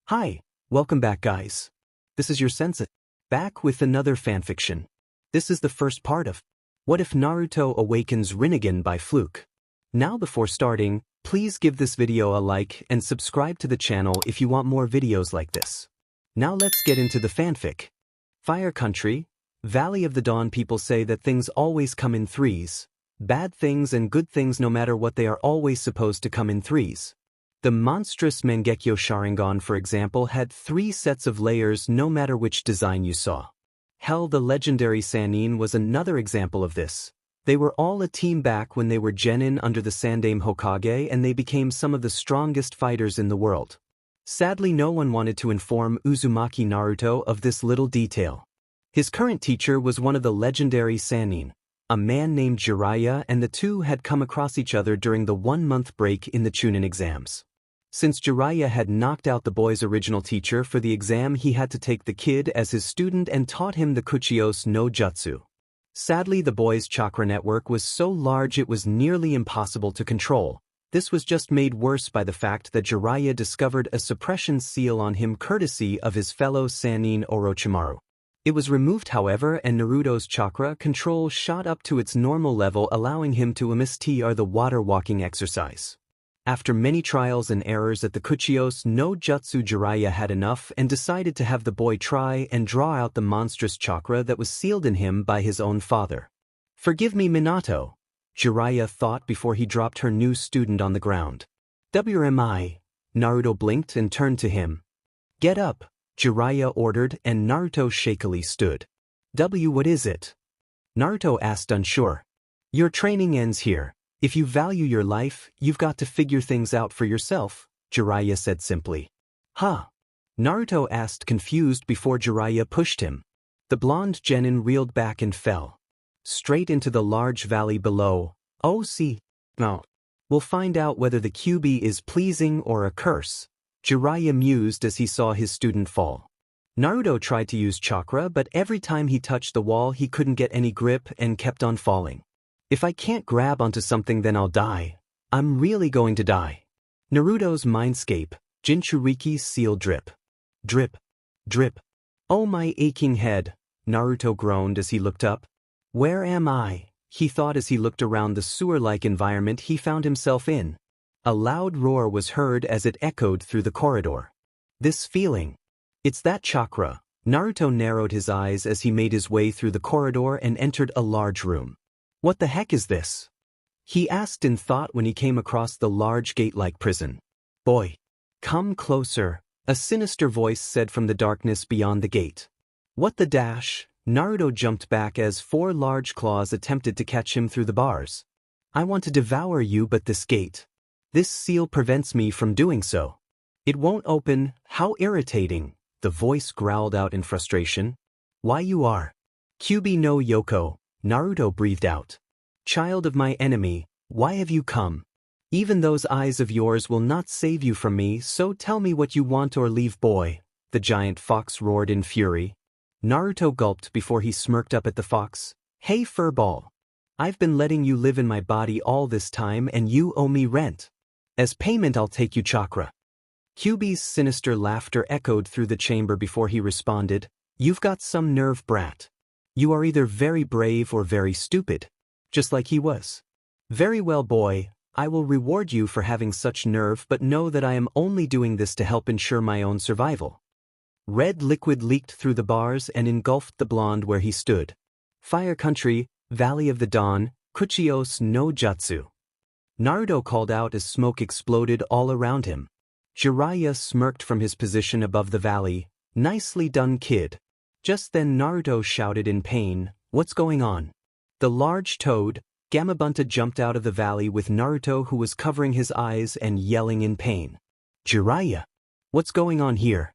Hi, welcome back guys. This is your sensei, back with another fanfiction. This is the first part of What If Naruto Awakens Rinnegan by Fluke. Now before starting, please give this video a like and subscribe to the channel if you want more videos like this. Now let's get into the fanfic. Fire Country, Valley of the Dawn. People say that things always come in threes. Bad things and good things, no matter what, they are always supposed to come in threes. The monstrous Mangekyo Sharingan, for example, had 3 sets of layers no matter which design you saw. Hell, the legendary Sannin was another example of this. They were all a team back when they were genin under the Yondaime Hokage, and they became some of the strongest fighters in the world. Sadly, no one wanted to inform Uzumaki Naruto of this little detail. His current teacher was one of the legendary Sannin, a man named Jiraiya, and the two had come across each other during the 1-month break in the Chunin exams. Since Jiraiya had knocked out the boy's original teacher for the exam, he had to take the kid as his student and taught him the Kuchiyose no Jutsu. Sadly, the boy's chakra network was so large it was nearly impossible to control. This was just made worse by the fact that Jiraiya discovered a suppression seal on him courtesy of his fellow Sannin Orochimaru. It was removed, however, and Naruto's chakra control shot up to its normal level, allowing him to emit the water walking exercise. After many trials and errors at the Kuchiyose no Jutsu, Jiraiya had enough and decided to have the boy try and draw out the monstrous chakra that was sealed in him by his own father. "Forgive me, Minato," Jiraiya thought before he dropped her new student on the ground. "WMI," Naruto blinked and turned to him. "Get up," Jiraiya ordered, and Naruto shakily stood. What is it?" Naruto asked, unsure. "Your training ends here. If you value your life, you've got to figure things out for yourself," Jiraiya said simply. "Huh?" Naruto asked, confused, before Jiraiya pushed him. The blonde genin reeled back and fell straight into the large valley below. "Oh, see. No. We'll find out whether the Kyuubi is pleasing or a curse," Jiraiya mused as he saw his student fall. Naruto tried to use chakra, but every time he touched the wall he couldn't get any grip and kept on falling. "If I can't grab onto something, then I'll die. I'm really going to die." Naruto's mindscape, Jinchuuriki seal drip. Drip. Drip. "Oh, my aching head," Naruto groaned as he looked up. "Where am I?" he thought as he looked around the sewer-like environment he found himself in. A loud roar was heard as it echoed through the corridor. This feeling. It's that chakra. Naruto narrowed his eyes as he made his way through the corridor and entered a large room. "What the heck is this?" he asked in thought when he came across the large gate-like prison. "Boy, come closer," a sinister voice said from the darkness beyond the gate. "What the dash?" Naruto jumped back as 4 large claws attempted to catch him through the bars. "I want to devour you, but this gate. This seal prevents me from doing so. It won't open. How irritating," the voice growled out in frustration. "Why, you are Kyuubi no Yoko," Naruto breathed out. "Child of my enemy, why have you come? Even those eyes of yours will not save you from me, so tell me what you want or leave, boy," the giant fox roared in fury. Naruto gulped before he smirked up at the fox. "Hey furball. I've been letting you live in my body all this time and you owe me rent. As payment I'll take you chakra." Kyuubi's sinister laughter echoed through the chamber before he responded. "You've got some nerve, brat. You are either very brave or very stupid." Just like he was. "Very well, boy, I will reward you for having such nerve, but know that I am only doing this to help ensure my own survival." Red liquid leaked through the bars and engulfed the blonde where he stood. Fire Country, Valley of the Dawn, Kuchiyose no Jutsu. Naruto called out as smoke exploded all around him. Jiraiya smirked from his position above the valley. "Nicely done, kid." Just then Naruto shouted in pain, "What's going on?" The large toad, Gamabunta, jumped out of the valley with Naruto, who was covering his eyes and yelling in pain. "Jiraiya, what's going on here?"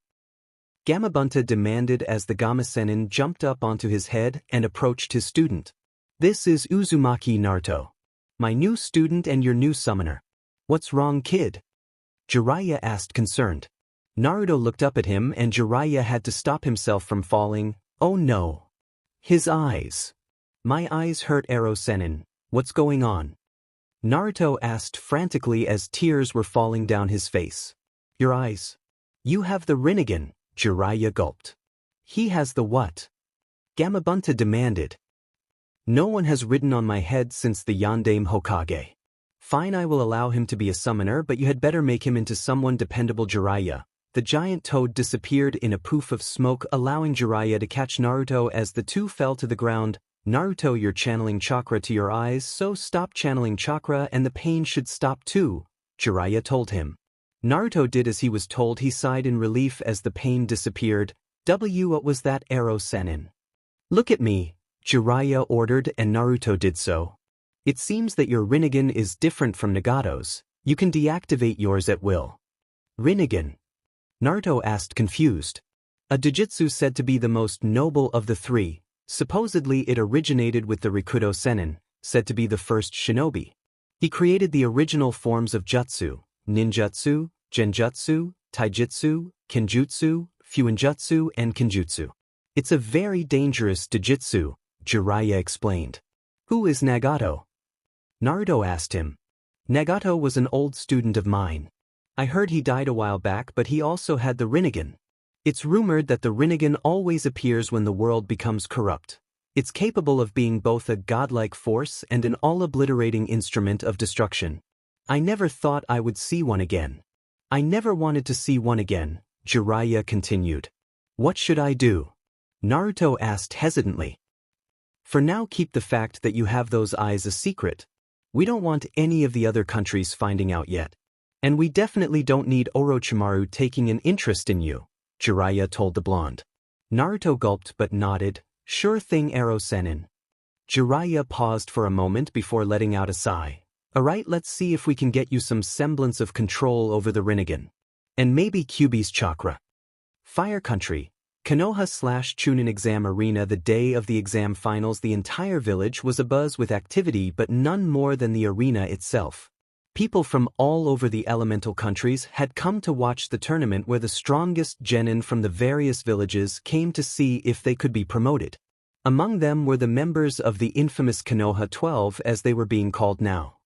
Gamabunta demanded as the Gamasenin jumped up onto his head and approached his student. "This is Uzumaki Naruto, my new student and your new summoner. What's wrong, kid?" Jiraiya asked, concerned. Naruto looked up at him and Jiraiya had to stop himself from falling. "Oh no." His eyes. "My eyes hurt, Ero Sennin. What's going on?" Naruto asked frantically as tears were falling down his face. "Your eyes. You have the Rinnegan, Jiraiya gulped. He has the what? Gamabunta demanded. No one has ridden on my head since the Yondaime Hokage. Fine, I will allow him to be a summoner, but you had better make him into someone dependable. Jiraiya. The giant toad disappeared in a poof of smoke, allowing Jiraiya to catch Naruto as the two fell to the ground. Naruto, you're channeling chakra to your eyes, so stop channeling chakra and the pain should stop too, Jiraiya told him. Naruto did as he was told. He sighed in relief as the pain disappeared. What was that arrow, Senin? Look at me, Jiraiya ordered, and Naruto did so. It seems that your Rinnegan is different from Nagato's. You can deactivate yours at will. Rinnegan? Naruto asked, confused. A Dojutsu said to be the most noble of the three. Supposedly it originated with the Rikudo Sennin, said to be the first shinobi. He created the original forms of jutsu, ninjutsu, genjutsu, taijutsu, kenjutsu, fuinjutsu, and kenjutsu. It's a very dangerous Dojutsu, Jiraiya explained. Who is Nagato? Naruto asked him. Nagato was an old student of mine. I heard he died a while back, but he also had the Rinnegan. It's rumored that the Rinnegan always appears when the world becomes corrupt. It's capable of being both a godlike force and an all-obliterating instrument of destruction. I never thought I would see one again. I never wanted to see one again, Jiraiya continued. What should I do? Naruto asked hesitantly. For now, keep the fact that you have those eyes a secret. We don't want any of the other countries finding out yet. And we definitely don't need Orochimaru taking an interest in you, Jiraiya told the blonde. Naruto gulped but nodded. Sure thing, Arrow Sennin. Jiraiya paused for a moment before letting out a sigh. Alright, let's see if we can get you some semblance of control over the Rinnegan. And maybe Kyuubi's chakra. Fire Country. Konoha/Chunin exam arena. The day of the exam finals, the entire village was abuzz with activity, but none more than the arena itself. People from all over the elemental countries had come to watch the tournament, where the strongest genin from the various villages came to see if they could be promoted. Among them were the members of the infamous Konoha 12, as they were being called now.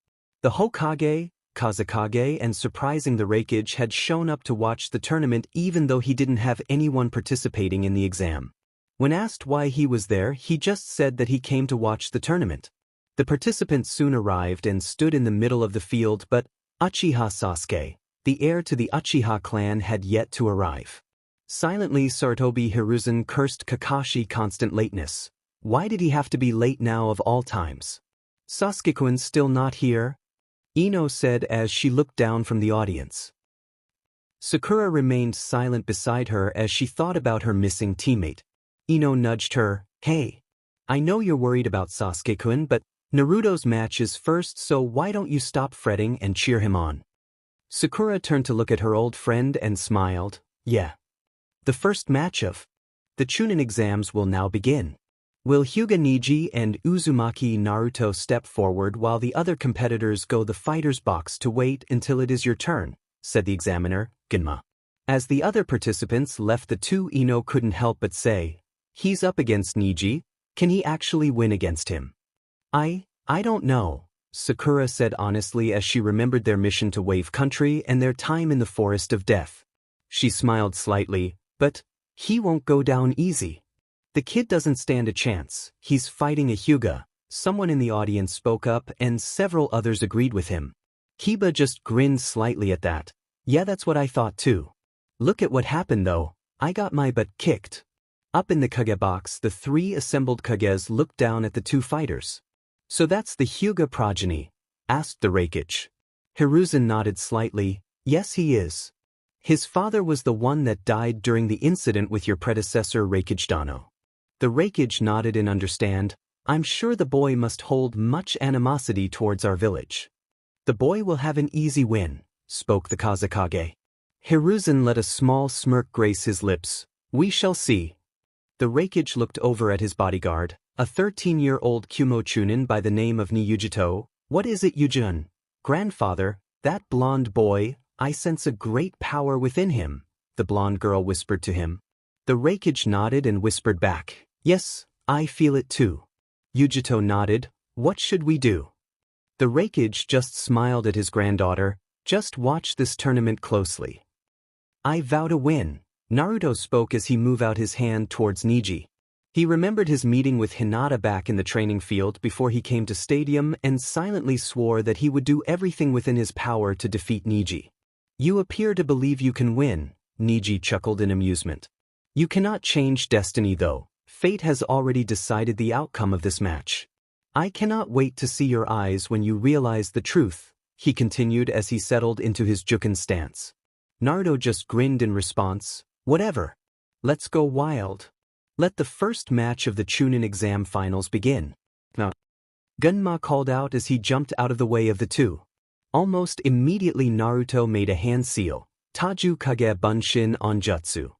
The Hokage, Kazekage, and surprising the Raikage had shown up to watch the tournament even though he didn't have anyone participating in the exam. When asked why he was there, he just said that he came to watch the tournament. The participants soon arrived and stood in the middle of the field, but Uchiha Sasuke, the heir to the Uchiha clan, had yet to arrive. Silently, Sarutobi Hiruzen cursed Kakashi constant lateness. Why did he have to be late now of all times? Sasuke-kun still not here? Ino said as she looked down from the audience. Sakura remained silent beside her as she thought about her missing teammate. Ino nudged her. Hey, I know you're worried about Sasuke-kun, but Naruto's match is first, so why don't you stop fretting and cheer him on? Sakura turned to look at her old friend and smiled. Yeah. The first match of the Chunin exams will now begin. Will Hyuga Neji and Uzumaki Naruto step forward while the other competitors go the fighter's box to wait until it is your turn, said the examiner, Ginma. As the other participants left the two, Ino couldn't help but say, he's up against Neji. Can he actually win against him? I don't know, Sakura said honestly as she remembered their mission to Wave Country and their time in the Forest of Death. She smiled slightly, but he won't go down easy. The kid doesn't stand a chance. He's fighting a Hyuga. Someone in the audience spoke up and several others agreed with him. Kiba just grinned slightly at that. Yeah, that's what I thought too. Look at what happened though. I got my butt kicked. Up in the Kage box, the three assembled Kages looked down at the two fighters. So that's the Hyuga progeny? Asked the Raikage. Hiruzen nodded slightly. Yes, he is. His father was the one that died during the incident with your predecessor Raikage Dano. The Raikage nodded in understand. I'm sure the boy must hold much animosity towards our village. The boy will have an easy win, spoke the Kazekage. Hiruzen let a small smirk grace his lips. We shall see. The Raikage looked over at his bodyguard, a 13-year-old Kumo Chunin by the name of Niyujito. What is it, Yujun? Grandfather, that blonde boy, I sense a great power within him, the blonde girl whispered to him. The Raikage nodded and whispered back. Yes, I feel it too. Yujito nodded. What should we do? The Raikage just smiled at his granddaughter. Just watch this tournament closely. I vow to win. Naruto spoke as he moved out his hand towards Neji. He remembered his meeting with Hinata back in the training field before he came to stadium and silently swore that he would do everything within his power to defeat Neji. You appear to believe you can win, Neji chuckled in amusement. You cannot change destiny though. Fate has already decided the outcome of this match. I cannot wait to see your eyes when you realize the truth, he continued as he settled into his Juken stance. Naruto just grinned in response. Whatever. Let's go wild. Let the first match of the Chunin exam finals begin. Now, Gunma called out as he jumped out of the way of the two. Almost immediately Naruto made a hand seal. Taju Kage Bunshin Onjutsu.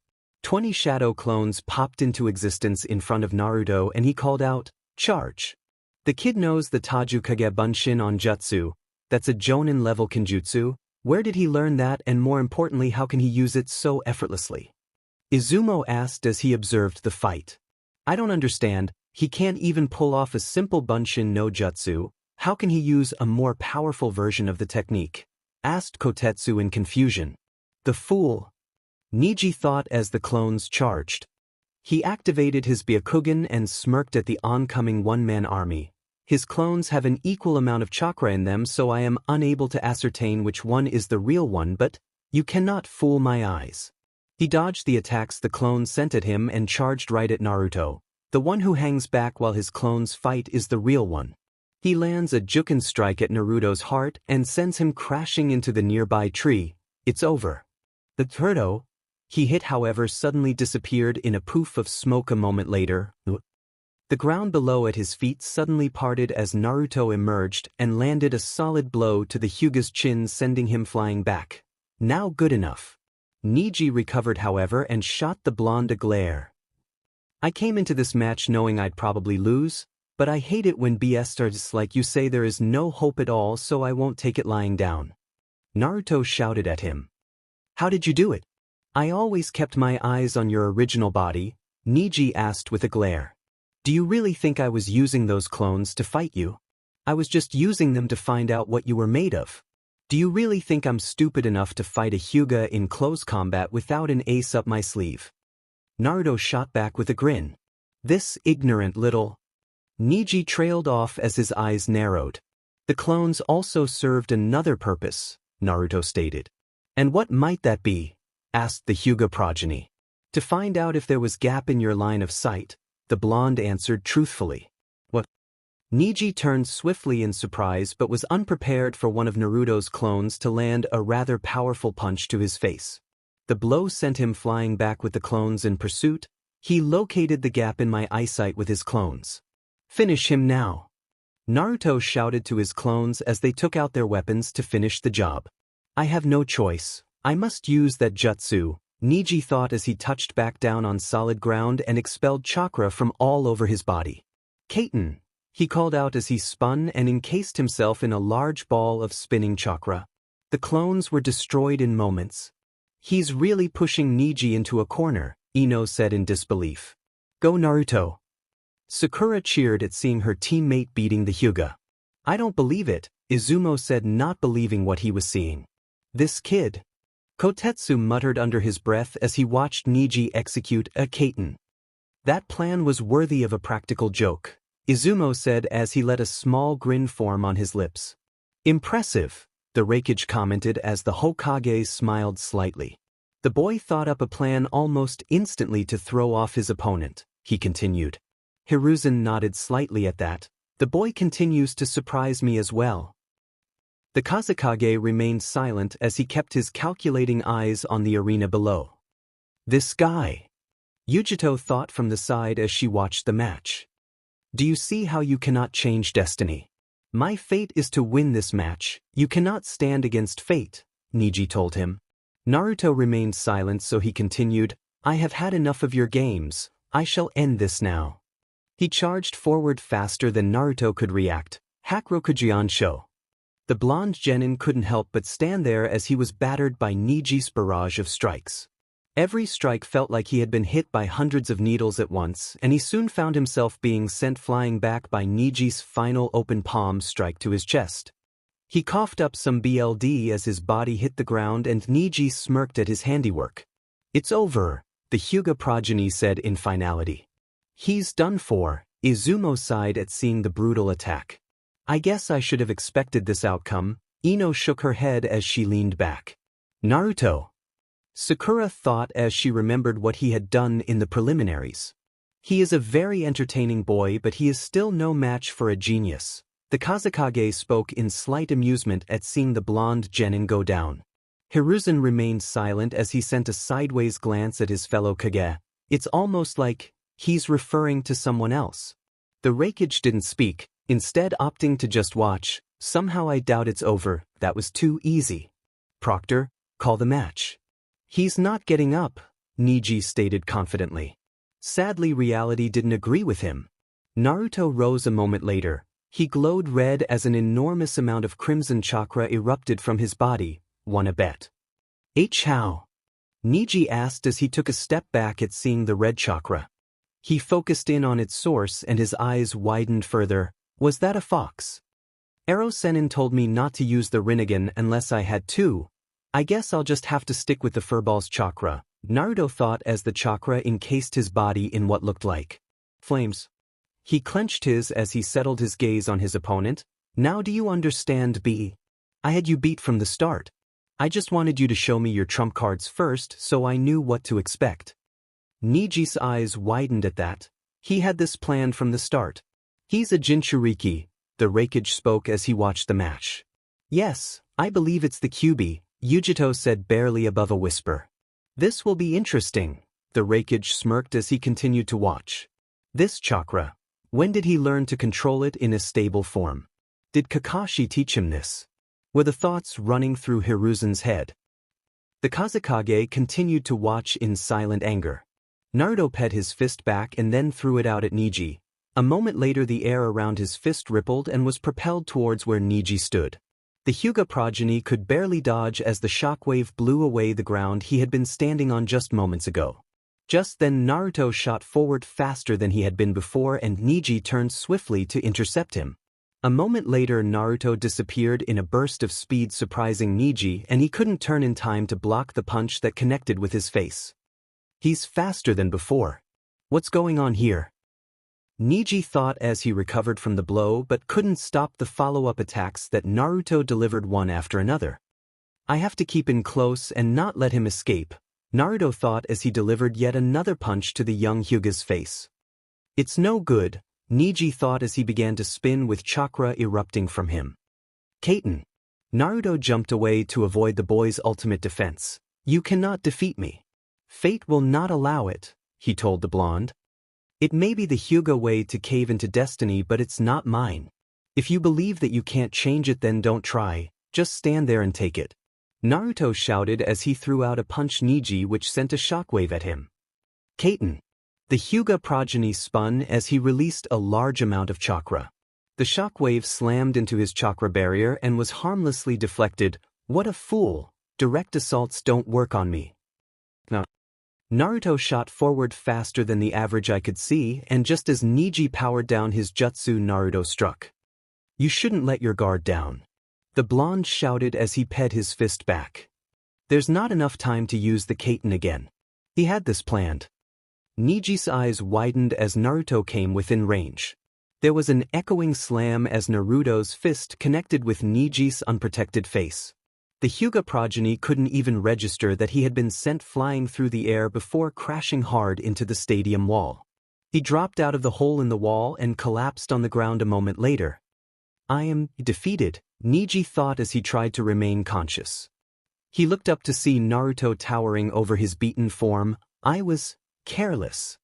20 shadow clones popped into existence in front of Naruto and he called out, charge. The kid knows the Taju Kage Bunshin Onjutsu. That's a Jonin level Kenjutsu. Where did he learn that, and more importantly, how can he use it so effortlessly? Izumo asked as he observed the fight. I don't understand, he can't even pull off a simple Bunshin no Jutsu. How can he use a more powerful version of the technique? Asked Kotetsu in confusion. The fool. Neji thought as the clones charged. He activated his Byakugan and smirked at the oncoming one-man army. His clones have an equal amount of chakra in them, so I am unable to ascertain which one is the real one, but you cannot fool my eyes. He dodged the attacks the clones sent at him and charged right at Naruto. The one who hangs back while his clones fight is the real one. He lands a Juken strike at Naruto's heart and sends him crashing into the nearby tree. It's over. The turtle he hit, however, suddenly disappeared in a poof of smoke a moment later. The ground below at his feet suddenly parted as Naruto emerged and landed a solid blow to the Hyuga's chin, sending him flying back. Now good enough. Neji recovered, however, and shot the blonde a glare. I came into this match knowing I'd probably lose, but I hate it when BS starts like you say there is no hope at all, so I won't take it lying down. Naruto shouted at him. How did you do it? I always kept my eyes on your original body, Neji asked with a glare. Do you really think I was using those clones to fight you? I was just using them to find out what you were made of. Do you really think I'm stupid enough to fight a Hyuga in close combat without an ace up my sleeve? Naruto shot back with a grin. This ignorant little... Neji trailed off as his eyes narrowed. The clones also served another purpose, Naruto stated. And what might that be? Asked the Hyuga progeny. To find out if there was gap in your line of sight, the blonde answered truthfully. What? Neji turned swiftly in surprise but was unprepared for one of Naruto's clones to land a rather powerful punch to his face. The blow sent him flying back with the clones in pursuit. He located the gap in my eyesight with his clones. Finish him now. Naruto shouted to his clones as they took out their weapons to finish the job. I have no choice. I must use that jutsu, Neji thought as he touched back down on solid ground and expelled chakra from all over his body. Kaiten, he called out as he spun and encased himself in a large ball of spinning chakra. The clones were destroyed in moments. He's really pushing Neji into a corner, Ino said in disbelief. Go Naruto. Sakura cheered at seeing her teammate beating the Hyuga. I don't believe it, Izumo said, not believing what he was seeing. This kid. Kotetsu muttered under his breath as he watched Neji execute a Kaiten. That plan was worthy of a practical joke, Izumo said as he let a small grin form on his lips. Impressive, the Raikage commented as the Hokage smiled slightly. The boy thought up a plan almost instantly to throw off his opponent, he continued. Hiruzen nodded slightly at that. The boy continues to surprise me as well. The Kazekage remained silent as he kept his calculating eyes on the arena below. This guy, Yujito thought from the side as she watched the match. Do you see how you cannot change destiny? My fate is to win this match. You cannot stand against fate, Neji told him. Naruto remained silent, so he continued, I have had enough of your games. I shall end this now. He charged forward faster than Naruto could react. Hakurokujiansho. The blonde genin couldn't help but stand there as he was battered by Neji's barrage of strikes. Every strike felt like he had been hit by hundreds of needles at once, and he soon found himself being sent flying back by Neji's final open palm strike to his chest. He coughed up some blood as his body hit the ground and Niji smirked at his handiwork. It's over, the Hyuga progeny said in finality. He's done for, Izumo sighed at seeing the brutal attack. I guess I should have expected this outcome. Ino shook her head as she leaned back. Naruto. Sakura thought as she remembered what he had done in the preliminaries. He is a very entertaining boy, but he is still no match for a genius. The Kazekage spoke in slight amusement at seeing the blonde genin go down. Hiruzen remained silent as he sent a sideways glance at his fellow Kage. It's almost like he's referring to someone else. The Raikage didn't speak, instead opting to just watch. Somehow I doubt it's over, that was too easy. Proctor, call the match. He's not getting up, Niji stated confidently. Sadly, reality didn't agree with him. Naruto rose a moment later. He glowed red as an enormous amount of crimson chakra erupted from his body. Want a bet? How? Niji asked as he took a step back at seeing the red chakra. He focused in on its source and his eyes widened further. Was that a fox? Ero Sennin told me not to use the Rinnegan unless I had to. I guess I'll just have to stick with the furball's chakra, Naruto thought as the chakra encased his body in what looked like flames. He clenched his as he settled his gaze on his opponent. Now do you understand, B? I had you beat from the start. I just wanted you to show me your trump cards first so I knew what to expect. Niji's eyes widened at that. He had this planned from the start. He's a Jinchuuriki, the Raikage spoke as he watched the match. Yes, I believe it's the Kyuubi, Yujito said barely above a whisper. This will be interesting, the Raikage smirked as he continued to watch. This chakra. When did he learn to control it in a stable form? Did Kakashi teach him this? Were the thoughts running through Hiruzen's head? The Kazekage continued to watch in silent anger. Naruto pet his fist back and then threw it out at Niji. A moment later the air around his fist rippled and was propelled towards where Niji stood. The Hyuga progeny could barely dodge as the shockwave blew away the ground he had been standing on just moments ago. Just then Naruto shot forward faster than he had been before and Niji turned swiftly to intercept him. A moment later Naruto disappeared in a burst of speed surprising Niji and he couldn't turn in time to block the punch that connected with his face. He's faster than before. What's going on here? Niji thought as he recovered from the blow but couldn't stop the follow-up attacks that Naruto delivered one after another. I have to keep in close and not let him escape, Naruto thought as he delivered yet another punch to the young Hyuga's face. It's no good, Niji thought as he began to spin with chakra erupting from him. Kaiten. Naruto jumped away to avoid the boy's ultimate defense. You cannot defeat me. Fate will not allow it, he told the blonde. It may be the Hyuga way to cave into destiny, but it's not mine. If you believe that you can't change it, then don't try, just stand there and take it. Naruto shouted as he threw out a punch Niji which sent a shockwave at him. Kaiten. The Hyuga progeny spun as he released a large amount of chakra. The shockwave slammed into his chakra barrier and was harmlessly deflected. What a fool, direct assaults don't work on me. No. Naruto shot forward faster than the average eye could see, and just as Niji powered down his jutsu, Naruto struck. You shouldn't let your guard down. The blonde shouted as he ped his fist back. There's not enough time to use the Kaiten again. He had this planned. Niji's eyes widened as Naruto came within range. There was an echoing slam as Naruto's fist connected with Niji's unprotected face. The Hyuga progeny couldn't even register that he had been sent flying through the air before crashing hard into the stadium wall. He dropped out of the hole in the wall and collapsed on the ground a moment later. I am defeated, Niji thought as he tried to remain conscious. He looked up to see Naruto towering over his beaten form. I was careless.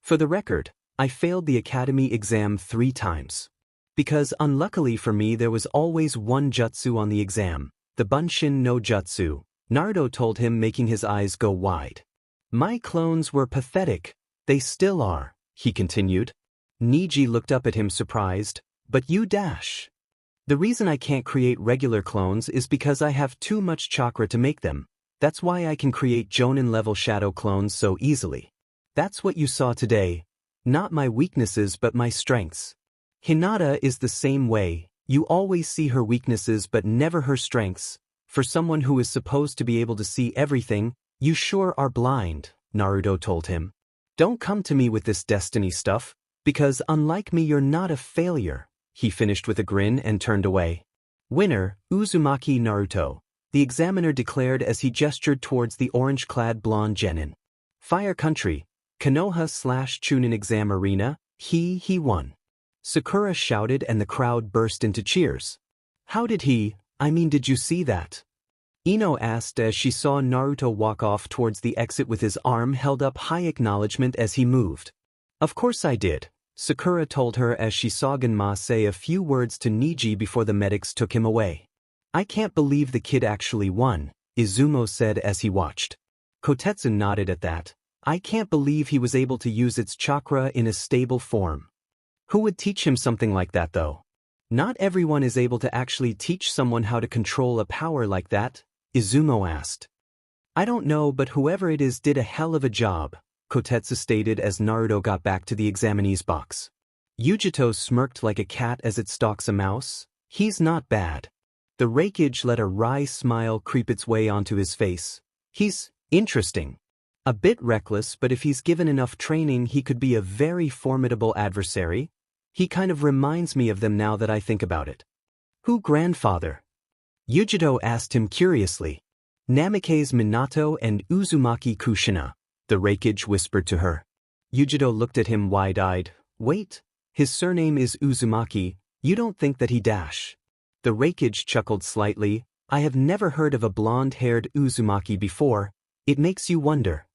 For the record, I failed the academy exam 3 times. Because unluckily for me there was always one jutsu on the exam. The Bunshin no Jutsu, Naruto told him, making his eyes go wide. My clones were pathetic. They still are, he continued. Niji looked up at him surprised. But you dash. The reason I can't create regular clones is because I have too much chakra to make them. That's why I can create Jonin-level shadow clones so easily. That's what you saw today. Not my weaknesses but my strengths. Hinata is the same way, You always see her weaknesses but never her strengths. For someone who is supposed to be able to see everything, you sure are blind, Naruto told him. Don't come to me with this destiny stuff, because unlike me you're not a failure, he finished with a grin and turned away. Winner, Uzumaki Naruto, the examiner declared as he gestured towards the orange-clad blonde genin. Fire Country, Konoha/Chunin Exam Arena, he won. Sakura shouted and the crowd burst into cheers. How did did you see that? Ino asked as she saw Naruto walk off towards the exit with his arm held up high acknowledgement as he moved. Of course I did, Sakura told her as she saw Genma say a few words to Niji before the medics took him away. I can't believe the kid actually won, Izumo said as he watched. Kotetsu nodded at that. I can't believe he was able to use its chakra in a stable form. Who would teach him something like that though? Not everyone is able to actually teach someone how to control a power like that, Izumo asked. I don't know, but whoever it is did a hell of a job, Kotetsu stated as Naruto got back to the examinee's box. Yujito smirked like a cat as it stalks a mouse. He's not bad. The Raikage let a wry smile creep its way onto his face. He's interesting. A bit reckless, but if he's given enough training he could be a very formidable adversary. He kind of reminds me of them now that I think about it. Who grandfather? Yujito asked him curiously. Namikaze Minato and Uzumaki Kushina, the Raikage whispered to her. Yujito looked at him wide-eyed. Wait, his surname is Uzumaki, you don't think that he dash? The Raikage chuckled slightly. I have never heard of a blonde-haired Uzumaki before. It makes you wonder.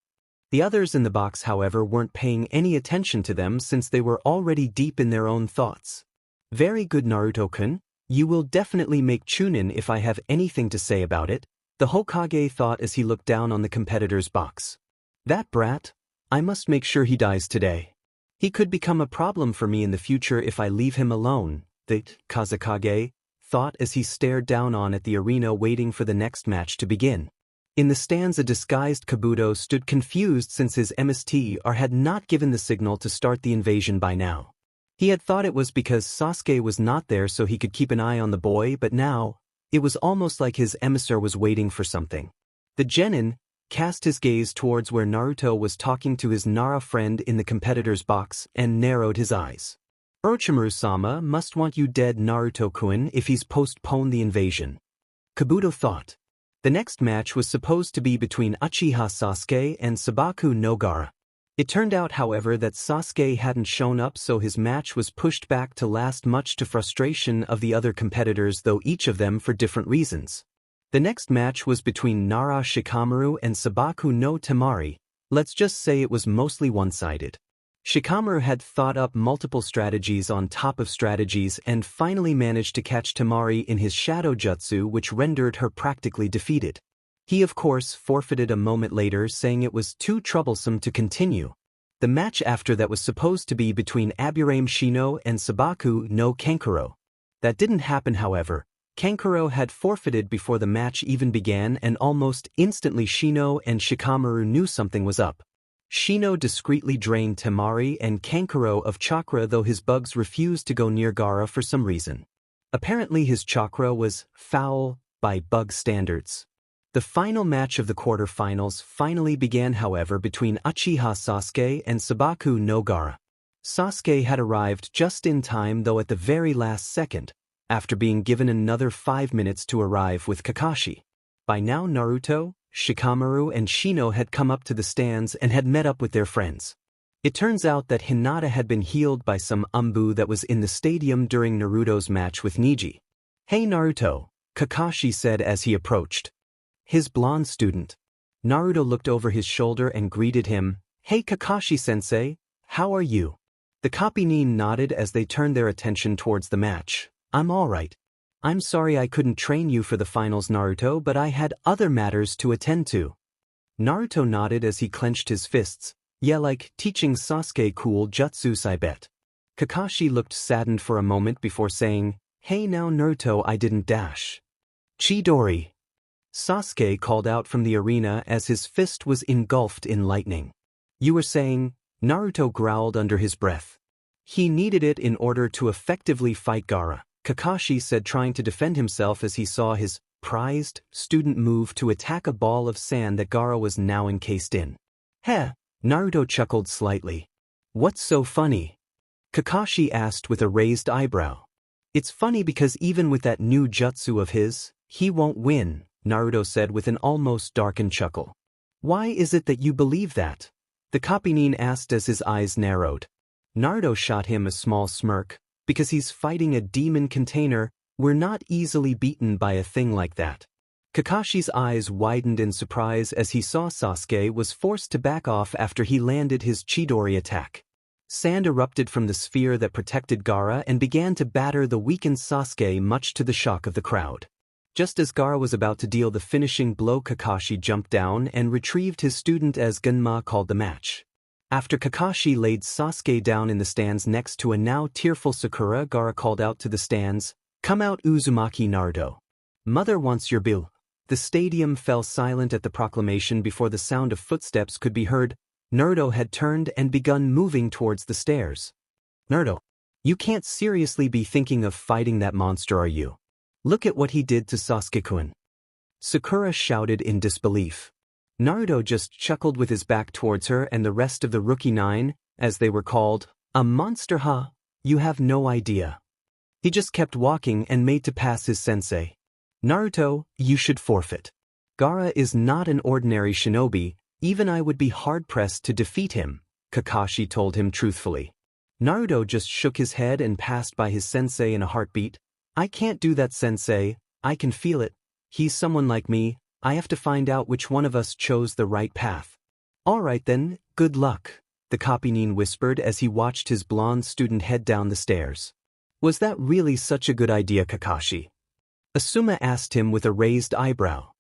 The others in the box, however, weren't paying any attention to them since they were already deep in their own thoughts. Very good, Naruto-kun. You will definitely make Chunin if I have anything to say about it, the Hokage thought as he looked down on the competitor's box. That brat? I must make sure he dies today. He could become a problem for me in the future if I leave him alone, the Kazekage thought as he stared down on at the arena waiting for the next match to begin. In the stands a disguised Kabuto stood confused since his MSTR had not given the signal to start the invasion by now. He had thought it was because Sasuke was not there so he could keep an eye on the boy, but now, it was almost like his emissary was waiting for something. The genin cast his gaze towards where Naruto was talking to his Nara friend in the competitor's box and narrowed his eyes. Orochimaru-sama must want you dead, Naruto-kun, if he's postponed the invasion. Kabuto thought. The next match was supposed to be between Uchiha Sasuke and Sabaku no Gaara. It turned out, however, that Sasuke hadn't shown up, so his match was pushed back to last, much to frustration of the other competitors, though each of them for different reasons. The next match was between Nara Shikamaru and Sabaku no Temari. Let's just say it was mostly one-sided. Shikamaru had thought up multiple strategies on top of strategies and finally managed to catch Temari in his shadow jutsu, which rendered her practically defeated. He of course forfeited a moment later, saying it was too troublesome to continue. The match after that was supposed to be between Aburame Shino and Sabaku no Kankuro. That didn't happen, however. Kankuro had forfeited before the match even began, and almost instantly Shino and Shikamaru knew something was up. Shino discreetly drained Temari and Kankuro of chakra, though his bugs refused to go near Gaara for some reason. Apparently his chakra was foul by bug standards. The final match of the quarter-finals finally began, however, between Uchiha Sasuke and Sabaku no Gaara. Sasuke had arrived just in time, though at the very last second, after being given another 5 minutes to arrive with Kakashi. By now Naruto, Shikamaru and Shino had come up to the stands and had met up with their friends. It turns out that Hinata had been healed by some umbu that was in the stadium during Naruto's match with Niji. Hey Naruto, Kakashi said as he approached. His blonde student. Naruto looked over his shoulder and greeted him. Hey Kakashi-sensei, how are you? The Kapinin nodded as they turned their attention towards the match. I'm alright. I'm sorry I couldn't train you for the finals, Naruto, but I had other matters to attend to. Naruto nodded as he clenched his fists. Yeah, like teaching Sasuke cool jutsus, I bet. Kakashi looked saddened for a moment before saying, Hey now Naruto, I didn't dash. Chidori. Sasuke called out from the arena as his fist was engulfed in lightning. You were saying? Naruto growled under his breath. He needed it in order to effectively fight Gaara, Kakashi said, trying to defend himself as he saw his prized student move to attack a ball of sand that Gaara was now encased in. Heh, Naruto chuckled slightly. What's so funny? Kakashi asked with a raised eyebrow. It's funny because even with that new jutsu of his, he won't win, Naruto said with an almost darkened chuckle. Why is it that you believe that? The Kapinin asked as his eyes narrowed. Naruto shot him a small smirk. Because he's fighting a demon container, we're not easily beaten by a thing like that. Kakashi's eyes widened in surprise as he saw Sasuke was forced to back off after he landed his Chidori attack. Sand erupted from the sphere that protected Gaara and began to batter the weakened Sasuke, much to the shock of the crowd. Just as Gaara was about to deal the finishing blow, Kakashi jumped down and retrieved his student as Gunma called the match. After Kakashi laid Sasuke down in the stands next to a now tearful Sakura, Gaara called out to the stands, "Come out, Uzumaki Naruto. Mother wants your bill." The stadium fell silent at the proclamation before the sound of footsteps could be heard. Naruto had turned and begun moving towards the stairs. "Naruto, you can't seriously be thinking of fighting that monster, are you? Look at what he did to Sasuke-kun." Sakura shouted in disbelief. Naruto just chuckled with his back towards her and the rest of the Rookie Nine, as they were called. "A monster, huh? You have no idea." He just kept walking and made to pass his sensei. "Naruto, you should forfeit. Gaara is not an ordinary shinobi, even I would be hard-pressed to defeat him," Kakashi told him truthfully. Naruto just shook his head and passed by his sensei in a heartbeat. "I can't do that, sensei, I can feel it. He's someone like me, I have to find out which one of us chose the right path." "All right then, good luck," the Kapinin whispered as he watched his blonde student head down the stairs. "Was that really such a good idea, Kakashi?" Asuma asked him with a raised eyebrow.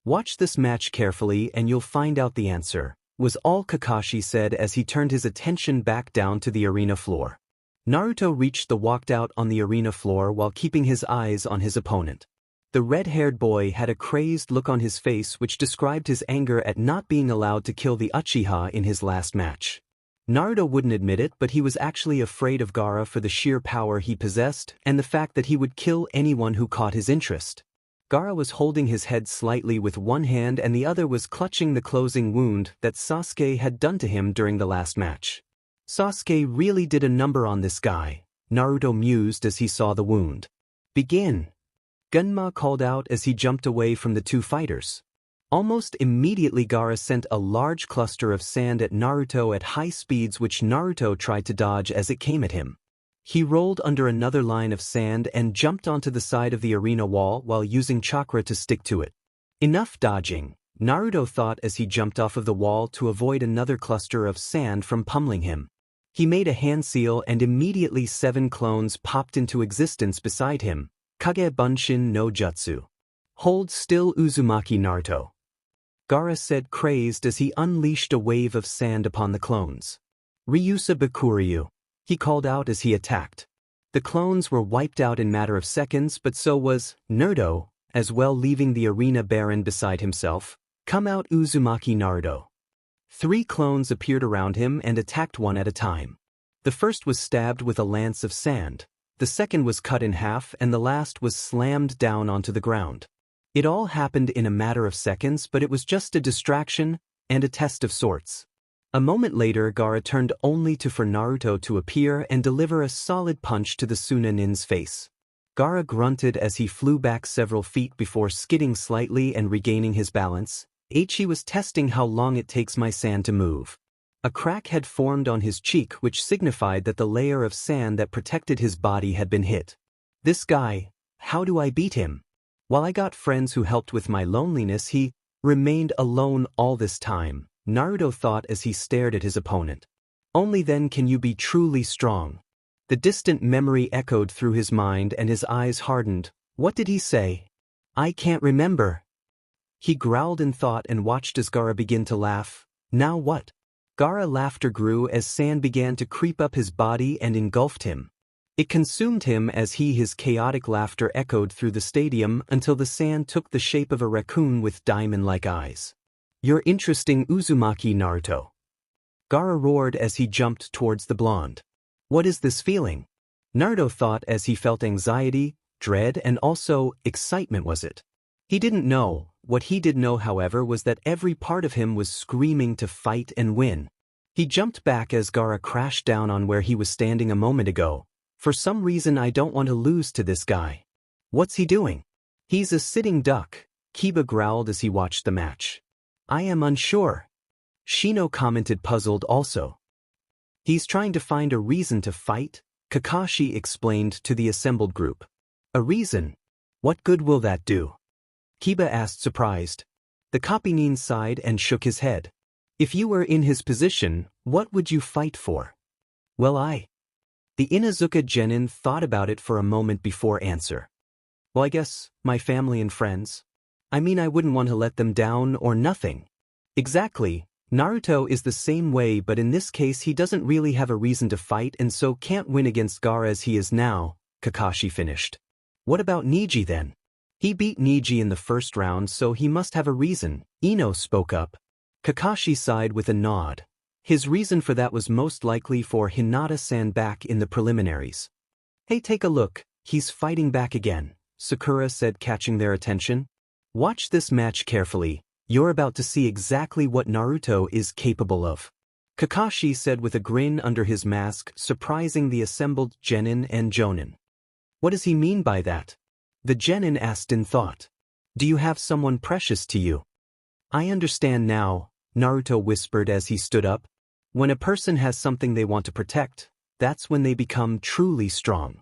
"Watch this match carefully and you'll find out the answer," was all Kakashi said as he turned his attention back down to the arena floor. Naruto reached the walked out on the arena floor while keeping his eyes on his opponent. The red-haired boy had a crazed look on his face which described his anger at not being allowed to kill the Uchiha in his last match. Naruto wouldn't admit it, but he was actually afraid of Gaara for the sheer power he possessed and the fact that he would kill anyone who caught his interest. Gaara was holding his head slightly with one hand and the other was clutching the closing wound that Sasuke had done to him during the last match. Sasuke really did a number on this guy, Naruto mused as he saw the wound. "Begin," Gunma called out as he jumped away from the two fighters. Almost immediately Gaara sent a large cluster of sand at Naruto at high speeds which Naruto tried to dodge as it came at him. He rolled under another line of sand and jumped onto the side of the arena wall while using chakra to stick to it. Enough dodging, Naruto thought as he jumped off of the wall to avoid another cluster of sand from pummeling him. He made a hand seal and immediately 7 clones popped into existence beside him. Kage Bunshin no Jutsu. "Hold still, Uzumaki Naruto," Gaara said, crazed as he unleashed a wave of sand upon the clones. "Ryusa Bakuryu," he called out as he attacked. The clones were wiped out in a matter of seconds, but so was Naruto, as well, leaving the arena barren beside himself. "Come out, Uzumaki Naruto." 3 clones appeared around him and attacked one at a time. The first was stabbed with a lance of sand, the second was cut in half and the last was slammed down onto the ground. It all happened in a matter of seconds, but it was just a distraction and a test of sorts. A moment later, Gaara turned only for Naruto to appear and deliver a solid punch to the Sunanin's face. Gaara grunted as he flew back several feet before skidding slightly and regaining his balance. "He was testing how long it takes my sand to move." A crack had formed on his cheek which signified that the layer of sand that protected his body had been hit. "This guy, how do I beat him? While I got friends who helped with my loneliness, he remained alone all this time," Naruto thought as he stared at his opponent. "Only then can you be truly strong." The distant memory echoed through his mind and his eyes hardened. "What did he say? I can't remember." He growled in thought and watched as Gaara began to laugh. "Now what?" Gaara's laughter grew as sand began to creep up his body and engulfed him. It consumed him as his chaotic laughter echoed through the stadium until the sand took the shape of a raccoon with diamond-like eyes. "You're interesting, Uzumaki Naruto," Gaara roared as he jumped towards the blonde. "What is this feeling?" Naruto thought as he felt anxiety, dread and also excitement was it? He didn't know. What he did know, however, was that every part of him was screaming to fight and win. He jumped back as Gaara crashed down on where he was standing a moment ago. For some reason I don't want to lose to this guy. What's he doing? He's a sitting duck, Kiba growled as he watched the match. I am unsure. Shino commented, puzzled also. He's trying to find a reason to fight, Kakashi explained to the assembled group. A reason? What good will that do? Kiba asked, surprised. The Kapinin sighed and shook his head. If you were in his position, what would you fight for? Well, The Inuzuka Genin thought about it for a moment before answer. Well, I guess, my family and friends. I mean, I wouldn't want to let them down or nothing. Exactly, Naruto is the same way, but in this case he doesn't really have a reason to fight and so can't win against Gaara as he is now, Kakashi finished. What about Neji then? He beat Neji in the first round, so he must have a reason, Ino spoke up. Kakashi sighed with a nod. His reason for that was most likely for Hinata-san back in the preliminaries. Hey, take a look, he's fighting back again, Sakura said, catching their attention. Watch this match carefully, you're about to see exactly what Naruto is capable of. Kakashi said with a grin under his mask, surprising the assembled genin and jonin. What does he mean by that? The genin asked in thought. Do you have someone precious to you? I understand now, Naruto whispered as he stood up. When a person has something they want to protect, that's when they become truly strong.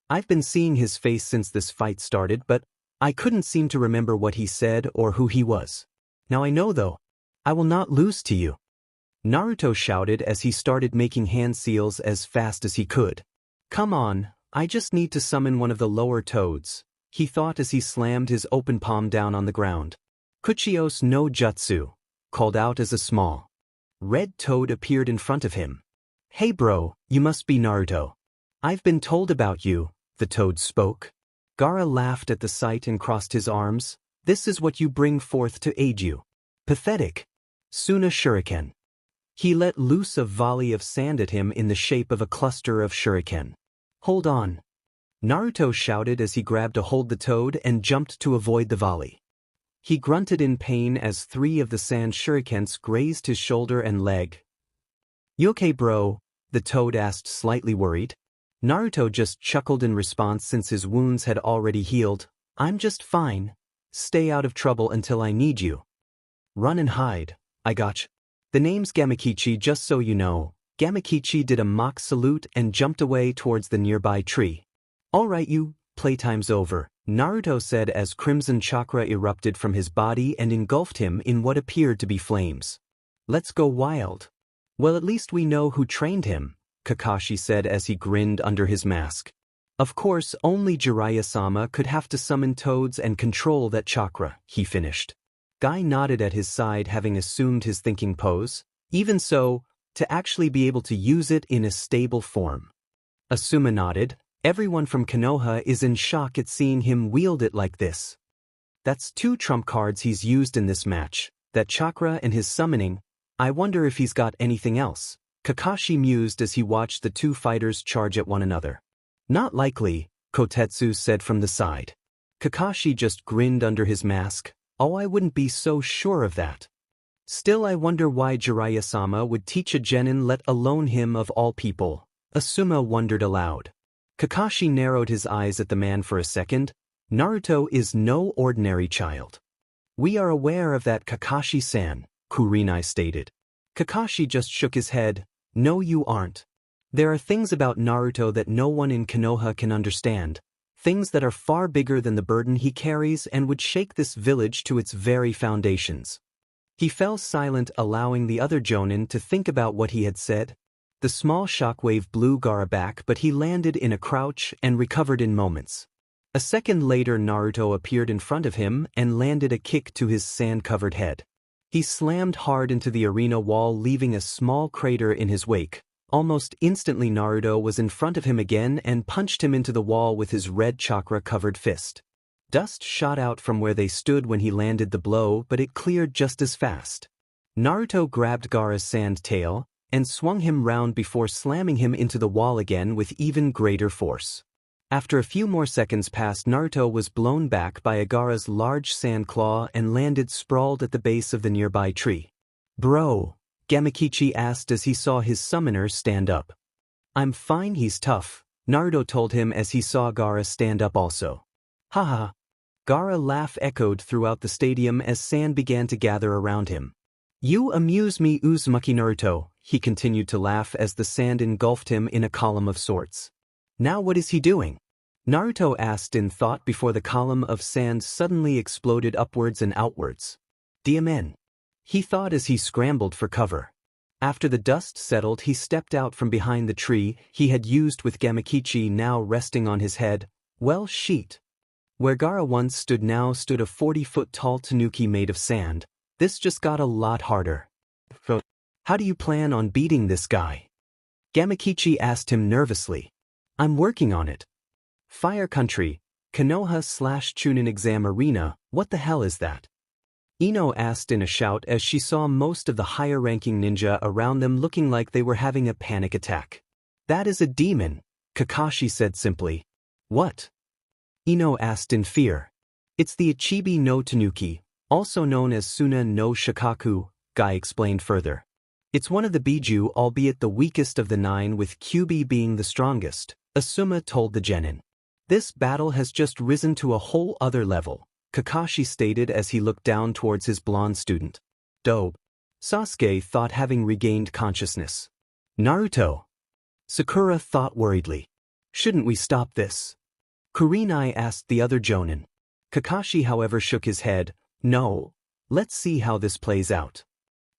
I've been seeing his face since this fight started, but I couldn't seem to remember what he said or who he was. Now I know though. I will not lose to you. Naruto shouted as he started making hand seals as fast as he could. Come on, I just need to summon one of the lower toads, he thought as he slammed his open palm down on the ground. Kuchios no Jutsu, called out as a small red toad appeared in front of him. Hey bro, you must be Naruto. I've been told about you, the toad spoke. Gaara laughed at the sight and crossed his arms. This is what you bring forth to aid you. Pathetic. Suna shuriken. He let loose a volley of sand at him in the shape of a cluster of shuriken. Hold on. Naruto shouted as he grabbed a hold the toad and jumped to avoid the volley. He grunted in pain as 3 of the sand shurikens grazed his shoulder and leg. You okay, bro? The toad asked, slightly worried. Naruto just chuckled in response since his wounds had already healed. I'm just fine. Stay out of trouble until I need you. Run and hide, I gotcha. The name's Gamakichi, just so you know. Gamakichi did a mock salute and jumped away towards the nearby tree. Alright you, playtime's over, Naruto said as crimson chakra erupted from his body and engulfed him in what appeared to be flames. Let's go wild. Well, at least we know who trained him, Kakashi said as he grinned under his mask. Of course, only Jiraiya-sama could have to summon toads and control that chakra, he finished. Guy nodded at his side, having assumed his thinking pose. Even so, to actually be able to use it in a stable form. Asuma nodded. Everyone from Konoha is in shock at seeing him wield it like this. That's 2 trump cards he's used in this match, that chakra and his summoning. I wonder if he's got anything else, Kakashi mused as he watched the 2 fighters charge at one another. Not likely, Kotetsu said from the side. Kakashi just grinned under his mask. Oh, I wouldn't be so sure of that. Still, I wonder why Jiraiya-sama would teach a genin, let alone him of all people. Asuma wondered aloud. Kakashi narrowed his eyes at the man for a second. Naruto is no ordinary child. We are aware of that, Kakashi-san, Kurenai stated. Kakashi just shook his head. No, you aren't. There are things about Naruto that no one in Konoha can understand. Things that are far bigger than the burden he carries and would shake this village to its very foundations. He fell silent, allowing the other jonin to think about what he had said. The small shockwave blew Gaara back, but he landed in a crouch and recovered in moments. A second later, Naruto appeared in front of him and landed a kick to his sand-covered head. He slammed hard into the arena wall, leaving a small crater in his wake. Almost instantly, Naruto was in front of him again and punched him into the wall with his red chakra-covered fist. Dust shot out from where they stood when he landed the blow, but it cleared just as fast. Naruto grabbed Gaara's sand tail and swung him round before slamming him into the wall again with even greater force. After a few more seconds passed, Naruto was blown back by Agara's large sand claw and landed sprawled at the base of the nearby tree. "Bro," Gamakichi asked as he saw his summoner stand up. "I'm fine, he's tough," Naruto told him as he saw Gaara stand up also. "Haha." Gaara laugh echoed throughout the stadium as sand began to gather around him. "You amuse me, Uzumaki Naruto," he continued to laugh as the sand engulfed him in a column of sorts. "Now what is he doing?" Naruto asked in thought before the column of sand suddenly exploded upwards and outwards. "Diamen," he thought as he scrambled for cover. After the dust settled, he stepped out from behind the tree he had used with Gamakichi now resting on his head. Well, sheet. Where Gaara once stood now stood a 40-foot-tall tanuki made of sand. This just got a lot harder. "How do you plan on beating this guy?" Gamakichi asked him nervously. "I'm working on it." "Fire Country, Konoha/Chunin Exam Arena, what the hell is that?" Ino asked in a shout as she saw most of the higher-ranking ninja around them looking like they were having a panic attack. "That is a demon," Kakashi said simply. "What?" Ino asked in fear. "It's the Ichibi no Tanuki, also known as Suna no Shikaku," Guy explained further. "It's one of the Biju, albeit the weakest of the 9, with Kyuubi being the strongest," Asuma told the genin. "This battle has just risen to a whole other level," Kakashi stated as he looked down towards his blonde student. "Dope," Sasuke thought, having regained consciousness. "Naruto," Sakura thought worriedly. "Shouldn't we stop this?" Kurenai asked the other jonin. Kakashi, however, shook his head. "No. Let's see how this plays out."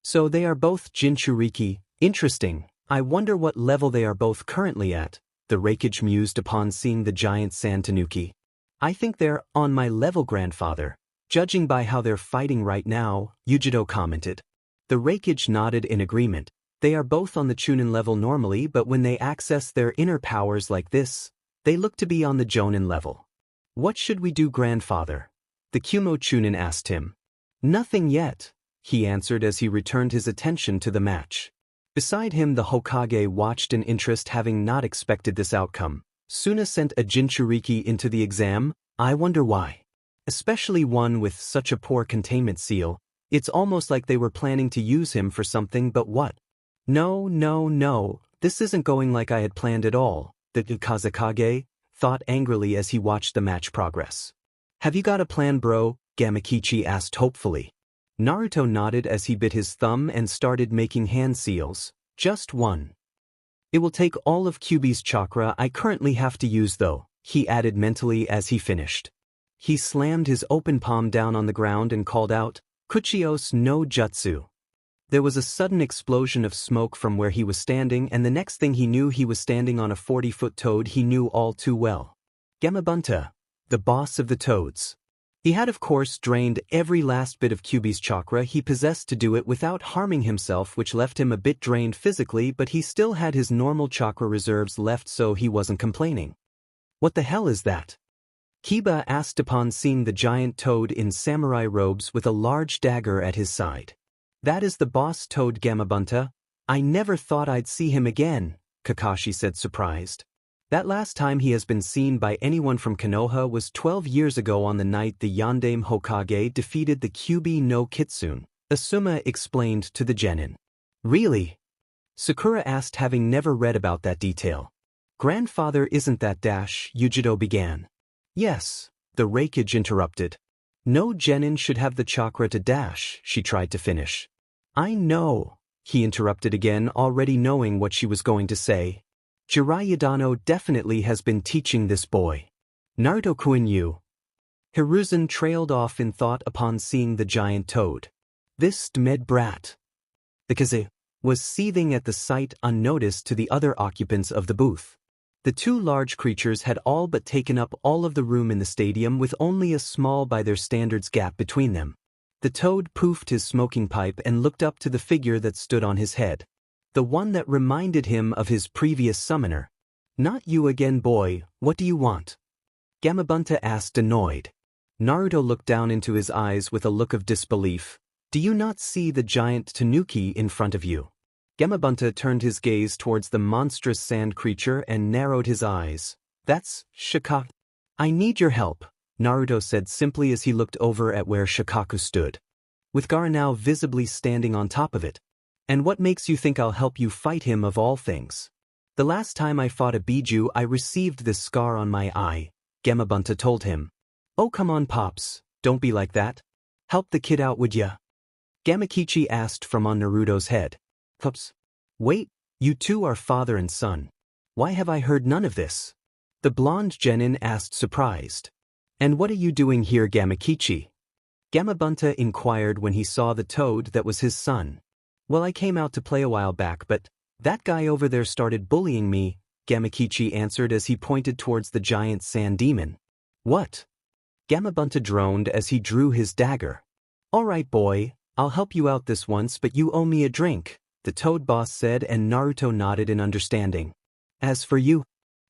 "So they are both Jinchuuriki. Interesting. I wonder what level they are both currently at," the Raikage mused upon seeing the giant sand tanuki. "I think they're on my level, grandfather. Judging by how they're fighting right now," Yujido commented. The Raikage nodded in agreement. They are both on the Chunin level normally, but when they access their inner powers like this, they look to be on the Jonin level. "What should we do, grandfather?" the Kumo Chunin asked him. "Nothing yet," he answered as he returned his attention to the match. Beside him the Hokage watched in interest, having not expected this outcome. Suna sent a Jinchuuriki into the exam. I wonder why. Especially one with such a poor containment seal. It's almost like they were planning to use him for something, but what? No, this isn't going like I had planned at all, the Kazekage thought angrily as he watched the match progress. "Have you got a plan, bro?" Gamakichi asked hopefully. Naruto nodded as he bit his thumb and started making hand seals. "Just one. It will take all of Kyuubi's chakra I currently have to use though," he added mentally as he finished. He slammed his open palm down on the ground and called out, "Kuchios no Jutsu." There was a sudden explosion of smoke from where he was standing, and the next thing he knew he was standing on a 40-foot toad he knew all too well. Gamabunta, the boss of the toads. He had of course drained every last bit of Kyuubi's chakra he possessed to do it without harming himself, which left him a bit drained physically, but he still had his normal chakra reserves left, so he wasn't complaining. "What the hell is that?" Kiba asked upon seeing the giant toad in samurai robes with a large dagger at his side. "That is the boss toad, Gamabunta. I never thought I'd see him again," Kakashi said surprised. "That last time he has been seen by anyone from Konoha was 12 years ago on the night the Yondaime Hokage defeated the Kyuubi no Kitsune," Asuma explained to the genin. "Really?" Sakura asked, having never read about that detail. "Grandfather, isn't that dash?" Yujido began. "Yes," the Raikage interrupted. "No genin should have the chakra to dash," she tried to finish. "I know," he interrupted again, already knowing what she was going to say. "Jiraiya definitely has been teaching this boy. Naruto Kuinyu." Hiruzen trailed off in thought upon seeing the giant toad. "This med brat." The Kaze was seething at the sight, unnoticed to the other occupants of the booth. The two large creatures had all but taken up all of the room in the stadium, with only a small by their standards gap between them. The toad poofed his smoking pipe and looked up to the figure that stood on his head. The one that reminded him of his previous summoner. "Not you again, boy, what do you want?" Gamabunta asked, annoyed. Naruto looked down into his eyes with a look of disbelief. "Do you not see the giant tanuki in front of you?" Gamabunta turned his gaze towards the monstrous sand creature and narrowed his eyes. That's Shikaku. I need your help, Naruto said simply as he looked over at where Shikaku stood, with Gaara now visibly standing on top of it. And what makes you think I'll help you fight him of all things? The last time I fought a Biju I received this scar on my eye, Gamabunta told him. Oh come on Pops, don't be like that. Help the kid out would ya? Gamakichi asked from on Naruto's head. Pops. Wait, you two are father and son. Why have I heard none of this? The blonde genin asked surprised. And what are you doing here Gamakichi? Gamabunta inquired when he saw the toad that was his son. Well I came out to play a while back but that guy over there started bullying me, Gamakichi answered as he pointed towards the giant sand demon. What? Gamabunta droned as he drew his dagger. Alright boy, I'll help you out this once but you owe me a drink, the toad boss said and Naruto nodded in understanding. As for you,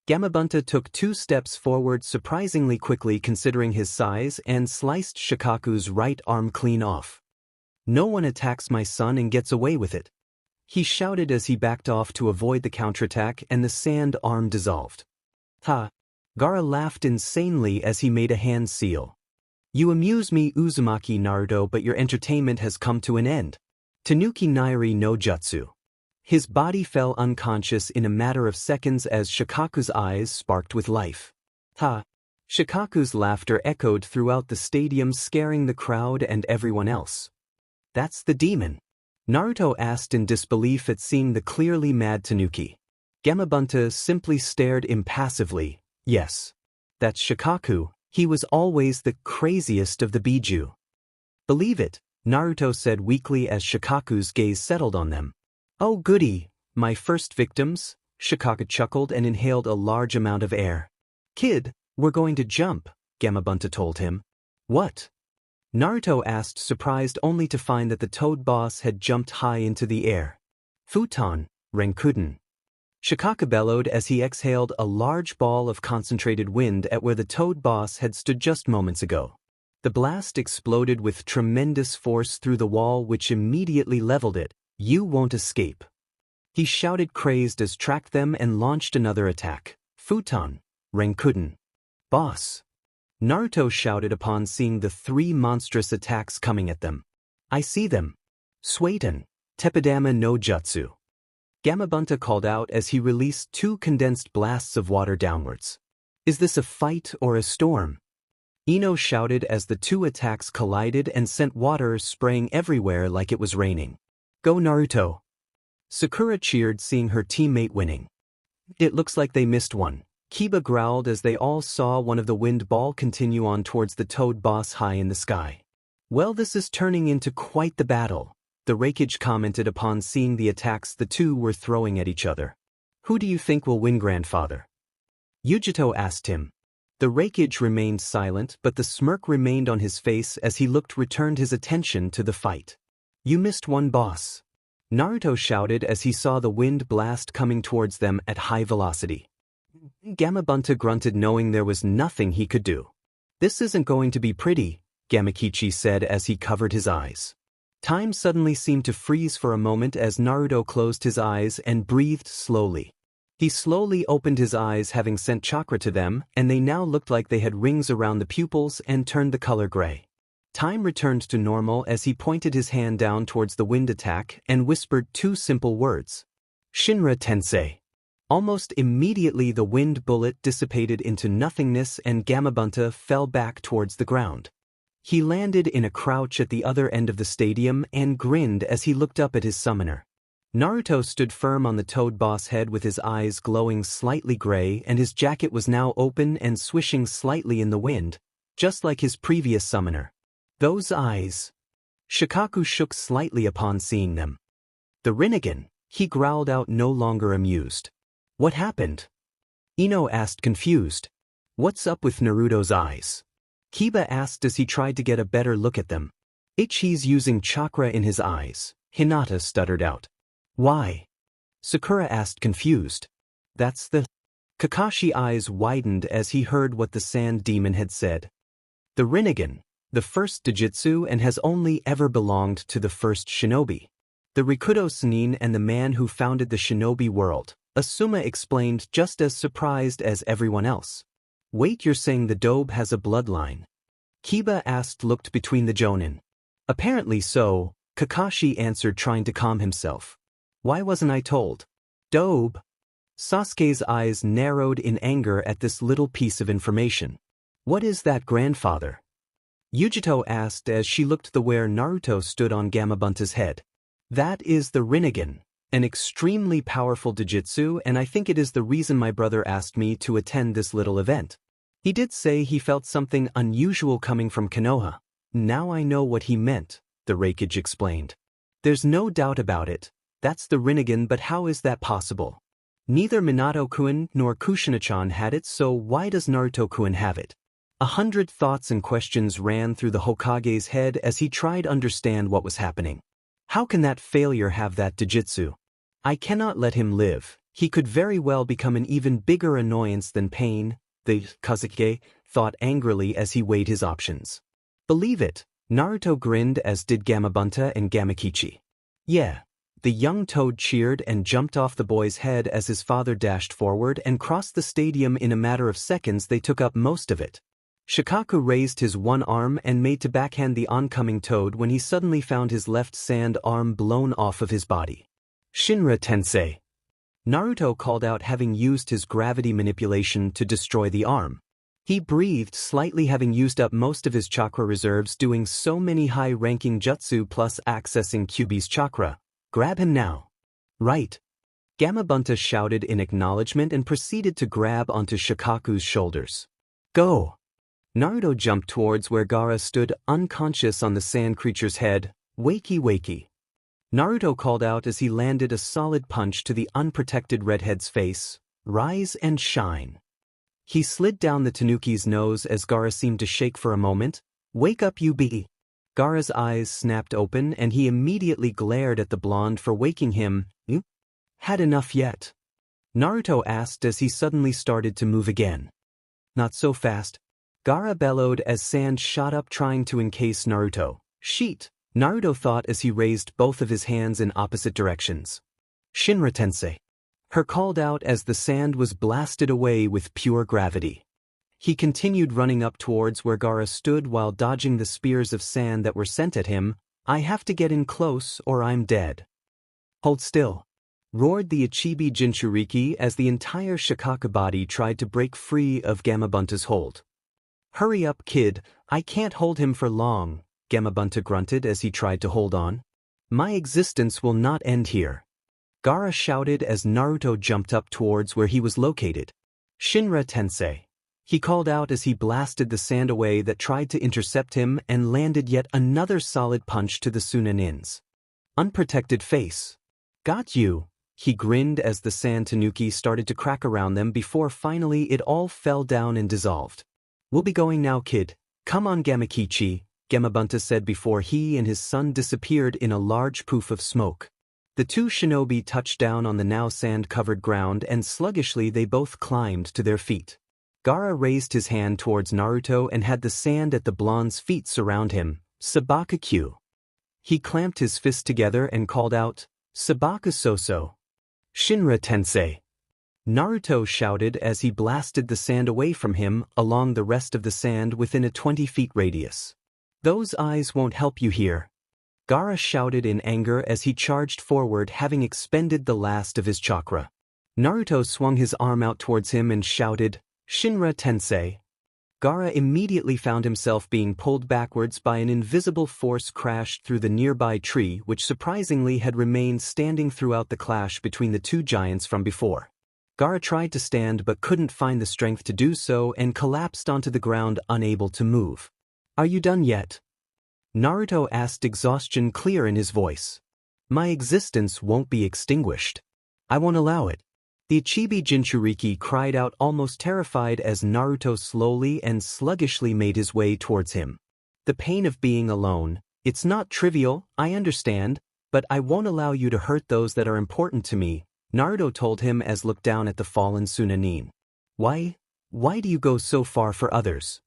Gamabunta took 2 steps forward surprisingly quickly considering his size and sliced Shikaku's right arm clean off. No one attacks my son and gets away with it, he shouted as he backed off to avoid the counterattack and the sand arm dissolved. Ha! Gaara laughed insanely as he made a hand seal. You amuse me Uzumaki Naruto but your entertainment has come to an end. Tanuki Nairi no Jutsu. His body fell unconscious in a matter of seconds as Shikaku's eyes sparked with life. Ha! Shikaku's laughter echoed throughout the stadium scaring the crowd and everyone else. That's the demon? Naruto asked in disbelief at seeing the clearly mad Tanuki. Gamabunta simply stared impassively. Yes. That's Shikaku, he was always the craziest of the Biju. Believe it, Naruto said weakly as Shikaku's gaze settled on them. Oh goody, my first victims, Shikaku chuckled and inhaled a large amount of air. Kid, we're going to jump, Gamabunta told him. What? Naruto asked surprised only to find that the toad boss had jumped high into the air. Futon, Renkuden. Shikaku bellowed as he exhaled a large ball of concentrated wind at where the toad boss had stood just moments ago. The blast exploded with tremendous force through the wall which immediately leveled it. You won't escape. He shouted crazed as tracked them and launched another attack. Futon, Renkuden. Boss. Naruto shouted upon seeing the 3 monstrous attacks coming at them. I see them. Suiton, Tepidama no Jutsu. Gamabunta called out as he released 2 condensed blasts of water downwards. Is this a fight or a storm? Ino shouted as the 2 attacks collided and sent water spraying everywhere like it was raining. Go Naruto! Sakura cheered seeing her teammate winning. It looks like they missed one. Kiba growled as they all saw one of the wind ball continue on towards the toad boss high in the sky. Well this is turning into quite the battle, the Raikage commented upon seeing the attacks the 2 were throwing at each other. Who do you think will win grandfather? Yujito asked him. The Raikage remained silent but the smirk remained on his face as he returned his attention to the fight. You missed one boss. Naruto shouted as he saw the wind blast coming towards them at high velocity. Gamabunta grunted knowing there was nothing he could do. This isn't going to be pretty, Gamakichi said as he covered his eyes. Time suddenly seemed to freeze for a moment as Naruto closed his eyes and breathed slowly. He slowly opened his eyes having sent chakra to them and they now looked like they had rings around the pupils and turned the color gray. Time returned to normal as he pointed his hand down towards the wind attack and whispered 2 simple words. Shinra Tensei. Almost immediately the wind bullet dissipated into nothingness and Gamabunta fell back towards the ground. He landed in a crouch at the other end of the stadium and grinned as he looked up at his summoner. Naruto stood firm on the toad boss head with his eyes glowing slightly gray and his jacket was now open and swishing slightly in the wind, just like his previous summoner. Those eyes. Shikaku shook slightly upon seeing them. The Rinnegan, he growled out no longer amused. What happened? Ino asked confused. What's up with Naruto's eyes? Kiba asked as he tried to get a better look at them. He's using chakra in his eyes, Hinata stuttered out. Why? Sakura asked confused. That's the... Kakashi's eyes widened as he heard what the sand demon had said. The Rinnegan, the first Dijitsu and has only ever belonged to the first shinobi. The Rikudo Sannin and the man who founded the shinobi world, Asuma explained, just as surprised as everyone else. Wait, you're saying the Dobe has a bloodline? Kiba asked, looked between the Jonin. Apparently so, Kakashi answered, trying to calm himself. Why wasn't I told? Dobe? Sasuke's eyes narrowed in anger at this little piece of information. What is that, grandfather? Yujito asked as she looked the where Naruto stood on Gamabunta's head. That is the Rinnegan, an extremely powerful Jujutsu, and I think it is the reason my brother asked me to attend this little event. He did say he felt something unusual coming from Konoha. Now I know what he meant, the Raikage explained. There's no doubt about it, that's the Rinnegan, but how is that possible? Neither Minato-kun nor Kushina-chan had it, so why does Naruto-kun have it? 100 thoughts and questions ran through the Hokage's head as he tried to understand what was happening. How can that failure have that Jujutsu? I cannot let him live. He could very well become an even bigger annoyance than Pain, the Kazekage thought angrily as he weighed his options. Believe it, Naruto grinned, as did Gamabunta and Gamakichi. Yeah. The young toad cheered and jumped off the boy's head as his father dashed forward and crossed the stadium. In a matter of seconds they took up most of it. Shikaku raised his one arm and made to backhand the oncoming toad when he suddenly found his left sand arm blown off of his body. Shinra Tensei. Naruto called out, having used his gravity manipulation to destroy the arm. He breathed slightly, having used up most of his chakra reserves doing so many high-ranking jutsu plus accessing Kyuubi's chakra. Grab him now. Right. Gamabunta shouted in acknowledgement and proceeded to grab onto Shikaku's shoulders. Go! Naruto jumped towards where Gaara stood unconscious on the sand creature's head. Wakey wakey. Naruto called out as he landed a solid punch to the unprotected redhead's face. Rise and shine. He slid down the Tanuki's nose as Gaara seemed to shake for a moment. Wake up, you be. Gaara's eyes snapped open and he immediately glared at the blonde for waking him. You had enough yet? Naruto asked as he suddenly started to move again. Not so fast. Gaara bellowed as sand shot up, trying to encase Naruto. Sheet, Naruto thought as he raised both of his hands in opposite directions. Shinra Tensei. Her called out as the sand was blasted away with pure gravity. He continued running up towards where Gaara stood while dodging the spears of sand that were sent at him. I have to get in close or I'm dead. Hold still. Roared the I the Jinchuuriki as the entire Shikaku body tried to break free of Gamabunta's hold. Hurry up, kid, I can't hold him for long, Gamabunta grunted as he tried to hold on. My existence will not end here. Gaara shouted as Naruto jumped up towards where he was located. Shinra Tensei. He called out as he blasted the sand away that tried to intercept him and landed yet another solid punch to the Sunanin's unprotected face. Got you, he grinned as the sand tanuki started to crack around them before finally it all fell down and dissolved. We'll be going now, kid. Come on, Gamakichi, Gamabunta said before he and his son disappeared in a large poof of smoke. The two shinobi touched down on the now sand-covered ground and sluggishly they both climbed to their feet. Gaara raised his hand towards Naruto and had the sand at the blonde's feet surround him. Sabaka-kyu. He clamped his fists together and called out, Sabaka Soso. Shinra Tensei. Naruto shouted as he blasted the sand away from him along the rest of the sand within a 20-feet radius. Those eyes won't help you here. Gaara shouted in anger as he charged forward, having expended the last of his chakra. Naruto swung his arm out towards him and shouted, Shinra Tensei. Gaara immediately found himself being pulled backwards by an invisible force, crashed through the nearby tree, which surprisingly had remained standing throughout the clash between the two giants from before. Gaara tried to stand but couldn't find the strength to do so and collapsed onto the ground, unable to move. Are you done yet? Naruto asked, exhaustion clear in his voice. My existence won't be extinguished. I won't allow it. The I the Jinchuuriki cried out, almost terrified, as Naruto slowly and sluggishly made his way towards him. The pain of being alone, it's not trivial, I understand, but I won't allow you to hurt those that are important to me, Naruto told him as looked down at the fallen Sunanin. Why do you go so far for others?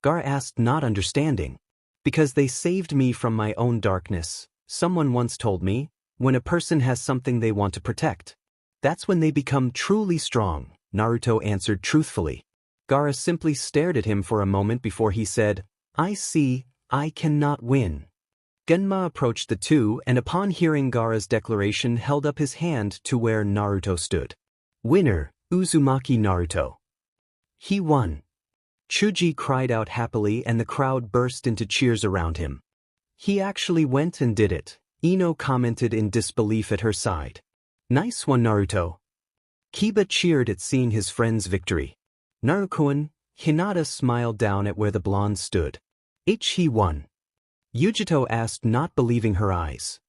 Gaara asked, not understanding. Because they saved me from my own darkness. Someone once told me, when a person has something they want to protect, That's when they become truly strong, Naruto answered truthfully. Gaara simply stared at him for a moment before he said, I see, I cannot win. Genma approached the two and upon hearing Gaara's declaration held up his hand to where Naruto stood. Winner, Uzumaki Naruto. He won. Chuji cried out happily and the crowd burst into cheers around him. He actually went and did it, Ino commented in disbelief at her side. Nice one, Naruto. Kiba cheered at seeing his friend's victory. Naruto-kun, Hinata smiled down at where the blonde stood. He won. Yujito asked, not believing her eyes.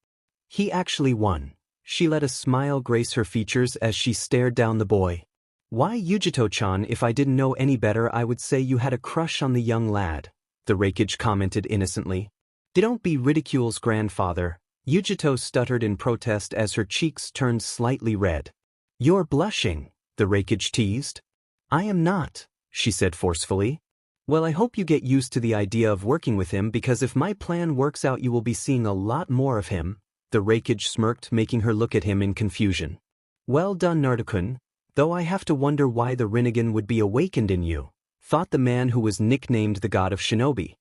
He actually won. She let a smile grace her features as she stared down the boy. Why, Yujito-chan, if I didn't know any better I would say you had a crush on the young lad, the Raikage commented innocently. Don't be ridicule's grandfather, Yujito stuttered in protest as her cheeks turned slightly red. You're blushing, the Raikage teased. I am not, she said forcefully. Well, I hope you get used to the idea of working with him because if my plan works out you will be seeing a lot more of him, the Raikage smirked, making her look at him in confusion. Well done, Naruto-kun, though I have to wonder why the Rinnegan would be awakened in you, thought the man who was nicknamed the god of shinobi.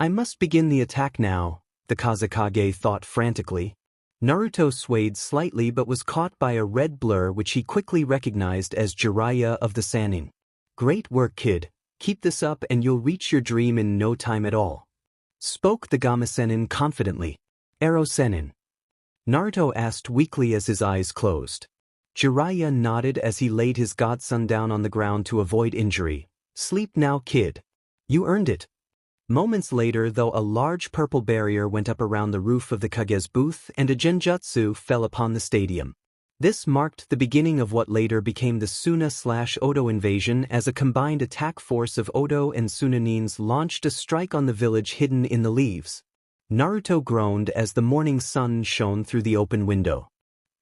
I must begin the attack now, the Kazekage thought frantically. Naruto swayed slightly but was caught by a red blur which he quickly recognized as Jiraiya of the Sannin. Great work, kid. Keep this up and you'll reach your dream in no time at all, spoke the Gama Sennin confidently. Arrow Sennin? Naruto asked weakly as his eyes closed. Jiraiya nodded as he laid his godson down on the ground to avoid injury. Sleep now, kid. You earned it. Moments later, though, a large purple barrier went up around the roof of the Kage's booth and a genjutsu fell upon the stadium. This marked the beginning of what later became the Suna/Odo invasion as a combined attack force of Odo and Sunanins launched a strike on the village hidden in the leaves. Naruto groaned as the morning sun shone through the open window.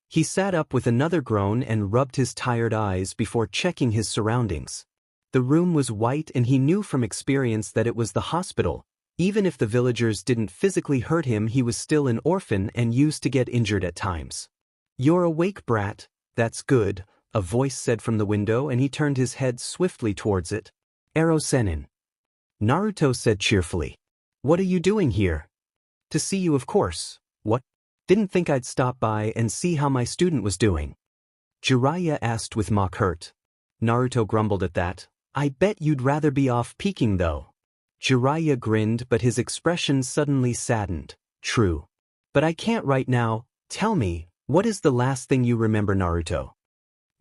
He sat up with another groan and rubbed his tired eyes before checking his surroundings. The room was white and he knew from experience that it was the hospital. Even if the villagers didn't physically hurt him, he was still an orphan and used to get injured at times. You're awake, brat. That's good, a voice said from the window and he turned his head swiftly towards it. Arrow Sennin. Naruto said cheerfully. What are you doing here? To see you, of course. What? Didn't think I'd stop by and see how my student was doing. Jiraiya asked with mock hurt. Naruto grumbled at that. I bet you'd rather be off peeking though. Jiraiya grinned but his expression suddenly saddened. True. But I can't right now. Tell me, what is the last thing you remember, Naruto?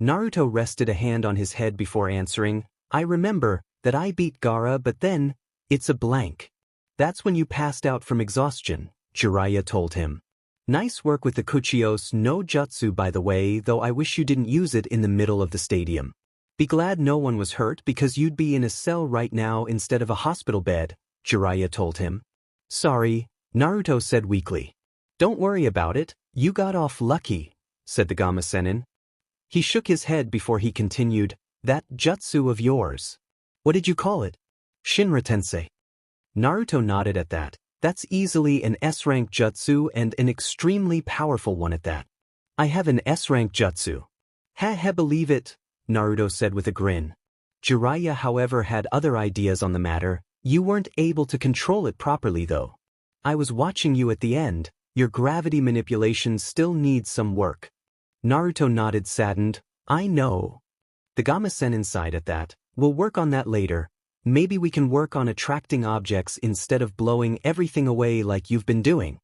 Naruto rested a hand on his head before answering. I remember that I beat Gaara but then, it's a blank. That's when you passed out from exhaustion, Jiraiya told him. Nice work with the Kuchios no Jutsu by the way, though I wish you didn't use it in the middle of the stadium. Be glad no one was hurt because you'd be in a cell right now instead of a hospital bed, Jiraiya told him. Sorry, Naruto said weakly. Don't worry about it, you got off lucky, said the Gama Sennin. He shook his head before he continued, that jutsu of yours. What did you call it? Shinra Tensei. Naruto nodded at that. That's easily an S-rank jutsu and an extremely powerful one at that. I have an S-rank jutsu. Ha, believe it, Naruto said with a grin. Jiraiya, however, had other ideas on the matter. You weren't able to control it properly though. I was watching you at the end. Your gravity manipulation still needs some work. Naruto nodded saddened. I know. The Gama Sennin sighed at that. We'll work on that later. Maybe we can work on attracting objects instead of blowing everything away like you've been doing.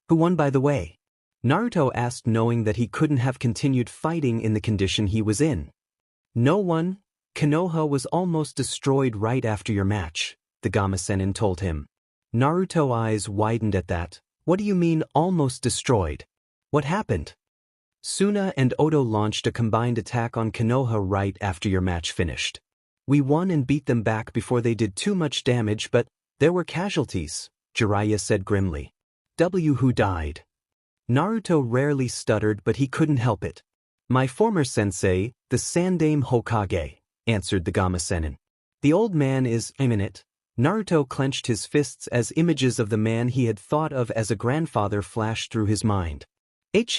Who won by the way? Naruto asked, knowing that he couldn't have continued fighting in the condition he was in. No one. Konoha was almost destroyed right after your match, the Gama Sennin told him. Naruto's eyes widened at that. What do you mean almost destroyed? What happened? Suna and Odo launched a combined attack on Konoha right after your match finished. We won and beat them back before they did too much damage, but there were casualties, Jiraiya said grimly. Who died? Naruto rarely stuttered but he couldn't help it. My former sensei, the Yondaime Hokage, answered the Gama Sennin. The old man is, I'm in it. Naruto clenched his fists as images of the man he had thought of as a grandfather flashed through his mind.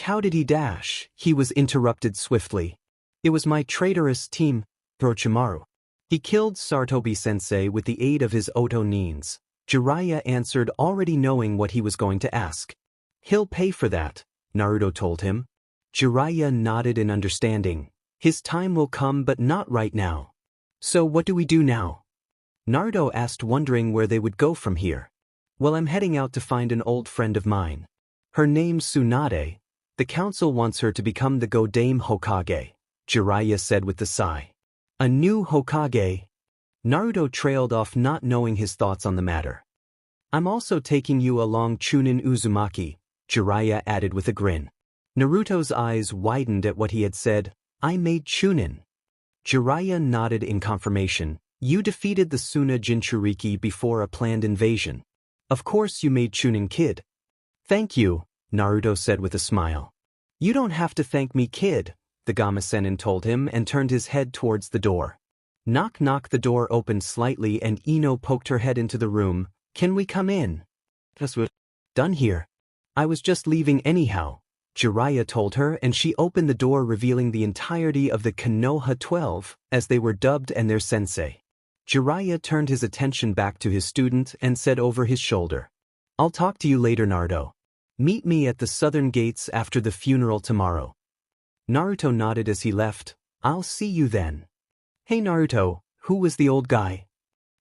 How did he dash? He was interrupted swiftly. It was my traitorous team, Orochimaru. He killed Sartobi-sensei with the aid of his Oto Nins. Jiraiya answered, already knowing what he was going to ask. He'll pay for that, Naruto told him. Jiraiya nodded in understanding. His time will come, but not right now. So what do we do now? Naruto asked, wondering where they would go from here. Well, I'm heading out to find an old friend of mine. Her name's Tsunade. The council wants her to become the Yondaime Hokage, Jiraiya said with a sigh. A new Hokage? Naruto trailed off, not knowing his thoughts on the matter. I'm also taking you along, Chunin Uzumaki, Jiraiya added with a grin. Naruto's eyes widened at what he had said. I made Chunin. Jiraiya nodded in confirmation. You defeated the Suna Jinchuuriki before a planned invasion. Of course you made Chunin, kid. Thank you, Naruto said with a smile. You don't have to thank me, kid, the Gama-sennin told him and turned his head towards the door. Knock knock. The door opened slightly and Ino poked her head into the room. Can we come in? Done here. I was just leaving anyhow, Jiraiya told her, and she opened the door, revealing the entirety of the Konoha 12, as they were dubbed, and their sensei. Jiraiya turned his attention back to his student and said over his shoulder, I'll talk to you later, Naruto. Meet me at the southern gates after the funeral tomorrow. Naruto nodded as he left. I'll see you then. Hey Naruto, who was the old guy?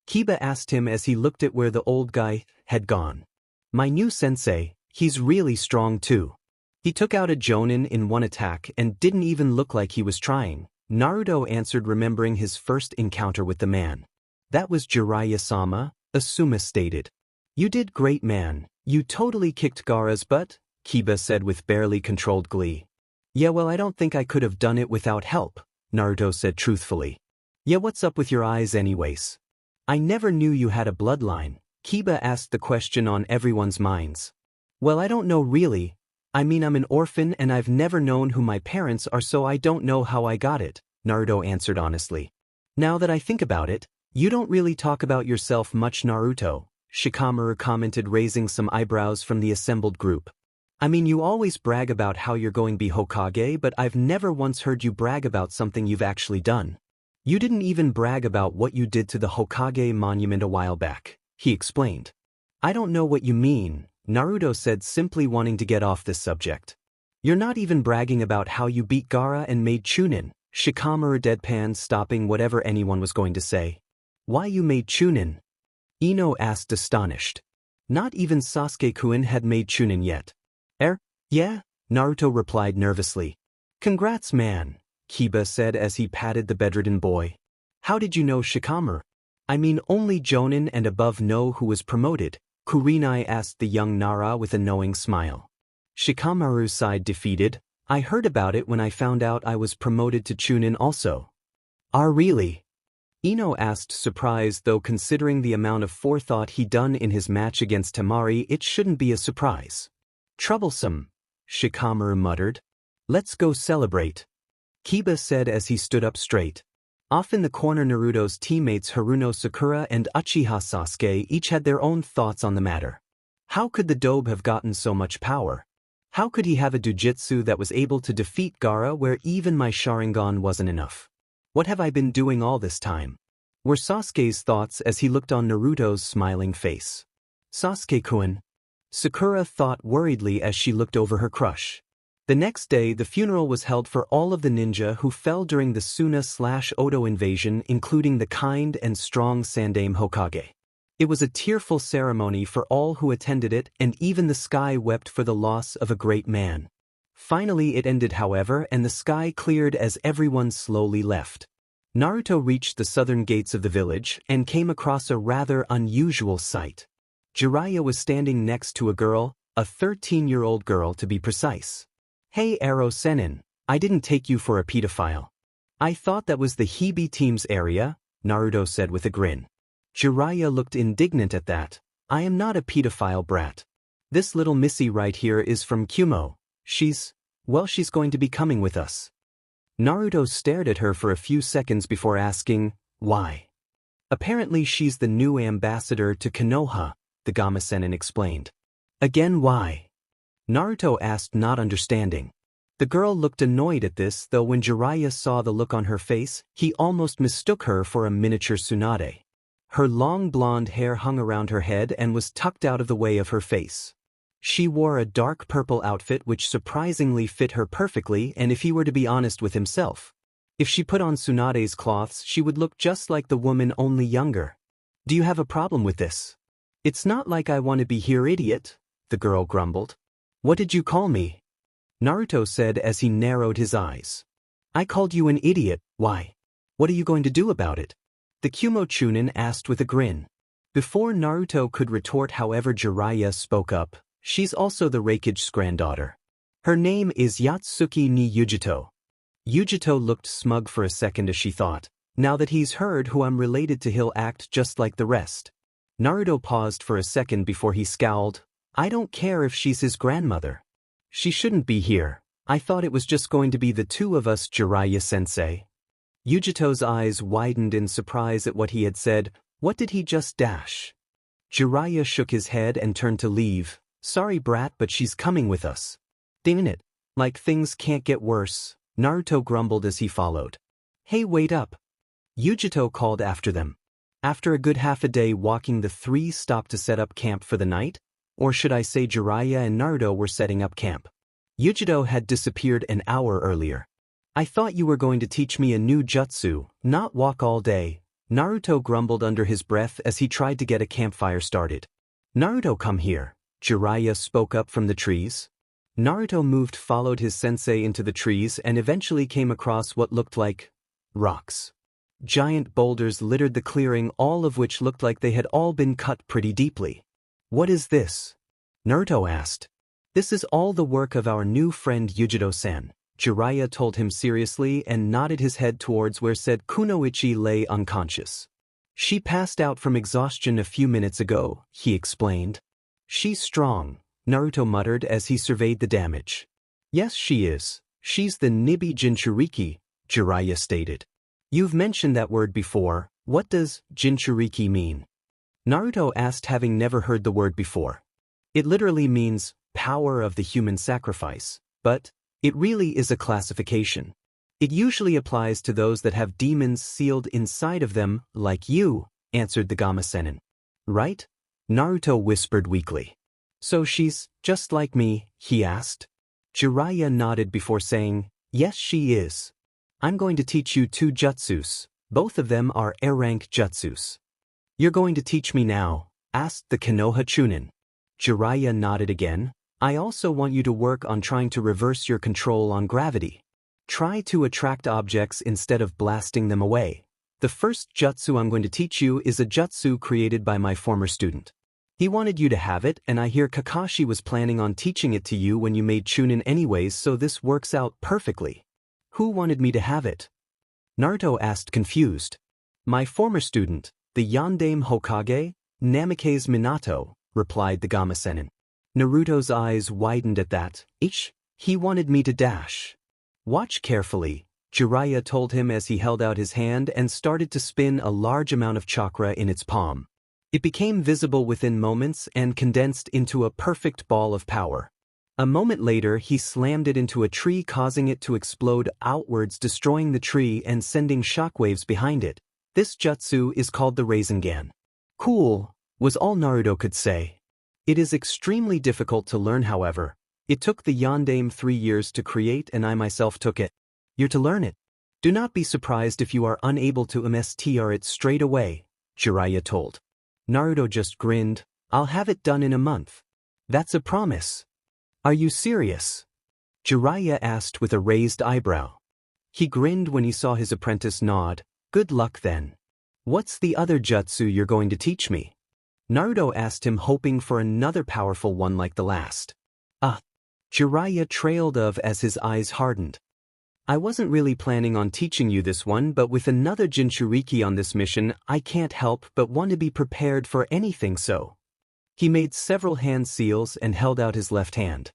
Kiba asked him as he looked at where the old guy had gone. My new sensei, he's really strong too. He took out a Jonin in one attack and didn't even look like he was trying, Naruto answered, remembering his first encounter with the man. That was Jiraiya-sama, Asuma stated. You did great, man. You totally kicked Gaara's butt, Kiba said with barely controlled glee. Yeah, well, I don't think I could have done it without help, Naruto said truthfully. Yeah, what's up with your eyes anyways? I never knew you had a bloodline, Kiba asked, the question on everyone's minds. Well, I don't know really. I mean, I'm an orphan and I've never known who my parents are, so I don't know how I got it, Naruto answered honestly. Now that I think about it, you don't really talk about yourself much, Naruto, Shikamaru commented, raising some eyebrows from the assembled group. I mean, you always brag about how you're going to be Hokage, but I've never once heard you brag about something you've actually done. You didn't even brag about what you did to the Hokage monument a while back, he explained. I don't know what you mean, Naruto said, simply wanting to get off this subject. You're not even bragging about how you beat Gaara and made Chunin, Shikamaru deadpanned, stopping whatever anyone was going to say. Why you made Chunin? Ino asked, astonished. Not even Sasuke-kun had made Chunin yet. Yeah, Naruto replied nervously. Congrats, man, Kiba said as he patted the bedridden boy. How did you know Shikamaru? I mean, only Jonin and above know who was promoted, Kurenai asked the young Nara with a knowing smile. Shikamaru sighed, defeated. I heard about it when I found out I was promoted to Chunin also. Really? Ino asked, surprised, though considering the amount of forethought he'd done in his match against Temari, it shouldn't be a surprise. Troublesome, Shikamaru muttered. Let's go celebrate, Kiba said as he stood up straight. Off in the corner, Naruto's teammates Haruno Sakura and Uchiha Sasuke each had their own thoughts on the matter. How could the Dobe have gotten so much power? How could he have a Jujutsu that was able to defeat Gaara where even my Sharingan wasn't enough? What have I been doing all this time? Were Sasuke's thoughts as he looked on Naruto's smiling face. Sasuke-kun, Sakura thought worriedly as she looked over her crush. The next day, the funeral was held for all of the ninja who fell during the Suna/Oto invasion, including the kind and strong Yondaime Hokage. It was a tearful ceremony for all who attended it, and even the sky wept for the loss of a great man. Finally it ended, however, and the sky cleared as everyone slowly left. Naruto reached the southern gates of the village and came across a rather unusual sight. Jiraiya was standing next to a girl, a 13-year-old girl to be precise. Hey Arrow Sennin, I didn't take you for a pedophile. I thought that was the Hibi team's area, Naruto said with a grin. Jiraiya looked indignant at that. I am not a pedophile, brat. This little missy right here is from Kumo. She's going to be coming with us. Naruto stared at her for a few seconds before asking, why? Apparently she's the new ambassador to Konoha, the Gama-sennin explained. Again, why? Naruto asked, not understanding. The girl looked annoyed at this, though when Jiraiya saw the look on her face, he almost mistook her for a miniature Tsunade. Her long blonde hair hung around her head and was tucked out of the way of her face. She wore a dark purple outfit which surprisingly fit her perfectly, and if he were to be honest with himself, if she put on Tsunade's cloths she would look just like the woman, only younger. Do you have a problem with this? It's not like I want to be here, idiot, the girl grumbled. What did you call me? Naruto said as he narrowed his eyes. I called you an idiot, why? What are you going to do about it? The Kumo Chunin asked with a grin. Before Naruto could retort, however, Jiraiya spoke up. She's also the Raikage's granddaughter. Her name is Yatsuki ni Yujito. Yujito looked smug for a second as she thought, now that he's heard who I'm related to, he'll act just like the rest. Naruto paused for a second before he scowled. I don't care if she's his grandmother. She shouldn't be here. I thought it was just going to be the two of us, Jiraiya-sensei. Yujito's eyes widened in surprise at what he had said. What did he just dash? Jiraiya shook his head and turned to leave. Sorry, brat, but she's coming with us. Dang it. Like things can't get worse, Naruto grumbled as he followed. Hey, wait up. Yujito called after them. After a good half a day walking, the three stopped to set up camp for the night. Or should I say Jiraiya and Naruto were setting up camp. Yujito had disappeared an hour earlier. I thought you were going to teach me a new jutsu, not walk all day, Naruto grumbled under his breath as he tried to get a campfire started. Naruto, come here, Jiraiya spoke up from the trees. Naruto moved, followed his sensei into the trees, and eventually came across what looked like rocks. Giant boulders littered the clearing, all of which looked like they had all been cut pretty deeply. What is this? Naruto asked. This is all the work of our new friend Yujito-san, Jiraiya told him seriously and nodded his head towards where said Kunoichi lay unconscious. She passed out from exhaustion a few minutes ago, he explained. She's strong, Naruto muttered as he surveyed the damage. Yes, she is. She's the I the Jinchuuriki, Jiraiya stated. You've mentioned that word before. What does Jinchuuriki mean? Naruto asked, having never heard the word before. It literally means power of the human sacrifice, but it really is a classification. It usually applies to those that have demons sealed inside of them, like you, answered the Gama-senin. Right? Naruto whispered weakly. So she's just like me, he asked. Jiraiya nodded before saying, yes, she is. I'm going to teach you two jutsus. Both of them are A-rank jutsus. You're going to teach me now? Asked the Konoha Chunin. Jiraiya nodded again. I also want you to work on trying to reverse your control on gravity. Try to attract objects instead of blasting them away. The first jutsu I'm going to teach you is a jutsu created by my former student. He wanted you to have it, and I hear Kakashi was planning on teaching it to you when you made Chunin anyways, so this works out perfectly. Who wanted me to have it? Naruto asked, confused. My former student, the Yondaime Hokage, Namikaze Minato, replied the Gama-senin. Naruto's eyes widened at that. He wanted me to dash. Watch carefully, Jiraiya told him as he held out his hand and started to spin a large amount of chakra in its palm. It became visible within moments and condensed into a perfect ball of power. A moment later, he slammed it into a tree, causing it to explode outwards, destroying the tree and sending shockwaves behind it. This jutsu is called the Rinnegan. Cool, was all Naruto could say. It is extremely difficult to learn, however. It took the Yondaime 3 years to create, and I myself took it. You're to learn it. Do not be surprised if you are unable to master it straight away, Jiraiya told. Naruto just grinned. I'll have it done in a month. That's a promise. Are you serious? Jiraiya asked with a raised eyebrow. He grinned when he saw his apprentice nod. Good luck then. What's the other jutsu you're going to teach me? Naruto asked him, hoping for another powerful one like the last. Jiraiya trailed off as his eyes hardened. I wasn't really planning on teaching you this one, but with another Jinchuuriki on this mission, I can't help but want to be prepared for anything, so. He made several hand seals and held out his left hand.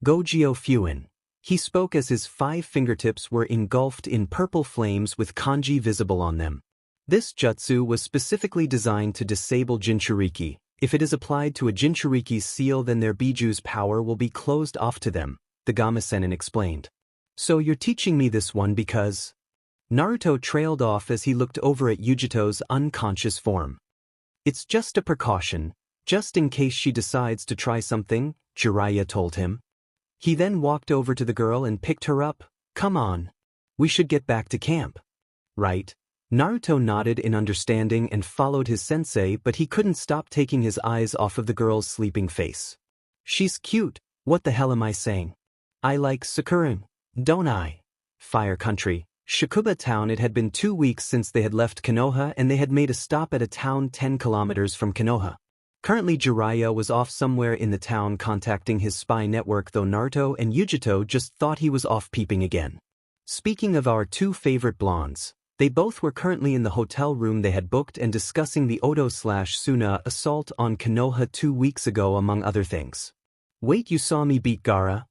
Gojyo Fuin. He spoke as his 5 fingertips were engulfed in purple flames with kanji visible on them. This jutsu was specifically designed to disable Jinchuuriki, If it is applied to a Jinchuuriki's seal, then their biju's power will be closed off to them, the Game-sennin explained. So you're teaching me this one because… Naruto trailed off as he looked over at Yujito's unconscious form. It's just a precaution, just in case she decides to try something, Jiraiya told him. He then walked over to the girl and picked her up. Come on. We should get back to camp. Right? Naruto nodded in understanding and followed his sensei, but he couldn't stop taking his eyes off of the girl's sleeping face. She's cute, what the hell am I saying? I like Sakurin, don't I? Fire Country, Shakuba Town. It had been 2 weeks since they had left Konoha and they had made a stop at a town 10 kilometers from Konoha. Currently Jiraiya was off somewhere in the town contacting his spy network, though Naruto and Yujito just thought he was off peeping again. Speaking of our two favorite blondes, they both were currently in the hotel room they had booked and discussing the Oto/Suna assault on Konoha 2 weeks ago, among other things. Wait, you saw me beat Gaara?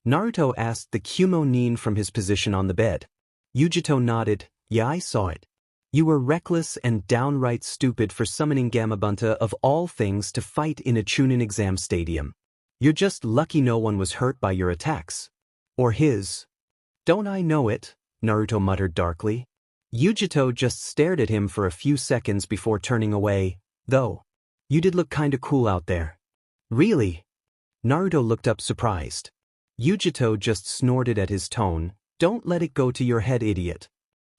Naruto asked the Kyuubi from his position on the bed. Yujito nodded. Yeah, I saw it. You were reckless and downright stupid for summoning Gamabunta of all things to fight in a Chunin exam stadium. You're just lucky no one was hurt by your attacks. Or his. Don't I know it? Naruto muttered darkly. Yujito just stared at him for a few seconds before turning away. Though, you did look kinda cool out there. Really? Naruto looked up surprised. Yujito just snorted at his tone. Don't let it go to your head, idiot.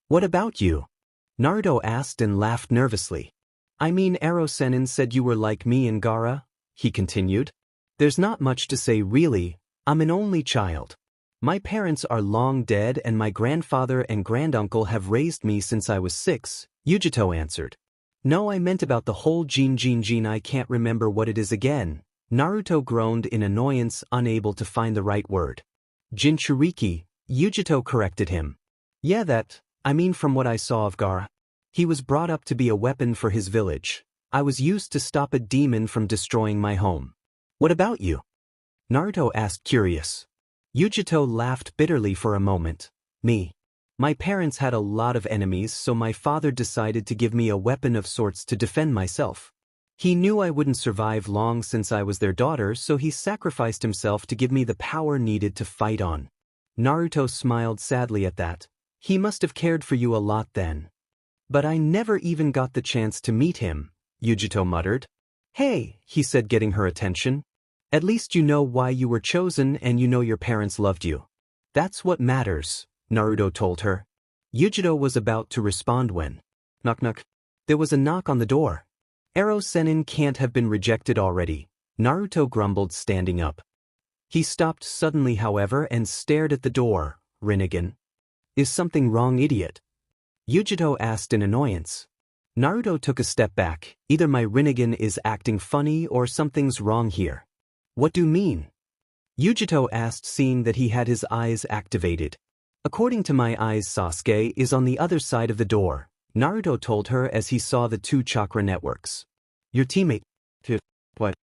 What about you? Naruto asked and laughed nervously. I mean, Ero-sennin said you were like me and Gaara, he continued. There's not much to say really, I'm an only child. My parents are long dead and my grandfather and granduncle have raised me since I was 6, Yujito answered. No, I meant about the whole Jin, I can't remember what it is again. Naruto groaned in annoyance, unable to find the right word. Jinchuuriki, Yujito corrected him. Yeah, that, I mean from what I saw of Gaara. He was brought up to be a weapon for his village. I was used to stop a demon from destroying my home. What about you? Naruto asked, curious. Yujito laughed bitterly for a moment. Me. My parents had a lot of enemies, so my father decided to give me a weapon of sorts to defend myself. He knew I wouldn't survive long since I was their daughter, so he sacrificed himself to give me the power needed to fight on. Naruto smiled sadly at that. He must have cared for you a lot then. But I never even got the chance to meet him, Yujito muttered. Hey, he said, getting her attention. At least you know why you were chosen and you know your parents loved you. That's what matters, Naruto told her. Yujito was about to respond when… Knock knock. There was a knock on the door. Ero-sennin can't have been rejected already, Naruto grumbled, standing up. He stopped suddenly, however, and stared at the door. Rinnegan. Is something wrong, idiot? Yujito asked in annoyance. Naruto took a step back. Either my Rinnegan is acting funny or something's wrong here. What do you mean? Yujito asked, seeing that he had his eyes activated. According to my eyes, Sasuke is on the other side of the door, Naruto told her as he saw the 2 chakra networks. Your teammate? What?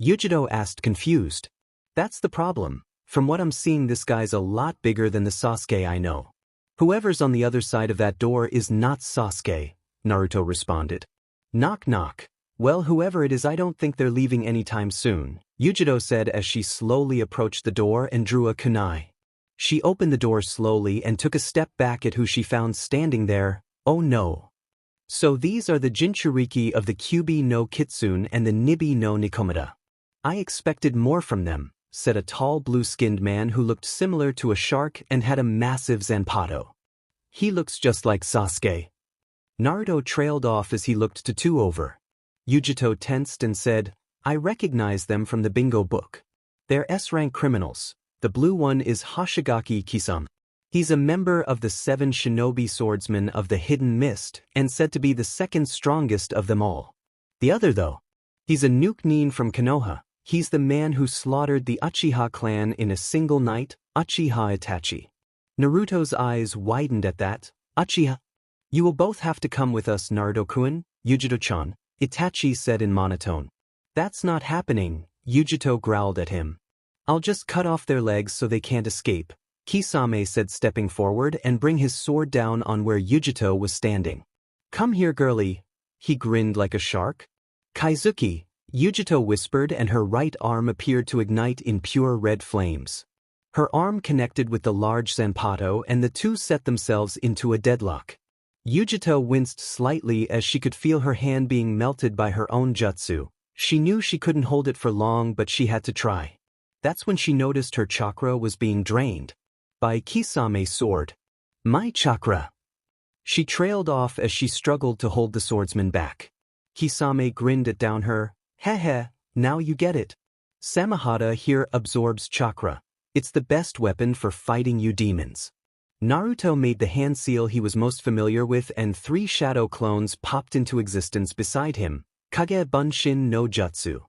Yujito asked, confused. That's the problem. From what I'm seeing, this guy's a lot bigger than the Sasuke I know. Whoever's on the other side of that door is not Sasuke, Naruto responded. Knock knock. Well, whoever it is, I don't think they're leaving anytime soon, Yujito said as she slowly approached the door and drew a kunai. She opened the door slowly and took a step back at who she found standing there. Oh no. So these are the Jinchuuriki of the Kyuubi no Kitsune and the Nibi no Nikomata. I expected more from them, said a tall blue-skinned man who looked similar to a shark and had a massive zanpato. He looks just like Sasuke. Naruto trailed off as he looked to 2 over. Yujito tensed and said, I recognize them from the bingo book. They're S-rank criminals. The blue one is Hoshigaki Kisame. He's a member of the 7 shinobi swordsmen of the Hidden Mist and said to be the 2nd strongest of them all. The other, though, he's a Nuke from Konoha. He's the man who slaughtered the Uchiha clan in a single night, Uchiha Itachi. Naruto's eyes widened at that. Uchiha? You will both have to come with us, Naruto-kun, Yujito-chan, Itachi said in monotone. That's not happening, Yujito growled at him. I'll just cut off their legs so they can't escape, Kisame said, stepping forward and bring his sword down on where Yujito was standing. Come here, girlie. He grinned like a shark. Kaizuki, Yujito whispered, and her right arm appeared to ignite in pure red flames. Her arm connected with the large Zanpato, and the two set themselves into a deadlock. Yujito winced slightly as she could feel her hand being melted by her own jutsu. She knew she couldn't hold it for long, but she had to try. That's when she noticed her chakra was being drained by Kisame's sword. My chakra! She trailed off as she struggled to hold the swordsman back. Kisame grinned at down her. Heh, now you get it. Samahata here absorbs chakra. It's the best weapon for fighting you demons. Naruto made the hand seal he was most familiar with, and 3 shadow clones popped into existence beside him. Kage Bunshin no Jutsu.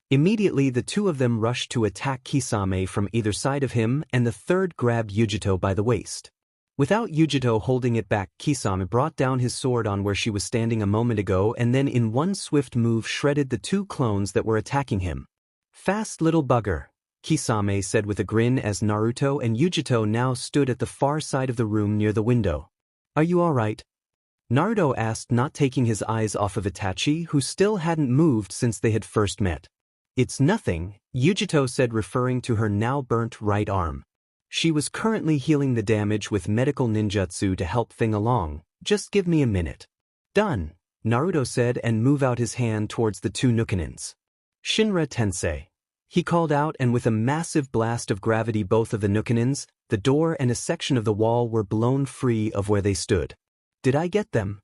Immediately the two of them rushed to attack Kisame from either side of him, and the third grabbed Yujito by the waist. Without Yujito holding it back, Kisame brought down his sword on where she was standing a moment ago, and then in one swift move shredded the 2 clones that were attacking him. Fast little bugger, Kisame said with a grin as Naruto and Yujito now stood at the far side of the room near the window. Are you alright? Naruto asked, not taking his eyes off of Itachi, who still hadn't moved since they had first met. It's nothing, Yujito said, referring to her now burnt right arm. She was currently healing the damage with medical ninjutsu to help thing along. Just give me a minute. Done, Naruto said and moved out his hand towards the 2 Nukanins. Shinra Tensei, he called out, and with a massive blast of gravity both of the Nukanins, the door and a section of the wall were blown free of where they stood. Did I get them?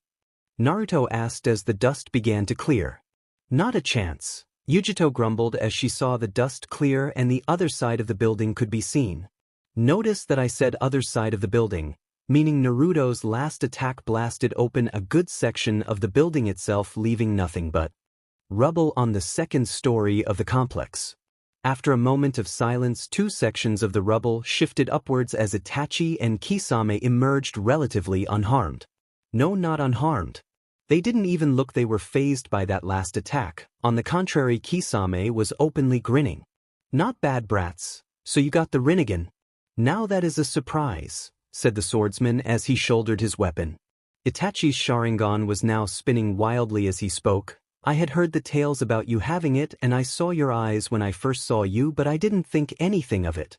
Naruto asked as the dust began to clear. Not a chance, Yujito grumbled as she saw the dust clear and the other side of the building could be seen. Notice that I said other side of the building, meaning Naruto's last attack blasted open a good section of the building itself, leaving nothing but rubble on the second story of the complex. After a moment of silence, 2 sections of the rubble shifted upwards as Itachi and Kisame emerged relatively unharmed. No, not unharmed. They didn't even look they were fazed by that last attack. On the contrary, Kisame was openly grinning. Not bad, brats. So you got the Rinnegan. Now that is a surprise, said the swordsman as he shouldered his weapon. Itachi's Sharingan was now spinning wildly as he spoke. I had heard the tales about you having it, and I saw your eyes when I first saw you, but I didn't think anything of it.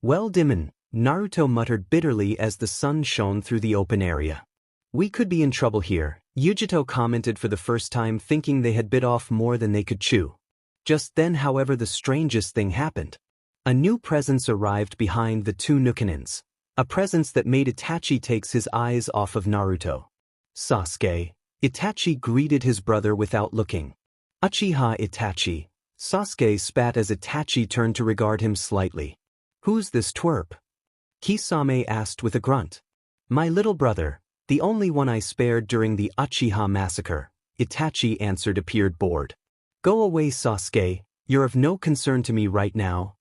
Well, Dimon, Naruto muttered bitterly as the sun shone through the open area. We could be in trouble here, Yujito commented for the first time, thinking they had bit off more than they could chew. Just then, however, the strangest thing happened. A new presence arrived behind the 2 Nukanins. A presence that made Itachi take his eyes off of Naruto. Sasuke. Itachi greeted his brother without looking. Uchiha Itachi. Sasuke spat as Itachi turned to regard him slightly. Who's this twerp? Kisame asked with a grunt. My little brother, the only one I spared during the Uchiha massacre, Itachi answered, appeared bored. Go away, Sasuke, you're of no concern to me right now.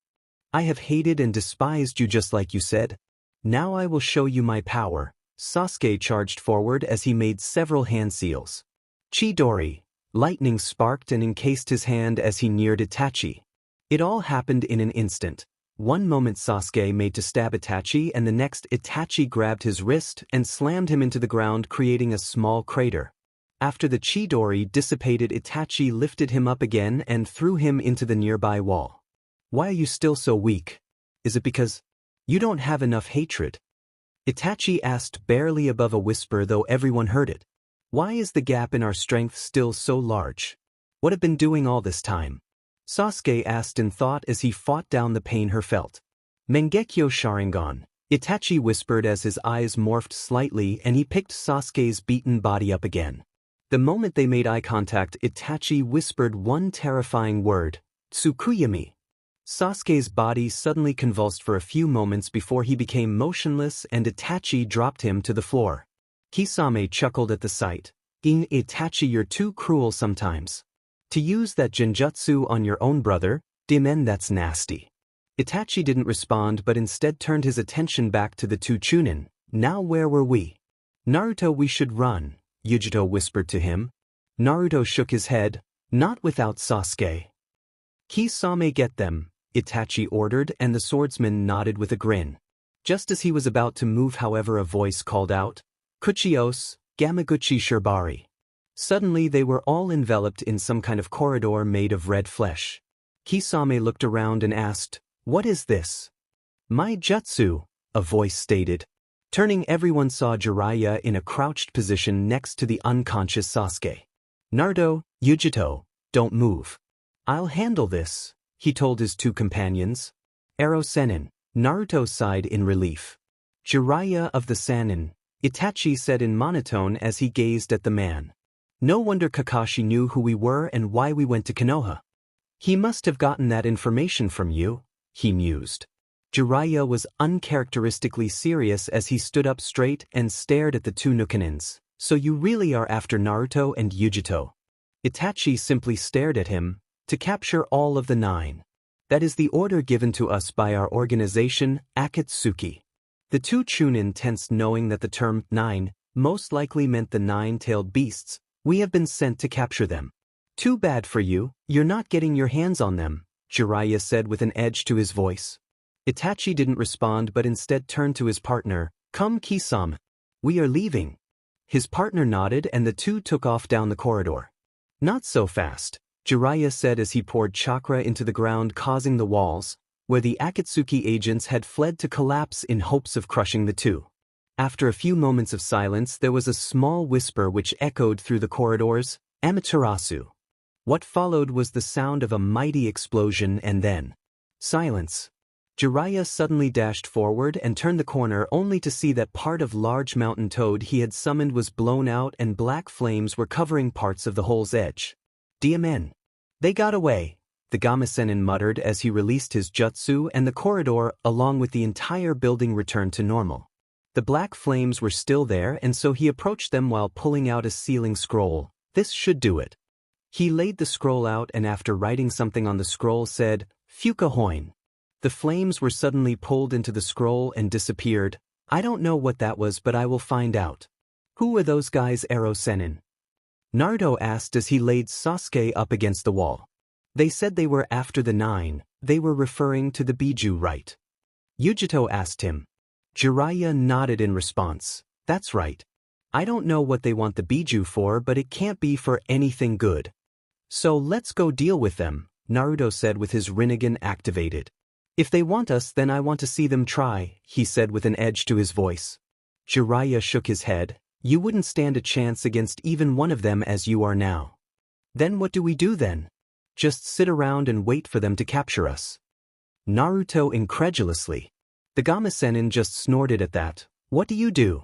I have hated and despised you just like you said. Now I will show you my power. Sasuke charged forward as he made several hand seals. Chidori. Lightning sparked and encased his hand as he neared Itachi. It all happened in an instant. One moment Sasuke made to stab Itachi, and the next Itachi grabbed his wrist and slammed him into the ground, creating a small crater. After the Chidori dissipated, Itachi lifted him up again and threw him into the nearby wall. Why are you still so weak? Is it because you don't have enough hatred? Itachi asked, barely above a whisper, though everyone heard it. Why is the gap in our strength still so large? What have been doing all this time? Sasuke asked in thought as he fought down the pain he felt. Mangekyo Sharingan, Itachi whispered as his eyes morphed slightly and he picked Sasuke's beaten body up again. The moment they made eye contact, Itachi whispered one terrifying word, Tsukuyami. Sasuke's body suddenly convulsed for a few moments before he became motionless and Itachi dropped him to the floor. Kisame chuckled at the sight. Itachi, you're too cruel sometimes. To use that genjutsu on your own brother, Dimen, that's nasty. Itachi didn't respond but instead turned his attention back to the 2 Chunin. Now where were we? Naruto, we should run, Yujito whispered to him. Naruto shook his head. Not without Sasuke. Kisame, get them, Itachi ordered, and the swordsman nodded with a grin. Just as he was about to move, however, a voice called out, Kuchios, Gamaguchi Shirbari. Suddenly they were all enveloped in some kind of corridor made of red flesh. Kisame looked around and asked, "What is this?" "My jutsu," a voice stated. Turning, everyone saw Jiraiya in a crouched position next to the unconscious Sasuke. "Naruto, Yujito, don't move. I'll handle this," he told his two companions. "Ero Sennin," Naruto sighed in relief. "Jiraiya of the Sannin," Itachi said in monotone as he gazed at the man. "No wonder Kakashi knew who we were and why we went to Konoha. He must have gotten that information from you," he mused. Jiraiya was uncharacteristically serious as he stood up straight and stared at the two Nukanins. "So you really are after Naruto and Yujito?" Itachi simply stared at him. "To capture all of the 9. That is the order given to us by our organization, Akatsuki." The two Chunin tensed, knowing that the term 9 most likely meant the 9-tailed beasts. "We have been sent to capture them." "Too bad for you, you're not getting your hands on them," Jiraiya said with an edge to his voice. Itachi didn't respond but instead turned to his partner. "Come, Kisame. We are leaving." His partner nodded and the two took off down the corridor. "Not so fast," Jiraiya said as he poured chakra into the ground, causing the walls, where the Akatsuki agents had fled, to collapse in hopes of crushing the two. After a few moments of silence, there was a small whisper which echoed through the corridors, "Amaterasu." What followed was the sound of a mighty explosion and then silence. Jiraiya suddenly dashed forward and turned the corner only to see that part of large mountain toad he had summoned was blown out and black flames were covering parts of the hole's edge. "DMN. They got away," the Gamasenin muttered as he released his jutsu, and the corridor, along with the entire building, returned to normal. The black flames were still there, and so he approached them while pulling out a sealing scroll. "This should do it." He laid the scroll out and after writing something on the scroll said, "Fluke Hoin." The flames were suddenly pulled into the scroll and disappeared. "I don't know what that was, but I will find out." "Who are those guys, Ero Sennin?" Naruto asked as he laid Sasuke up against the wall. "They said they were after the 9. They were referring to the Biju, right?" Yujito asked him. Jiraiya nodded in response. "That's right. I don't know what they want the Biju for, but it can't be for anything good. So let's go deal with them," Naruto said with his Rinnegan activated. "If they want us, then I want to see them try," he said with an edge to his voice. Jiraiya shook his head. "You wouldn't stand a chance against even one of them as you are now." "Then what do we do then?" "Just sit around and wait for them to capture us." Naruto incredulously. The Gamasenin just snorted at that. "What do you do?"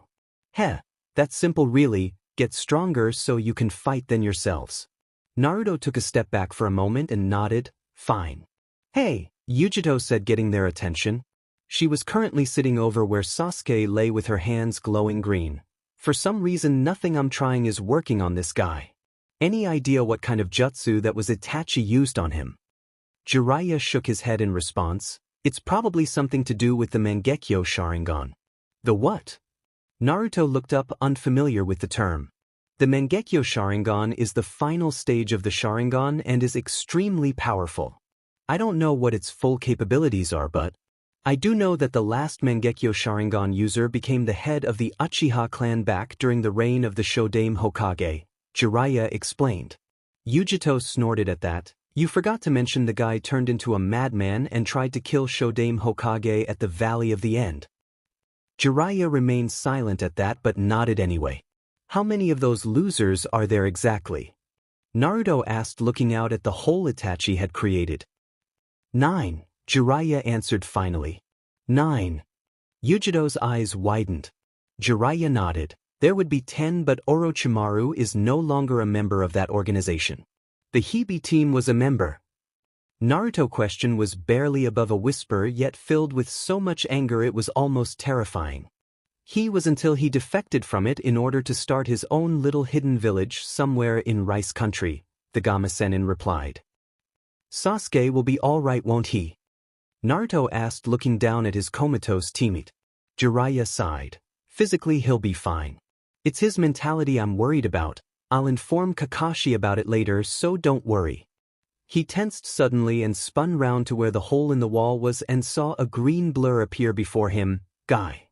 "Heh, that's simple really, get stronger so you can fight then yourselves." Naruto took a step back for a moment and nodded. "Fine." "Hey," Yujito said, getting their attention. She was currently sitting over where Sasuke lay with her hands glowing green. "For some reason nothing I'm trying is working on this guy. Any idea what kind of jutsu that was Itachi used on him?" Jiraiya shook his head in response. "It's probably something to do with the Mangekyo Sharingan." "The what?" Naruto looked up, unfamiliar with the term. The Mangekyo Sharingan is the final stage of the Sharingan and is extremely powerful. I don't know what its full capabilities are, but I do know that the last Mangekyo Sharingan user became the head of the Uchiha clan back during the reign of the Yondaime Hokage, Jiraiya explained. Yujito snorted at that. "You forgot to mention the guy turned into a madman and tried to kill Yondaime Hokage at the Valley of the End." Jiraiya remained silent at that but nodded anyway. "How many of those losers are there exactly?" Naruto asked, looking out at the hole Itachi had created. 9, Jiraiya answered finally. 9. Yujito's eyes widened. Jiraiya nodded. There would be 10, but Orochimaru is no longer a member of that organization. The Hibi team was a member. Naruto's question was barely above a whisper, yet filled with so much anger it was almost terrifying. He was until he defected from it in order to start his own little hidden village somewhere in Rice Country, the Gamasenin replied. "Sasuke will be all right, won't he?" Naruto asked, looking down at his comatose teammate. Jiraiya sighed. "Physically he'll be fine. It's his mentality I'm worried about. I'll inform Kakashi about it later, so don't worry." He tensed suddenly and spun round to where the hole in the wall was and saw a green blur appear before him. "Guy."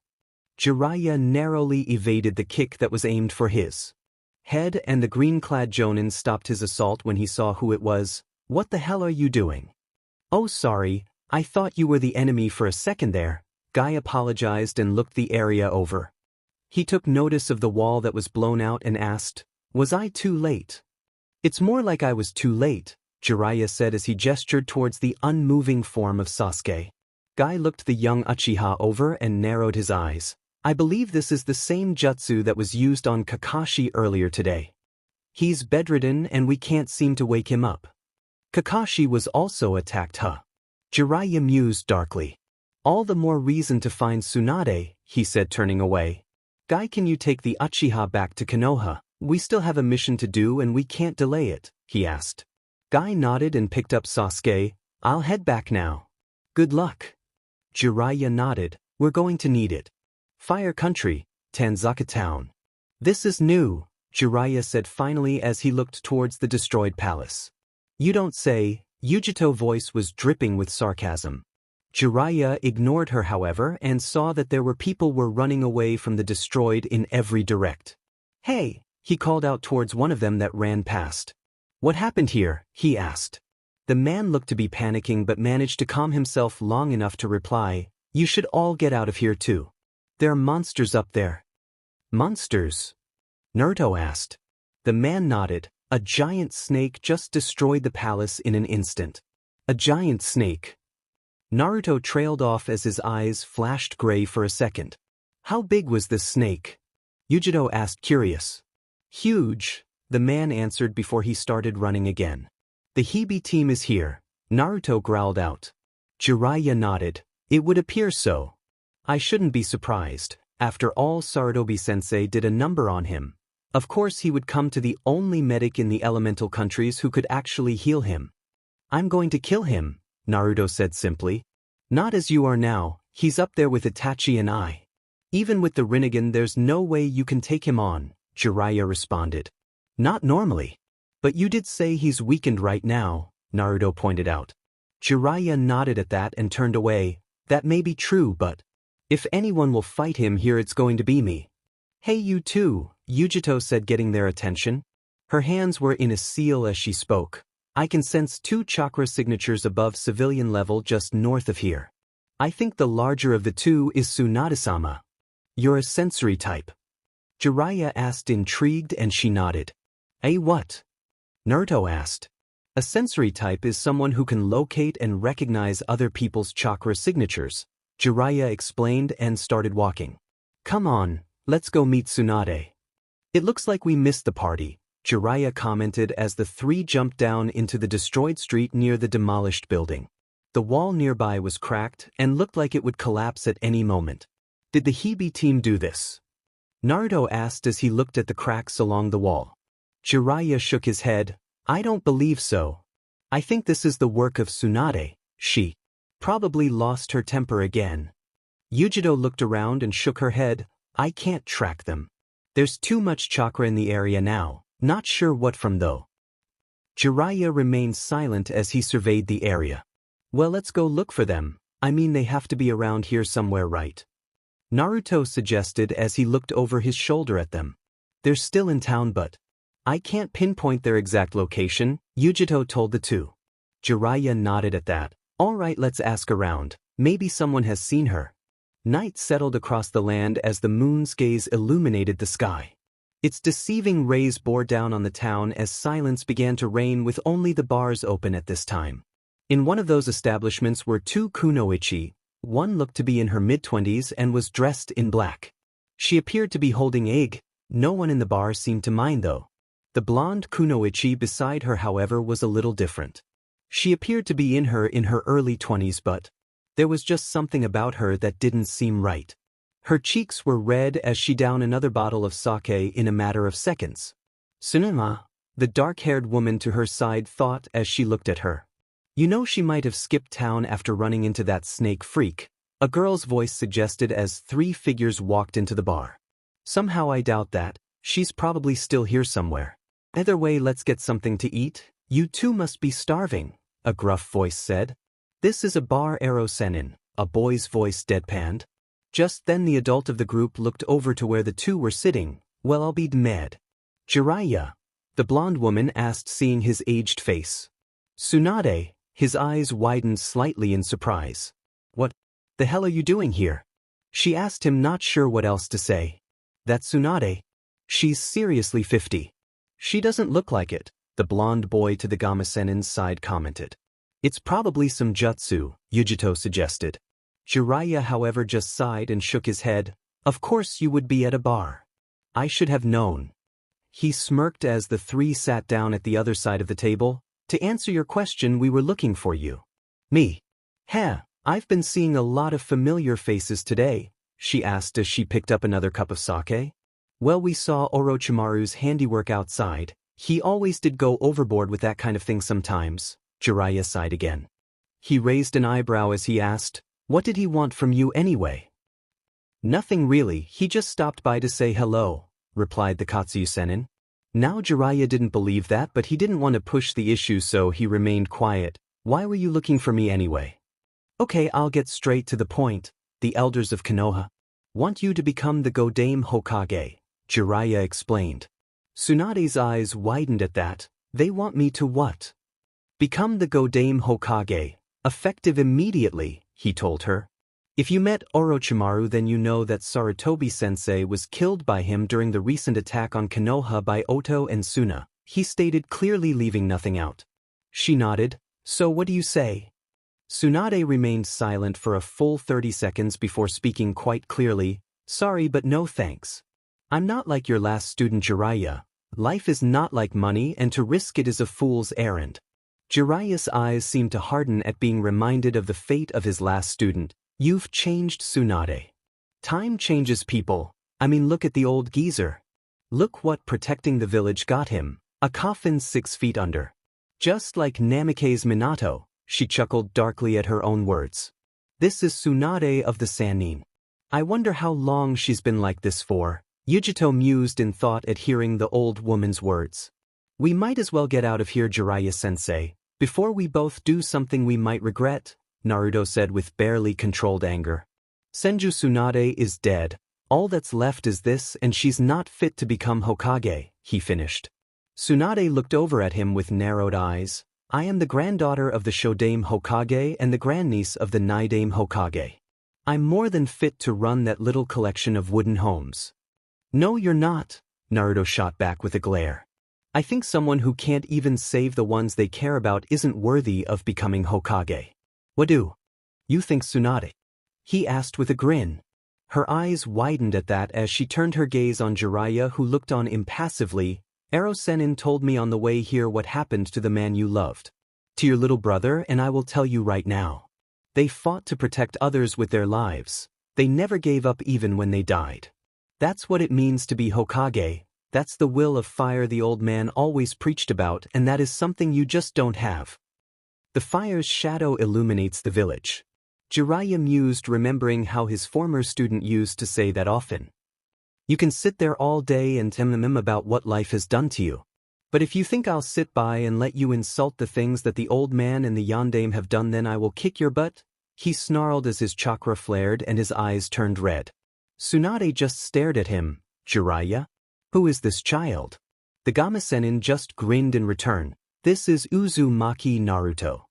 Jiraiya narrowly evaded the kick that was aimed for his head and the green-clad Jonin stopped his assault when he saw who it was. "What the hell are you doing?" "Oh sorry, I thought you were the enemy for a second there." Guy apologized and looked the area over. He took notice of the wall that was blown out and asked, "Was I too late?" "It's more like I was too late," Jiraiya said as he gestured towards the unmoving form of Sasuke. Guy looked the young Uchiha over and narrowed his eyes. "I believe this is the same jutsu that was used on Kakashi earlier today. He's bedridden and we can't seem to wake him up." "Kakashi was also attacked, huh?" Jiraiya mused darkly. "All the more reason to find Tsunade," he said, turning away. "Guy, can you take the Uchiha back to Konoha? We still have a mission to do and we can't delay it," he asked. Guy nodded and picked up Sasuke. "I'll head back now." "Good luck." Jiraiya nodded. "We're going to need it." Fire Country, Tanzaka Town. "This is new," Jiraiya said finally as he looked towards the destroyed palace. "You don't say," Yujito's voice was dripping with sarcasm. Jiraiya ignored her, however, and saw that there were people were running away from the destroyed in every direct. "Hey," he called out towards one of them that ran past. "What happened here?" he asked. The man looked to be panicking but managed to calm himself long enough to reply, "You should all get out of here too. There are monsters up there." "Monsters?" Naruto asked. The man nodded. "A giant snake just destroyed the palace in an instant." "A giant snake?" Naruto trailed off as his eyes flashed gray for a second. "How big was this snake?" Yujito asked, curious. "Huge," the man answered before he started running again. "The Hibi team is here," Naruto growled out. Jiraiya nodded. "It would appear so. I shouldn't be surprised. After all, Sarutobi-sensei did a number on him. Of course he would come to the only medic in the elemental countries who could actually heal him." "I'm going to kill him," Naruto said simply. "Not as you are now, he's up there with Itachi and I. Even with the Rinnegan there's no way you can take him on," Jiraiya responded. "Not normally. But you did say he's weakened right now," Naruto pointed out. Jiraiya nodded at that and turned away. "That may be true, but if anyone will fight him here it's going to be me." "Hey you two," Yujito said, getting their attention. Her hands were in a seal as she spoke. "I can sense 2 chakra signatures above civilian level just north of here. I think the larger of the 2 is Tsunade-sama." "You're a sensory type?" Jiraiya asked, intrigued, and she nodded. "Eh, what?" Naruto asked. "A sensory type is someone who can locate and recognize other people's chakra signatures," Jiraiya explained and started walking. "Come on, let's go meet Tsunade." "It looks like we missed the party," Jiraiya commented as the 3 jumped down into the destroyed street near the demolished building. The wall nearby was cracked and looked like it would collapse at any moment. "Did the Hibi team do this?" Naruto asked as he looked at the cracks along the wall. Jiraiya shook his head. "I don't believe so. I think this is the work of Tsunade. She probably lost her temper again." Yujito looked around and shook her head. "I can't track them. There's too much chakra in the area now. Not sure what from though." Jiraiya remained silent as he surveyed the area. "Well, let's go look for them. I mean, they have to be around here somewhere, right?" Naruto suggested as he looked over his shoulder at them. "They're still in town, but I can't pinpoint their exact location," Yujito told the 2. Jiraiya nodded at that. "All right, let's ask around. Maybe someone has seen her." Night settled across the land as the moon's gaze illuminated the sky. Its deceiving rays bore down on the town as silence began to reign, with only the bars open at this time. In one of those establishments were 2 kunoichi. One looked to be in her mid-20s and was dressed in black. She appeared to be holding egg. No one in the bar seemed to mind though. The blonde kunoichi beside her, however, was a little different. She appeared to be in her early 20s, but there was just something about her that didn't seem right. Her cheeks were red as she downed another bottle of sake in a matter of seconds. "Tsunema," the dark-haired woman to her side thought as she looked at her. "You know, she might have skipped town after running into that snake freak," a girl's voice suggested as 3 figures walked into the bar. "Somehow I doubt that. She's probably still here somewhere. Either way, let's get something to eat. You 2 must be starving," a gruff voice said. "This is a bar, Ero-senin," a boy's voice deadpanned. Just then the adult of the group looked over to where the 2 were sitting. "Well, I'll be mad." Jiraiya, the blonde woman asked, seeing his aged face. Tsunade, his eyes widened slightly in surprise. What the hell are you doing here? She asked him, not sure what else to say. That's Tsunade. She's seriously 50. She doesn't look like it, the blonde boy to the Gamasenin's side commented. It's probably some jutsu, Yujito suggested. Jiraiya, however, just sighed and shook his head. Of course you would be at a bar. I should have known. He smirked as the three sat down at the other side of the table. To answer your question, we were looking for you. Me? Heh, I've been seeing a lot of familiar faces today, she asked as she picked up another cup of sake. Well, we saw Orochimaru's handiwork outside. He always did go overboard with that kind of thing sometimes. Jiraiya sighed again. He raised an eyebrow as he asked, what did he want from you anyway? Nothing really, he just stopped by to say hello, replied the Katsuyu-senin. Now Jiraiya didn't believe that, but he didn't want to push the issue, so he remained quiet. Why were you looking for me anyway? Okay, I'll get straight to the point. The elders of Konoha want you to become the Yondaime Hokage, Jiraiya explained. Tsunade's eyes widened at that. They want me to what? Become the Yondaime Hokage, effective immediately, he told her. If you met Orochimaru, then you know that Sarutobi-sensei was killed by him during the recent attack on Konoha by Oto and Suna, he stated, clearly leaving nothing out. She nodded. So what do you say? Tsunade remained silent for a full 30 seconds before speaking quite clearly. Sorry, but no thanks. I'm not like your last student Jiraiya. Life is not like money, and to risk it is a fool's errand. Jiraiya's eyes seemed to harden at being reminded of the fate of his last student. You've changed, Tsunade. Time changes people. I mean, look at the old geezer. Look what protecting the village got him. A coffin 6 feet under. Just like Namikaze Minato, she chuckled darkly at her own words. This is Tsunade of the Sannin. I wonder how long she's been like this for. Yujito mused in thought at hearing the old woman's words. We might as well get out of here, Jiraiya-sensei, before we both do something we might regret, Naruto said with barely controlled anger. Senju Tsunade is dead. All that's left is this, and she's not fit to become Hokage, he finished. Tsunade looked over at him with narrowed eyes. I am the granddaughter of the Yondaime Hokage and the grandniece of the Nidaime Hokage. I'm more than fit to run that little collection of wooden homes. No, you're not, Naruto shot back with a glare. I think someone who can't even save the ones they care about isn't worthy of becoming Hokage. What do you think, Tsunade? He asked with a grin. Her eyes widened at that as she turned her gaze on Jiraiya, who looked on impassively. Ero-sennin told me on the way here what happened to the man you loved. To your little brother, and I will tell you right now. They fought to protect others with their lives. They never gave up even when they died. That's what it means to be Hokage. That's the will of fire the old man always preached about, and that is something you just don't have. The fire's shadow illuminates the village. Jiraiya mused, remembering how his former student used to say that often. You can sit there all day and tell them about what life has done to you. But if you think I'll sit by and let you insult the things that the old man and the Yondaime have done, then I will kick your butt, he snarled as his chakra flared and his eyes turned red. Tsunade just stared at him. Jiraiya? Who is this child? The Gamasenin just grinned in return. This is Uzumaki Naruto.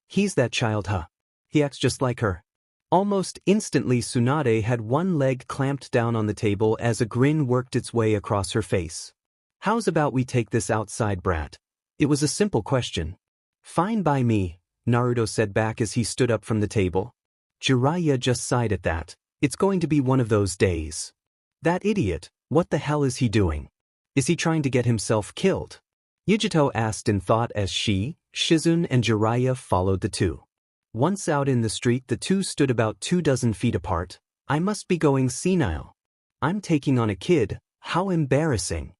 He's that child, huh? He acts just like her. Almost instantly, Tsunade had one leg clamped down on the table as a grin worked its way across her face. How's about we take this outside, brat? It was a simple question. Fine by me, Naruto said back as he stood up from the table. Jiraiya just sighed at that. It's going to be one of those days. That idiot, what the hell is he doing? Is he trying to get himself killed? Yujito asked in thought as she, Shizune and Jiraiya followed the two. Once out in the street, the two stood about 24 feet apart. I must be going senile. I'm taking on a kid, how embarrassing.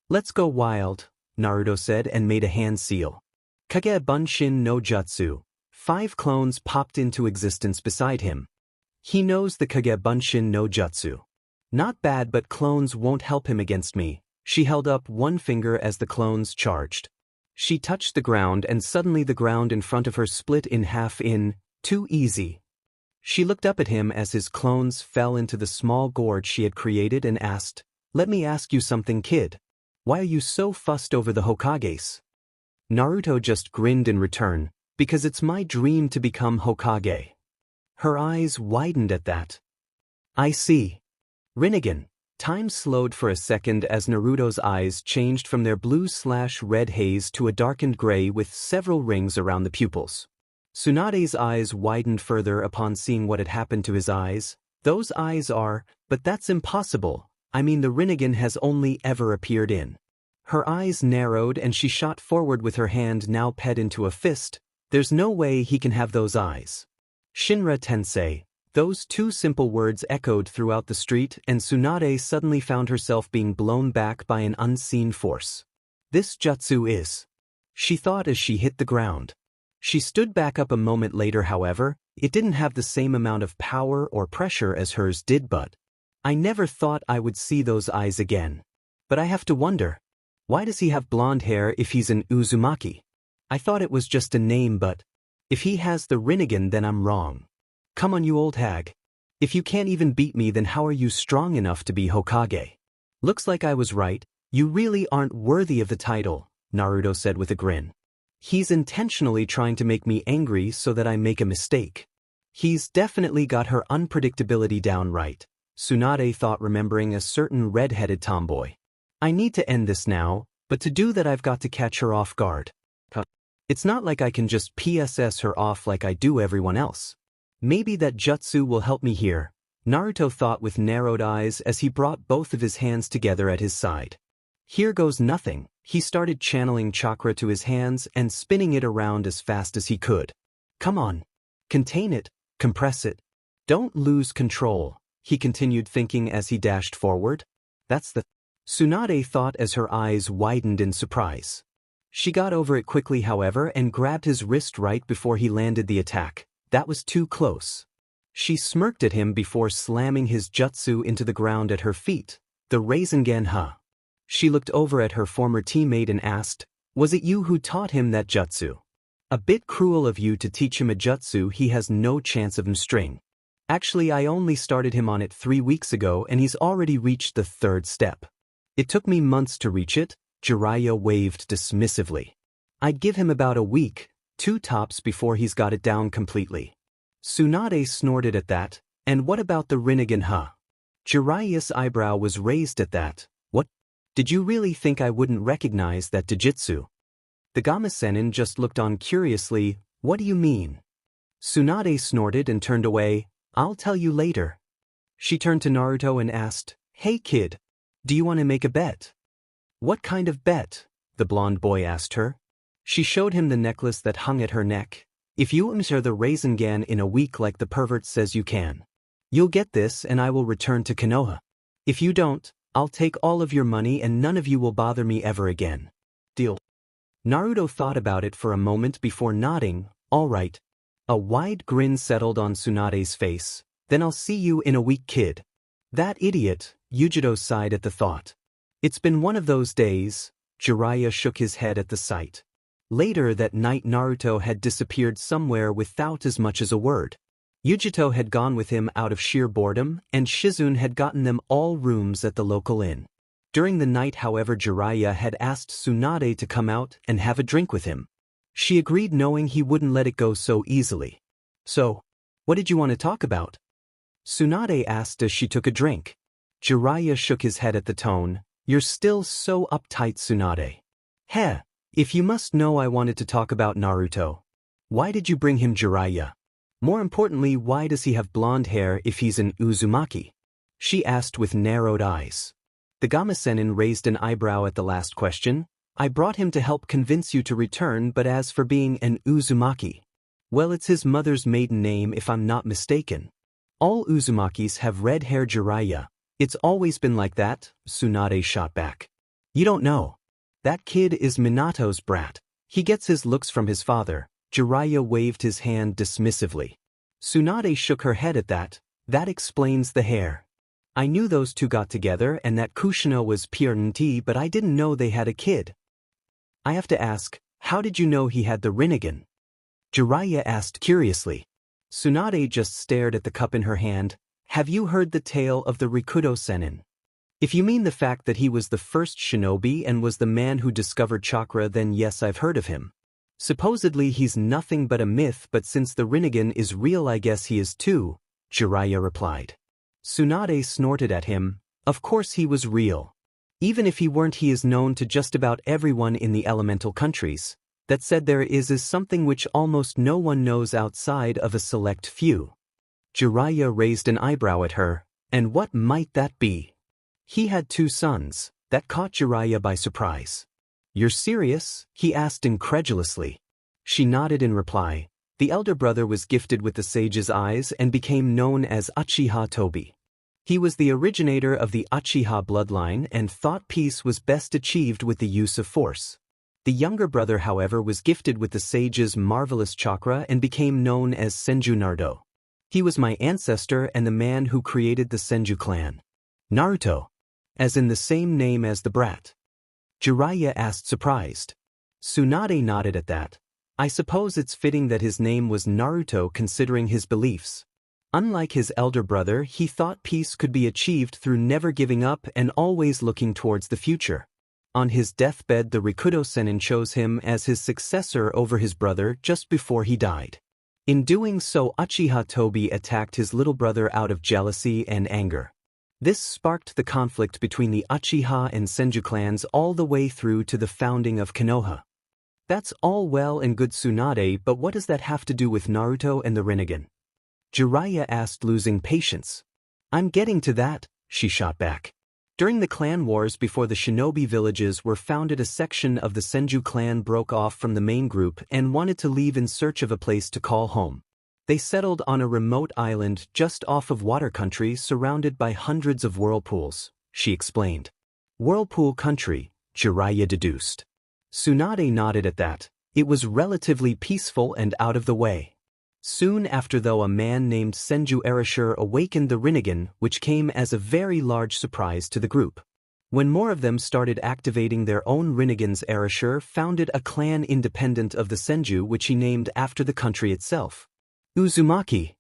Let's go wild, Naruto said and made a hand seal. Kage Bunshin no Jutsu. 5 clones popped into existence beside him. He knows the Kage Bunshin no Jutsu. Not bad, but clones won't help him against me. She held up one finger as the clones charged. She touched the ground and suddenly the ground in front of her split in half in, too easy. She looked up at him as his clones fell into the small gorge she had created and asked, Let me ask you something, kid. Why are you so fussed over the Hokages? Naruto just grinned in return, because it's my dream to become Hokage. Her eyes widened at that. I see. Rinnegan. Time slowed for a second as Naruto's eyes changed from their blue/red haze to a darkened gray with several rings around the pupils. Tsunade's eyes widened further upon seeing what had happened to his eyes. Those eyes are, but that's impossible. I mean, the Rinnegan has only ever appeared in. Her eyes narrowed and she shot forward with her hand now pet into a fist. There's no way he can have those eyes. Shinra Tensei. Those two simple words echoed throughout the street and Tsunade suddenly found herself being blown back by an unseen force. This jutsu is. She thought as she hit the ground. She stood back up a moment later, however, it didn't have the same amount of power or pressure as hers did, but I never thought I would see those eyes again. But I have to wonder, why does he have blonde hair if he's an Uzumaki? I thought it was just a name, but if he has the Rinnegan then I'm wrong. Come on, you old hag. If you can't even beat me, then how are you strong enough to be Hokage? Looks like I was right, you really aren't worthy of the title, Naruto said with a grin. He's intentionally trying to make me angry so that I make a mistake. He's definitely got her unpredictability down right, Tsunade thought, remembering a certain red-headed tomboy. I need to end this now, but to do that I've got to catch her off guard. It's not like I can just PSS her off like I do everyone else. Maybe that jutsu will help me here, Naruto thought with narrowed eyes as he brought both of his hands together at his side. Here goes nothing. He started channeling chakra to his hands and spinning it around as fast as he could. Come on. Contain it, compress it. Don't lose control, he continued thinking as he dashed forward. That's the... Tsunade thought as her eyes widened in surprise. She got over it quickly, however, and grabbed his wrist right before he landed the attack. That was too close. She smirked at him before slamming his jutsu into the ground at her feet. The Rinnegan, huh? She looked over at her former teammate and asked, was it you who taught him that jutsu? A bit cruel of you to teach him a jutsu he has no chance of mastering. Actually, I only started him on it 3 weeks ago and he's already reached the 3rd step. It took me months to reach it, Jiraiya waved dismissively. I'd give him about a week, 2 tops before he's got it down completely. Tsunade snorted at that. And what about the Rinnegan, huh? Jiraiya's eyebrow was raised at that. What? Did you really think I wouldn't recognize that Jujutsu? The Gamasenin just looked on curiously. What do you mean? Tsunade snorted and turned away. I'll tell you later. She turned to Naruto and asked, hey kid, do you want to make a bet? What kind of bet? The blonde boy asked her. She showed him the necklace that hung at her neck. If you enter the Rinnegan in a week like the pervert says you can, you'll get this and I will return to Konoha. If you don't, I'll take all of your money and none of you will bother me ever again. Deal. Naruto thought about it for a moment before nodding. All right. A wide grin settled on Tsunade's face. Then I'll see you in a week, kid. That idiot, Yujiro sighed at the thought. It's been one of those days. Jiraiya shook his head at the sight. Later that night Naruto had disappeared somewhere without as much as a word. Yujito had gone with him out of sheer boredom, and Shizune had gotten them all rooms at the local inn. During the night, however, Jiraiya had asked Tsunade to come out and have a drink with him. She agreed, knowing he wouldn't let it go so easily. So, what did you want to talk about? Tsunade asked as she took a drink. Jiraiya shook his head at the tone. You're still so uptight, Tsunade. Heh. If you must know, I wanted to talk about Naruto. Why did you bring him, Jiraiya? More importantly, why does he have blonde hair if he's an Uzumaki? She asked with narrowed eyes. The Gamasenin raised an eyebrow at the last question. I brought him to help convince you to return, but as for being an Uzumaki, well, it's his mother's maiden name if I'm not mistaken. All Uzumakis have red hair, Jiraiya. It's always been like that, Tsunade shot back. You don't know. That kid is Minato's brat. He gets his looks from his father. Jiraiya waved his hand dismissively. Tsunade shook her head at that. That explains the hair. I knew those two got together and that Kushina was Purity, but I didn't know they had a kid. I have to ask, how did you know he had the Rinnegan? Jiraiya asked curiously. Tsunade just stared at the cup in her hand. Have you heard the tale of the Rikudo Sennin? If you mean the fact that he was the first shinobi and was the man who discovered chakra, then yes, I've heard of him. Supposedly he's nothing but a myth, but since the Rinnegan is real, I guess he is too, Jiraiya replied. Tsunade snorted at him. Of course he was real. Even if he weren't, he is known to just about everyone in the elemental countries. That said, there is something which almost no one knows outside of a select few. Jiraiya raised an eyebrow at her. And what might that be? He had 2 sons. That caught Jiraiya by surprise. You're serious? He asked incredulously. She nodded in reply. The elder brother was gifted with the sage's eyes and became known as Uchiha Tobi. He was the originator of the Uchiha bloodline and thought peace was best achieved with the use of force. The younger brother, however, was gifted with the sage's marvelous chakra and became known as Senju Naruto. He was my ancestor and the man who created the Senju clan. Naruto. As in the same name as the brat? Jiraiya asked, surprised. Tsunade nodded at that. I suppose it's fitting that his name was Naruto considering his beliefs. Unlike his elder brother, he thought peace could be achieved through never giving up and always looking towards the future. On his deathbed, the Rikudo Sennin chose him as his successor over his brother just before he died. In doing so, Uchiha Tobi attacked his little brother out of jealousy and anger. This sparked the conflict between the Uchiha and Senju clans all the way through to the founding of Konoha. That's all well and good, Tsunade, but what does that have to do with Naruto and the Rinnegan? Jiraiya asked, losing patience. I'm getting to that, she shot back. During the clan wars before the shinobi villages were founded, a section of the Senju clan broke off from the main group and wanted to leave in search of a place to call home. They settled on a remote island just off of water country surrounded by hundreds of whirlpools, she explained. Whirlpool country, Jiraiya deduced. Tsunade nodded at that. It was relatively peaceful and out of the way. Soon after, though, a man named Senju Erasure awakened the Rinnegan, which came as a very large surprise to the group. When more of them started activating their own Rinnegans, Erasure founded a clan independent of the Senju, which he named after the country itself. Uzumaki?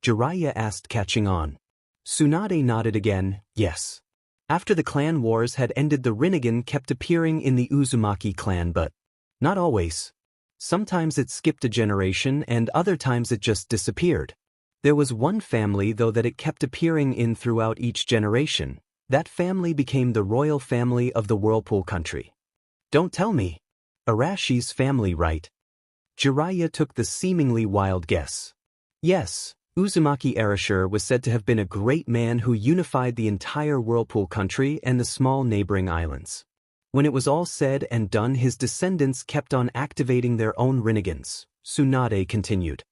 Jiraiya asked, catching on. Tsunade nodded again, yes. After the clan wars had ended, the Rinnegan kept appearing in the Uzumaki clan, but not always. Sometimes it skipped a generation and other times it just disappeared. There was one family, though, that it kept appearing in throughout each generation. That family became the royal family of the Whirlpool country. Don't tell me. Arashi's family, right? Jiraiya took the seemingly wild guess. Yes, Uzumaki Erasure was said to have been a great man who unified the entire Whirlpool country and the small neighboring islands. When it was all said and done, his descendants kept on activating their own Rinnegans, Tsunade continued.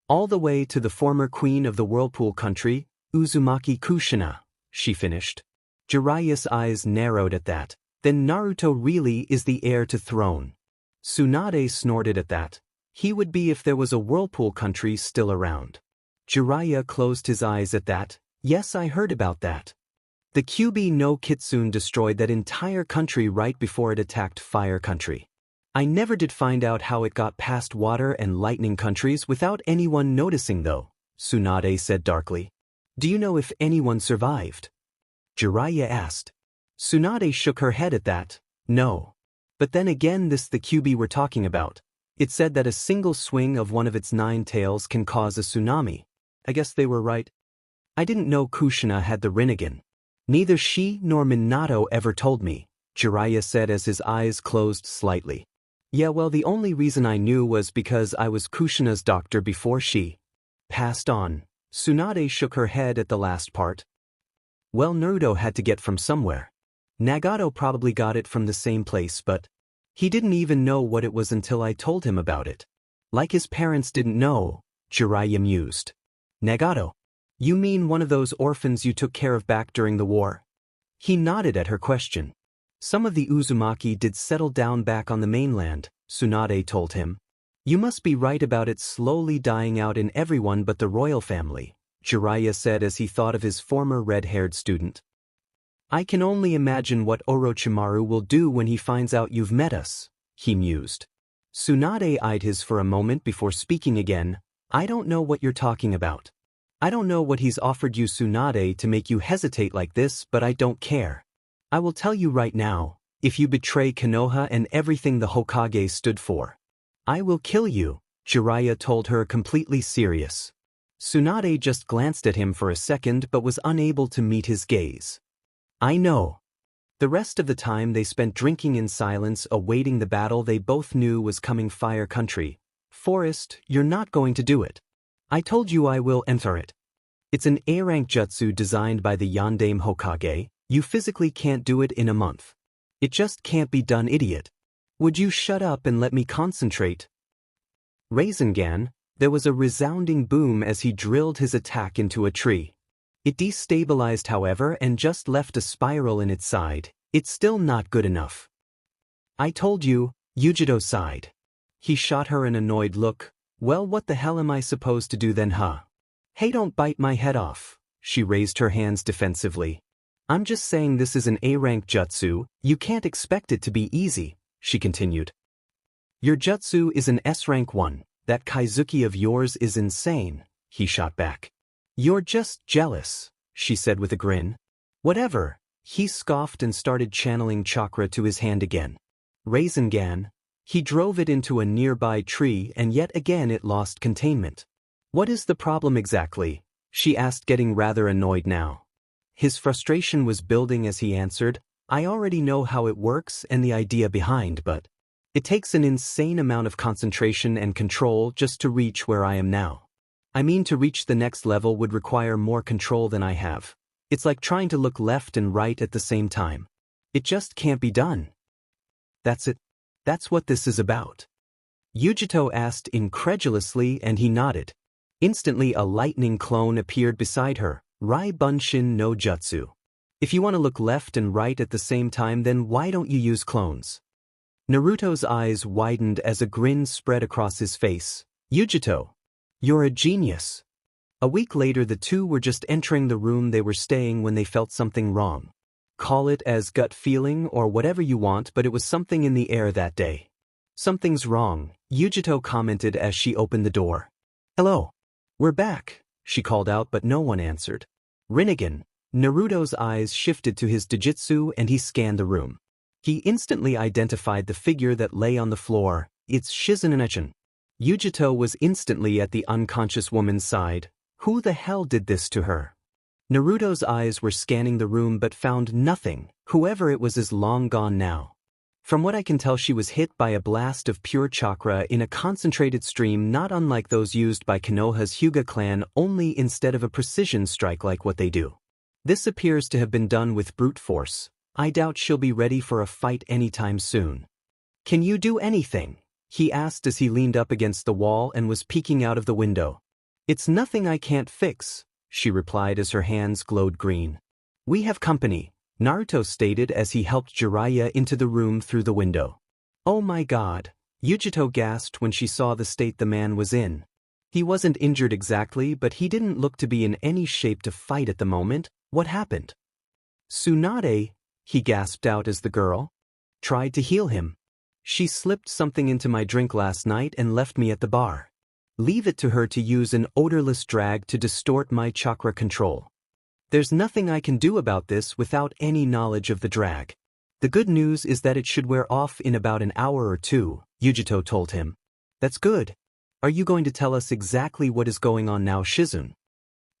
All the way to the former queen of the Whirlpool country, Uzumaki Kushina, she finished. Jiraiya's eyes narrowed at that. Then Naruto really is the heir to throne. Tsunade snorted at that. He would be if there was a Whirlpool country still around. Jiraiya closed his eyes at that. Yes, I heard about that. The Kyuubi no Kitsune destroyed that entire country right before it attacked Fire Country. I never did find out how it got past Water and Lightning countries without anyone noticing, though, Tsunade said darkly. Do you know if anyone survived? Jiraiya asked. Tsunade shook her head at that. No. But then again, this the Kyuubi we're talking about. It said that a single swing of one of its 9 tails can cause a tsunami. I guess they were right. I didn't know Kushina had the Rinnegan. Neither she nor Minato ever told me, Jiraiya said as his eyes closed slightly. Yeah, well, the only reason I knew was because I was Kushina's doctor before she passed on. Tsunade shook her head at the last part. Well, Naruto had to get from somewhere. Nagato probably got it from the same place, but he didn't even know what it was until I told him about it. Like his parents didn't know, Jiraiya mused. Nagato? You mean one of those orphans you took care of back during the war? He nodded at her question. Some of the Uzumaki did settle down back on the mainland, Tsunade told him. You must be right about it slowly dying out in everyone but the royal family, Jiraiya said as he thought of his former red-haired student. I can only imagine what Orochimaru will do when he finds out you've met us, he mused. Tsunade eyed his for a moment before speaking again. I don't know what you're talking about. I don't know what he's offered you, Tsunade, to make you hesitate like this, but I don't care. I will tell you right now, if you betray Konoha and everything the Hokage stood for, I will kill you, Jiraiya told her, completely serious. Tsunade just glanced at him for a second but was unable to meet his gaze. I know. The rest of the time they spent drinking in silence, awaiting the battle they both knew was coming. Fire Country. Forest, you're not going to do it. I told you I will enter it. It's an A-rank jutsu designed by the Yondaime Hokage. You physically can't do it in a month. It just can't be done, idiot. Would you shut up and let me concentrate? Rinnegan. There was a resounding boom as he drilled his attack into a tree. It destabilized, however, and just left a spiral in its side. It's still not good enough. I told you, Yujito sighed. He shot her an annoyed look. Well, what the hell am I supposed to do then, huh? Hey, don't bite my head off. She raised her hands defensively. I'm just saying this is an A-rank jutsu, you can't expect it to be easy, she continued. Your jutsu is an S-rank one. That Kaizuki of yours is insane, he shot back. You're just jealous, she said with a grin. Whatever, he scoffed and started channeling chakra to his hand again. Rinnegan. He drove it into a nearby tree and yet again it lost containment. What is the problem exactly? She asked, getting rather annoyed now. His frustration was building as he answered, I already know how it works and the idea behind, but it takes an insane amount of concentration and control just to reach where I am now. I mean, to reach the next level would require more control than I have. It's like trying to look left and right at the same time. It just can't be done. That's it. That's what this is about. Yujito asked incredulously, and he nodded. Instantly a lightning clone appeared beside her, Rai Bunshin no Jutsu. If you want to look left and right at the same time, then why don't you use clones? Naruto's eyes widened as a grin spread across his face. Yujito, you're a genius. A week later the two were just entering the room they were staying when they felt something wrong. Call it as gut feeling or whatever you want, but it was something in the air that day. Something's wrong, Yujito commented as she opened the door. Hello. We're back, she called out, but no one answered. Rinnegan. Naruto's eyes shifted to his Dojutsu and he scanned the room. He instantly identified the figure that lay on the floor. It's Shizune. Yujito was instantly at the unconscious woman's side. Who the hell did this to her? Naruto's eyes were scanning the room but found nothing. Whoever it was is long gone now. From what I can tell, she was hit by a blast of pure chakra in a concentrated stream not unlike those used by Konoha's Hyuga clan, only instead of a precision strike like what they do. This appears to have been done with brute force. I doubt she'll be ready for a fight anytime soon. Can you do anything? He asked as he leaned up against the wall and was peeking out of the window. It's nothing I can't fix, she replied as her hands glowed green. We have company, Naruto stated as he helped Jiraiya into the room through the window. Oh my god, Yujito gasped when she saw the state the man was in. He wasn't injured exactly, but he didn't look to be in any shape to fight at the moment. What happened? Tsunade, he gasped out as the girl tried to heal him. She slipped something into my drink last night and left me at the bar. Leave it to her to use an odorless drag to distort my chakra control. There's nothing I can do about this without any knowledge of the drag. The good news is that it should wear off in about an hour or two, Yujito told him. That's good. Are you going to tell us exactly what is going on now, Shizune?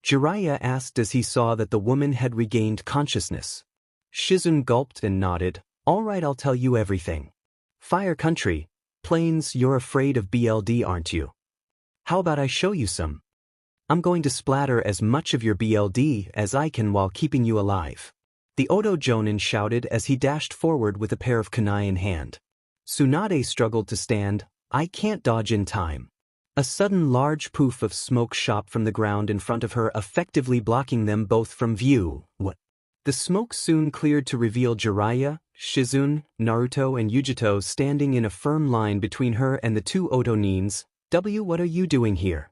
Jiraiya asked as he saw that the woman had regained consciousness. Shizune gulped and nodded. All right, I'll tell you everything. Fire Country. Plains, you're afraid of BLD, aren't you? How about I show you some? I'm going to splatter as much of your BLD as I can while keeping you alive. The Odo Jonin shouted as he dashed forward with a pair of kunai in hand. Tsunade struggled to stand. I can't dodge in time. A sudden large poof of smoke shot from the ground in front of her, effectively blocking them both from view. What? The smoke soon cleared to reveal Jiraiya, Shizune, Naruto and Yujito standing in a firm line between her and the two Odo Nins. What are you doing here?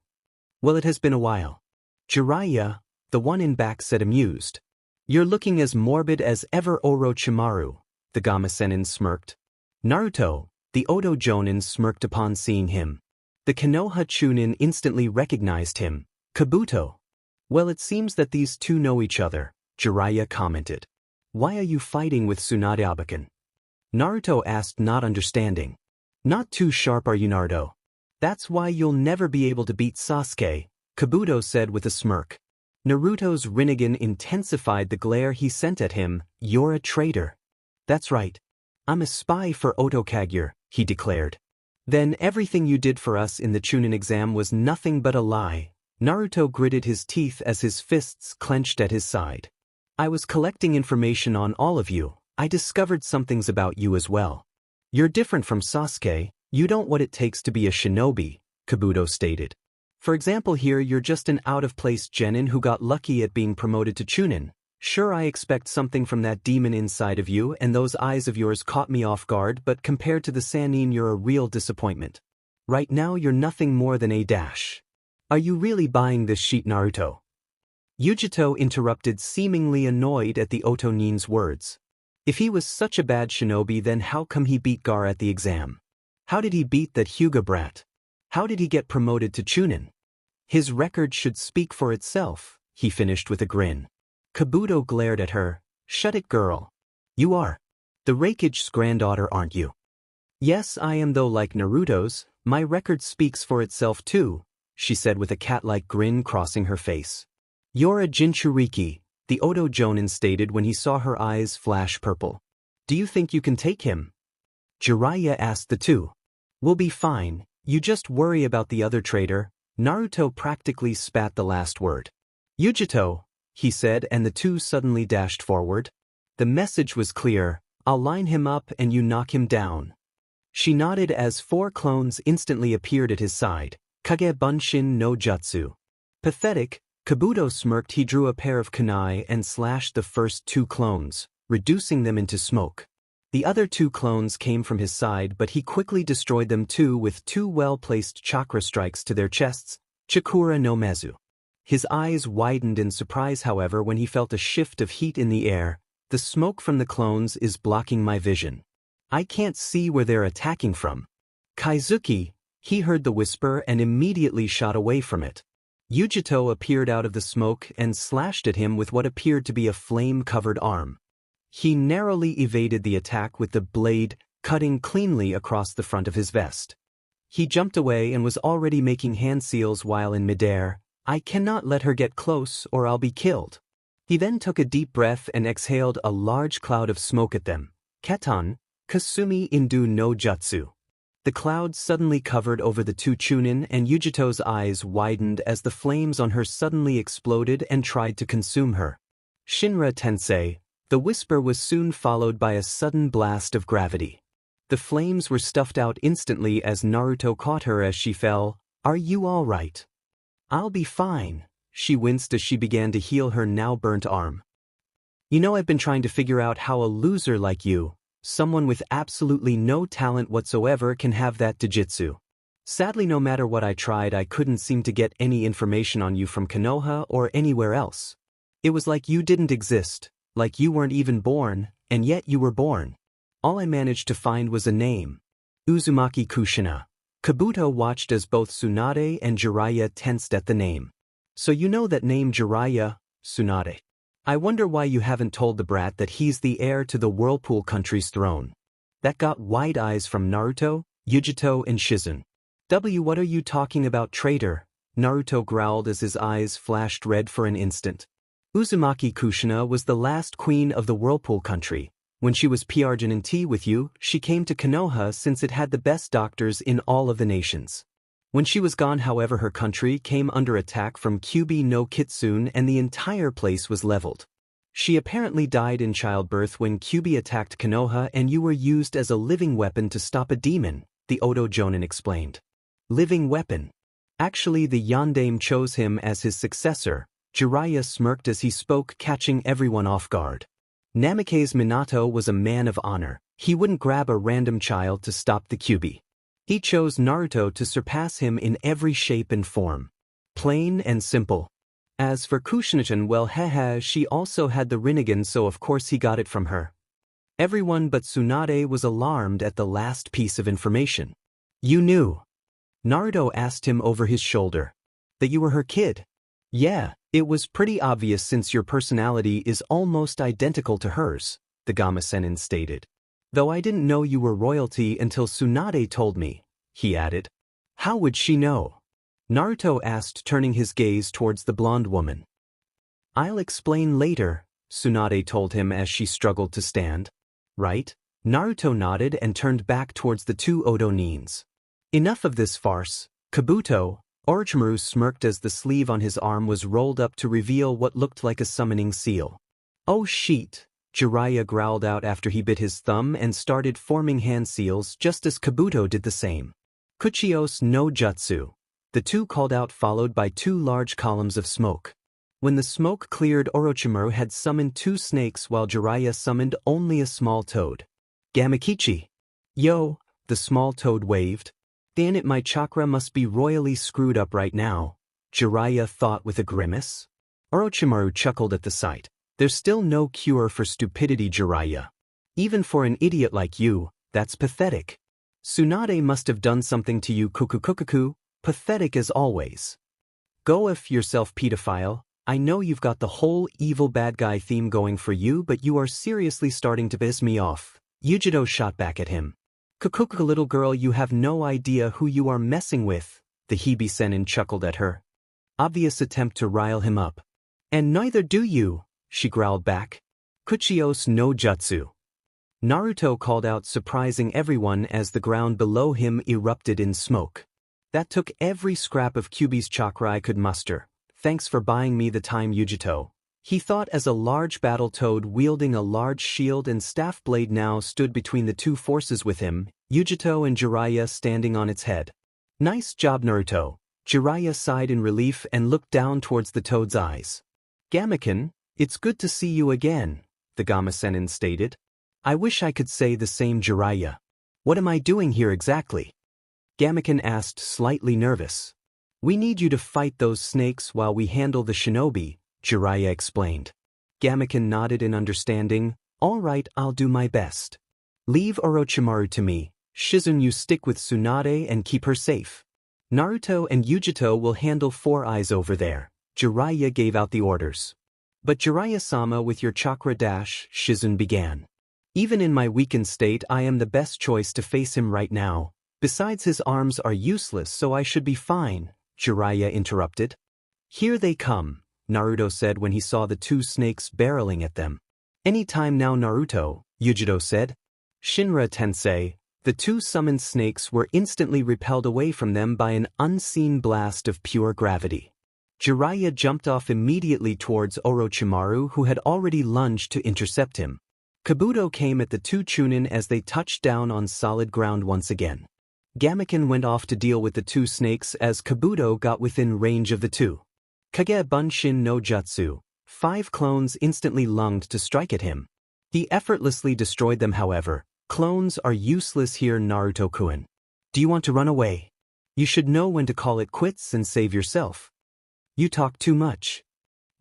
Well, it has been a while. Jiraiya, the one in back, said amused. You're looking as morbid as ever, Orochimaru, the Gamasenin smirked. Naruto, the Odo Jonin smirked upon seeing him. The Konoha Chunin instantly recognized him. Kabuto. Well, it seems that these two know each other, Jiraiya commented. Why are you fighting with Tsunade? Naruto asked, not understanding. Not too sharp, are you, Naruto? That's why you'll never be able to beat Sasuke, Kabuto said with a smirk. Naruto's Rinnegan intensified the glare he sent at him. You're a traitor. That's right. I'm a spy for Otokage, he declared. Then everything you did for us in the Chunin exam was nothing but a lie. Naruto gritted his teeth as his fists clenched at his side. I was collecting information on all of you. I discovered some things about you as well. You're different from Sasuke. You don't what it takes to be a shinobi, Kabuto stated. For example, here you're just an out-of-place genin who got lucky at being promoted to Chunin. Sure, I expect something from that demon inside of you, and those eyes of yours caught me off guard, but compared to the Sannin, you're a real disappointment. Right now you're nothing more than a dash. Are you really buying this sheet, Naruto? Yujito interrupted, seemingly annoyed at the Otonin's words. If he was such a bad shinobi, then how come he beat Gar at the exam? How did he beat that Hyuga brat? How did he get promoted to Chunin? His record should speak for itself, he finished with a grin. Kabuto glared at her. Shut it, girl. You are the Raikage's granddaughter, aren't you? Yes, I am, though like Naruto's, my record speaks for itself too, she said with a cat-like grin crossing her face. You're a Jinchuuriki, the Oto Jonin stated when he saw her eyes flash purple. Do you think you can take him? Jiraiya asked the two. We'll be fine, you just worry about the other traitor. Naruto practically spat the last word. Yujito, he said, and the two suddenly dashed forward. The message was clear. I'll line him up and you knock him down. She nodded as 4 clones instantly appeared at his side. Kage Bunshin no Jutsu. Pathetic, Kabuto smirked. He drew a pair of kunai and slashed the first 2 clones, reducing them into smoke. The other 2 clones came from his side, but he quickly destroyed them too with 2 well-placed chakra strikes to their chests. Chakura no Mezu. His eyes widened in surprise, however, when he felt a shift of heat in the air. The smoke from the clones is blocking my vision. I can't see where they're attacking from. Kaizuki, he heard the whisper and immediately shot away from it. Yujito appeared out of the smoke and slashed at him with what appeared to be a flame-covered arm. He narrowly evaded the attack with the blade cutting cleanly across the front of his vest. He jumped away and was already making hand seals while in midair. I cannot let her get close or I'll be killed. He then took a deep breath and exhaled a large cloud of smoke at them. Ketan, Kasumi Indu no Jutsu. The cloud suddenly covered over the 2 Chunin, and Yujito's eyes widened as the flames on her suddenly exploded and tried to consume her. Shinra Tensei. The whisper was soon followed by a sudden blast of gravity. The flames were stuffed out instantly as Naruto caught her as she fell. Are you all right? I'll be fine. She winced as she began to heal her now burnt arm. You know, I've been trying to figure out how a loser like you, someone with absolutely no talent whatsoever, can have that Jujutsu. Sadly, no matter what I tried, I couldn't seem to get any information on you from Konoha or anywhere else. It was like you didn't exist, like you weren't even born, and yet you were born. All I managed to find was a name. Uzumaki Kushina. Kabuto watched as both Tsunade and Jiraiya tensed at the name. So you know that name, Jiraiya, Tsunade. I wonder why you haven't told the brat that he's the heir to the Whirlpool Country's throne. That got wide eyes from Naruto, Yujito and Shizun. What are you talking about, traitor? Naruto growled as his eyes flashed red for an instant. Uzumaki Kushina was the last queen of the Whirlpool Country. When she was PRGNT with you, she came to Konoha since it had the best doctors in all of the nations. When she was gone, however, her country came under attack from Kyuubi no Kitsune and the entire place was leveled. She apparently died in childbirth when Kyuubi attacked Konoha, and you were used as a living weapon to stop a demon, the Oto Jonin explained. Living weapon. Actually, the Yondaime chose him as his successor. Jiraiya smirked as he spoke, catching everyone off guard. Namikaze Minato was a man of honor. He wouldn't grab a random child to stop the Kyuubi. He chose Naruto to surpass him in every shape and form. Plain and simple. As for Kushina-chan, well, she also had the Rinnegan, so of course he got it from her. Everyone but Tsunade was alarmed at the last piece of information. You knew? Naruto asked him over his shoulder. That you were her kid? Yeah, It was pretty obvious since your personality is almost identical to hers, the Gama-senin stated. Though I didn't know you were royalty until Tsunade told me, he added. How would she know? Naruto asked, turning his gaze towards the blonde woman. I'll explain later, Tsunade told him as she struggled to stand. Right? Naruto nodded and turned back towards the two Odo Nins. Enough of this farce, Kabuto. Orochimaru smirked as the sleeve on his arm was rolled up to reveal what looked like a summoning seal. Oh shit, Jiraiya growled out after he bit his thumb and started forming hand seals just as Kabuto did the same. Kuchios no Jutsu. The two called out, followed by two large columns of smoke. When the smoke cleared, Orochimaru had summoned two snakes while Jiraiya summoned only a small toad. Gamakichi. Yo, the small toad waved. Damn it, my chakra must be royally screwed up right now, Jiraiya thought with a grimace. Orochimaru chuckled at the sight. There's still no cure for stupidity, Jiraiya. Even for an idiot like you, that's pathetic. Tsunade must have done something to you, Kukukukuku, pathetic as always. Go F yourself, pedophile. I know you've got the whole evil bad guy theme going for you, but you are seriously starting to piss me off. Yujiro shot back at him. Kukuku, little girl, you have no idea who you are messing with, the Hibi-senin chuckled at her. Obvious attempt to rile him up. And neither do you, she growled back. Kuchios no Jutsu. Naruto called out, surprising everyone as the ground below him erupted in smoke. That took every scrap of Kyuubi's chakra I could muster. Thanks for buying me the time, Yujito. He thought as a large battle toad wielding a large shield and staff blade now stood between the two forces with him, Yujito and Jiraiya standing on its head. Nice job, Naruto. Jiraiya sighed in relief and looked down towards the toad's eyes. Gamaken, it's good to see you again, the Gama-senin stated. I wish I could say the same, Jiraiya. What am I doing here exactly? Gamaken asked, slightly nervous. We need you to fight those snakes while we handle the shinobi, Jiraiya explained. Gamaken nodded in understanding. All right, I'll do my best. Leave Orochimaru to me. Shizune, you stick with Tsunade and keep her safe. Naruto and Yujito will handle Four Eyes over there. Jiraiya gave out the orders. But Jiraiya-sama, with your chakra dash, Shizune began. Even in my weakened state, I am the best choice to face him right now. Besides, his arms are useless, so I should be fine, Jiraiya interrupted. Here they come, Naruto said when he saw the two snakes barreling at them. Any time now, Naruto, Yujito said. Shinra Tensei. The two summoned snakes were instantly repelled away from them by an unseen blast of pure gravity. Jiraiya jumped off immediately towards Orochimaru, who had already lunged to intercept him. Kabuto came at the two Chunin as they touched down on solid ground once again. Gamaken went off to deal with the two snakes as Kabuto got within range of the two. Kage Bunshin no Jutsu. 5 clones instantly lunged to strike at him. He effortlessly destroyed them, however. Clones are useless here, Naruto-kun. Do you want to run away? You should know when to call it quits and save yourself. You talk too much.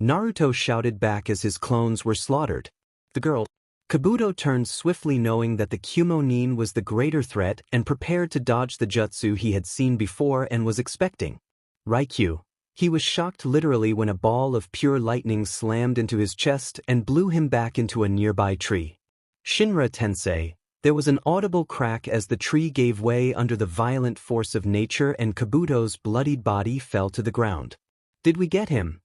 Naruto shouted back as his clones were slaughtered. The girl. Kabuto turned swiftly, knowing that the Kyuubi was the greater threat, and prepared to dodge the jutsu he had seen before and was expecting. Raikyu. He was shocked literally when a ball of pure lightning slammed into his chest and blew him back into a nearby tree. Shinra Tensei. There was an audible crack as the tree gave way under the violent force of nature and Kabuto's bloodied body fell to the ground. Did we get him?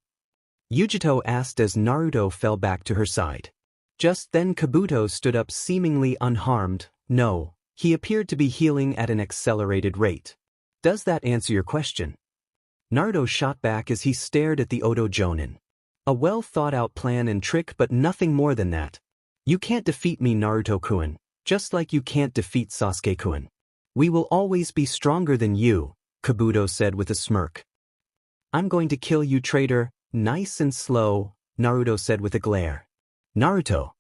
Yujito asked as Naruto fell back to her side. Just then Kabuto stood up seemingly unharmed. No, he appeared to be healing at an accelerated rate. Does that answer your question? Naruto shot back as he stared at the Odo Jonin. A well-thought-out plan and trick, but nothing more than that. You can't defeat me, Naruto-kun, just like you can't defeat Sasuke-kun. We will always be stronger than you, Kabuto said with a smirk. I'm going to kill you, traitor, nice and slow, Naruto said with a glare. Naruto.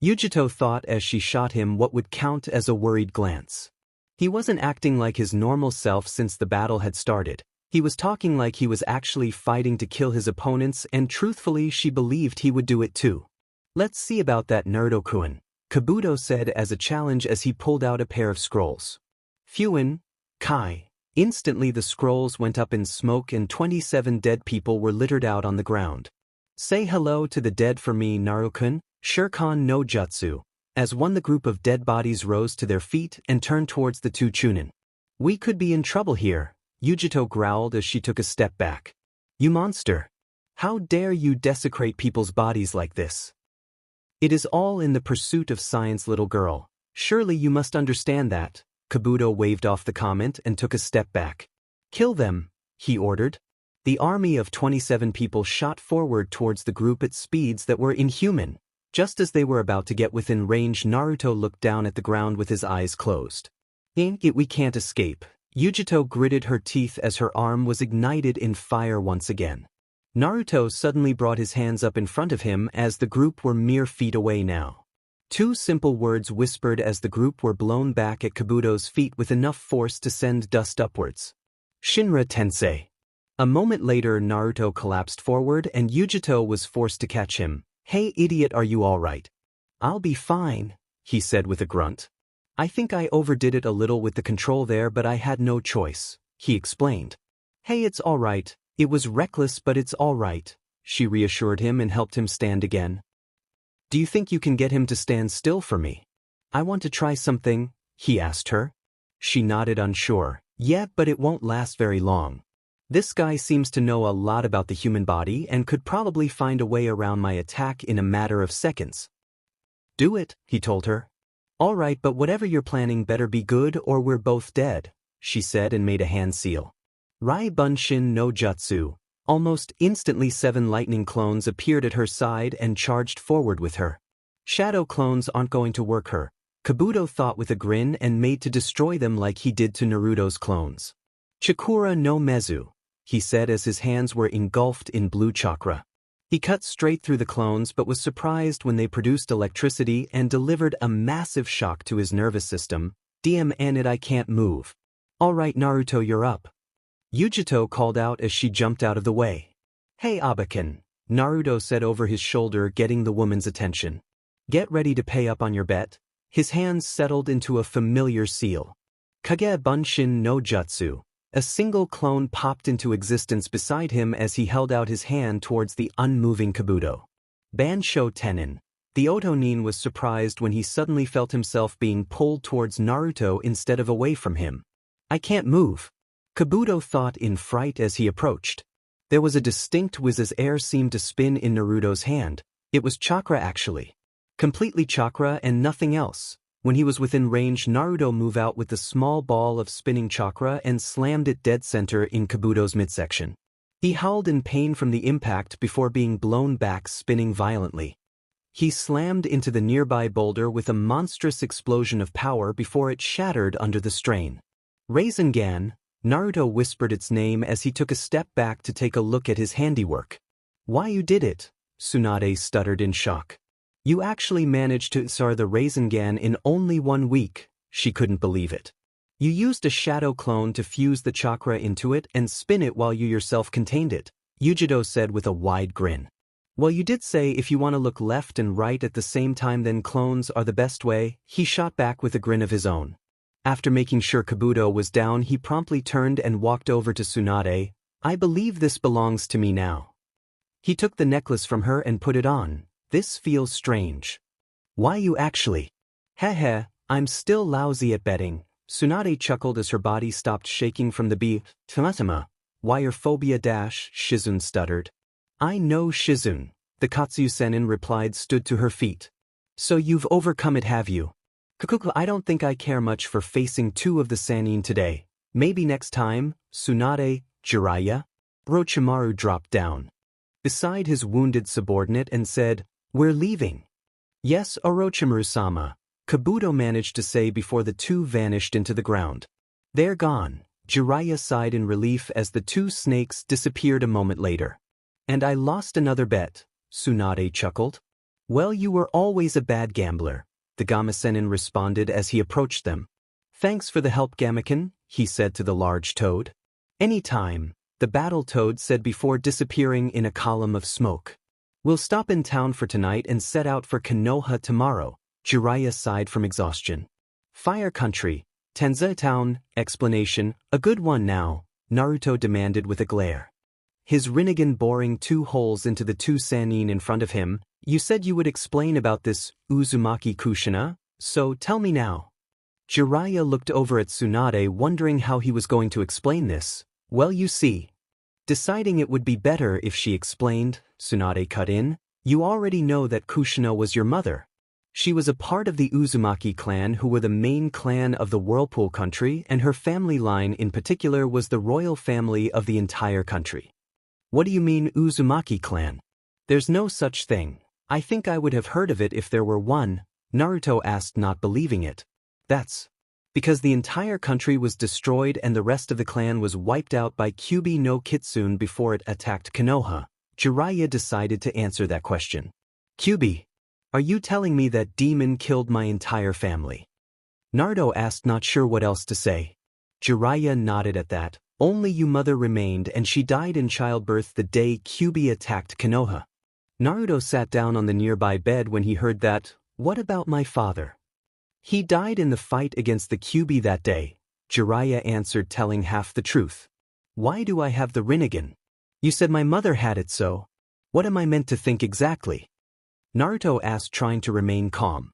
Yujito thought as she shot him what would count as a worried glance. He wasn't acting like his normal self since the battle had started. He was talking like he was actually fighting to kill his opponents, and truthfully she believed he would do it too. Let's see about that, Naruto-kun, Kabuto said as a challenge as he pulled out a pair of scrolls. Fuin, Kai, Instantly the scrolls went up in smoke and 27 dead people were littered out on the ground. Say hello to the dead for me, Naruto-kun, Shurikon no Jutsu. As one the group of dead bodies rose to their feet and turned towards the two Chunin. We could be in trouble here, Yujito growled as she took a step back. You monster! How dare you desecrate people's bodies like this? It is all in the pursuit of science, little girl. Surely you must understand that. Kabuto waved off the comment and took a step back. Kill them, he ordered. The army of 27 people shot forward towards the group at speeds that were inhuman. Just as they were about to get within range, Naruto looked down at the ground with his eyes closed. We can't escape. Yujito gritted her teeth as her arm was ignited in fire once again. Naruto suddenly brought his hands up in front of him as the group were mere feet away now. Two simple words whispered as the group were blown back at Kabuto's feet with enough force to send dust upwards. Shinra Tensei. A moment later, Naruto collapsed forward and Yujito was forced to catch him. Hey idiot, are you alright? I'll be fine, he said with a grunt. I think I overdid it a little with the control there, but I had no choice, he explained. Hey, it's alright, it was reckless but it's alright, she reassured him and helped him stand again. Do you think you can get him to stand still for me? I want to try something, he asked her. She nodded, unsure. Yeah, but it won't last very long. This guy seems to know a lot about the human body and could probably find a way around my attack in a matter of seconds. Do it, he told her. All right, but whatever you're planning better be good or we're both dead, she said and made a hand seal. Rai Bunshin no Jutsu. Almost instantly 7 lightning clones appeared at her side and charged forward with her. Shadow clones aren't going to work her, Kabuto thought with a grin and made to destroy them like he did to Naruto's clones. Chakura no Mezu, he said as his hands were engulfed in blue chakra. He cut straight through the clones but was surprised when they produced electricity and delivered a massive shock to his nervous system. Damn it, I can't move. Alright Naruto, you're up. Yujito called out as she jumped out of the way. Hey Abakan, Naruto said over his shoulder, getting the woman's attention. Get ready to pay up on your bet. His hands settled into a familiar seal. Kage Bunshin no Jutsu. A single clone popped into existence beside him as he held out his hand towards the unmoving Kabuto. Bansho Tenin. The Otonin was surprised when he suddenly felt himself being pulled towards Naruto instead of away from him. I can't move, Kabuto thought in fright as he approached. There was a distinct whiz as air seemed to spin in Naruto's hand. It was chakra actually. Completely chakra and nothing else. When he was within range, Naruto moved out with the small ball of spinning chakra and slammed it dead center in Kabuto's midsection. He howled in pain from the impact before being blown back, spinning violently. He slammed into the nearby boulder with a monstrous explosion of power before it shattered under the strain. Rinnegan, Naruto whispered its name as he took a step back to take a look at his handiwork. Why you did it? Tsunade stuttered in shock. You actually managed to SR the Rinnegan in only 1 week, she couldn't believe it. You used a shadow clone to fuse the chakra into it and spin it while you yourself contained it, Yujito said with a wide grin. Well, you did say if you want to look left and right at the same time then clones are the best way, he shot back with a grin of his own. After making sure Kabuto was down, he promptly turned and walked over to Tsunade. I believe this belongs to me now. He took the necklace from her and put it on. This feels strange. Why you actually? Heh, I'm still lousy at betting. Tsunade chuckled as her body stopped shaking from the Tamatama. Wire phobia Shizune stuttered. I know Shizune, the Katsusenin replied, stood to her feet. So you've overcome it, have you? Kakuku, I don't think I care much for facing 2 of the Sannin today. Maybe next time, Tsunade, Jiraiya? Orochimaru dropped down beside his wounded subordinate and said, We're leaving. Yes, Orochimaru-sama, Kabuto managed to say before the 2 vanished into the ground. They're gone, Jiraiya sighed in relief as the 2 snakes disappeared a moment later. And I lost another bet, Tsunade chuckled. Well, you were always a bad gambler, the Gamasenin responded as he approached them. Thanks for the help, Gamaken, he said to the large toad. Anytime, the battle toad said before disappearing in a column of smoke. We'll stop in town for tonight and set out for Konoha tomorrow, Jiraiya sighed from exhaustion. Fire country, Tensei Town, explanation, a good one now, Naruto demanded with a glare. His Rinnegan boring 2 holes into the 2 sannin in front of him. You said you would explain about this Uzumaki Kushina, so tell me now. Jiraiya looked over at Tsunade wondering how he was going to explain this. Well, you see. Deciding it would be better if she explained, Tsunade cut in, you already know that Kushina was your mother. She was a part of the Uzumaki clan who were the main clan of the Whirlpool country, and her family line in particular was the royal family of the entire country. What do you mean Uzumaki clan? There's no such thing. I think I would have heard of it if there were one, Naruto asked, not believing it. That's because the entire country was destroyed and the rest of the clan was wiped out by Kyuubi no Kitsune before it attacked Konoha. Jiraiya decided to answer that question. Kyuubi, are you telling me that demon killed my entire family? Naruto asked, not sure what else to say. Jiraiya nodded at that. Only your mother remained and she died in childbirth the day Kyuubi attacked Konoha. Naruto sat down on the nearby bed when he heard that. What about my father? He died in the fight against the Kyuubi that day, Jiraiya answered, telling half the truth. Why do I have the Rinnegan? You said my mother had it, so what am I meant to think exactly? Naruto asked, trying to remain calm.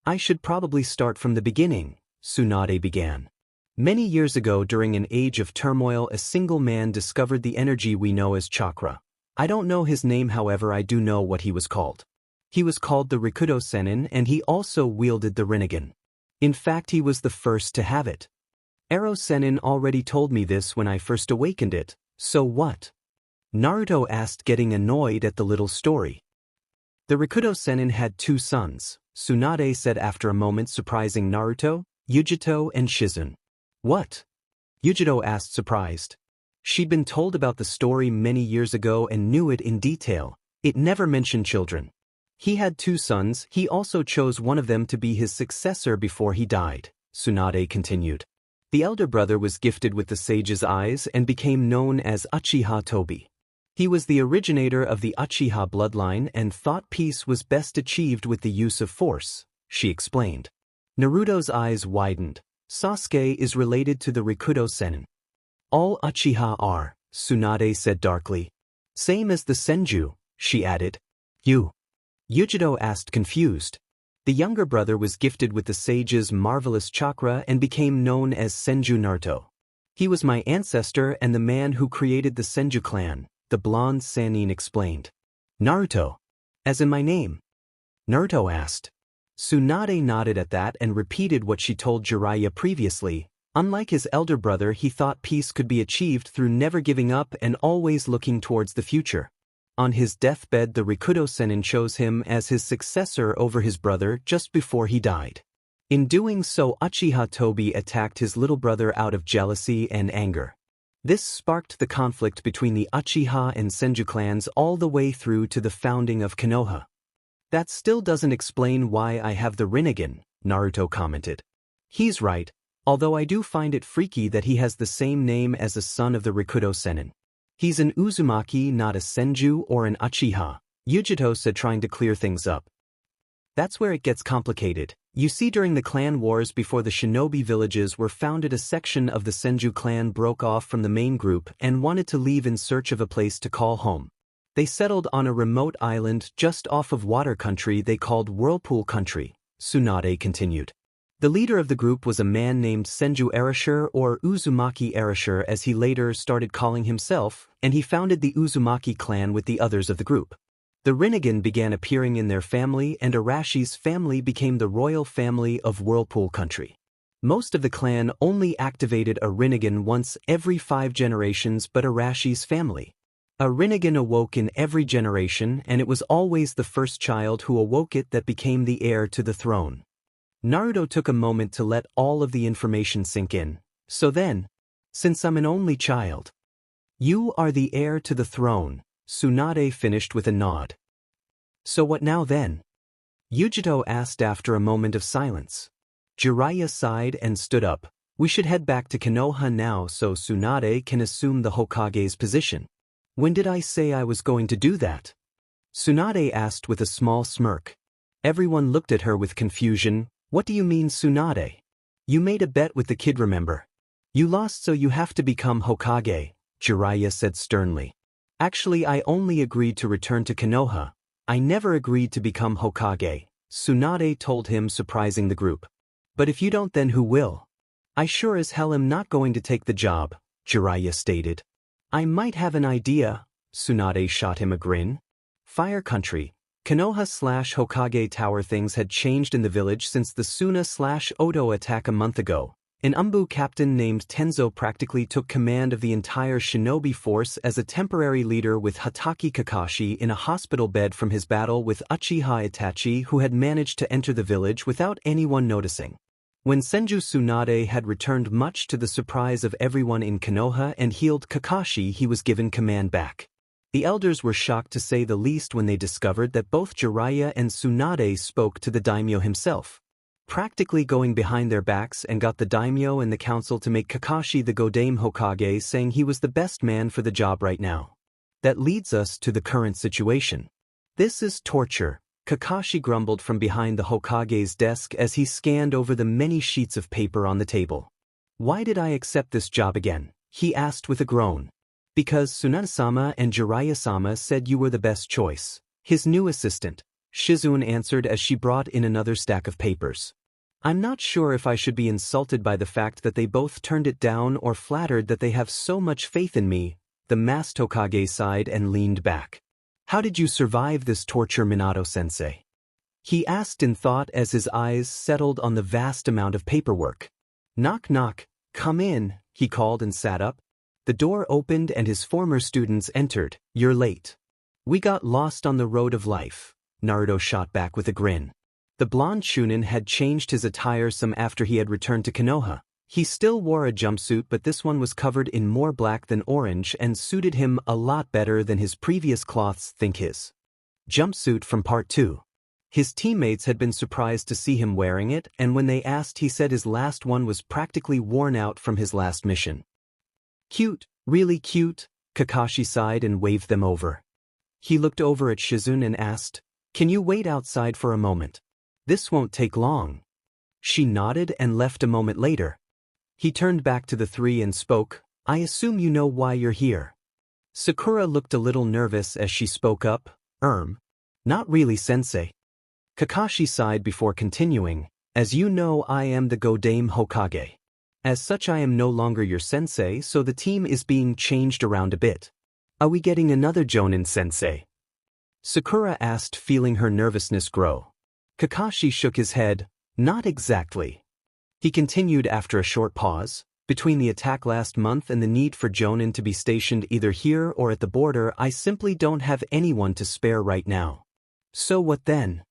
I should probably start from the beginning, Tsunade began. Many years ago, during an age of turmoil, a single man discovered the energy we know as chakra. I don't know his name, however I do know what he was called. He was called the Rikudo Sennin, and he also wielded the Rinnegan. In fact, he was the first to have it. Ero Sennin already told me this when I first awakened it, so what? Naruto asked, getting annoyed at the little story. The Rikudo Sennin had 2 sons, Tsunade said after a moment, surprising Naruto, Yujito and Shizun. What? Yujito asked, surprised. She'd been told about the story many years ago and knew it in detail. It never mentioned children. He had 2 sons, he also chose one of them to be his successor before he died, Tsunade continued. The elder brother was gifted with the sage's eyes and became known as Uchiha Tobi. He was the originator of the Uchiha bloodline and thought peace was best achieved with the use of force, she explained. Naruto's eyes widened. Sasuke is related to the Rikudo Sennin. All Uchiha are, Tsunade said darkly. Same as the Senju, she added. You? Yujito asked, confused. The younger brother was gifted with the sage's marvelous chakra and became known as Senju Naruto. He was my ancestor and the man who created the Senju clan, the blonde Sannin explained. Naruto? As in my name? Naruto asked. Tsunade nodded at that and repeated what she told Jiraiya previously. Unlike his elder brother, he thought peace could be achieved through never giving up and always looking towards the future. On his deathbed, the Rikudo Sennin chose him as his successor over his brother just before he died. In doing so, Uchiha Tobi attacked his little brother out of jealousy and anger. This sparked the conflict between the Uchiha and Senju clans all the way through to the founding of Konoha. That still doesn't explain why I have the Rinnegan, Naruto commented. He's right, although I do find it freaky that he has the same name as a son of the Rikudo Sennin. He's an Uzumaki, not a Senju or an Uchiha, Yujito said, trying to clear things up. That's where it gets complicated. You see, during the clan wars before the shinobi villages were founded, a section of the Senju clan broke off from the main group and wanted to leave in search of a place to call home. They settled on a remote island just off of water country they called Whirlpool Country, Tsunade continued. The leader of the group was a man named Senju Erasure, or Uzumaki Erasure as he later started calling himself, and he founded the Uzumaki clan with the others of the group. The Rinnegan began appearing in their family, and Arashi's family became the royal family of Whirlpool Country. Most of the clan only activated a Rinnegan once every 5 generations, but Arashi's family. A Rinnegan awoke in every generation, and it was always the first child who awoke it that became the heir to the throne. Naruto took a moment to let all of the information sink in. So then, since I'm an only child, you are the heir to the throne, Tsunade finished with a nod. So what now then? Yujito asked after a moment of silence. Jiraiya sighed and stood up. We should head back to Konoha now so Tsunade can assume the Hokage's position. When did I say I was going to do that? Tsunade asked with a small smirk. Everyone looked at her with confusion. What do you mean, Tsunade? You made a bet with the kid, remember? You lost, so you have to become Hokage, Jiraiya said sternly. Actually, I only agreed to return to Konoha. I never agreed to become Hokage, Tsunade told him, surprising the group. But if you don't, then who will? I sure as hell am not going to take the job, Jiraiya stated. I might have an idea, Tsunade shot him a grin. Fire Country, Konoha/Hokage Tower. Things had changed in the village since the Suna/Odo attack a month ago. An Umbu captain named Tenzo practically took command of the entire shinobi force as a temporary leader, with Hatake Kakashi in a hospital bed from his battle with Uchiha Itachi, who had managed to enter the village without anyone noticing. When Senju Tsunade had returned, much to the surprise of everyone in Konoha, and healed Kakashi, he was given command back. The elders were shocked to say the least when they discovered that both Jiraiya and Tsunade spoke to the daimyo himself, practically going behind their backs, and got the daimyo and the council to make Kakashi the Yondaime Hokage, saying he was the best man for the job right now. That leads us to the current situation. This is torture, Kakashi grumbled from behind the Hokage's desk as he scanned over the many sheets of paper on the table. Why did I accept this job again? He asked with a groan. Because Tsunade-sama and Jiraiya-sama said you were the best choice, his new assistant, Shizune answered as she brought in another stack of papers. I'm not sure if I should be insulted by the fact that they both turned it down, or flattered that they have so much faith in me. The masked Hokage sighed and leaned back. How did you survive this torture, Minato-sensei? He asked in thought as his eyes settled on the vast amount of paperwork. Knock knock, come in, he called and sat up. The door opened and his former students entered. You're late. We got lost on the road of life, Naruto shot back with a grin. The blonde Chunin had changed his attire some after he had returned to Konoha. He still wore a jumpsuit, but this one was covered in more black than orange and suited him a lot better than his previous cloths. Think his jumpsuit from part 2. His teammates had been surprised to see him wearing it, and when they asked, he said his last one was practically worn out from his last mission. Cute, really cute, Kakashi sighed and waved them over. He looked over at Shizune and asked, "Can you wait outside for a moment? This won't take long." She nodded and left a moment later. He turned back to the three and spoke, "I assume you know why you're here." Sakura looked a little nervous as she spoke up, Not really, sensei." Kakashi sighed before continuing, "As you know, I am the Yondaime Hokage. As such, I am no longer your sensei, so the team is being changed around a bit." "Are we getting another Jonin sensei?" Sakura asked, feeling her nervousness grow. Kakashi shook his head, "Not exactly." He continued after a short pause, "Between the attack last month and the need for Jonin to be stationed either here or at the border, I simply don't have anyone to spare right now." "So what then?"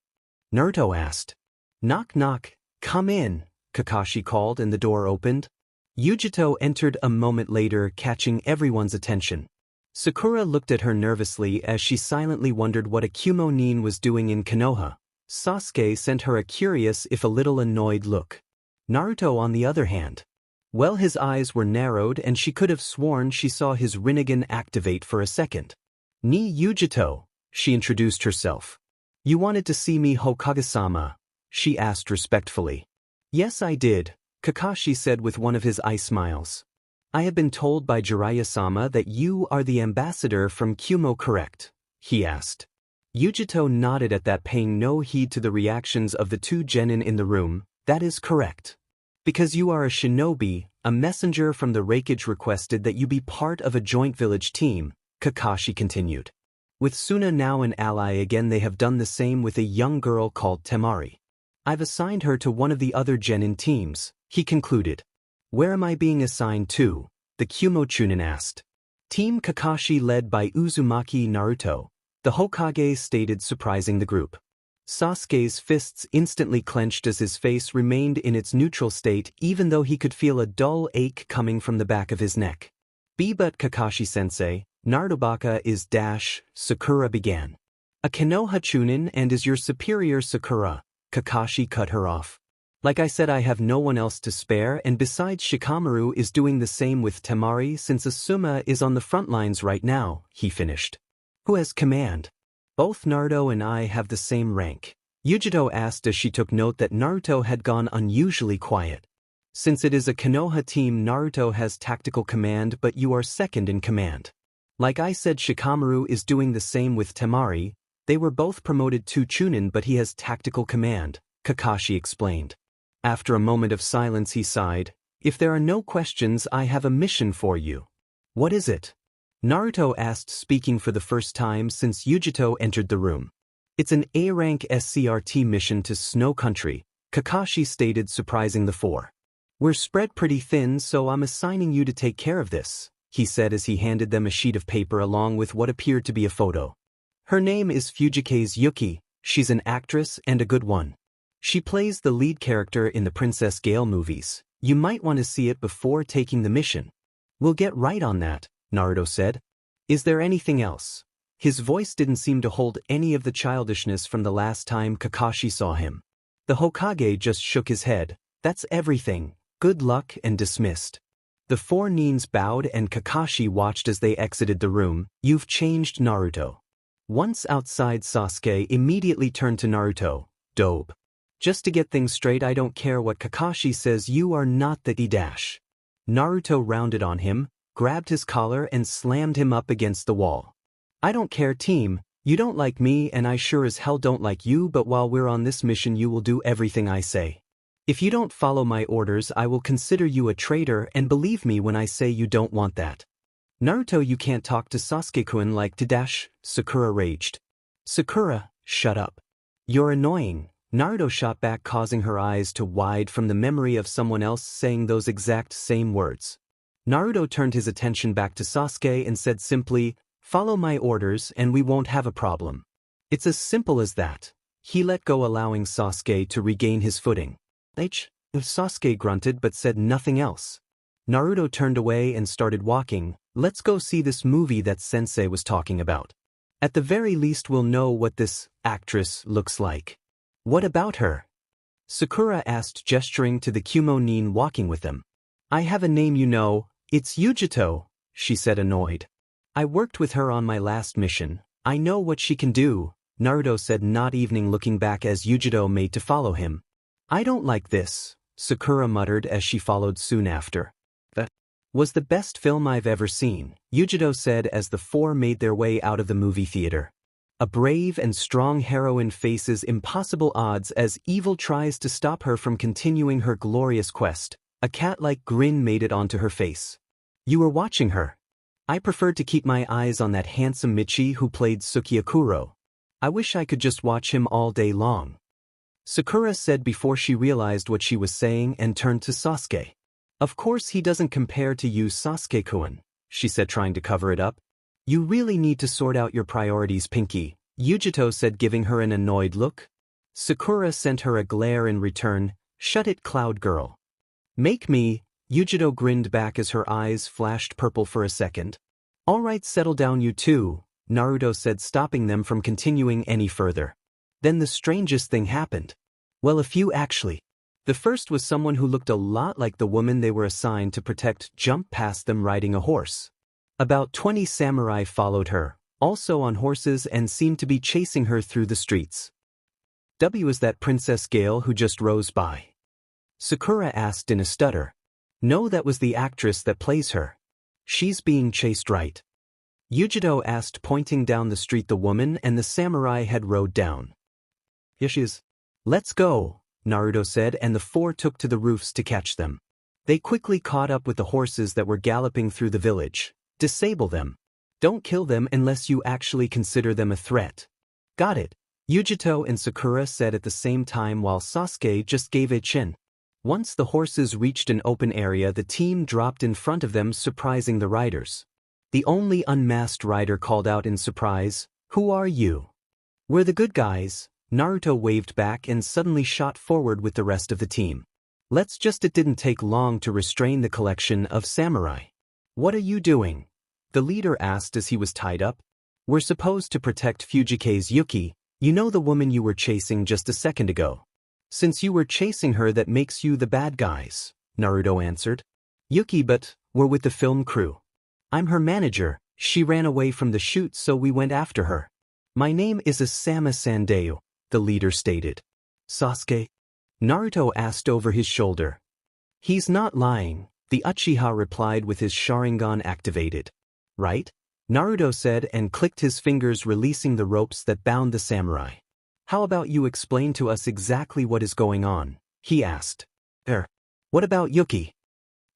Naruto asked. "Knock knock, come in," Kakashi called and the door opened. Yujito entered a moment later, catching everyone's attention. Sakura looked at her nervously as she silently wondered what a Kumo-nin was doing in Konoha. Sasuke sent her a curious, if a little annoyed look. Naruto, on the other hand, well, his eyes were narrowed and she could have sworn she saw his Rinnegan activate for a second. "Ni Yujito," she introduced herself. "You wanted to see me, Hokage-sama?" she asked respectfully. "Yes, I did," Kakashi said with one of his eye smiles. "I have been told by Jiraiya-sama that you are the ambassador from Kumo, correct?" he asked. Yujito nodded at that, paying no heed to the reactions of the two genin in the room. "That is correct. Because you are a shinobi, a messenger from the Raikage requested that you be part of a joint village team," Kakashi continued. "With Suna now an ally again, they have done the same with a young girl called Temari. I've assigned her to one of the other genin teams," he concluded. "Where am I being assigned to?" the Kumo Chunin asked. "Team Kakashi, led by Uzumaki Naruto," the Hokage stated, surprising the group. Sasuke's fists instantly clenched as his face remained in its neutral state, even though he could feel a dull ache coming from the back of his neck. "But Kakashi-sensei, Narutobaka is Sakura began. "A Konoha Chunin and is your superior, Sakura," Kakashi cut her off. "Like I said, I have no one else to spare, and besides, Shikamaru is doing the same with Temari since Asuma is on the front lines right now," he finished. "Who has command?" "Both Naruto and I have the same rank," Yujito asked as she took note that Naruto had gone unusually quiet. Since it is a Konoha team, Naruto has tactical command, but you are second in command. Like I said, Shikamaru is doing the same with Temari. They were both promoted to Chunin, but he has tactical command, Kakashi explained. After a moment of silence he sighed. If there are no questions, I have a mission for you. What is it? Naruto asked, speaking for the first time since Yujito entered the room. It's an A-rank SCRT mission to Snow Country, Kakashi stated, surprising the four. We're spread pretty thin, so I'm assigning you to take care of this, he said as he handed them a sheet of paper along with what appeared to be a photo. Her name is Fujikaze Yuki. She's an actress and a good one. She plays the lead character in the Princess Gale movies. You might want to see it before taking the mission. We'll get right on that, Naruto said. Is there anything else? His voice didn't seem to hold any of the childishness from the last time Kakashi saw him. The Hokage just shook his head. That's everything. Good luck, and dismissed. The four Nins bowed and Kakashi watched as they exited the room. You've changed, Naruto. Once outside, Sasuke immediately turned to Naruto. Dope. Just to get things straight, I don't care what Kakashi says, you are not the E-dash. Naruto rounded on him, grabbed his collar and slammed him up against the wall. I don't care, team. You don't like me and I sure as hell don't like you, but while we're on this mission you will do everything I say. If you don't follow my orders, I will consider you a traitor, and believe me when I say you don't want that. Naruto, you can't talk to Sasuke-kun like Tadashi, Sakura raged. Sakura, shut up. You're annoying, Naruto shot back, causing her eyes to wide from the memory of someone else saying those exact same words. Naruto turned his attention back to Sasuke and said simply, follow my orders and we won't have a problem. It's as simple as that. He let go, allowing Sasuke to regain his footing. Sasuke grunted but said nothing else. Naruto turned away and started walking. Let's go see this movie that Sensei was talking about. At the very least we'll know what this actress looks like. What about her? Sakura asked, gesturing to the Kumo Nin walking with them. I have a name, you know. It's Yujito, she said, annoyed. I worked with her on my last mission. I know what she can do, Naruto said, not even looking back as Yujito made to follow him. I don't like this, Sakura muttered as she followed soon after. That was the best film I've ever seen, Yujito said as the four made their way out of the movie theater. A brave and strong heroine faces impossible odds as evil tries to stop her from continuing her glorious quest. A cat-like grin made it onto her face. You were watching her. I preferred to keep my eyes on that handsome Michi who played Sukiakuro. I wish I could just watch him all day long, Sakura said before she realized what she was saying and turned to Sasuke. Of course he doesn't compare to you, Sasuke-kun, she said, trying to cover it up. You really need to sort out your priorities, Pinky, Yujito said, giving her an annoyed look. Sakura sent her a glare in return. Shut it, Cloud Girl. Make me, Yujito grinned back as her eyes flashed purple for a second. All right, settle down you two, Naruto said, stopping them from continuing any further. Then the strangest thing happened. Well, a few actually. The first was someone who looked a lot like the woman they were assigned to protect jumped past them riding a horse. About 20 samurai followed her, also on horses, and seemed to be chasing her through the streets. Was that Princess Gale who just rose by? Sakura asked in a stutter. No, that was the actress that plays her. She's being chased, right? Yujito asked, pointing down the street the woman and the samurai had rode down. Yes, she is. Let's go, Naruto said, and the four took to the roofs to catch them. They quickly caught up with the horses that were galloping through the village. Disable them. Don't kill them unless you actually consider them a threat. Got it, Yujito and Sakura said at the same time while Sasuke just gave a chin. Once the horses reached an open area, the team dropped in front of them, surprising the riders. The only unmasked rider called out in surprise, "Who are you?" "We're the good guys," Naruto waved back and suddenly shot forward with the rest of the team. It didn't take long to restrain the collection of samurai. "What are you doing?" the leader asked as he was tied up. "We're supposed to protect Fujikaze Yuki, you know, the woman you were chasing just a second ago. Since you were chasing her, that makes you the bad guys," Naruto answered. "Yuki, but we're with the film crew. I'm her manager. She ran away from the shoot, so we went after her. My name is Asama Sandeo," the leader stated. "Sasuke?" Naruto asked over his shoulder. He's not lying, the Uchiha replied with his Sharingan activated. Right? Naruto said and clicked his fingers, releasing the ropes that bound the samurai. How about you explain to us exactly what is going on? He asked. What about Yuki?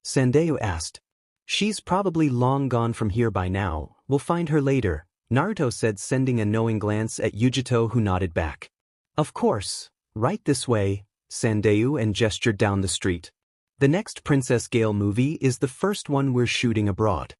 Sandayu asked. She's probably long gone from here by now, we'll find her later, Naruto said, sending a knowing glance at Yujito, who nodded back. Of course, right this way, Sandayu, and gestured down the street. The next Princess Gale movie is the first one we're shooting abroad.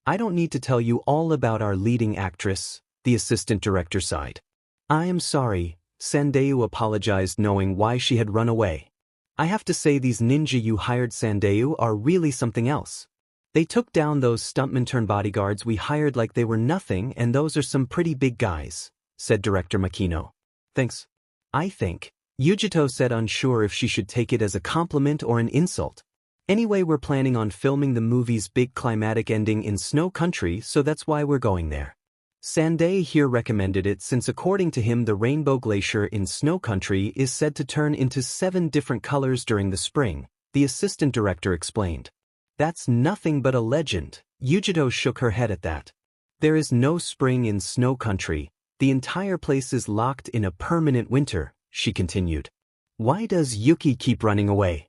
I don't need to tell you all about our leading actress, the assistant director sighed. I am sorry, Sandayu apologized, knowing why she had run away. I have to say these ninja you hired, Sandayu, are really something else. They took down those stuntman-turned-bodyguards we hired like they were nothing, and those are some pretty big guys, said Director Makino. Thanks. I think, Yujito said, unsure if she should take it as a compliment or an insult. Anyway, we're planning on filming the movie's big climatic ending in Snow Country, so that's why we're going there. Sandayu here recommended it since according to him the Rainbow Glacier in Snow Country is said to turn into 7 different colors during the spring, the assistant director explained. That's nothing but a legend, Yujito shook her head at that. There is no spring in Snow Country, the entire place is locked in a permanent winter, she continued. Why does Yuki keep running away?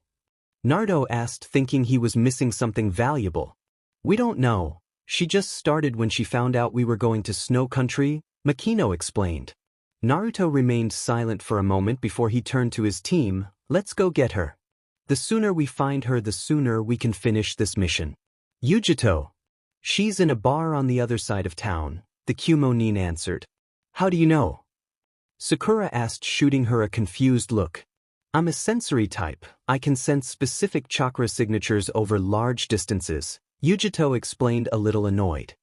Naruto asked, thinking he was missing something valuable. We don't know. She just started when she found out we were going to Snow Country, Makino explained. Naruto remained silent for a moment before he turned to his team. Let's go get her. The sooner we find her, the sooner we can finish this mission. Yujito. She's in a bar on the other side of town, the Kyuubi answered. How do you know? Sakura asked, shooting her a confused look. I'm a sensory type, I can sense specific chakra signatures over large distances, Yujito explained, a little annoyed.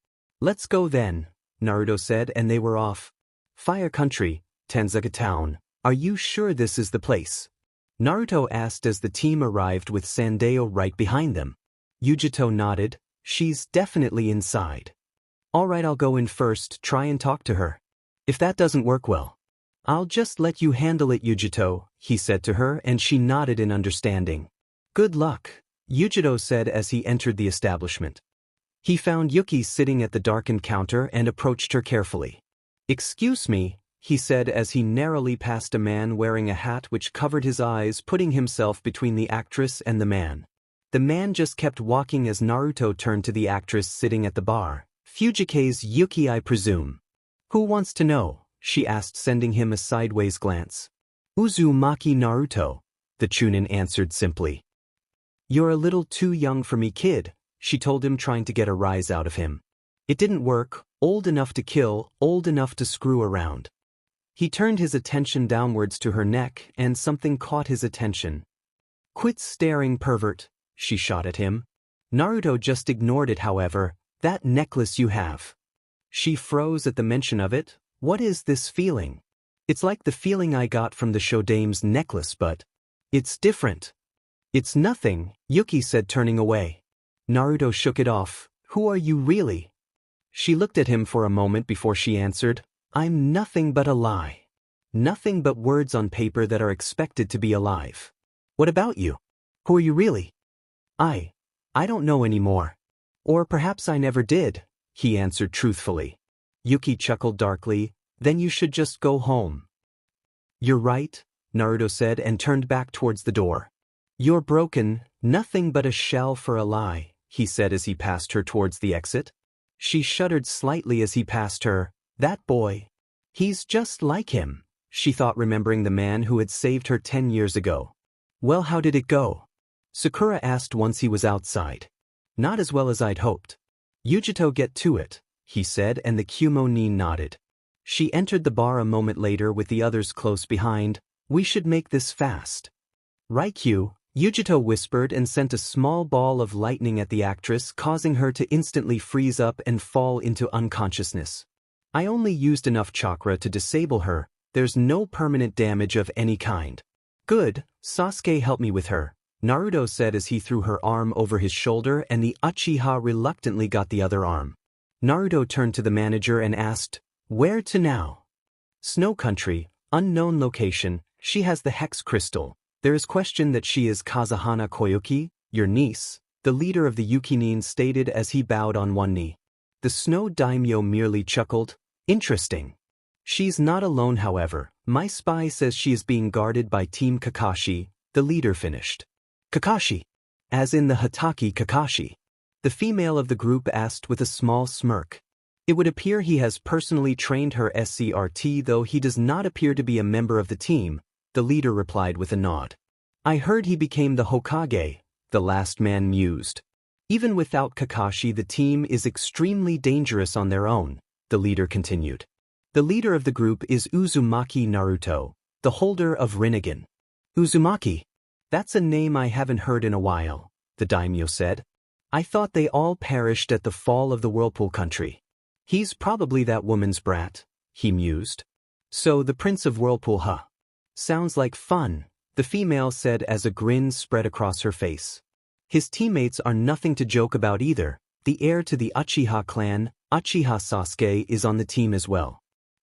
Let's go then, Naruto said, and they were off. Fire Country, Tanzuka Town, are you sure this is the place? Naruto asked as the team arrived with Sandayu right behind them. Yujito nodded, she's definitely inside. Alright, I'll go in first, try and talk to her. If that doesn't work well, I'll just let you handle it, Yujito, he said to her, and she nodded in understanding. Good luck, Yujito said as he entered the establishment. He found Yuki sitting at the darkened counter and approached her carefully. Excuse me, he said as he narrowly passed a man wearing a hat which covered his eyes, putting himself between the actress and the man. The man just kept walking as Naruto turned to the actress sitting at the bar. Fujike's Yuki, I presume. Who wants to know? She asked, sending him a sideways glance. Uzumaki Naruto, the Chunin answered simply. You're a little too young for me, kid, she told him, trying to get a rise out of him. It didn't work, old enough to kill, old enough to screw around. He turned his attention downwards to her neck, and something caught his attention. Quit staring, pervert, she shot at him. Naruto just ignored it, however. That necklace you have. She froze at the mention of it. What is this feeling? It's like the feeling I got from the Shodame's necklace, but it's different. It's nothing, Yuki said, turning away. Naruto shook it off. Who are you really? She looked at him for a moment before she answered. I'm nothing but a lie. Nothing but words on paper that are expected to be alive. What about you? Who are you really? I don't know anymore. Or perhaps I never did, he answered truthfully. Yuki chuckled darkly. Then you should just go home. You're right, Naruto said and turned back towards the door. You're broken, nothing but a shell for a lie, he said as he passed her towards the exit. She shuddered slightly as he passed her. That boy. He's just like him, she thought, remembering the man who had saved her 10 years ago. Well, how did it go? Sakura asked once he was outside. Not as well as I'd hoped. Yujito, get to it, he said, and the Kyuubi nodded. She entered the bar a moment later with the others close behind. We should make this fast. Raikyu, Yujito whispered and sent a small ball of lightning at the actress, causing her to instantly freeze up and fall into unconsciousness. I only used enough chakra to disable her. There's no permanent damage of any kind. Good, Sasuke help me with her, Naruto said as he threw her arm over his shoulder and the Uchiha reluctantly got the other arm. Naruto turned to the manager and asked, where to now? Snow Country, unknown location, she has the hex crystal, There is question that she is Kazahana Koyuki, your niece, the leader of the Yukinin stated as he bowed on one knee. The Snow Daimyo merely chuckled. Interesting. She's not alone however. My spy says she is being guarded by Team Kakashi, the leader finished. Kakashi. As in the Hatake Kakashi. The female of the group asked with a small smirk. It would appear he has personally trained her SCRT though he does not appear to be a member of the team, the leader replied with a nod. I heard he became the Hokage, the last man mused. Even without Kakashi the team is extremely dangerous on their own, the leader continued. The leader of the group is Uzumaki Naruto, the holder of Rinnegan. Uzumaki? That's a name I haven't heard in a while, the daimyo said. I thought they all perished at the fall of the Whirlpool country. He's probably that woman's brat, he mused. So the Prince of Whirlpool, huh? Sounds like fun, the female said as a grin spread across her face. His teammates are nothing to joke about either. The heir to the Uchiha clan, Uchiha Sasuke, is on the team as well.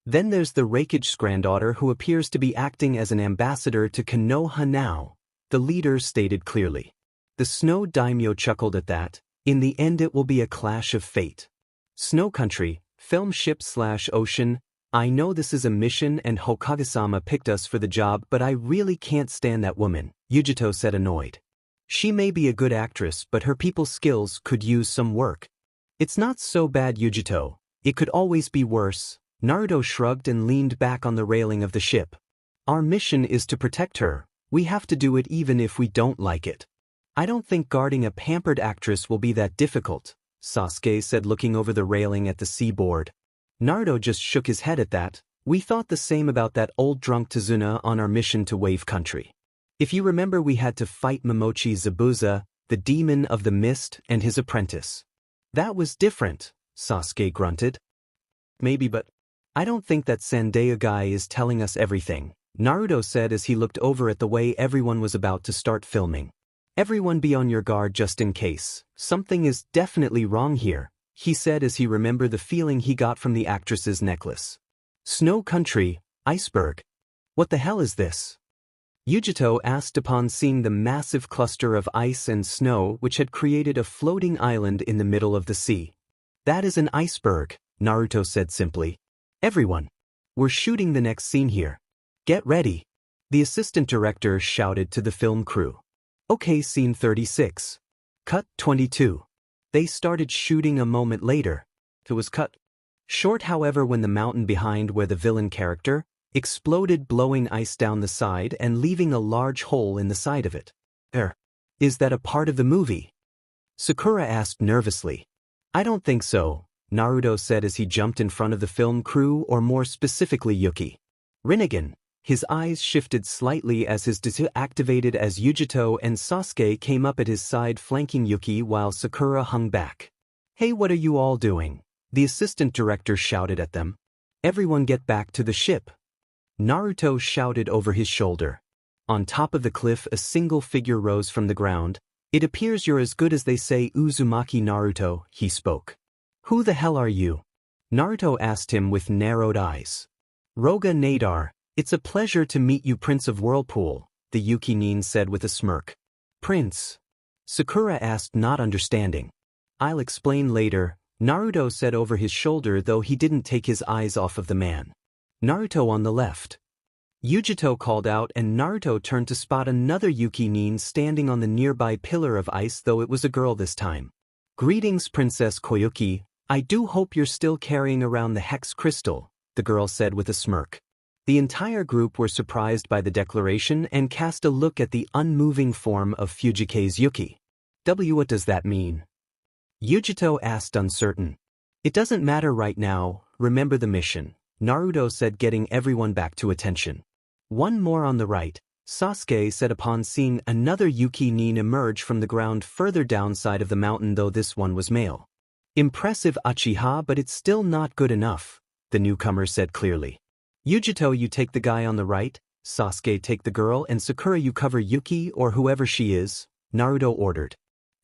Then there's the Raikage's granddaughter who appears to be acting as an ambassador to Konoha now, the leader stated clearly. The Snow Daimyo chuckled at that. In the end it will be a clash of fate. Snow Country, film ship/ocean, I know this is a mission and Hokage-sama picked us for the job but I really can't stand that woman, Yujito said annoyed. She may be a good actress but her people's skills could use some work. It's not so bad Yujito, it could always be worse. Naruto shrugged and leaned back on the railing of the ship. Our mission is to protect her, we have to do it even if we don't like it. I don't think guarding a pampered actress will be that difficult, Sasuke said looking over the railing at the seaboard. Naruto just shook his head at that. We thought the same about that old drunk Tazuna on our mission to Wave Country. If you remember we had to fight Momochi Zabuza, the demon of the mist, and his apprentice. That was different, Sasuke grunted. Maybe but I don't think that Sandae guy is telling us everything, Naruto said as he looked over at the way everyone was about to start filming. Everyone be on your guard just in case. Something is definitely wrong here, he said as he remembered the feeling he got from the actress's necklace. Snow Country, iceberg. What the hell is this? Yujito asked upon seeing the massive cluster of ice and snow which had created a floating island in the middle of the sea. That is an iceberg, Naruto said simply. Everyone. We're shooting the next scene here. Get ready. The assistant director shouted to the film crew. Okay, scene 36. Cut 22. They started shooting a moment later. It was cut short however when the mountain behind where the villain character exploded blowing ice down the side and leaving a large hole in the side of it. Is that a part of the movie? Sakura asked nervously. I don't think so, Naruto said as he jumped in front of the film crew or more specifically Yuki. Rinnegan. His eyes shifted slightly as his Ditsu activated as Yujito and Sasuke came up at his side flanking Yuki while Sakura hung back. Hey, what are you all doing? The assistant director shouted at them. Everyone get back to the ship. Naruto shouted over his shoulder. On top of the cliff a single figure rose from the ground. It appears you're as good as they say Uzumaki Naruto, he spoke. Who the hell are you? Naruto asked him with narrowed eyes. Roga Nadar. It's a pleasure to meet you Prince of Whirlpool, the Yukinin said with a smirk. Prince? Sakura asked not understanding. I'll explain later, Naruto said over his shoulder though he didn't take his eyes off of the man. Naruto on the left. Yujito called out and Naruto turned to spot another Yukinin standing on the nearby pillar of ice though it was a girl this time. Greetings Princess Koyuki, I do hope you're still carrying around the hex crystal, the girl said with a smirk. The entire group were surprised by the declaration and cast a look at the unmoving form of Fujike's Yuki. What does that mean? Yujito asked uncertain. It doesn't matter right now, remember the mission, Naruto said getting everyone back to attention. One more on the right, Sasuke said upon seeing another Yukinin emerge from the ground further downside of the mountain though this one was male. Impressive Uchiha but it's still not good enough, the newcomer said clearly. Yujito you take the guy on the right, Sasuke take the girl and Sakura you cover Yuki or whoever she is, Naruto ordered.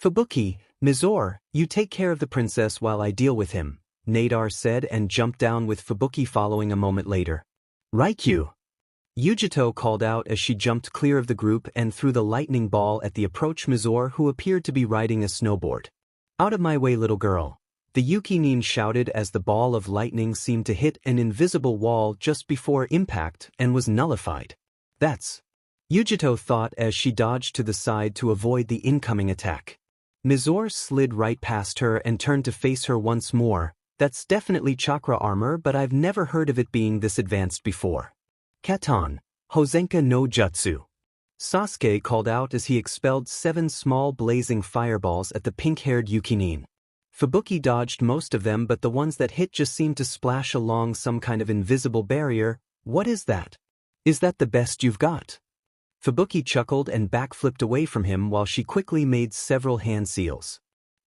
Fubuki, Mizore, you take care of the princess while I deal with him, Nadar said and jumped down with Fubuki following a moment later. Raikyu. Yujito called out as she jumped clear of the group and threw the lightning ball at the approach Mizore, who appeared to be riding a snowboard. "Out of my way, little girl," the Yukinin shouted as the ball of lightning seemed to hit an invisible wall just before impact and was nullified. "That's," Yujito thought as she dodged to the side to avoid the incoming attack. Mizore slid right past her and turned to face her once more. "That's definitely chakra armor, but I've never heard of it being this advanced before." "Katan, Hozenka no Jutsu," Sasuke called out as he expelled 7 small blazing fireballs at the pink-haired Yukinin. Fubuki dodged most of them, but the ones that hit just seemed to splash along some kind of invisible barrier. "What is that? Is that the best you've got?" Fubuki chuckled and backflipped away from him while she quickly made several hand seals.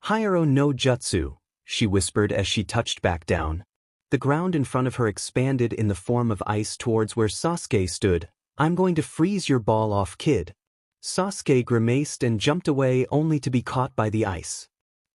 "Heiro no Jutsu," she whispered as she touched back down. The ground in front of her expanded in the form of ice towards where Sasuke stood. "I'm going to freeze your ball off, kid." Sasuke grimaced and jumped away only to be caught by the ice.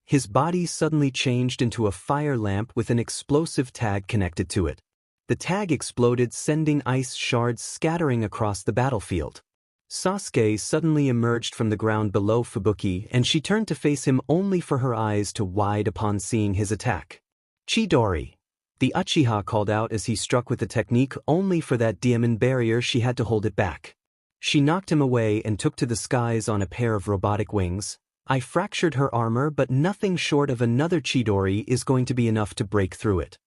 His body suddenly changed into a fire lamp with an explosive tag connected to it. The tag exploded, sending ice shards scattering across the battlefield. Sasuke suddenly emerged from the ground below Fubuki, and she turned to face him only for her eyes to wide upon seeing his attack. "Chidori," the Uchiha called out as he struck with the technique, only for that diamond barrier she had to hold it back. She knocked him away and took to the skies on a pair of robotic wings. "I fractured her armor, but nothing short of another Chidori is going to be enough to break through it."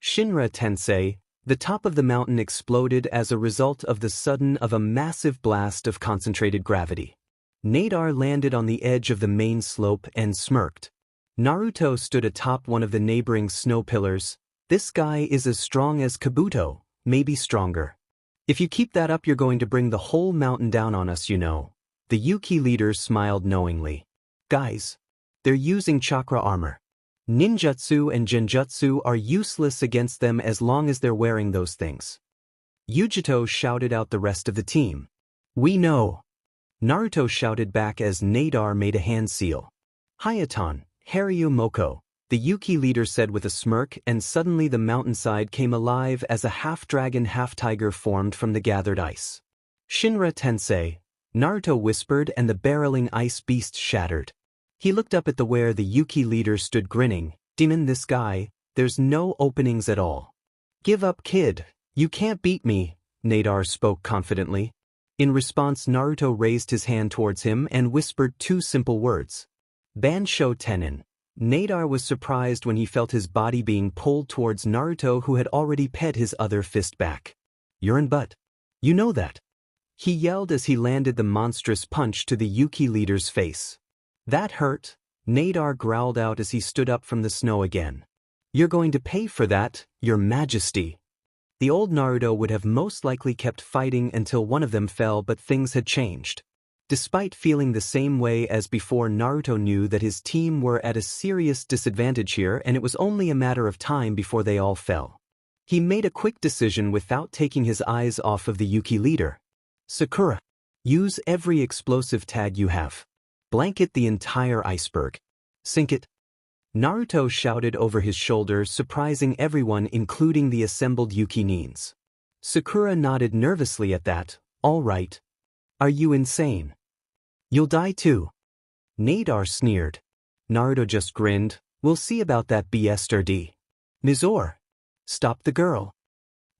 Shinra Tensei, the top of the mountain exploded as a result of the sudden of a massive blast of concentrated gravity. Nadar landed on the edge of the main slope and smirked. Naruto stood atop one of the neighboring snow pillars. "This guy is as strong as Kabuto, maybe stronger. If you keep that up, you're going to bring the whole mountain down on us, you know." The Yuki leader smiled knowingly. "Guys, they're using chakra armor. Ninjutsu and genjutsu are useless against them as long as they're wearing those things." Yujito shouted out the rest of the team. "We know." Naruto shouted back as Nadar made a hand seal. "Hayatan, Haryu Moko," the Yuki leader said with a smirk, and suddenly the mountainside came alive as a half-dragon half-tiger formed from the gathered ice. "Shinra Tensei," Naruto whispered, and the barreling ice beast shattered. He looked up at the where the Yuki leader stood grinning. "Demon, this guy, there's no openings at all." "Give up, kid. You can't beat me," Nadar spoke confidently. In response, Naruto raised his hand towards him and whispered 2 simple words. "Bansho Tenin." Nadar was surprised when he felt his body being pulled towards Naruto, who had already pet his other fist back. "You're in butt. You know that," he yelled as he landed the monstrous punch to the Yuki leader's face. "That hurt," Nadar growled out as he stood up from the snow again. "You're going to pay for that, Your Majesty." The old Naruto would have most likely kept fighting until one of them fell, but things had changed. Despite feeling the same way as before, Naruto knew that his team were at a serious disadvantage here, and it was only a matter of time before they all fell. He made a quick decision without taking his eyes off of the Yuki leader. "Sakura, use every explosive tag you have. Blanket the entire iceberg. Sink it." Naruto shouted over his shoulder, surprising everyone, including the assembled Yukinins. Sakura nodded nervously at that. "All right. Are you insane? You'll die too." Nadar sneered. Naruto just grinned. "We'll see about that, BSRD. Mizore, stop the girl."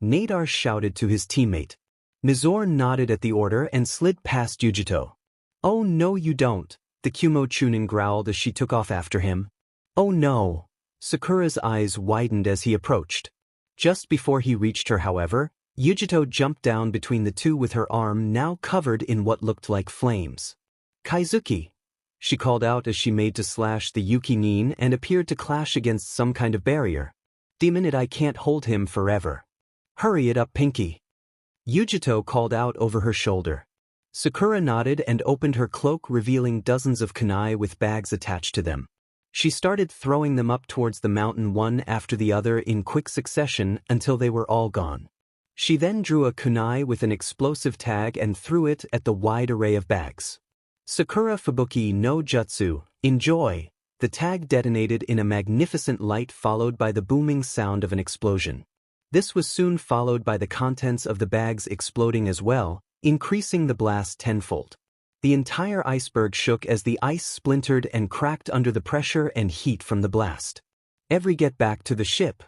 Nadar shouted to his teammate. Mizore nodded at the order and slid past Yujito. "Oh no you don't," the Kumo Chunin growled as she took off after him. "Oh no." Sakura's eyes widened as he approached. Just before he reached her, however, Yujito jumped down between the two with her arm now covered in what looked like flames. "Kaizuki," she called out as she made to slash the Yukinin and appeared to clash against some kind of barrier. "Demon it, I can't hold him forever. Hurry it up, Pinky." Yujito called out over her shoulder. Sakura nodded and opened her cloak, revealing dozens of kunai with bags attached to them. She started throwing them up towards the mountain one after the other in quick succession until they were all gone. She then drew a kunai with an explosive tag and threw it at the wide array of bags. "Sakura Fubuki no Jutsu, enjoy." The tag detonated in a magnificent light, followed by the booming sound of an explosion. This was soon followed by the contents of the bags exploding as well, increasing the blast tenfold. The entire iceberg shook as the ice splintered and cracked under the pressure and heat from the blast. "Every get back to the ship,"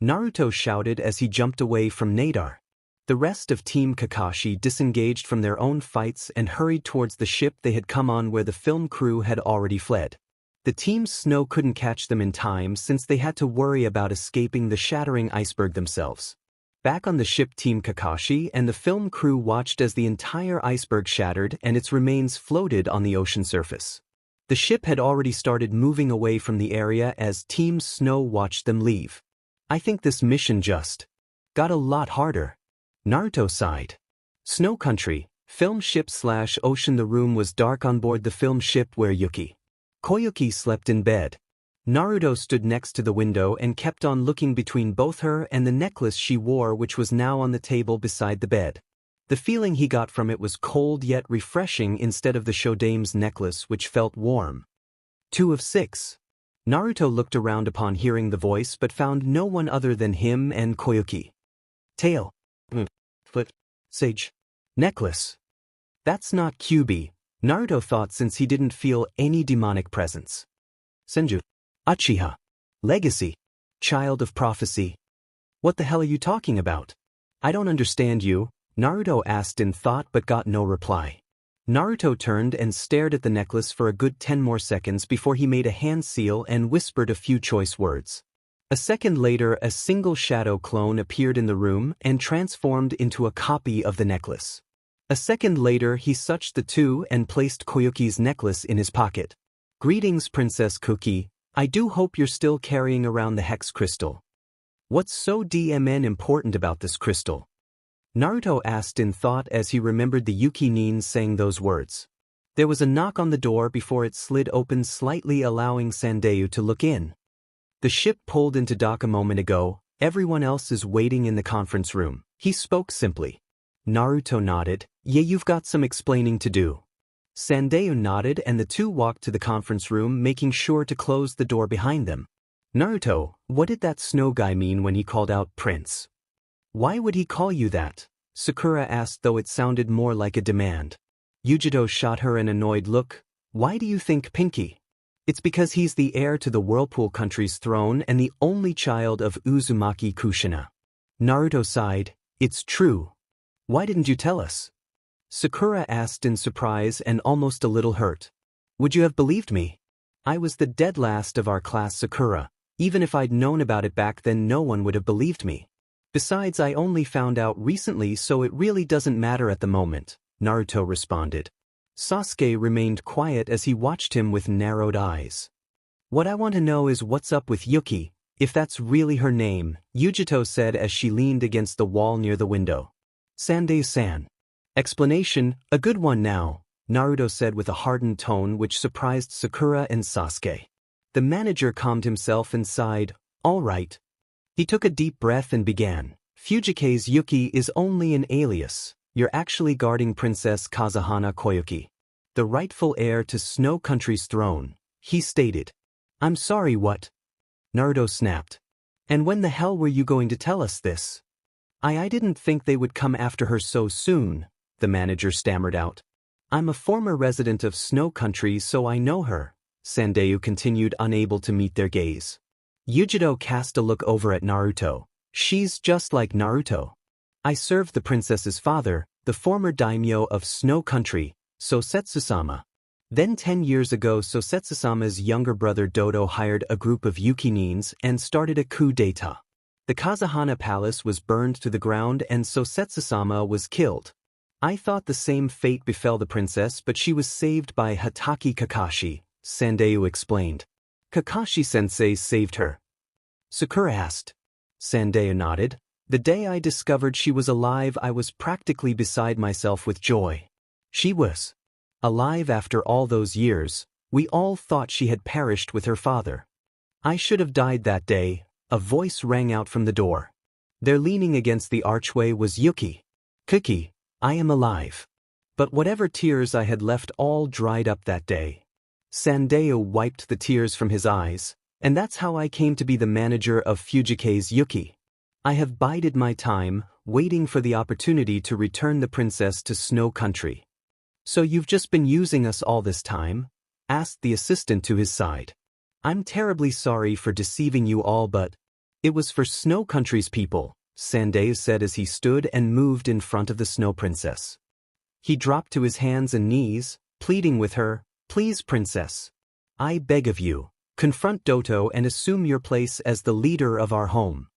Naruto shouted as he jumped away from Nadar. The rest of Team Kakashi disengaged from their own fights and hurried towards the ship they had come on where the film crew had already fled. The team's snow couldn't catch them in time since they had to worry about escaping the shattering iceberg themselves. Back on the ship, Team Kakashi and the film crew watched as the entire iceberg shattered and its remains floated on the ocean surface. The ship had already started moving away from the area as Team Snow watched them leave. "I think this mission just got a lot harder," Naruto sighed. Snow Country, film ship/ocean. The room was dark on board the film ship where Koyuki slept in bed. Naruto stood next to the window and kept on looking between both her and the necklace she wore, which was now on the table beside the bed. The feeling he got from it was cold yet refreshing instead of the Shodame's necklace, which felt warm. 2 of 6. Naruto looked around upon hearing the voice but found no one other than him and Koyuki. "Tail. Foot. Sage. Necklace. That's not Kyuubi," Naruto thought since he didn't feel any demonic presence. "Senju. Uchiha. Legacy. Child of prophecy." "What the hell are you talking about? I don't understand you," Naruto asked in thought but got no reply. Naruto turned and stared at the necklace for a good 10 more seconds before he made a hand seal and whispered a few choice words. A second later, a single shadow clone appeared in the room and transformed into a copy of the necklace. A second later, he suched the two and placed Koyuki's necklace in his pocket. "Greetings, Princess Kuki. I do hope you're still carrying around the hex crystal. What's so DMN important about this crystal?" Naruto asked in thought as he remembered the Yuki Nin saying those words. There was a knock on the door before it slid open slightly, allowing Sandayu to look in. "The ship pulled into dock a moment ago. Everyone else is waiting in the conference room," he spoke simply. Naruto nodded. "Yeah, you've got some explaining to do." Sandayu nodded and the two walked to the conference room, making sure to close the door behind them. "Naruto, what did that snow guy mean when he called out Prince? Why would he call you that?" Sakura asked, though it sounded more like a demand. Yujito shot her an annoyed look. "Why do you think Pinky?" "It's because he's the heir to the Whirlpool Country's throne and the only child of Uzumaki Kushina." Naruto sighed. "It's true. Why didn't you tell us?" Sakura asked in surprise and almost a little hurt. "Would you have believed me? I was the dead last of our class, Sakura. Even if I'd known about it back then, no one would have believed me. Besides, I only found out recently, so it really doesn't matter at the moment," Naruto responded. Sasuke remained quiet as he watched him with narrowed eyes. "What I want to know is what's up with Yuki, if that's really her name," Yujito said as she leaned against the wall near the window. "Sandayu-san." "Explanation, a good one now," Naruto said with a hardened tone which surprised Sakura and Sasuke. The manager calmed himself and sighed. "All right." He took a deep breath and began. "Fujike's Yuki is only an alias. You're actually guarding Princess Kazuhana Koyuki, the rightful heir to Snow Country's throne," he stated. "I'm sorry, what?" Naruto snapped. "And when the hell were you going to tell us this?" I didn't think they would come after her so soon," the manager stammered out. "I'm a former resident of Snow Country, so I know her," Sandayu continued, unable to meet their gaze. Yujito cast a look over at Naruto. "She's just like Naruto. I served the princess's father, the former daimyo of Snow Country, Sosetsu-sama. Then 10 years ago, Sosetsu-sama's younger brother Dodo hired a group of Yuki-nins and started a coup d'etat. The Kazuhana Palace was burned to the ground and Sosetsu-sama was killed. I thought the same fate befell the princess, but she was saved by Hatake Kakashi," Sandayu explained. "Kakashi-sensei saved her?" Sakura asked. Sandayu nodded. "The day I discovered she was alive, I was practically beside myself with joy. She was alive after all those years. We all thought she had perished with her father. I should have died that day." A voice rang out from the door. There, leaning against the archway, was Yuki. "Kuki, I am alive. But whatever tears I had left all dried up that day." Sandayu wiped the tears from his eyes. "And that's how I came to be the manager of Fujike's Yuki." I have bided my time, waiting for the opportunity to return the princess to Snow Country. So you've just been using us all this time? Asked the assistant to his side. I'm terribly sorry for deceiving you all, but it was for Snow Country's people, Sanday said as he stood and moved in front of the Snow Princess. He dropped to his hands and knees, pleading with her, Please, princess. I beg of you, confront Doto and assume your place as the leader of our home.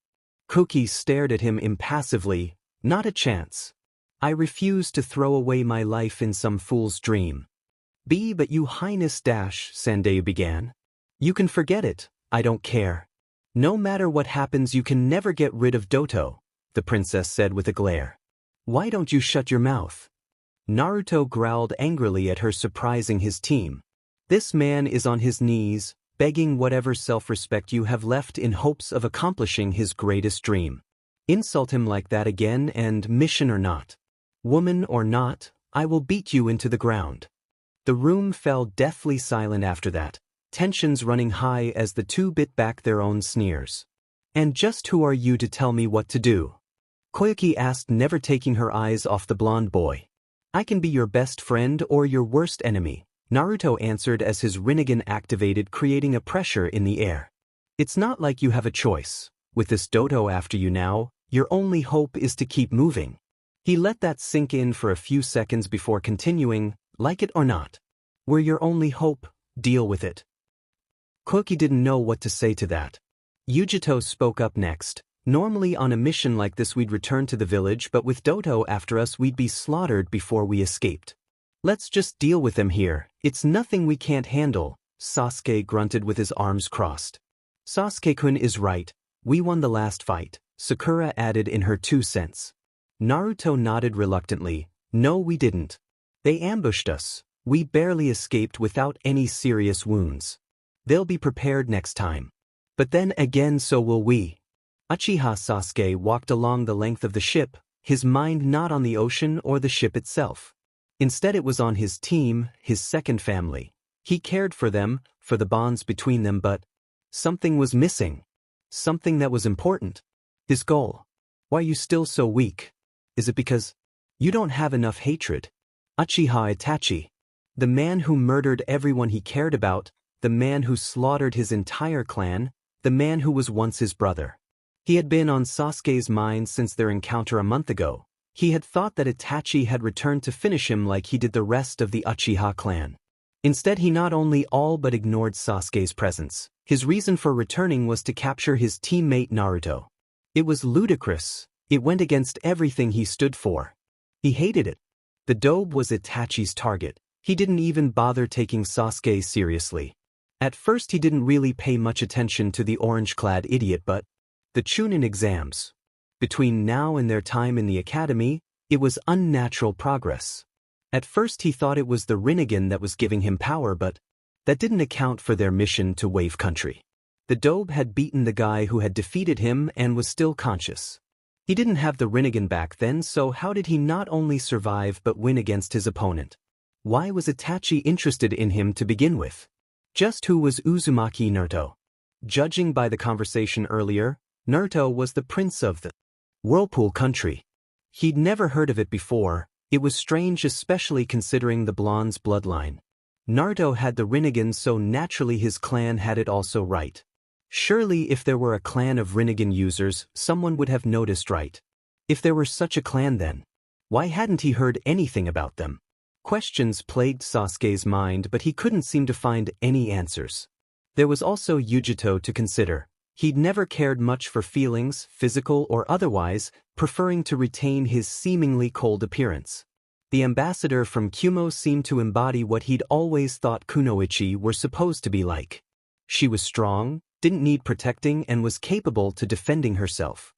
Cookie stared at him impassively. Not a chance. I refuse to throw away my life in some fool's dream. But you highness Sanday began. You can forget it, I don't care. No matter what happens you can never get rid of Doto, the princess said with a glare. Why don't you shut your mouth? Naruto growled angrily at her surprising his team. This man is on his knees, begging whatever self-respect you have left in hopes of accomplishing his greatest dream. Insult him like that again and mission or not, woman or not, I will beat you into the ground. The room fell deathly silent after that, tensions running high as the two bit back their own sneers. And just who are you to tell me what to do? Koyuki asked, never taking her eyes off the blonde boy. I can be your best friend or your worst enemy, Naruto answered as his Rinnegan activated, creating a pressure in the air. It's not like you have a choice. With this Doto after you now, your only hope is to keep moving. He let that sink in for a few seconds before continuing, like it or not. We're your only hope, deal with it. Koki didn't know what to say to that. Yujito spoke up next. Normally on a mission like this we'd return to the village, but with Doto after us we'd be slaughtered before we escaped. Let's just deal with them here, it's nothing we can't handle, Sasuke grunted with his arms crossed. Sasuke-kun is right, we won the last fight, Sakura added in her 2 cents. Naruto nodded reluctantly, no we didn't. They ambushed us, we barely escaped without any serious wounds. They'll be prepared next time. But then again so will we. Uchiha Sasuke walked along the length of the ship, his mind not on the ocean or the ship itself. Instead it was on his team, his second family. He cared for them, for the bonds between them, but something was missing. Something that was important. His goal. Why are you still so weak? Is it because you don't have enough hatred? Uchiha Itachi. The man who murdered everyone he cared about, the man who slaughtered his entire clan, the man who was once his brother. He had been on Sasuke's mind since their encounter a month ago. He had thought that Itachi had returned to finish him like he did the rest of the Uchiha clan. Instead he not only all but ignored Sasuke's presence. His reason for returning was to capture his teammate Naruto. It was ludicrous. It went against everything he stood for. He hated it. The dobe was Itachi's target. He didn't even bother taking Sasuke seriously. At first he didn't really pay much attention to the orange-clad idiot, but the Chunin exams. Between now and their time in the academy, it was unnatural progress. At first he thought it was the Rinnegan that was giving him power, but that didn't account for their mission to Wave Country. The dobe had beaten the guy who had defeated him and was still conscious. He didn't have the Rinnegan back then, so how did he not only survive but win against his opponent? Why was Itachi interested in him to begin with? Just who was Uzumaki Naruto? Judging by the conversation earlier, Naruto was the prince of the Whirlpool Country. He'd never heard of it before. It was strange, especially considering the blonde's bloodline. Naruto had the Rinnegan, so naturally his clan had it also, right? Surely if there were a clan of Rinnegan users, someone would have noticed, right? If there were such a clan, then why hadn't he heard anything about them? Questions plagued Sasuke's mind, but he couldn't seem to find any answers. There was also Yujito to consider. He'd never cared much for feelings, physical or otherwise, preferring to retain his seemingly cold appearance. The ambassador from Kumo seemed to embody what he'd always thought kunoichi were supposed to be like. She was strong, didn't need protecting, and was capable to defending herself.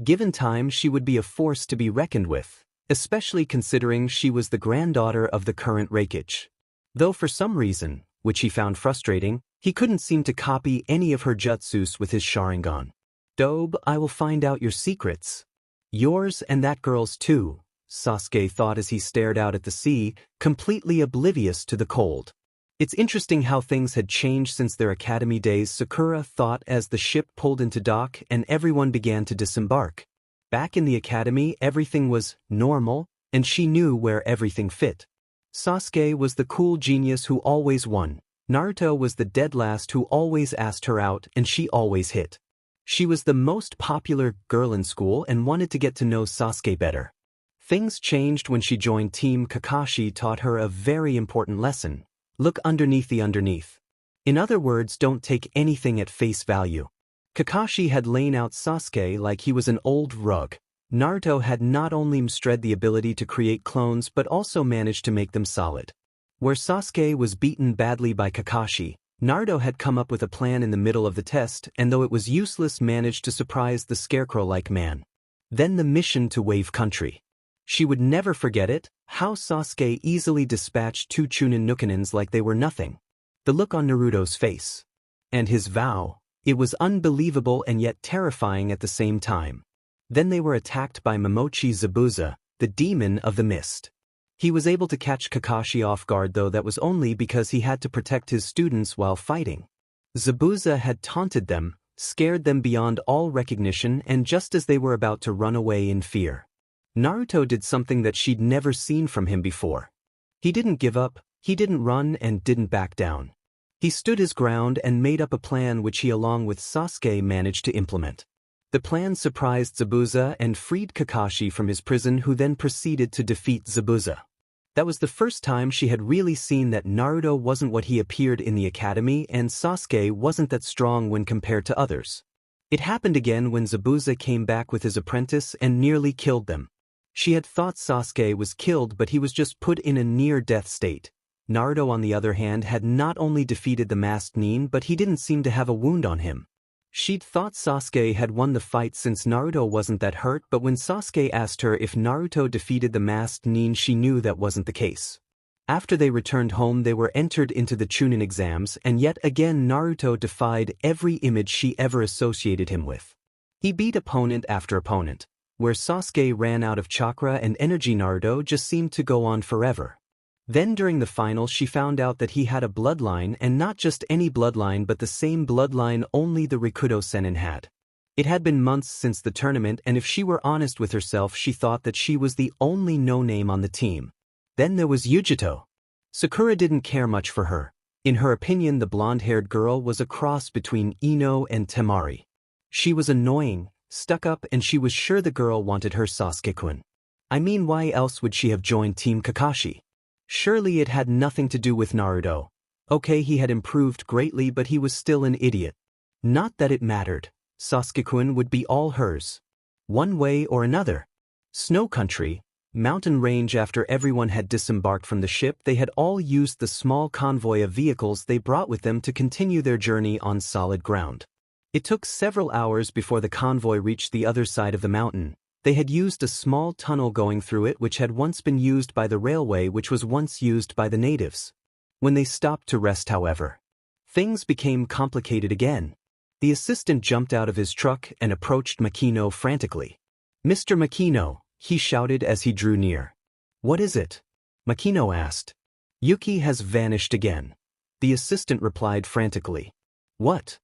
Given time, she would be a force to be reckoned with, especially considering she was the granddaughter of the current Raikage. Though for some reason, which he found frustrating, he couldn't seem to copy any of her jutsus with his Sharingan. Dobe, I will find out your secrets. Yours and that girl's too, Sasuke thought as he stared out at the sea, completely oblivious to the cold. It's interesting how things had changed since their academy days, Sakura thought as the ship pulled into dock and everyone began to disembark. Back in the academy, everything was normal, and she knew where everything fit. Sasuke was the cool genius who always won. Naruto was the dead last who always asked her out and she always hit. She was the most popular girl in school and wanted to get to know Sasuke better. Things changed when she joined Team Kakashi, taught her a very important lesson. Look underneath the underneath. In other words, don't take anything at face value. Kakashi had lain out Sasuke like he was an old rug. Naruto had not only mastered the ability to create clones but also managed to make them solid. Where Sasuke was beaten badly by Kakashi, Naruto had come up with a plan in the middle of the test and though it was useless managed to surprise the scarecrow-like man. Then the mission to Wave Country. She would never forget it, how Sasuke easily dispatched two Chunin Nukanins like they were nothing. The look on Naruto's face. And his vow. It was unbelievable and yet terrifying at the same time. Then they were attacked by Momochi Zabuza, the demon of the mist. He was able to catch Kakashi off guard, though that was only because he had to protect his students while fighting. Zabuza had taunted them, scared them beyond all recognition, and just as they were about to run away in fear, Naruto did something that she'd never seen from him before. He didn't give up, he didn't run and didn't back down. He stood his ground and made up a plan which he along with Sasuke managed to implement. The plan surprised Zabuza and freed Kakashi from his prison, who then proceeded to defeat Zabuza. That was the first time she had really seen that Naruto wasn't what he appeared in the academy and Sasuke wasn't that strong when compared to others. It happened again when Zabuza came back with his apprentice and nearly killed them. She had thought Sasuke was killed, but he was just put in a near-death state. Naruto, on the other hand, had not only defeated the masked Nin, but he didn't seem to have a wound on him. She'd thought Sasuke had won the fight since Naruto wasn't that hurt, but when Sasuke asked her if Naruto defeated the masked Nin, she knew that wasn't the case. After they returned home, they were entered into the Chunin exams, and yet again Naruto defied every image she ever associated him with. He beat opponent after opponent. Where Sasuke ran out of chakra and energy, Naruto just seemed to go on forever. Then during the finals she found out that he had a bloodline, and not just any bloodline but the same bloodline only the Rikudo Sennin had. It had been months since the tournament, and if she were honest with herself she thought that she was the only no-name on the team. Then there was Yujito. Sakura didn't care much for her. In her opinion, the blonde-haired girl was a cross between Ino and Temari. She was annoying, stuck up, and she was sure the girl wanted her Sasuke-kun. I mean, why else would she have joined Team Kakashi? Surely it had nothing to do with Naruto. Okay, he had improved greatly, but he was still an idiot. Not that it mattered. Sasuke-kun would be all hers. One way or another. Snow Country, mountain range. After everyone had disembarked from the ship, they had all used the small convoy of vehicles they brought with them to continue their journey on solid ground. It took several hours before the convoy reached the other side of the mountain. They had used a small tunnel going through it which had once been used by the railway, which was once used by the natives. When they stopped to rest, however, things became complicated again. The assistant jumped out of his truck and approached Makino frantically. "Mr. Makino," he shouted as he drew near. "What is it?" Makino asked. "Yuki has vanished again," the assistant replied frantically. "What?"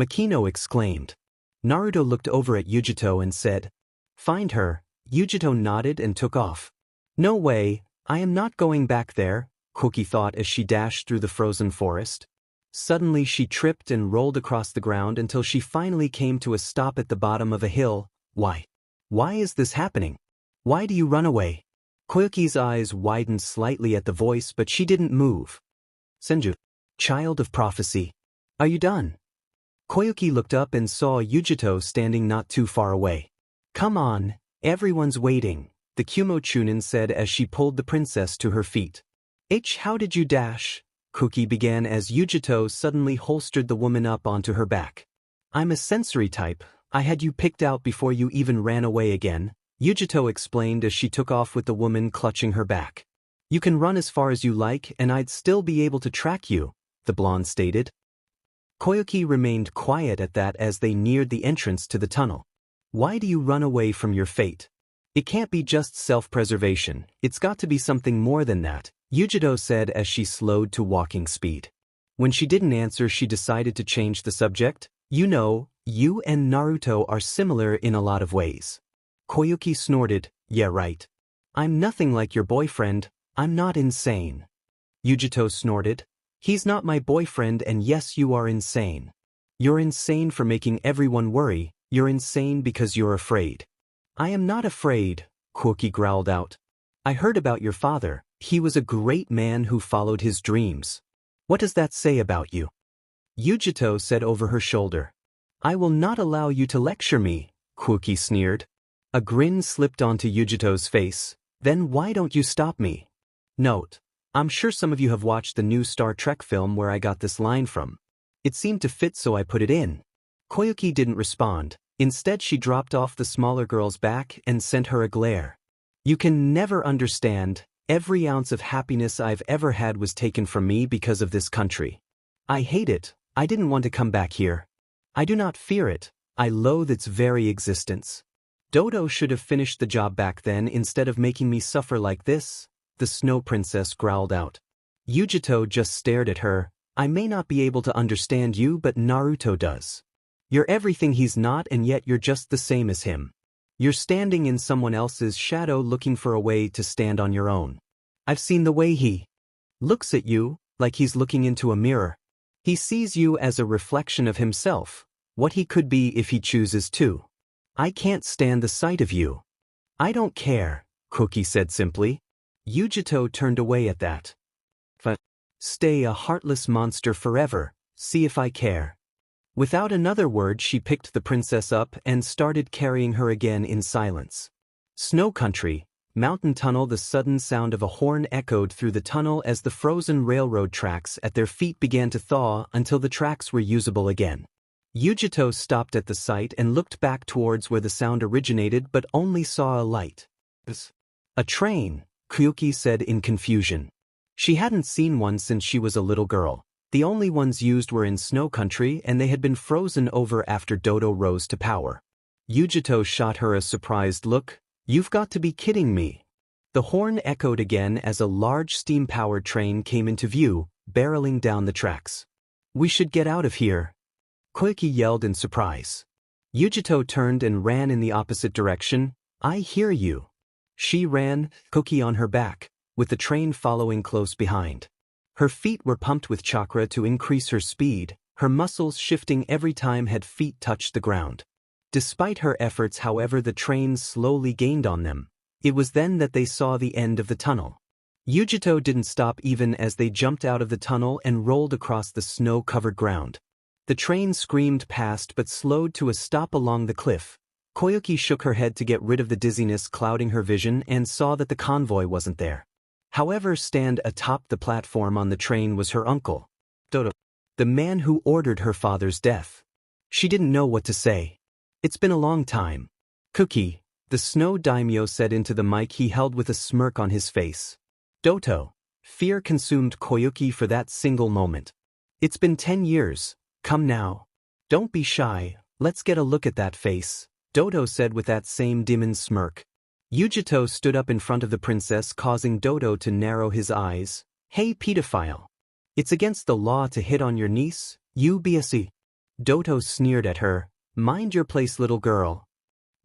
Makino exclaimed. Naruto looked over at Yujito and said, "Find her." Yujito nodded and took off. "No way, I am not going back there," Koki thought as she dashed through the frozen forest. Suddenly she tripped and rolled across the ground until she finally came to a stop at the bottom of a hill. Why? Why is this happening? Why do you run away? Koyuki's eyes widened slightly at the voice, but she didn't move. "Senju, child of prophecy, are you done?" Koyuki looked up and saw Yujito standing not too far away. "Come on, everyone's waiting," the Kumo Chunin said as she pulled the princess to her feet. How did you dash?" Koki began as Yujito suddenly holstered the woman up onto her back. "I'm a sensory type. I had you picked out before you even ran away again," Yujito explained as she took off with the woman clutching her back. "You can run as far as you like and I'd still be able to track you," the blonde stated. Koyuki remained quiet at that as they neared the entrance to the tunnel. "Why do you run away from your fate? It can't be just self-preservation, it's got to be something more than that," Yujito said as she slowed to walking speed. When she didn't answer, she decided to change the subject. You know, you and Naruto are similar in a lot of ways. Koyuki snorted, yeah right. I'm nothing like your boyfriend, I'm not insane. Yujito snorted, he's not my boyfriend and yes you are insane. You're insane for making everyone worry, you're insane because you're afraid. I am not afraid, Koyuki growled out. I heard about your father, he was a great man who followed his dreams. What does that say about you? Yujito said over her shoulder. I will not allow you to lecture me, Koyuki sneered. A grin slipped onto Yujito's face. Then why don't you stop me? Note, I'm sure some of you have watched the new Star Trek film where I got this line from. It seemed to fit so I put it in. Koyuki didn't respond. Instead she dropped off the smaller girl's back and sent her a glare. You can never understand, every ounce of happiness I've ever had was taken from me because of this country. I hate it, I didn't want to come back here. I do not fear it, I loathe its very existence. Dodo should have finished the job back then instead of making me suffer like this, the Snow Princess growled out. Yujito just stared at her. I may not be able to understand you but Naruto does. You're everything he's not and yet you're just the same as him. You're standing in someone else's shadow looking for a way to stand on your own. I've seen the way he looks at you, like he's looking into a mirror. He sees you as a reflection of himself, what he could be if he chooses to. I can't stand the sight of you. I don't care, Koyuki said simply. Yujito turned away at that. Stay a heartless monster forever, see if I care. Without another word she picked the princess up and started carrying her again in silence. Snow country, mountain tunnel. The sudden sound of a horn echoed through the tunnel as the frozen railroad tracks at their feet began to thaw until the tracks were usable again. Yujito stopped at the sight and looked back towards where the sound originated but only saw a light. A train, Kyuubi said in confusion. She hadn't seen one since she was a little girl. The only ones used were in Snow Country and they had been frozen over after Dodo rose to power. Yujito shot her a surprised look. You've got to be kidding me. The horn echoed again as a large steam-powered train came into view, barreling down the tracks. We should get out of here, Koyuki yelled in surprise. Yujito turned and ran in the opposite direction. I hear you. She ran, Koyuki on her back, with the train following close behind. Her feet were pumped with chakra to increase her speed, her muscles shifting every time her feet touched the ground. Despite her efforts, however, the train slowly gained on them. It was then that they saw the end of the tunnel. Yujito didn't stop even as they jumped out of the tunnel and rolled across the snow-covered ground. The train screamed past but slowed to a stop along the cliff. Koyuki shook her head to get rid of the dizziness clouding her vision and saw that the convoy wasn't there. However, stand atop the platform on the train was her uncle, Dodo, the man who ordered her father's death. She didn't know what to say. It's been a long time. Koyuki, the snow daimyo said into the mic he held with a smirk on his face. Doto. Fear consumed Koyuki for that single moment. It's been 10 years. Come now. Don't be shy, let's get a look at that face, Dodo said with that same demon smirk. Yujito stood up in front of the princess, causing Dodo to narrow his eyes. Hey pedophile. It's against the law to hit on your niece, you BSE. Dodo sneered at her. Mind your place, little girl.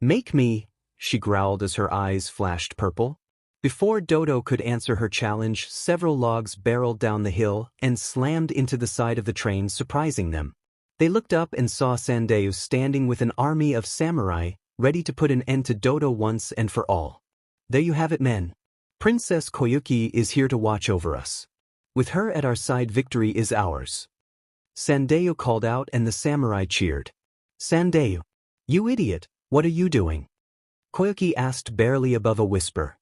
Make me, she growled as her eyes flashed purple. Before Dodo could answer her challenge, several logs barreled down the hill and slammed into the side of the train, surprising them. They looked up and saw Sandayu standing with an army of samurai, ready to put an end to Dodo once and for all. There you have it, men. Princess Koyuki is here to watch over us. With her at our side, victory is ours. Sandayu called out and the samurai cheered. Sandayu. You idiot, what are you doing? Koyuki asked barely above a whisper.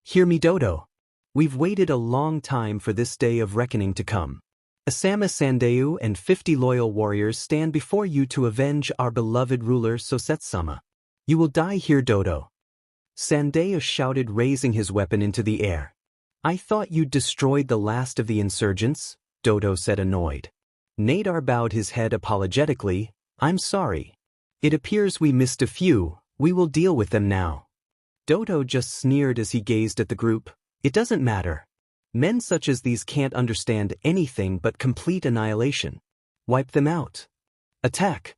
Hear me, Dodo. We've waited a long time for this day of reckoning to come. Asama Sandayu and 50 loyal warriors stand before you to avenge our beloved ruler Sosetsama. You will die here, Dodo. Sandayu shouted, raising his weapon into the air. I thought you'd destroyed the last of the insurgents, Dodo said, annoyed. Nadar bowed his head apologetically. I'm sorry. It appears we missed a few, we will deal with them now. Dodo just sneered as he gazed at the group. It doesn't matter. Men such as these can't understand anything but complete annihilation. Wipe them out. Attack!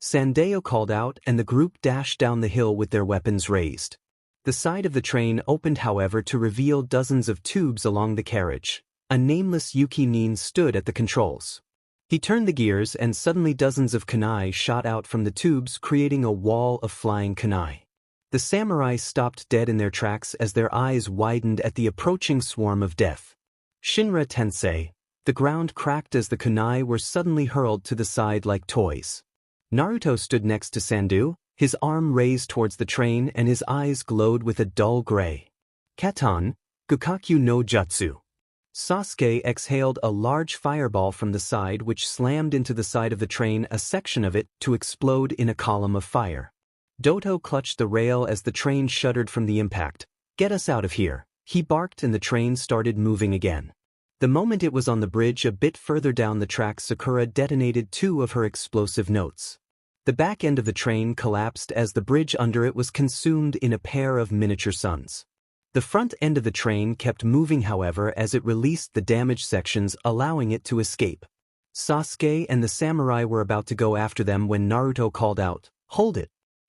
Sandayo called out and the group dashed down the hill with their weapons raised. The side of the train opened however to reveal dozens of tubes along the carriage. A nameless Yuki-nin stood at the controls. He turned the gears and suddenly dozens of kunai shot out from the tubes creating a wall of flying kunai. The samurai stopped dead in their tracks as their eyes widened at the approaching swarm of death. Shinra Tensei. The ground cracked as the kunai were suddenly hurled to the side like toys. Naruto stood next to Sandu, his arm raised towards the train and his eyes glowed with a dull gray. Katan, Gukakyu no Jutsu. Sasuke exhaled a large fireball from the side which slammed into the side of the train, a section of it to explode in a column of fire. Doto clutched the rail as the train shuddered from the impact. Get us out of here, he barked and the train started moving again. The moment it was on the bridge a bit further down the track, Sakura detonated 2 of her explosive notes. The back end of the train collapsed as the bridge under it was consumed in a pair of miniature suns. The front end of the train kept moving however as it released the damaged sections, allowing it to escape. Sasuke and the samurai were about to go after them when Naruto called out, "Hold it!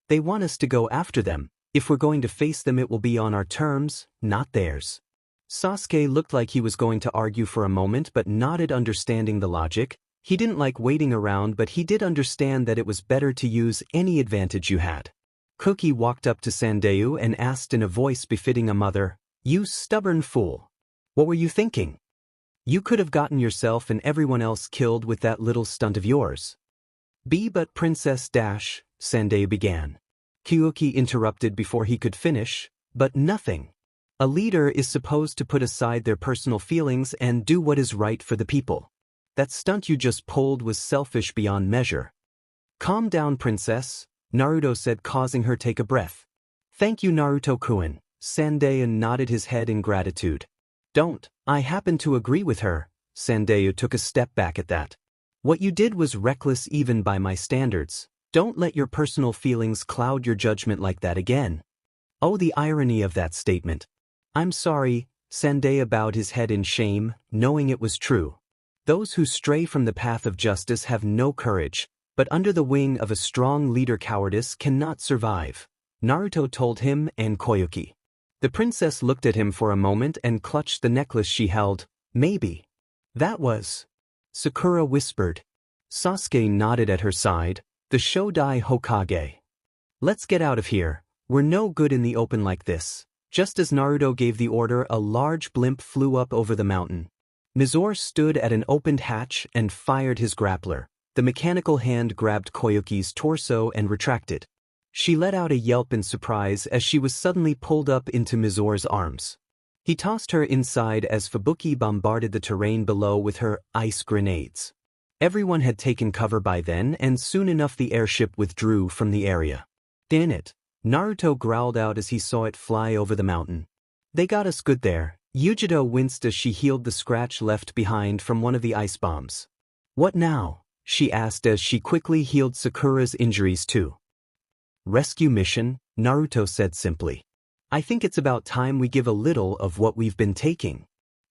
They want us to go after them. If we're going to face them it will be on our terms, not theirs." Sasuke looked like he was going to argue for a moment but nodded, understanding the logic. He didn't like waiting around but he did understand that it was better to use any advantage you had. Cookie walked up to Sandayu and asked in a voice befitting a mother, "You stubborn fool. What were you thinking? You could have gotten yourself and everyone else killed with that little stunt of yours." But Princess Dash, Sandayu began. Kyuubi interrupted before he could finish, "But nothing. A leader is supposed to put aside their personal feelings and do what is right for the people. That stunt you just pulled was selfish beyond measure." "Calm down, princess," Naruto said, causing her take a breath. "Thank you, Naruto-kun." Sandayu nodded his head in gratitude. "Don't, I happen to agree with her." Sandayu took a step back at that. "What you did was reckless even by my standards. Don't let your personal feelings cloud your judgment like that again." Oh, the irony of that statement. "I'm sorry," Sandayu bowed his head in shame, knowing it was true. Those who stray from the path of justice have no courage, but under the wing of a strong leader cowardice cannot survive, Naruto told him and Koyuki. The princess looked at him for a moment and clutched the necklace she held. "Maybe. That was..." Sakura whispered. Sasuke nodded at her side. "The Yondaime Hokage. Let's get out of here. We're no good in the open like this." Just as Naruto gave the order, a large blimp flew up over the mountain. Mizore stood at an opened hatch and fired his grappler. The mechanical hand grabbed Koyuki's torso and retracted. She let out a yelp in surprise as she was suddenly pulled up into Mizore's arms. He tossed her inside as Fubuki bombarded the terrain below with her ice grenades. Everyone had taken cover by then and soon enough the airship withdrew from the area. "Damn it," Naruto growled out as he saw it fly over the mountain. "They got us good there." Yujiro winced as she healed the scratch left behind from one of the ice bombs. "What now?" she asked as she quickly healed Sakura's injuries too. "Rescue mission," Naruto said simply. "I think it's about time we give a little of what we've been taking."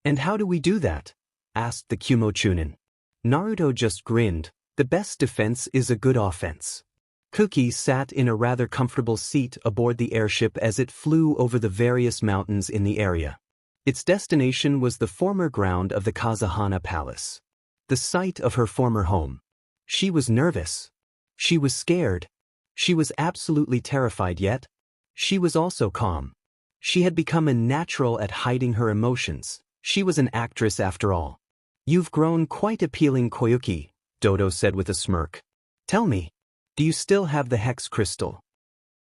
"And how do we do that?" asked the Kumo-chunin. Naruto just grinned. "The best defense is a good offense." Cookie sat in a rather comfortable seat aboard the airship as it flew over the various mountains in the area. Its destination was the former ground of the Kazahana Palace, the site of her former home. She was nervous. She was scared. She was absolutely terrified, yet she was also calm. She had become a natural at hiding her emotions. She was an actress after all. "You've grown quite appealing, Koyuki," Dodo said with a smirk. "Tell me, do you still have the hex crystal?"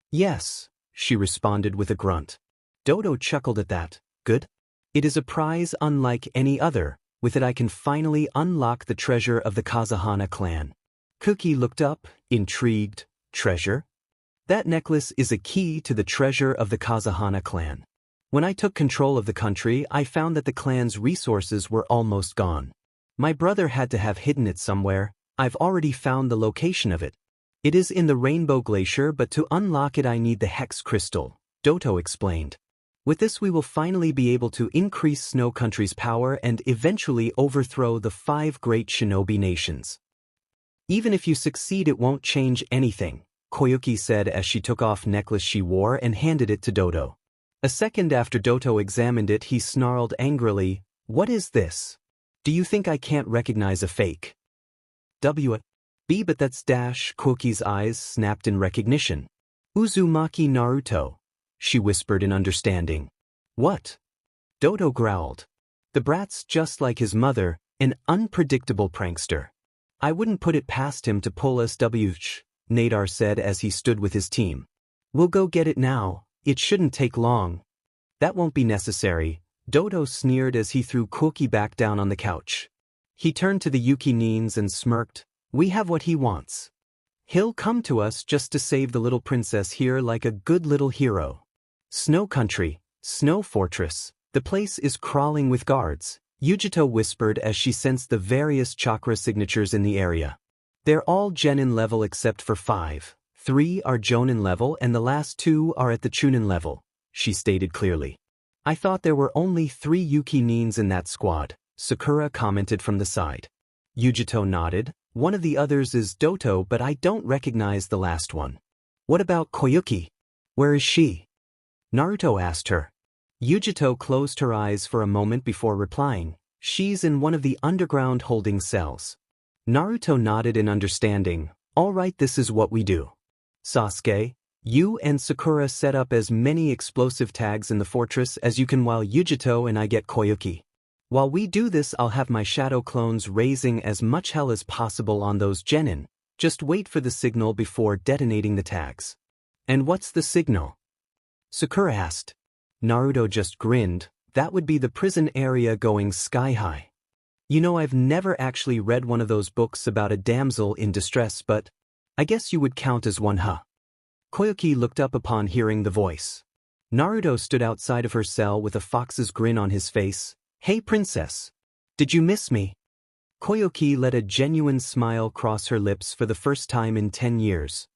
"Yes," she responded with a grunt. Dodo chuckled at that. "Good. It is a prize unlike any other. With it I can finally unlock the treasure of the Kazahana clan." Cookie looked up, intrigued. "Treasure? That necklace is a key to the treasure of the Kazahana clan. When I took control of the country, I found that the clan's resources were almost gone. My brother had to have hidden it somewhere. I've already found the location of it. It is in the Rainbow Glacier, but to unlock it I need the hex crystal," Doto explained. With this we will finally be able to increase Snow Country's power and eventually overthrow the 5 great shinobi nations. Even if you succeed it won't change anything, Koyuki said as she took off necklace she wore and handed it to Doto. A second after Doto examined it he snarled angrily, "What is this? Do you think I can't recognize a fake?" B but that's dash. Koyuki's eyes snapped in recognition. "Uzumaki Naruto," she whispered in understanding. "What?" Doto growled. "The brat's just like his mother, an unpredictable prankster. I wouldn't put it past him to pull us WH," Nadar said as he stood with his team. "We'll go get it now, it shouldn't take long." "That won't be necessary," Doto sneered as he threw Koyuki back down on the couch. He turned to the Yuki Nins and smirked, "We have what he wants. He'll come to us just to save the little princess here like a good little hero." "Snow Country, Snow Fortress, the place is crawling with guards," Yujito whispered as she sensed the various chakra signatures in the area. "They're all Genin level except for 5. 3 are Jonin level and the last 2 are at the Chunin level," she stated clearly. "I thought there were only 3 Yuki Nins in that squad," Sakura commented from the side. Yujito nodded. "One of the others is Doto but I don't recognize the last one." "What about Koyuki? Where is she?" Naruto asked her. Yujito closed her eyes for a moment before replying, "She's in one of the underground holding cells." Naruto nodded in understanding. "All right, this is what we do. Sasuke, you and Sakura set up as many explosive tags in the fortress as you can while Yujito and I get Koyuki. While we do this I'll have my shadow clones raising as much hell as possible on those genin. Just wait for the signal before detonating the tags." "And what's the signal?" Sakura asked. Naruto just grinned. "That would be the prison area going sky high. You know I've never actually read one of those books about a damsel in distress but I guess you would count as one, huh?" Koyuki looked up upon hearing the voice. Naruto stood outside of her cell with a fox's grin on his face. "Hey princess. Did you miss me?" Koyuki let a genuine smile cross her lips for the first time in 10 years.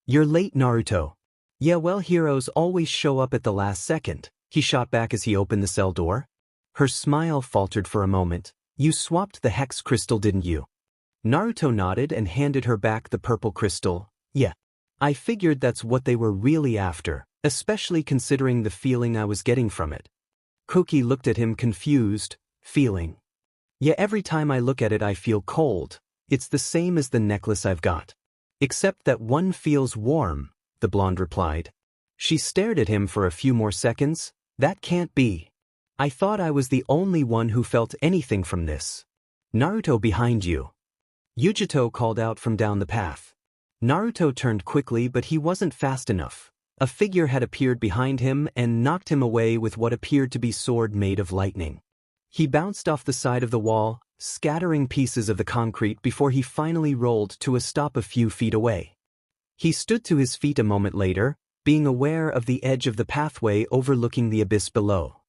"You're late, Naruto." "Yeah, well, heroes always show up at the last second," he shot back as he opened the cell door. Her smile faltered for a moment. "You swapped the hex crystal, didn't you?" Naruto nodded and handed her back the purple crystal. "Yeah. I figured that's what they were really after, especially considering the feeling I was getting from it." Koyuki looked at him confused. "Feeling?" "Yeah, every time I look at it I feel cold. It's the same as the necklace I've got. Except that one feels warm," the blonde replied. She stared at him for a few more seconds. "That can't be. I thought I was the only one who felt anything from this." "Naruto, behind you." Yujito called out from down the path. Naruto turned quickly but he wasn't fast enough. A figure had appeared behind him and knocked him away with what appeared to be sword made of lightning. He bounced off the side of the wall, scattering pieces of the concrete before he finally rolled to a stop a few feet away. He stood to his feet a moment later, being aware of the edge of the pathway overlooking the abyss below.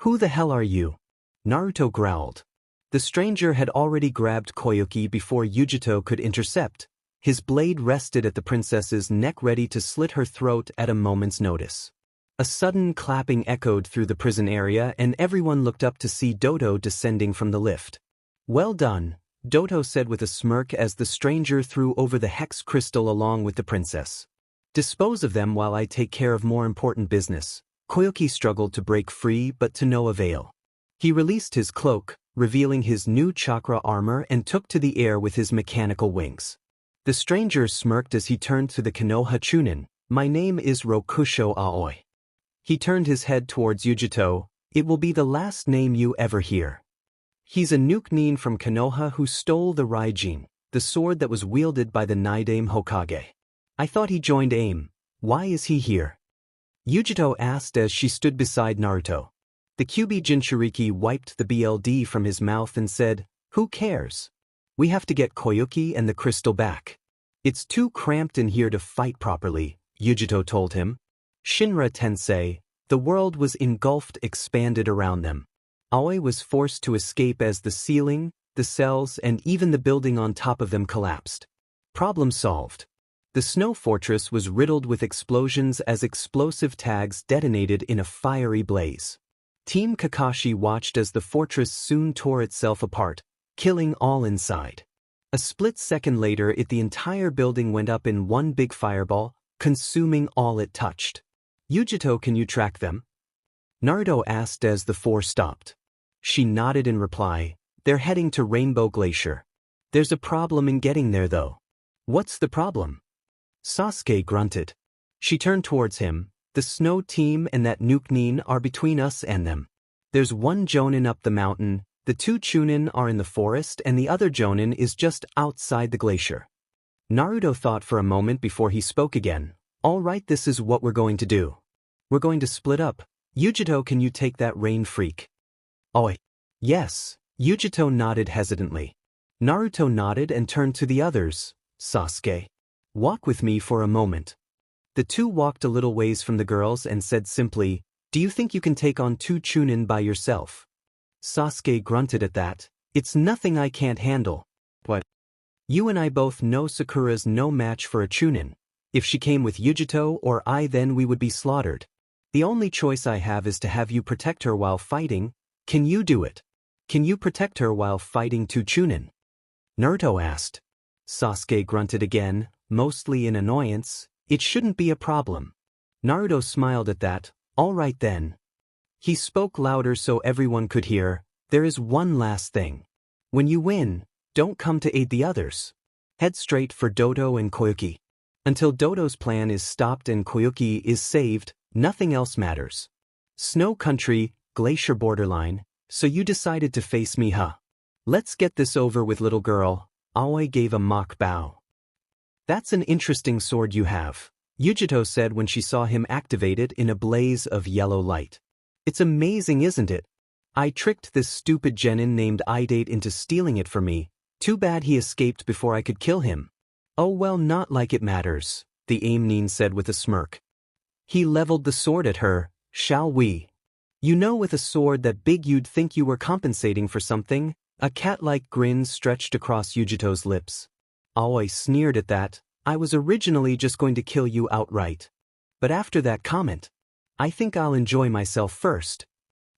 "Who the hell are you?" Naruto growled. The stranger had already grabbed Koyuki before Yujito could intercept. His blade rested at the princess's neck ready to slit her throat at a moment's notice. A sudden clapping echoed through the prison area and everyone looked up to see Doto descending from the lift. "Well done," Doto said with a smirk as the stranger threw over the hex crystal along with the princess. "Dispose of them while I take care of more important business." Koyuki struggled to break free but to no avail. He released his cloak, revealing his new chakra armor and took to the air with his mechanical wings. The stranger smirked as he turned to the Konoha Chunin. "My name is Rokusho Aoi." He turned his head towards Yujito. "It will be the last name you ever hear. He's a nuke nin from Konoha who stole the Raijin, the sword that was wielded by the Yondaime Hokage. I thought he joined AIM. Why is he here?" Yujito asked as she stood beside Naruto. The Kyuubi Jinchuuriki wiped the BLD from his mouth and said, "Who cares? We have to get Koyuki and the crystal back. It's too cramped in here to fight properly," Yujito told him. Shinra Tensei, the world was engulfed, expanded around them. Aoi was forced to escape as the ceiling, the cells, and even the building on top of them collapsed. Problem solved. The snow fortress was riddled with explosions as explosive tags detonated in a fiery blaze. Team Kakashi watched as the fortress soon tore itself apart, killing all inside. A split second later, the entire building went up in one big fireball, consuming all it touched. Yujito, can you track them? Naruto asked as the four stopped. She nodded in reply. They're heading to Rainbow Glacier. There's a problem in getting there though. What's the problem? Sasuke grunted. She turned towards him. The snow team and that Nuke-nin are between us and them. There's one Jonin up the mountain, the two Chunin are in the forest, and the other Jonin is just outside the glacier. Naruto thought for a moment before he spoke again. All right, this is what we're going to do. We're going to split up. Yujito, can you take that rain freak? Oi. Yes. Yujito nodded hesitantly. Naruto nodded and turned to the others. Sasuke. Walk with me for a moment. The two walked a little ways from the girls and said simply, do you think you can take on two Chunin by yourself? Sasuke grunted at that. It's nothing I can't handle. What? You and I both know Sakura's no match for a Chunin. If she came with Yujito or I, then we would be slaughtered. The only choice I have is to have you protect her while fighting. Can you do it? Can you protect her while fighting two Chunin? Naruto asked. Sasuke grunted again, mostly in annoyance. It shouldn't be a problem. Naruto smiled at that. All right then. He spoke louder so everyone could hear. There is one last thing. When you win, don't come to aid the others. Head straight for Dodo and Koyuki. Until Dodo's plan is stopped and Koyuki is saved, nothing else matters. Snow country, glacier borderline, so you decided to face me, huh? Let's get this over with, little girl. Aoi gave a mock bow. That's an interesting sword you have, Yujito said when she saw him activate it in a blaze of yellow light. It's amazing, isn't it? I tricked this stupid genin named Idate into stealing it from me. Too bad he escaped before I could kill him. Oh well, not like it matters, the Aimnin said with a smirk. He leveled the sword at her. Shall we? You know, with a sword that big you'd think you were compensating for something. A cat-like grin stretched across Yujito's lips. Aoi sneered at that. I was originally just going to kill you outright. But after that comment, I think I'll enjoy myself first.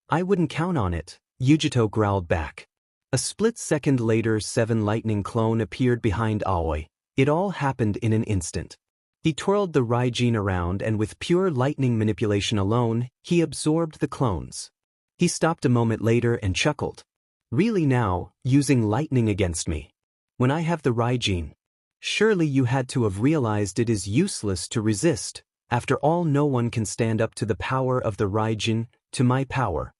I wouldn't count on it, Yujito growled back. A split second later, 7 lightning clone appeared behind Aoi. It all happened in an instant. He twirled the Raijin around and with pure lightning manipulation alone, he absorbed the clones. He stopped a moment later and chuckled. Really now, using lightning against me? When I have the Raijin? Surely you had to have realized it is useless to resist. After all, no one can stand up to the power of the Raijin, to my power.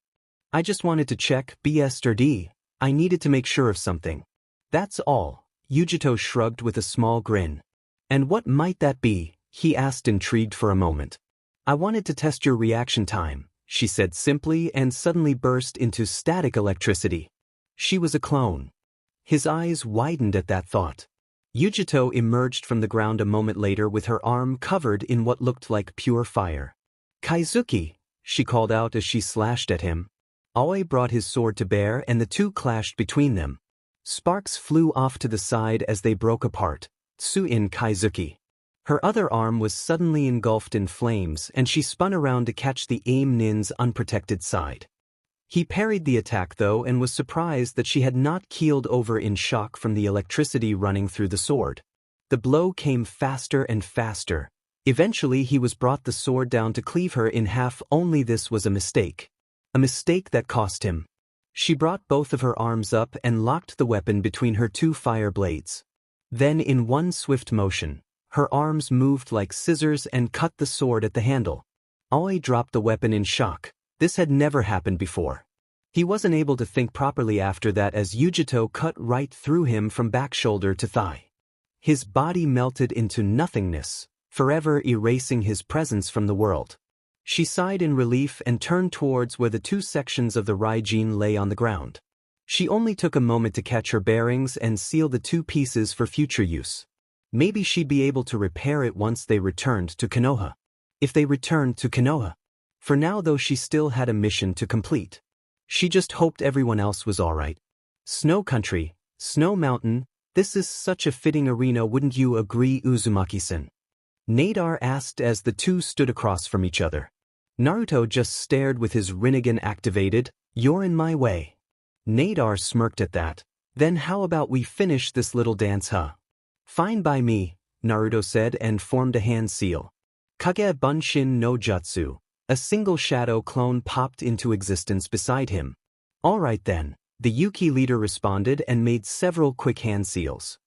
I just wanted to check, BSD. I needed to make sure of something. That's all, Yujito shrugged with a small grin. And what might that be? He asked, intrigued for a moment. I wanted to test your reaction time, she said simply and suddenly burst into static electricity. She was a clone. His eyes widened at that thought. Yujito emerged from the ground a moment later with her arm covered in what looked like pure fire. Kaizuki, she called out as she slashed at him. Aoi brought his sword to bear and the two clashed between them. Sparks flew off to the side as they broke apart. Tsuin Kaizuki. Her other arm was suddenly engulfed in flames and she spun around to catch the Aimnin's unprotected side. He parried the attack though and was surprised that she had not keeled over in shock from the electricity running through the sword. The blow came faster and faster. Eventually he was brought the sword down to cleave her in half, only this was a mistake. A mistake that cost him. She brought both of her arms up and locked the weapon between her two fire blades. Then in one swift motion, her arms moved like scissors and cut the sword at the handle. Aoi dropped the weapon in shock. This had never happened before. He wasn't able to think properly after that as Yujito cut right through him from back shoulder to thigh. His body melted into nothingness, forever erasing his presence from the world. She sighed in relief and turned towards where the two sections of the Raijin lay on the ground. She only took a moment to catch her bearings and seal the two pieces for future use. Maybe she'd be able to repair it once they returned to Konoha. If they returned to Konoha. For now though, she still had a mission to complete. She just hoped everyone else was alright. Snow country, snow mountain, This is such a fitting arena, wouldn't you agree, Uzumaki-san? Nadar asked as the two stood across from each other. Naruto just stared with his Rinnegan activated. You're in my way. Nadar smirked at that. Then how about we finish this little dance, huh? Fine by me, Naruto said and formed a hand seal. Kage Bunshin no Jutsu. A single shadow clone popped into existence beside him. Alright then, the Yuki leader responded and made several quick hand seals.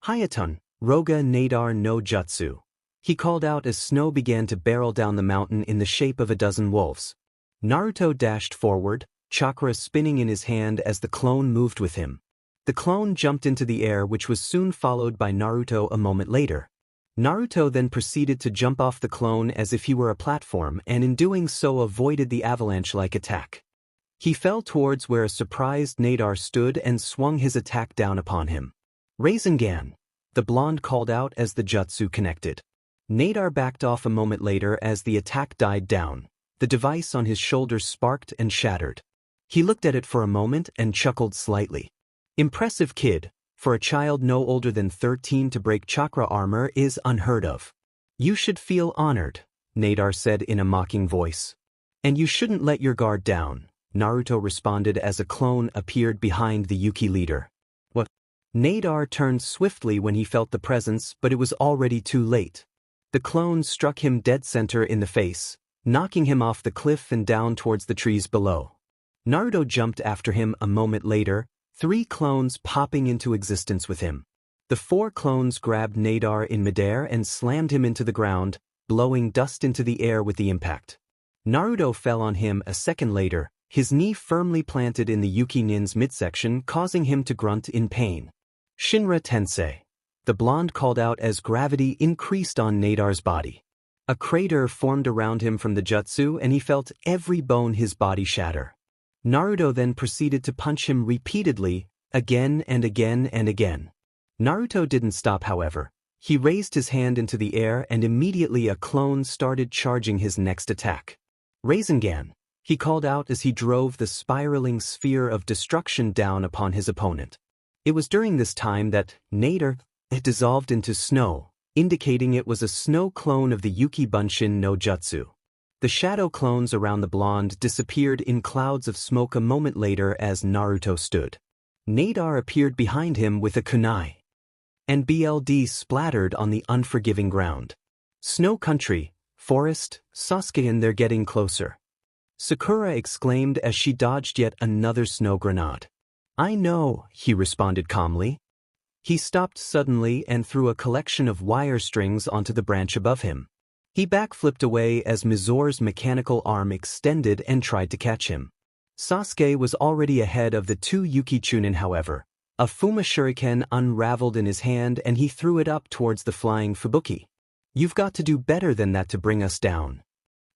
Hayatun, Roga Nadar no Jutsu. He called out as snow began to barrel down the mountain in the shape of a dozen wolves. Naruto dashed forward, chakra spinning in his hand as the clone moved with him. The clone jumped into the air, which was soon followed by Naruto a moment later. Naruto then proceeded to jump off the clone as if he were a platform and in doing so avoided the avalanche-like attack. He fell towards where a surprised Nadar stood and swung his attack down upon him. Rasengan, the blonde called out as the jutsu connected. Nadar backed off a moment later as the attack died down. The device on his shoulders sparked and shattered. He looked at it for a moment and chuckled slightly. Impressive kid, for a child no older than 13 to break chakra armor is unheard of. You should feel honored, Nadar said in a mocking voice. And you shouldn't let your guard down, Naruto responded as a clone appeared behind the Yuki leader. What? Nadar turned swiftly when he felt the presence, but it was already too late. The clone struck him dead center in the face, knocking him off the cliff and down towards the trees below. Naruto jumped after him a moment later, 3 clones popping into existence with him. The 4 clones grabbed Nadar in midair and slammed him into the ground, blowing dust into the air with the impact. Naruto fell on him a second later, his knee firmly planted in the Yuki Nin's midsection, causing him to grunt in pain. Shinra Tensei. The blonde called out as gravity increased on Nadar's body. A crater formed around him from the jutsu and he felt every bone his body shatter. Naruto then proceeded to punch him repeatedly, again and again and again. Naruto didn't stop, however. He raised his hand into the air and immediately a clone started charging his next attack. Rasengan, he called out as he drove the spiraling sphere of destruction down upon his opponent. It was during this time that Nadar dissolved into snow, indicating it was a snow clone of the Yuki Bunshin no Jutsu. The shadow clones around the blonde disappeared in clouds of smoke a moment later as Naruto stood. Nadar appeared behind him with a kunai. And BLD splattered on the unforgiving ground. Snow country, forest, Sasuke, and they're getting closer. Sakura exclaimed as she dodged yet another snow grenade. I know, he responded calmly. He stopped suddenly and threw a collection of wire strings onto the branch above him. He backflipped away as Mizor's mechanical arm extended and tried to catch him. Sasuke was already ahead of the 2 Yuki Chunin, however. A Fuma Shuriken unraveled in his hand and he threw it up towards the flying Fubuki. You've got to do better than that to bring us down,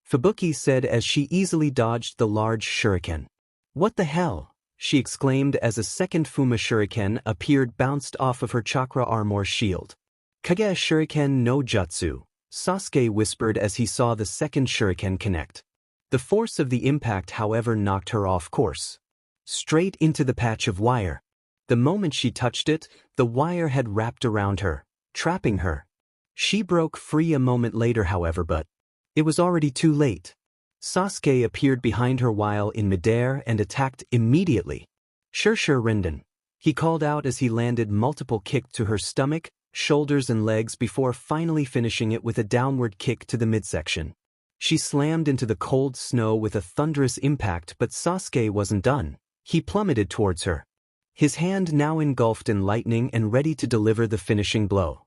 Fubuki said as she easily dodged the large shuriken. What the hell? She exclaimed as a second Fuma Shuriken appeared, bounced off of her chakra armor shield. Kage Shuriken no Jutsu, Sasuke whispered as he saw the second shuriken connect. The force of the impact, however, knocked her off course. Straight into the patch of wire. The moment she touched it, the wire had wrapped around her, trapping her. She broke free a moment later, however, but it was already too late. Sasuke appeared behind her while in midair and attacked immediately. Shurshur Rinden, he called out as he landed multiple kicks to her stomach, shoulders and legs before finally finishing it with a downward kick to the midsection. She slammed into the cold snow with a thunderous impact, but Sasuke wasn't done. He plummeted towards her, his hand now engulfed in lightning and ready to deliver the finishing blow.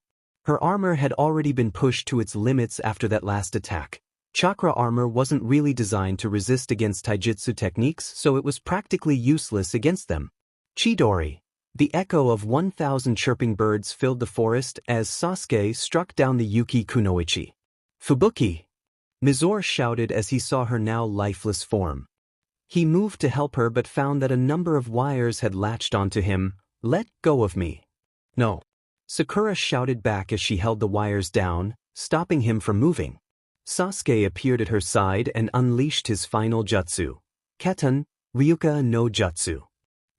Her armor had already been pushed to its limits after that last attack. Chakra armor wasn't really designed to resist against taijutsu techniques, so it was practically useless against them. Chidori. The echo of 1,000 chirping birds filled the forest as Sasuke struck down the Yuki Kunoichi. Fubuki! Mizor shouted as he saw her now lifeless form. He moved to help her but found that a number of wires had latched onto him. Let go of me. No. Sakura shouted back as she held the wires down, stopping him from moving. Sasuke appeared at her side and unleashed his final jutsu. Keton, Ryuka no Jutsu.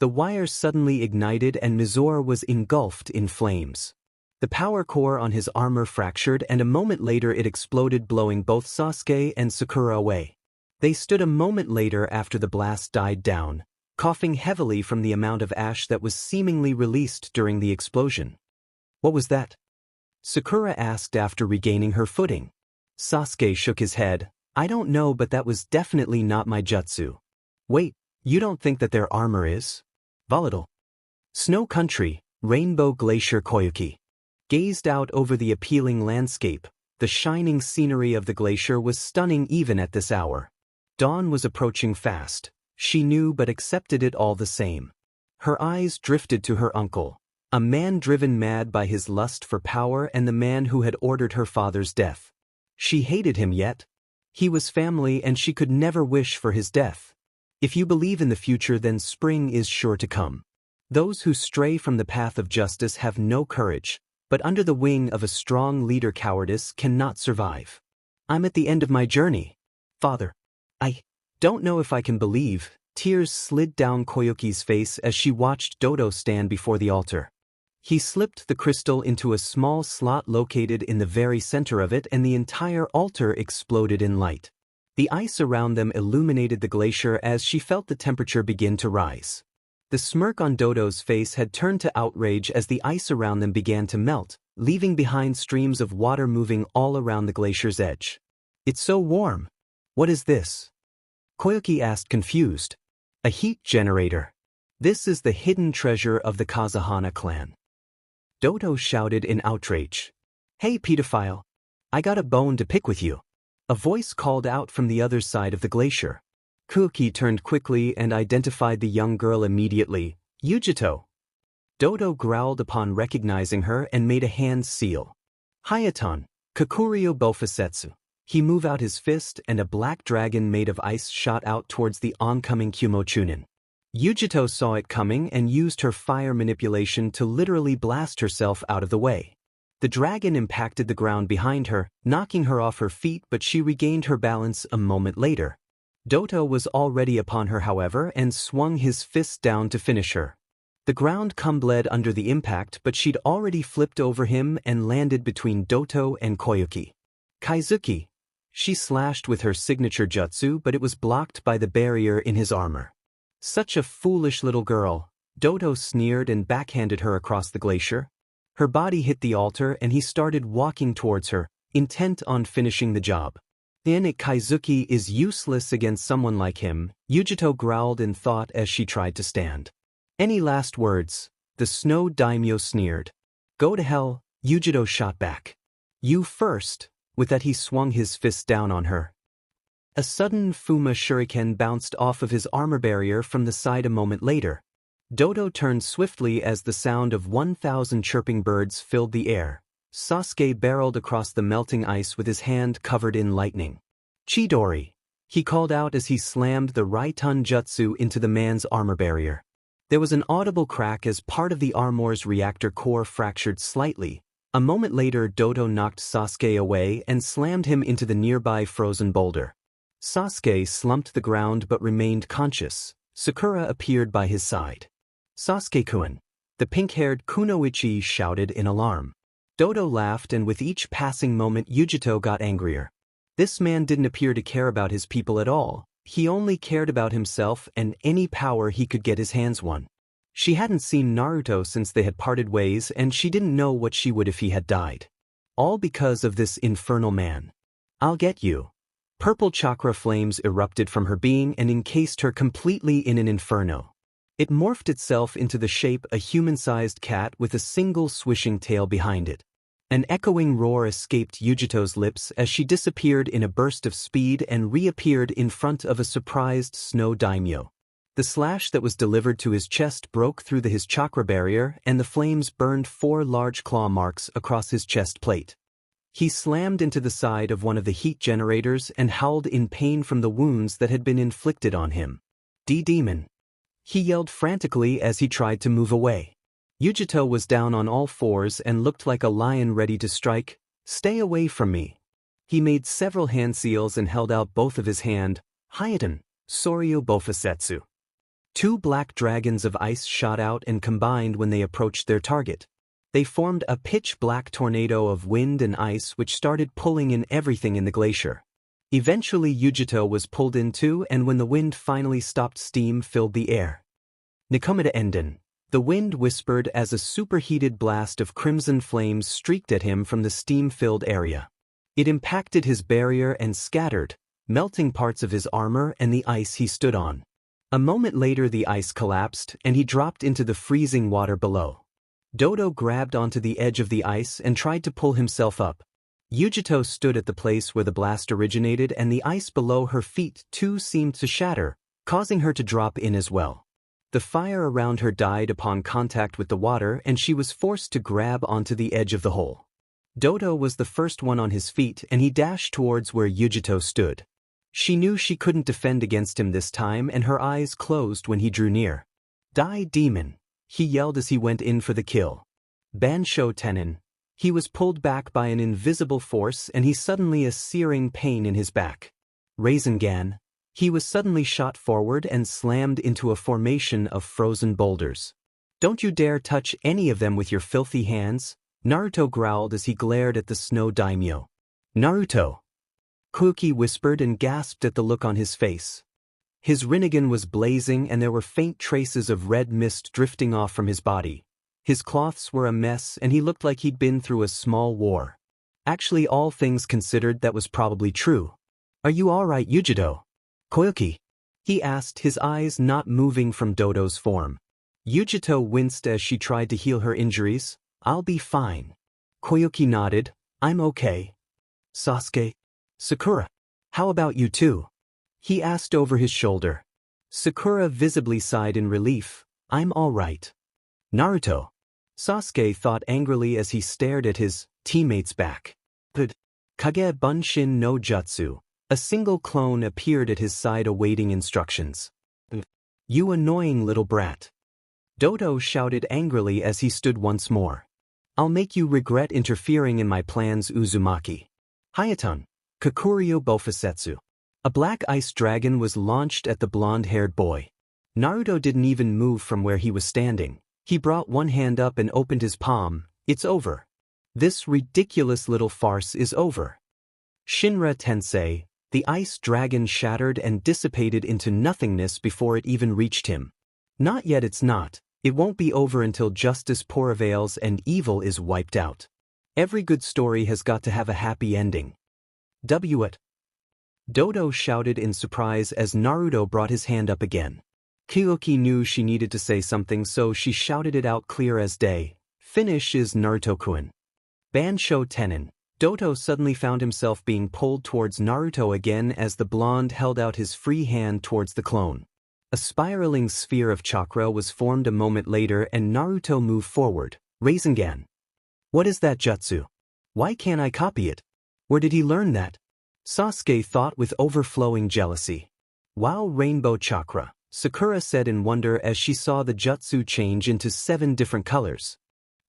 The wire suddenly ignited and Mizora was engulfed in flames. The power core on his armor fractured and a moment later it exploded, blowing both Sasuke and Sakura away. They stood a moment later after the blast died down, coughing heavily from the amount of ash that was seemingly released during the explosion. What was that? Sakura asked after regaining her footing. Sasuke shook his head. I don't know, but that was definitely not my jutsu. Wait, you don't think that their armor is volatile? Snow Country, Rainbow Glacier Koyuki gazed out over the appealing landscape. The shining scenery of the glacier was stunning even at this hour. Dawn was approaching fast. She knew but accepted it all the same. Her eyes drifted to her uncle, a man driven mad by his lust for power and the man who had ordered her father's death. She hated him yet. He was family and she could never wish for his death. If you believe in the future, then spring is sure to come. Those who stray from the path of justice have no courage, but under the wing of a strong leader cowardice cannot survive. I'm at the end of my journey. Father, I don't know if I can believe. Tears slid down Koyuki's face as she watched Dodo stand before the altar. He slipped the crystal into a small slot located in the very center of it and the entire altar exploded in light. The ice around them illuminated the glacier as she felt the temperature begin to rise. The smirk on Dodo's face had turned to outrage as the ice around them began to melt, leaving behind streams of water moving all around the glacier's edge. It's so warm. What is this? Koyuki asked, confused. A heat generator. This is the hidden treasure of the Kazahana clan. Dodo shouted in outrage. Hey pedophile, I got a bone to pick with you. A voice called out from the other side of the glacier. Koyuki turned quickly and identified the young girl immediately. Yujito. Dodo growled upon recognizing her and made a hand seal. Hayaton, Kakuryo Bofusetsu. He moved out his fist and a black dragon made of ice shot out towards the oncoming Kumochunin. Yujito saw it coming and used her fire manipulation to literally blast herself out of the way. The dragon impacted the ground behind her, knocking her off her feet, but she regained her balance a moment later. Dodo was already upon her, however, and swung his fist down to finish her. The ground bled under the impact, but she'd already flipped over him and landed between Dodo and Koyuki. Kaizuki. She slashed with her signature jutsu, but it was blocked by the barrier in his armor. Such a foolish little girl. Dodo sneered and backhanded her across the glacier. Her body hit the altar and he started walking towards her, intent on finishing the job. Kaizuki is useless against someone like him, Yujito growled in thought as she tried to stand. Any last words? The snow daimyo sneered. Go to hell, Yujito shot back. You first. With that he swung his fist down on her. A sudden Fuma shuriken bounced off of his armor barrier from the side a moment later. Dodo turned swiftly as the sound of 1,000 chirping birds filled the air. Sasuke barreled across the melting ice with his hand covered in lightning. Chidori, he called out as he slammed the Raitun jutsu into the man's armor barrier. There was an audible crack as part of the armor's reactor core fractured slightly. A moment later Dodo knocked Sasuke away and slammed him into the nearby frozen boulder. Sasuke slumped the ground but remained conscious. Sakura appeared by his side. Sasuke-kun, the pink-haired Kunoichi shouted in alarm. Dodo laughed and with each passing moment Yujito got angrier. This man didn't appear to care about his people at all. He only cared about himself and any power he could get his hands on. She hadn't seen Naruto since they had parted ways and she didn't know what she would if he had died. All because of this infernal man. I'll get you. Purple chakra flames erupted from her being and encased her completely in an inferno. It morphed itself into the shape of a human-sized cat with a single swishing tail behind it. An echoing roar escaped Yujito's lips as she disappeared in a burst of speed and reappeared in front of a surprised snow daimyo. The slash that was delivered to his chest broke through his chakra barrier and the flames burned 4 large claw marks across his chest plate. He slammed into the side of one of the heat generators and howled in pain from the wounds that had been inflicted on him. D-Demon! He yelled frantically as he tried to move away. Yujito was down on all fours and looked like a lion ready to strike. Stay away from me. He made several hand seals and held out both of his hand. Hayaton, Soryu Bofusetsu. Two black dragons of ice shot out and combined when they approached their target. They formed a pitch-black tornado of wind and ice which started pulling in everything in the glacier. Eventually Yujito was pulled in too, and when the wind finally stopped, steam filled the air. Nikomata Enden. The wind whispered as a superheated blast of crimson flames streaked at him from the steam-filled area. It impacted his barrier and scattered, melting parts of his armor and the ice he stood on. A moment later the ice collapsed and he dropped into the freezing water below. Dodo grabbed onto the edge of the ice and tried to pull himself up. Yujito stood at the place where the blast originated, and the ice below her feet too seemed to shatter, causing her to drop in as well. The fire around her died upon contact with the water and she was forced to grab onto the edge of the hole. Dodo was the first one on his feet and he dashed towards where Yujito stood. She knew she couldn't defend against him this time and her eyes closed when he drew near. "Die, demon!" he yelled as he went in for the kill. Bansho Tenin. He was pulled back by an invisible force and he suddenly a searing pain in his back. Rinnegan. He was suddenly shot forward and slammed into a formation of frozen boulders. "Don't you dare touch any of them with your filthy hands," Naruto growled as he glared at the snow daimyo. "Naruto!" Kyuubi whispered and gasped at the look on his face. His Rinnegan was blazing and there were faint traces of red mist drifting off from his body. His clothes were a mess and he looked like he'd been through a small war. Actually, all things considered, that was probably true. "Are you alright, Yujito?" "Kyuubi?" he asked, his eyes not moving from Dodo's form. Yujito winced as she tried to heal her injuries. "I'll be fine." Kyuubi nodded. "I'm okay." "Sasuke? Sakura? How about you too?" he asked over his shoulder. Sakura visibly sighed in relief. "I'm alright." "Naruto?" Sasuke thought angrily as he stared at his teammate's back. But Kage Bunshin no Jutsu. A single clone appeared at his side awaiting instructions. "You annoying little brat." Dodo shouted angrily as he stood once more. "I'll make you regret interfering in my plans, Uzumaki." Hayatun. Kakuryu Bofusetsu. A black ice dragon was launched at the blonde-haired boy. Naruto didn't even move from where he was standing. He brought one hand up and opened his palm. "It's over. This ridiculous little farce is over." Shinra Tensei. The ice dragon shattered and dissipated into nothingness before it even reached him. "Not yet, it's not. It won't be over until justice prevails and evil is wiped out. Every good story has got to have a happy ending." "What?" Dodo shouted in surprise as Naruto brought his hand up again. Kyuubi knew she needed to say something, so she shouted it out clear as day. "Finish is Naruto-kun." Bansho Tenin. Dodo suddenly found himself being pulled towards Naruto again as the blonde held out his free hand towards the clone. A spiraling sphere of chakra was formed a moment later and Naruto moved forward. "Rinnegan. What is that jutsu? Why can't I copy it? Where did he learn that?" Sasuke thought with overflowing jealousy. "Wow, rainbow chakra," Sakura said in wonder as she saw the jutsu change into 7 different colors.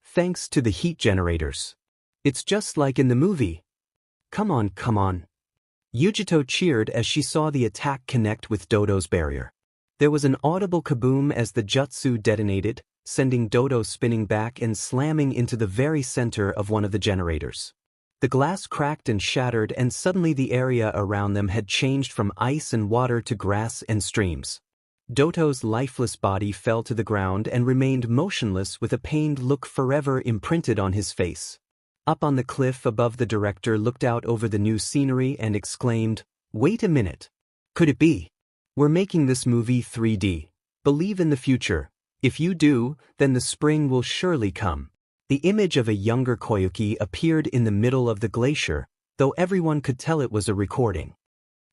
"Thanks to the heat generators. It's just like in the movie." Come on, come on." Yujito cheered as she saw the attack connect with Dodo's barrier. There was an audible kaboom as the jutsu detonated, sending Dodo spinning back and slamming into the very center of one of the generators. The glass cracked and shattered, and suddenly the area around them had changed from ice and water to grass and streams. Dodo's lifeless body fell to the ground and remained motionless with a pained look forever imprinted on his face. Up on the cliff above, the director looked out over the new scenery and exclaimed, "Wait a minute. Could it be? We're making this movie 3D. Believe in the future. If you do, then the spring will surely come." The image of a younger Kyuubi appeared in the middle of the glacier, though everyone could tell it was a recording.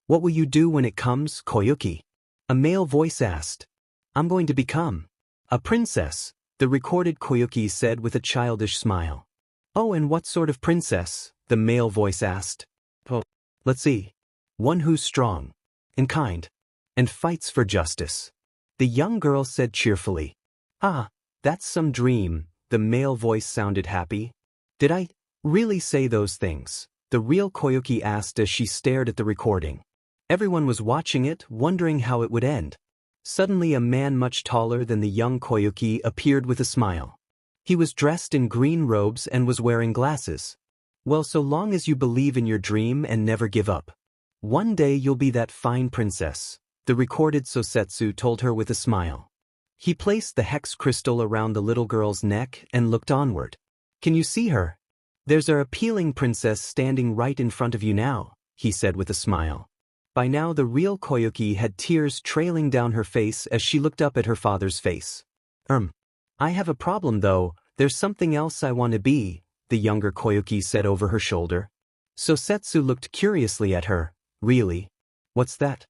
"What will you do when it comes, Kyuubi?" a male voice asked. "I'm going to become a princess," the recorded Kyuubi said with a childish smile. "Oh, and what sort of princess?" the male voice asked. "Oh, let's see. One who's strong and kind and fights for justice," the young girl said cheerfully. "Ah, that's some dream." The male voice sounded happy. "Did I really say those things?" the real Kyuubi asked as she stared at the recording. Everyone was watching it, wondering how it would end. Suddenly a man much taller than the young Koyuki appeared with a smile. He was dressed in green robes and was wearing glasses. Well, so long as you believe in your dream and never give up, one day you'll be that fine princess, the recorded Sosetsu told her with a smile. He placed the hex crystal around the little girl's neck and looked onward. Can you see her? There's our appealing princess standing right in front of you now, he said with a smile. By now the real Koyuki had tears trailing down her face as she looked up at her father's face. I have a problem though, there's something else I want to be, the younger Koyuki said over her shoulder. Sosetsu looked curiously at her. Really? What's that?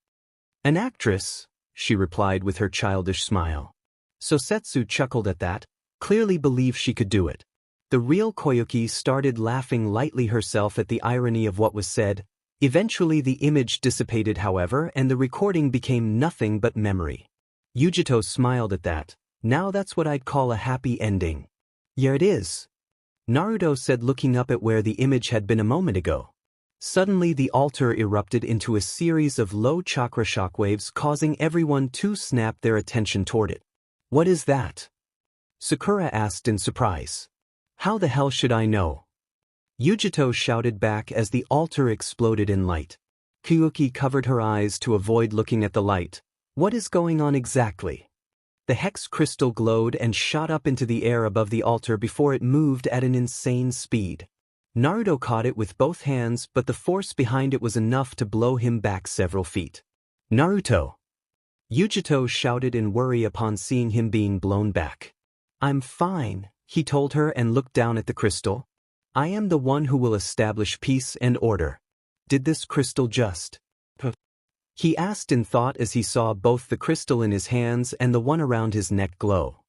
An actress, she replied with her childish smile. Sosetsu chuckled at that, clearly believed she could do it. The real Koyuki started laughing lightly herself at the irony of what was said. Eventually the image dissipated however and the recording became nothing but memory. Yujito smiled at that. Now that's what I'd call a happy ending. Yeah, it is, Naruto said looking up at where the image had been a moment ago. Suddenly the altar erupted into a series of low chakra shockwaves causing everyone to snap their attention toward it. What is that? Sakura asked in surprise. How the hell should I know? Yujito shouted back as the altar exploded in light. Kyuubi covered her eyes to avoid looking at the light. What is going on exactly? The hex crystal glowed and shot up into the air above the altar before it moved at an insane speed. Naruto caught it with both hands, but the force behind it was enough to blow him back several feet. Naruto! Yujito shouted in worry upon seeing him being blown back. I'm fine, he told her and looked down at the crystal. I am the one who will establish peace and order. Did this crystal just... He asked in thought as he saw both the crystal in his hands and the one around his neck glow.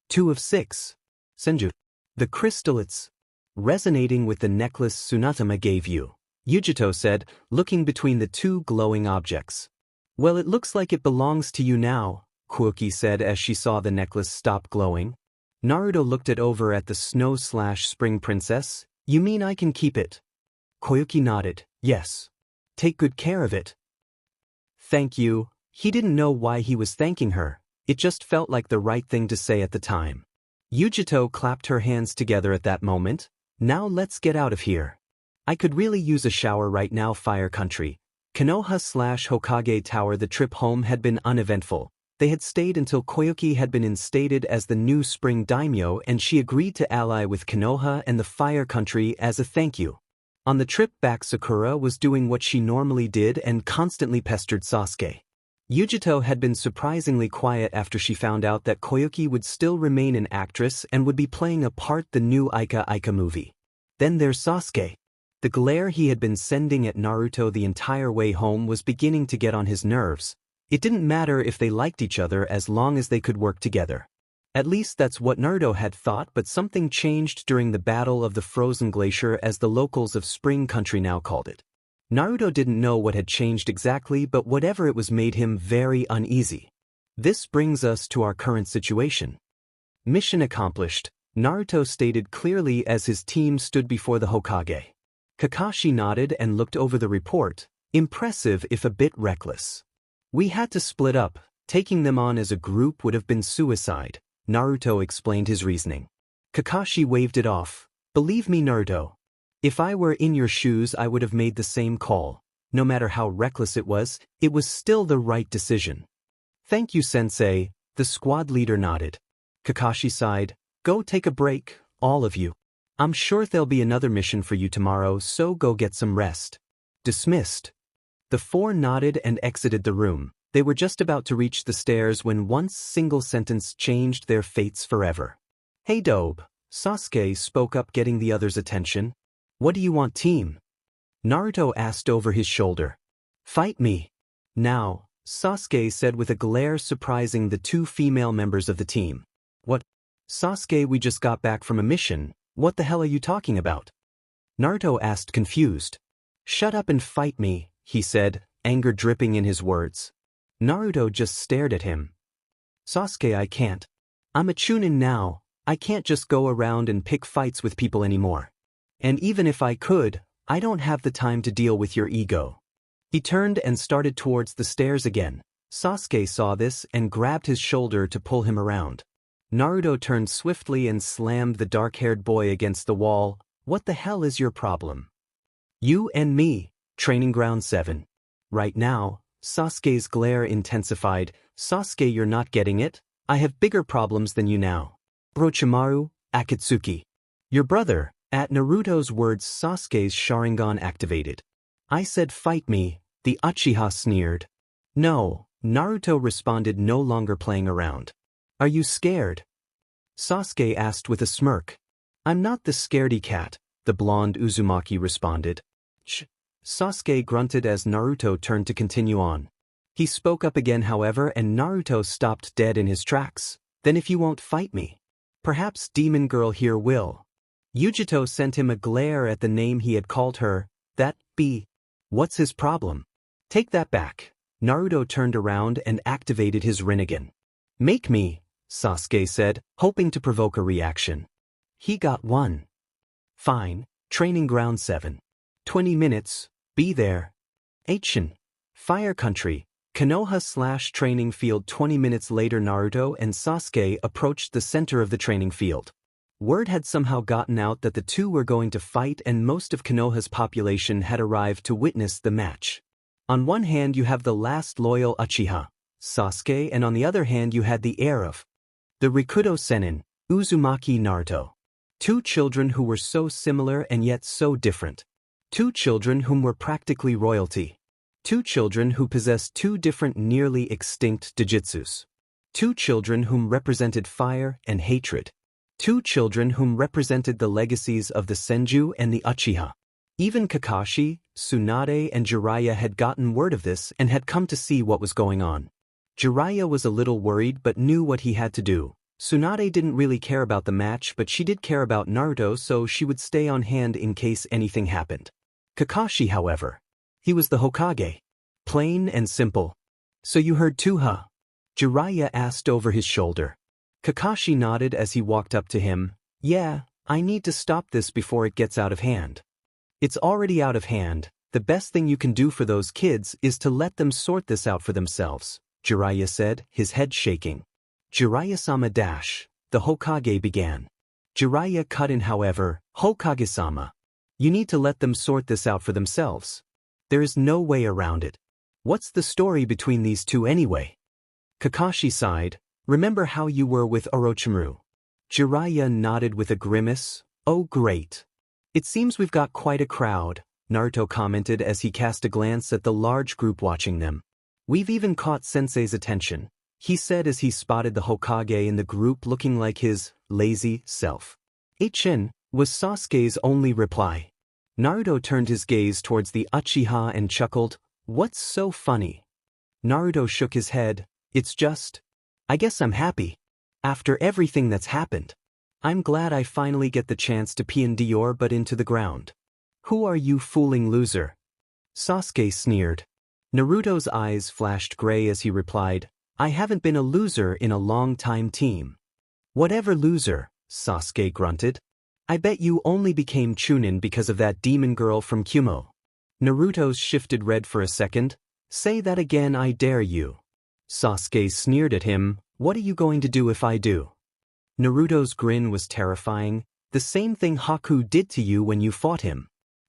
2 of 6. Senju. The crystal it's resonating with the necklace Tsunatama gave you, Yujito said, looking between the two glowing objects. Well, it looks like it belongs to you now, Kyuubi said as she saw the necklace stop glowing. Naruto looked over at the snow/spring princess. You mean I can keep it? Kyuubi nodded. Yes. Take good care of it. Thank you. He didn't know why he was thanking her. It just felt like the right thing to say at the time. Yujito clapped her hands together at that moment. Now let's get out of here. I could really use a shower right now, Fire Country. Konoha/Hokage Tower. The trip home had been uneventful. They had stayed until Koyuki had been instated as the new spring daimyo and she agreed to ally with Konoha and the Fire Country as a thank you. On the trip back, Sakura was doing what she normally did and constantly pestered Sasuke. Yujito had been surprisingly quiet after she found out that Koyuki would still remain an actress and would be playing a part in the new Ika movie. Then there's Sasuke. The glare he had been sending at Naruto the entire way home was beginning to get on his nerves. It didn't matter if they liked each other as long as they could work together. At least that's what Naruto had thought, but something changed during the Battle of the Frozen Glacier, as the locals of Spring Country now called it. Naruto didn't know what had changed exactly, but whatever it was made him very uneasy. This brings us to our current situation. Mission accomplished, Naruto stated clearly as his team stood before the Hokage. Kakashi nodded and looked over the report, impressive if a bit reckless. We had to split up, taking them on as a group would have been suicide, Naruto explained his reasoning. Kakashi waved it off. Believe me, Naruto. If I were in your shoes I would have made the same call. No matter how reckless it was still the right decision. Thank you, Sensei, the squad leader nodded. Kakashi sighed. Go take a break, all of you. I'm sure there'll be another mission for you tomorrow, so go get some rest. Dismissed. The four nodded and exited the room. They were just about to reach the stairs when one single sentence changed their fates forever. Hey Dobe, Sasuke spoke up, getting the others' attention. What do you want, team? Naruto asked over his shoulder. Fight me. Now, Sasuke said with a glare, surprising the two female members of the team. What? Sasuke, we just got back from a mission. What the hell are you talking about? Naruto asked, confused. Shut up and fight me, he said, anger dripping in his words. Naruto just stared at him. Sasuke, I can't. I'm a Chunin now. I can't just go around and pick fights with people anymore. And even if I could, I don't have the time to deal with your ego. He turned and started towards the stairs again. Sasuke saw this and grabbed his shoulder to pull him around. Naruto turned swiftly and slammed the dark-haired boy against the wall. What the hell is your problem? You and me, Training Ground 7. Right now, Sasuke's glare intensified. Sasuke, you're not getting it? I have bigger problems than you now. Orochimaru, Akatsuki. Your brother. At Naruto's words, Sasuke's Sharingan activated. I said fight me, the Uchiha sneered. No, Naruto responded, no longer playing around. Are you scared? Sasuke asked with a smirk. I'm not the scaredy cat, the blonde Uzumaki responded. Sasuke grunted as Naruto turned to continue on. He spoke up again, however, and Naruto stopped dead in his tracks. Then if you won't fight me, perhaps Demon Girl here will. Yujito sent him a glare at the name he had called her. That be. What's his problem? Take that back. Naruto turned around and activated his Rinnegan. Make me, Sasuke said, hoping to provoke a reaction. He got one. Fine, Training Ground 7. 20 minutes, be there. Action. Fire Country, Konoha/training field. 20 minutes later, Naruto and Sasuke approached the center of the training field. Word had somehow gotten out that the two were going to fight, and most of Konoha's population had arrived to witness the match. On one hand you have the last loyal Uchiha, Sasuke, and on the other hand you had the heir of the Rikudo Sennin, Uzumaki Naruto. Two children who were so similar and yet so different. Two children whom were practically royalty. Two children who possessed two different nearly extinct Dijitsus. Two children whom represented fire and hatred. Two children whom represented the legacies of the Senju and the Uchiha. Even Kakashi, Tsunade, and Jiraiya had gotten word of this and had come to see what was going on. Jiraiya was a little worried but knew what he had to do. Tsunade didn't really care about the match, but she did care about Naruto, so she would stay on hand in case anything happened. Kakashi, however, he was the Hokage. Plain and simple. So you heard too, huh? Jiraiya asked over his shoulder. Kakashi nodded as he walked up to him. Yeah, I need to stop this before it gets out of hand. It's already out of hand. The best thing you can do for those kids is to let them sort this out for themselves, Jiraiya said, his head shaking. Jiraiya-sama dash, the Hokage began. Jiraiya cut in, however. Hokage-sama, you need to let them sort this out for themselves. There is no way around it. What's the story between these two anyway? Kakashi sighed. Remember how you were with Orochimaru? Jiraiya nodded with a grimace. Oh great. It seems we've got quite a crowd, Naruto commented as he cast a glance at the large group watching them. We've even caught Sensei's attention, he said as he spotted the Hokage in the group looking like his lazy self. Ichin, was Sasuke's only reply. Naruto turned his gaze towards the Uchiha and chuckled. What's so funny? Naruto shook his head. It's just, I guess I'm happy. After everything that's happened, I'm glad I finally get the chance to pee in Dior but into the ground. Who are you fooling, loser? Sasuke sneered. Naruto's eyes flashed gray as he replied, I haven't been a loser in a long time, team. Whatever, loser, Sasuke grunted. I bet you only became Chunin because of that demon girl from Kumo. Naruto's shifted red for a second. Say that again, I dare you. Sasuke sneered at him. What are you going to do if I do? Naruto's grin was terrifying. The same thing Haku did to you when you fought him.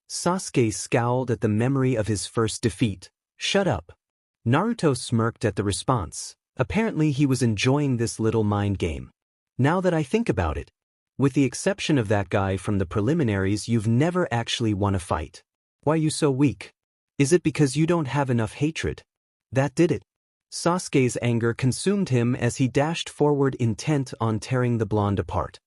Sasuke scowled at the memory of his first defeat. Shut up. Naruto smirked at the response. Apparently he was enjoying this little mind game. Now that I think about it, with the exception of that guy from the preliminaries, you've never actually won a fight. Why are you so weak? Is it because you don't have enough hatred? That did it. Sasuke's anger consumed him as he dashed forward, intent on tearing the blonde apart.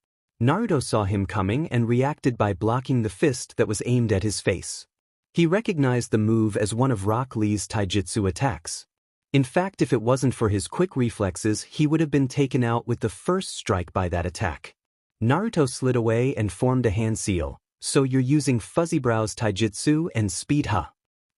Naruto saw him coming and reacted by blocking the fist that was aimed at his face. He recognized the move as one of Rock Lee's taijutsu attacks. In fact, if it wasn't for his quick reflexes, he would have been taken out with the first strike by that attack. Naruto slid away and formed a hand seal. So you're using Fuzzy Brow's taijutsu and speed, huh?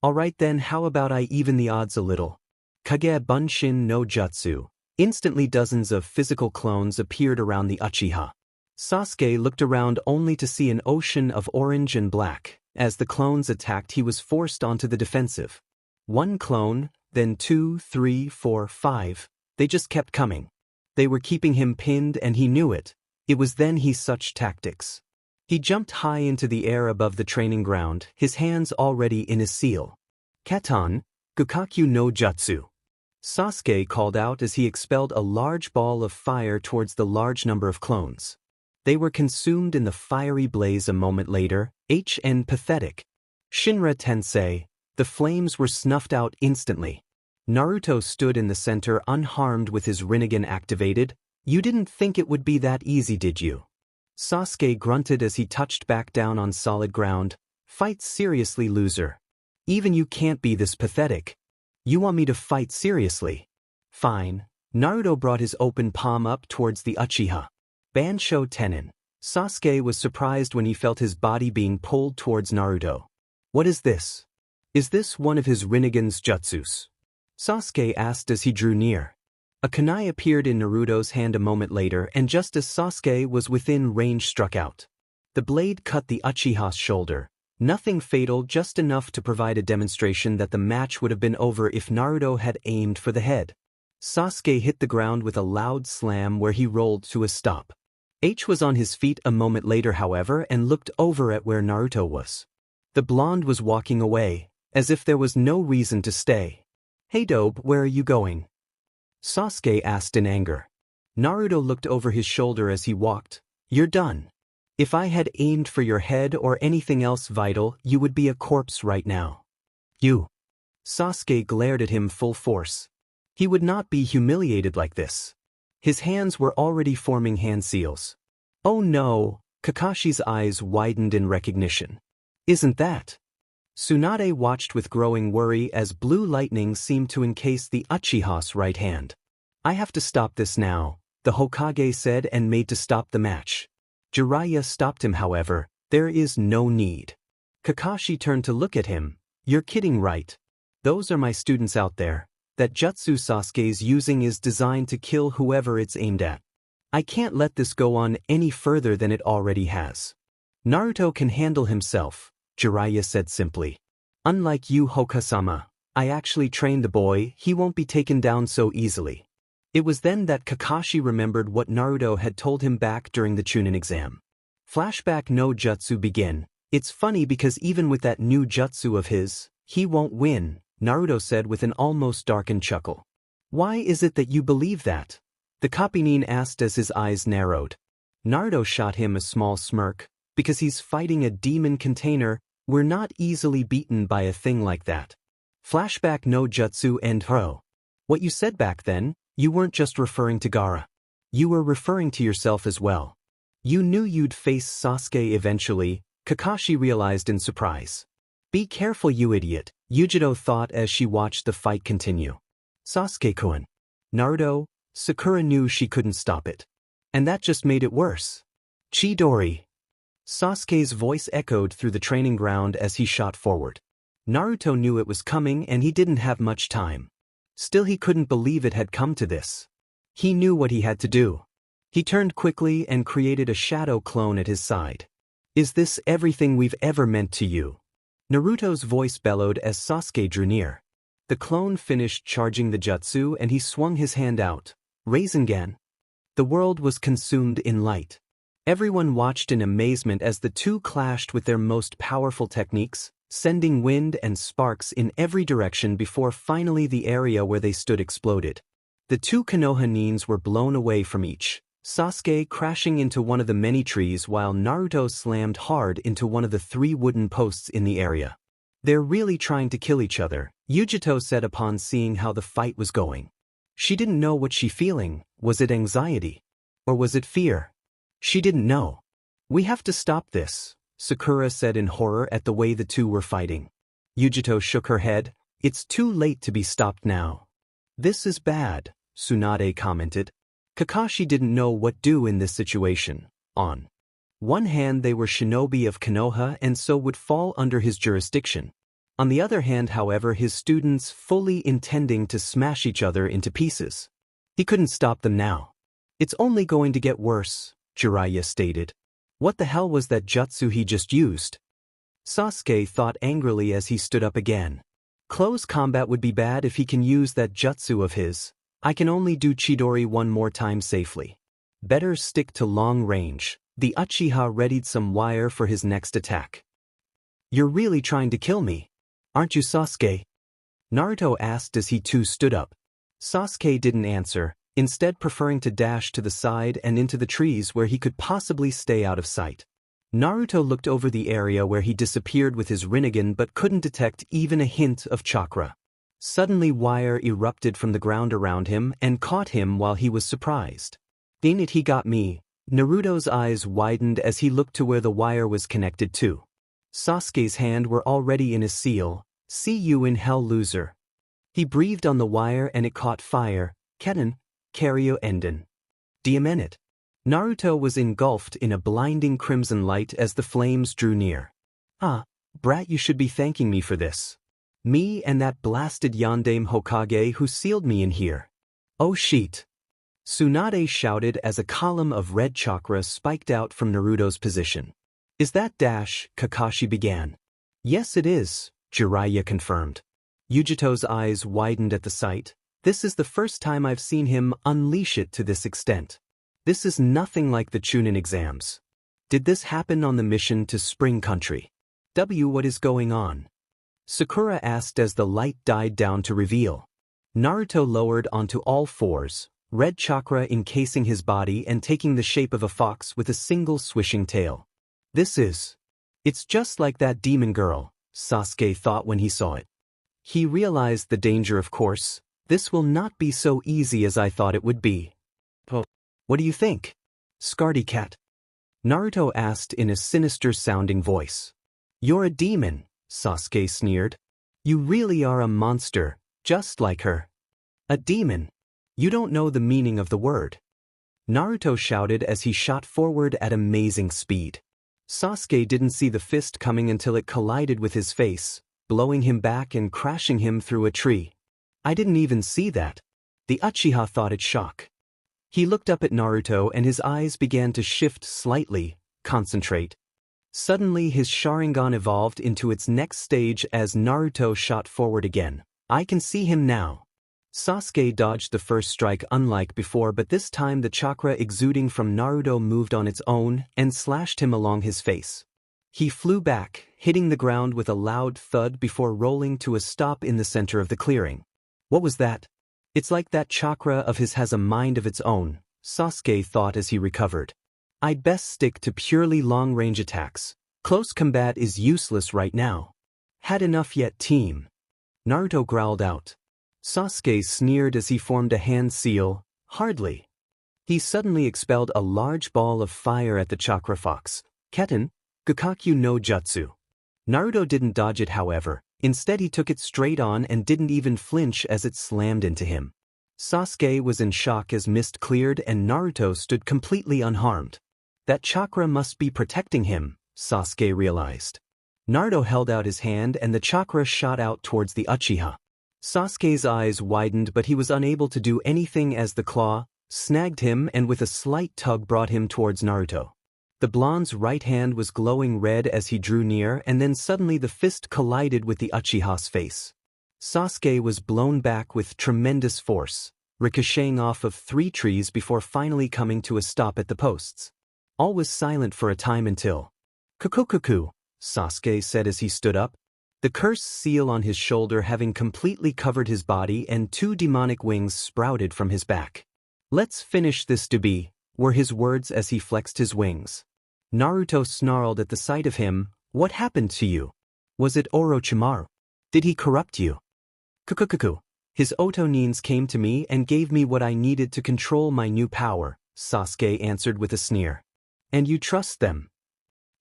Alright then, how about I even the odds a little? Kage Bunshin no Jutsu. Instantly dozens of physical clones appeared around the Uchiha. Sasuke looked around only to see an ocean of orange and black. As the clones attacked, he was forced onto the defensive. One clone, then 2, 3, 4, 5. They just kept coming. They were keeping him pinned and he knew it. It was then he such tactics. He jumped high into the air above the training ground, his hands already in his seal. Katan, Gukakyu no Jutsu. Sasuke called out as he expelled a large ball of fire towards the large number of clones. They were consumed in the fiery blaze a moment later. Pathetic. Shinra Tensei. The flames were snuffed out instantly. Naruto stood in the center unharmed with his Rinnegan activated. You didn't think it would be that easy, did you? Sasuke grunted as he touched back down on solid ground. Fight seriously, loser. Even you can't be this pathetic. You want me to fight seriously? Fine. Naruto brought his open palm up towards the Uchiha. Bansho Tenin. Sasuke was surprised when he felt his body being pulled towards Naruto. What is this? Is this one of his Rinnegan's jutsus? Sasuke asked as he drew near. A kunai appeared in Naruto's hand a moment later, and just as Sasuke was within range struck out. The blade cut the Uchiha's shoulder. Nothing fatal, just enough to provide a demonstration that the match would have been over if Naruto had aimed for the head. Sasuke hit the ground with a loud slam where he rolled to a stop. H was on his feet a moment later, however, and looked over at where Naruto was. The blonde was walking away, as if there was no reason to stay. Hey Dobe, where are you going? Sasuke asked in anger. Naruto looked over his shoulder as he walked. You're done. If I had aimed for your head or anything else vital, you would be a corpse right now. You. Sasuke glared at him full force. He would not be humiliated like this. His hands were already forming hand seals. Oh no, Kakashi's eyes widened in recognition. Isn't that? Tsunade watched with growing worry as blue lightning seemed to encase the Uchiha's right hand. I have to stop this now, the Hokage said and made to stop the match. Jiraiya stopped him, however. There is no need. Kakashi turned to look at him. You're kidding, right? Those are my students out there. That jutsu Sasuke's using is designed to kill whoever it's aimed at. I can't let this go on any further than it already has. Naruto can handle himself, Jiraiya said simply. Unlike you, Hokasama, I actually trained the boy, he won't be taken down so easily. It was then that Kakashi remembered what Naruto had told him back during the Chunin exam. Flashback no jutsu begin. It's funny because even with that new jutsu of his, he won't win, Naruto said with an almost darkened chuckle. Why is it that you believe that? The Kapinin asked as his eyes narrowed. Naruto shot him a small smirk. Because he's fighting a demon container, we're not easily beaten by a thing like that. Flashback no jutsu and Hro. What you said back then, you weren't just referring to Gaara. You were referring to yourself as well. You knew you'd face Sasuke eventually, Kakashi realized in surprise. Be careful, you idiot, Yujiro thought as she watched the fight continue. Sasuke-kun. Naruto, Sakura knew she couldn't stop it. And that just made it worse. Chidori. Sasuke's voice echoed through the training ground as he shot forward. Naruto knew it was coming and he didn't have much time. Still, he couldn't believe it had come to this. He knew what he had to do. He turned quickly and created a shadow clone at his side. Is this everything we've ever meant to you? Naruto's voice bellowed as Sasuke drew near. The clone finished charging the jutsu and he swung his hand out. Rasengan. The world was consumed in light. Everyone watched in amazement as the two clashed with their most powerful techniques, sending wind and sparks in every direction before finally the area where they stood exploded. The two Konoha nins were blown away from each, Sasuke crashing into one of the many trees while Naruto slammed hard into one of the 3 wooden posts in the area. They're really trying to kill each other, Yujito said upon seeing how the fight was going. She didn't know what she feeling, was it anxiety? Or was it fear? She didn't know. We have to stop this, Sakura said in horror at the way the two were fighting. Yujito shook her head. It's too late to be stopped now. This is bad, Tsunade commented. Kakashi didn't know what to do in this situation. On one hand, they were shinobi of Konoha and so would fall under his jurisdiction. On the other hand, however, his students fully intending to smash each other into pieces. He couldn't stop them now. It's only going to get worse, Jiraiya stated. What the hell was that jutsu he just used? Sasuke thought angrily as he stood up again. Close combat would be bad if he can use that jutsu of his. I can only do Chidori one more time safely. Better stick to long range. The Uchiha readied some wire for his next attack. You're really trying to kill me, aren't you, Sasuke? Naruto asked as he too stood up. Sasuke didn't answer, instead preferring to dash to the side and into the trees where he could possibly stay out of sight. Naruto looked over the area where he disappeared with his Rinnegan but couldn't detect even a hint of chakra. Suddenly wire erupted from the ground around him and caught him while he was surprised. "Ain't it he got me?" Naruto's eyes widened as he looked to where the wire was connected to. Sasuke's hand were already in his seal. "See you in hell, loser." He breathed on the wire and it caught fire. "Kennen, Karyo Enden. Diamenet." Naruto was engulfed in a blinding crimson light as the flames drew near. "Ah, brat, you should be thanking me for this. Me and that blasted Yondaime Hokage who sealed me in here." "Oh shit." Tsunade shouted as a column of red chakra spiked out from Naruto's position. "Is that Dash?" Kakashi began. "Yes it is," Jiraiya confirmed. Yujito's eyes widened at the sight. "This is the first time I've seen him unleash it to this extent. This is nothing like the Chunin exams. Did this happen on the mission to Spring Country? What is going on?" Sakura asked as the light died down to reveal. Naruto lowered onto all fours, red chakra encasing his body and taking the shape of a fox with a single swishing tail. It's just like that demon girl, Sasuke thought when he saw it. He realized the danger, of course. This will not be so easy as I thought it would be. "What do you think, Scaredy Cat?" Naruto asked in a sinister-sounding voice. "You're a demon," Sasuke sneered. "You really are a monster, just like her." "A demon? You don't know the meaning of the word." Naruto shouted as he shot forward at amazing speed. Sasuke didn't see the fist coming until it collided with his face, blowing him back and crashing him through a tree. "I didn't even see that." The Uchiha thought it shock. He looked up at Naruto and his eyes began to shift slightly, concentrate. Suddenly his Sharingan evolved into its next stage as Naruto shot forward again. "I can see him now." Sasuke dodged the first strike unlike before, but this time the chakra exuding from Naruto moved on its own and slashed him along his face. He flew back, hitting the ground with a loud thud before rolling to a stop in the center of the clearing. "What was that?" "It's like that chakra of his has a mind of its own," Sasuke thought as he recovered. "I'd best stick to purely long-range attacks. Close combat is useless right now." "Had enough yet, team?" Naruto growled out. Sasuke sneered as he formed a hand seal. "Hardly." He suddenly expelled a large ball of fire at the chakra fox. "Ketten, Gakakyu no Jutsu." Naruto didn't dodge it, however. Instead he took it straight on and didn't even flinch as it slammed into him. Sasuke was in shock as mist cleared and Naruto stood completely unharmed. That chakra must be protecting him, Sasuke realized. Naruto held out his hand and the chakra shot out towards the Uchiha. Sasuke's eyes widened, but he was unable to do anything as the claw snagged him and with a slight tug brought him towards Naruto. The blonde's right hand was glowing red as he drew near, and then suddenly the fist collided with the Uchiha's face. Sasuke was blown back with tremendous force, ricocheting off of 3 trees before finally coming to a stop at the posts. All was silent for a time until... "Kukukuku," Sasuke said as he stood up, the cursed seal on his shoulder having completely covered his body and 2 demonic wings sprouted from his back. "Let's finish this, Dubi," were his words as he flexed his wings. Naruto snarled at the sight of him. "What happened to you? Was it Orochimaru? Did he corrupt you?" "Kukukuku. His Otonins came to me and gave me what I needed to control my new power," Sasuke answered with a sneer. "And you trust them?"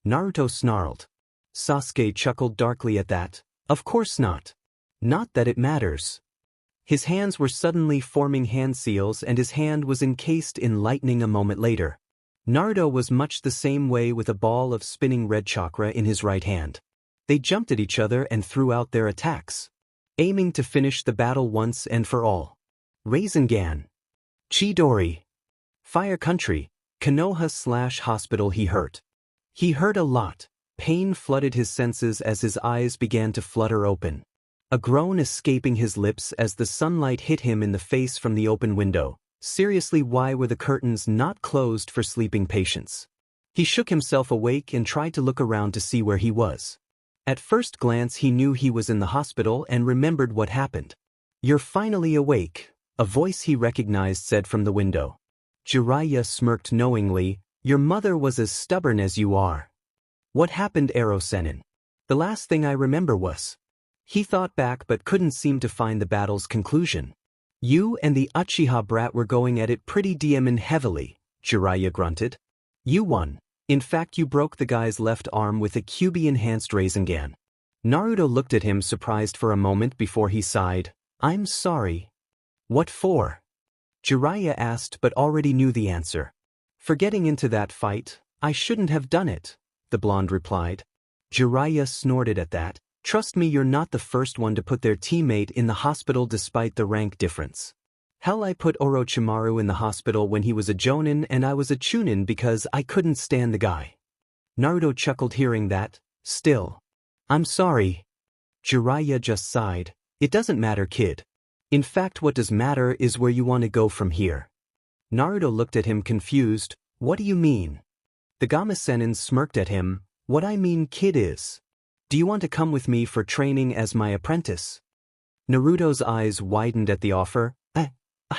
Naruto snarled. Sasuke chuckled darkly at that. "Of course not. Not that it matters." His hands were suddenly forming hand seals and his hand was encased in lightning a moment later. Naruto was much the same way with a ball of spinning red chakra in his right hand. They jumped at each other and threw out their attacks, aiming to finish the battle once and for all. Rasengan. Chidori. Fire Country. Konoha/hospital. He hurt. He hurt a lot. Pain flooded his senses as his eyes began to flutter open. a groan escaping his lips as the sunlight hit him in the face from the open window. Seriously, why were the curtains not closed for sleeping patients? He shook himself awake and tried to look around to see where he was. At first glance he knew he was in the hospital and remembered what happened. "You're finally awake," a voice he recognized said from the window. Jiraiya smirked knowingly. "Your mother was as stubborn as you are." "What happened, Ero-sennin?" "The last thing I remember was..." He thought back but couldn't seem to find the battle's conclusion. "You and the Uchiha brat were going at it pretty damn heavily," Jiraiya grunted. "You won. In fact, you broke the guy's left arm with a Kyuubi enhanced Rinnegan." Naruto looked at him surprised for a moment before he sighed. "I'm sorry." "What for?" Jiraiya asked but already knew the answer. "For getting into that fight. I shouldn't have done it," the blonde replied. Jiraiya snorted at that. "Trust me, you're not the first one to put their teammate in the hospital despite the rank difference. Hell, I put Orochimaru in the hospital when he was a Jonin and I was a Chunin because I couldn't stand the guy." Naruto chuckled hearing that. "Still. I'm sorry." Jiraiya just sighed. "It doesn't matter, kid. In fact, what does matter is where you want to go from here." Naruto looked at him confused. "What do you mean?" The Gama-sennin smirked at him. "What I mean, kid, is, do you want to come with me for training as my apprentice?" Naruto's eyes widened at the offer.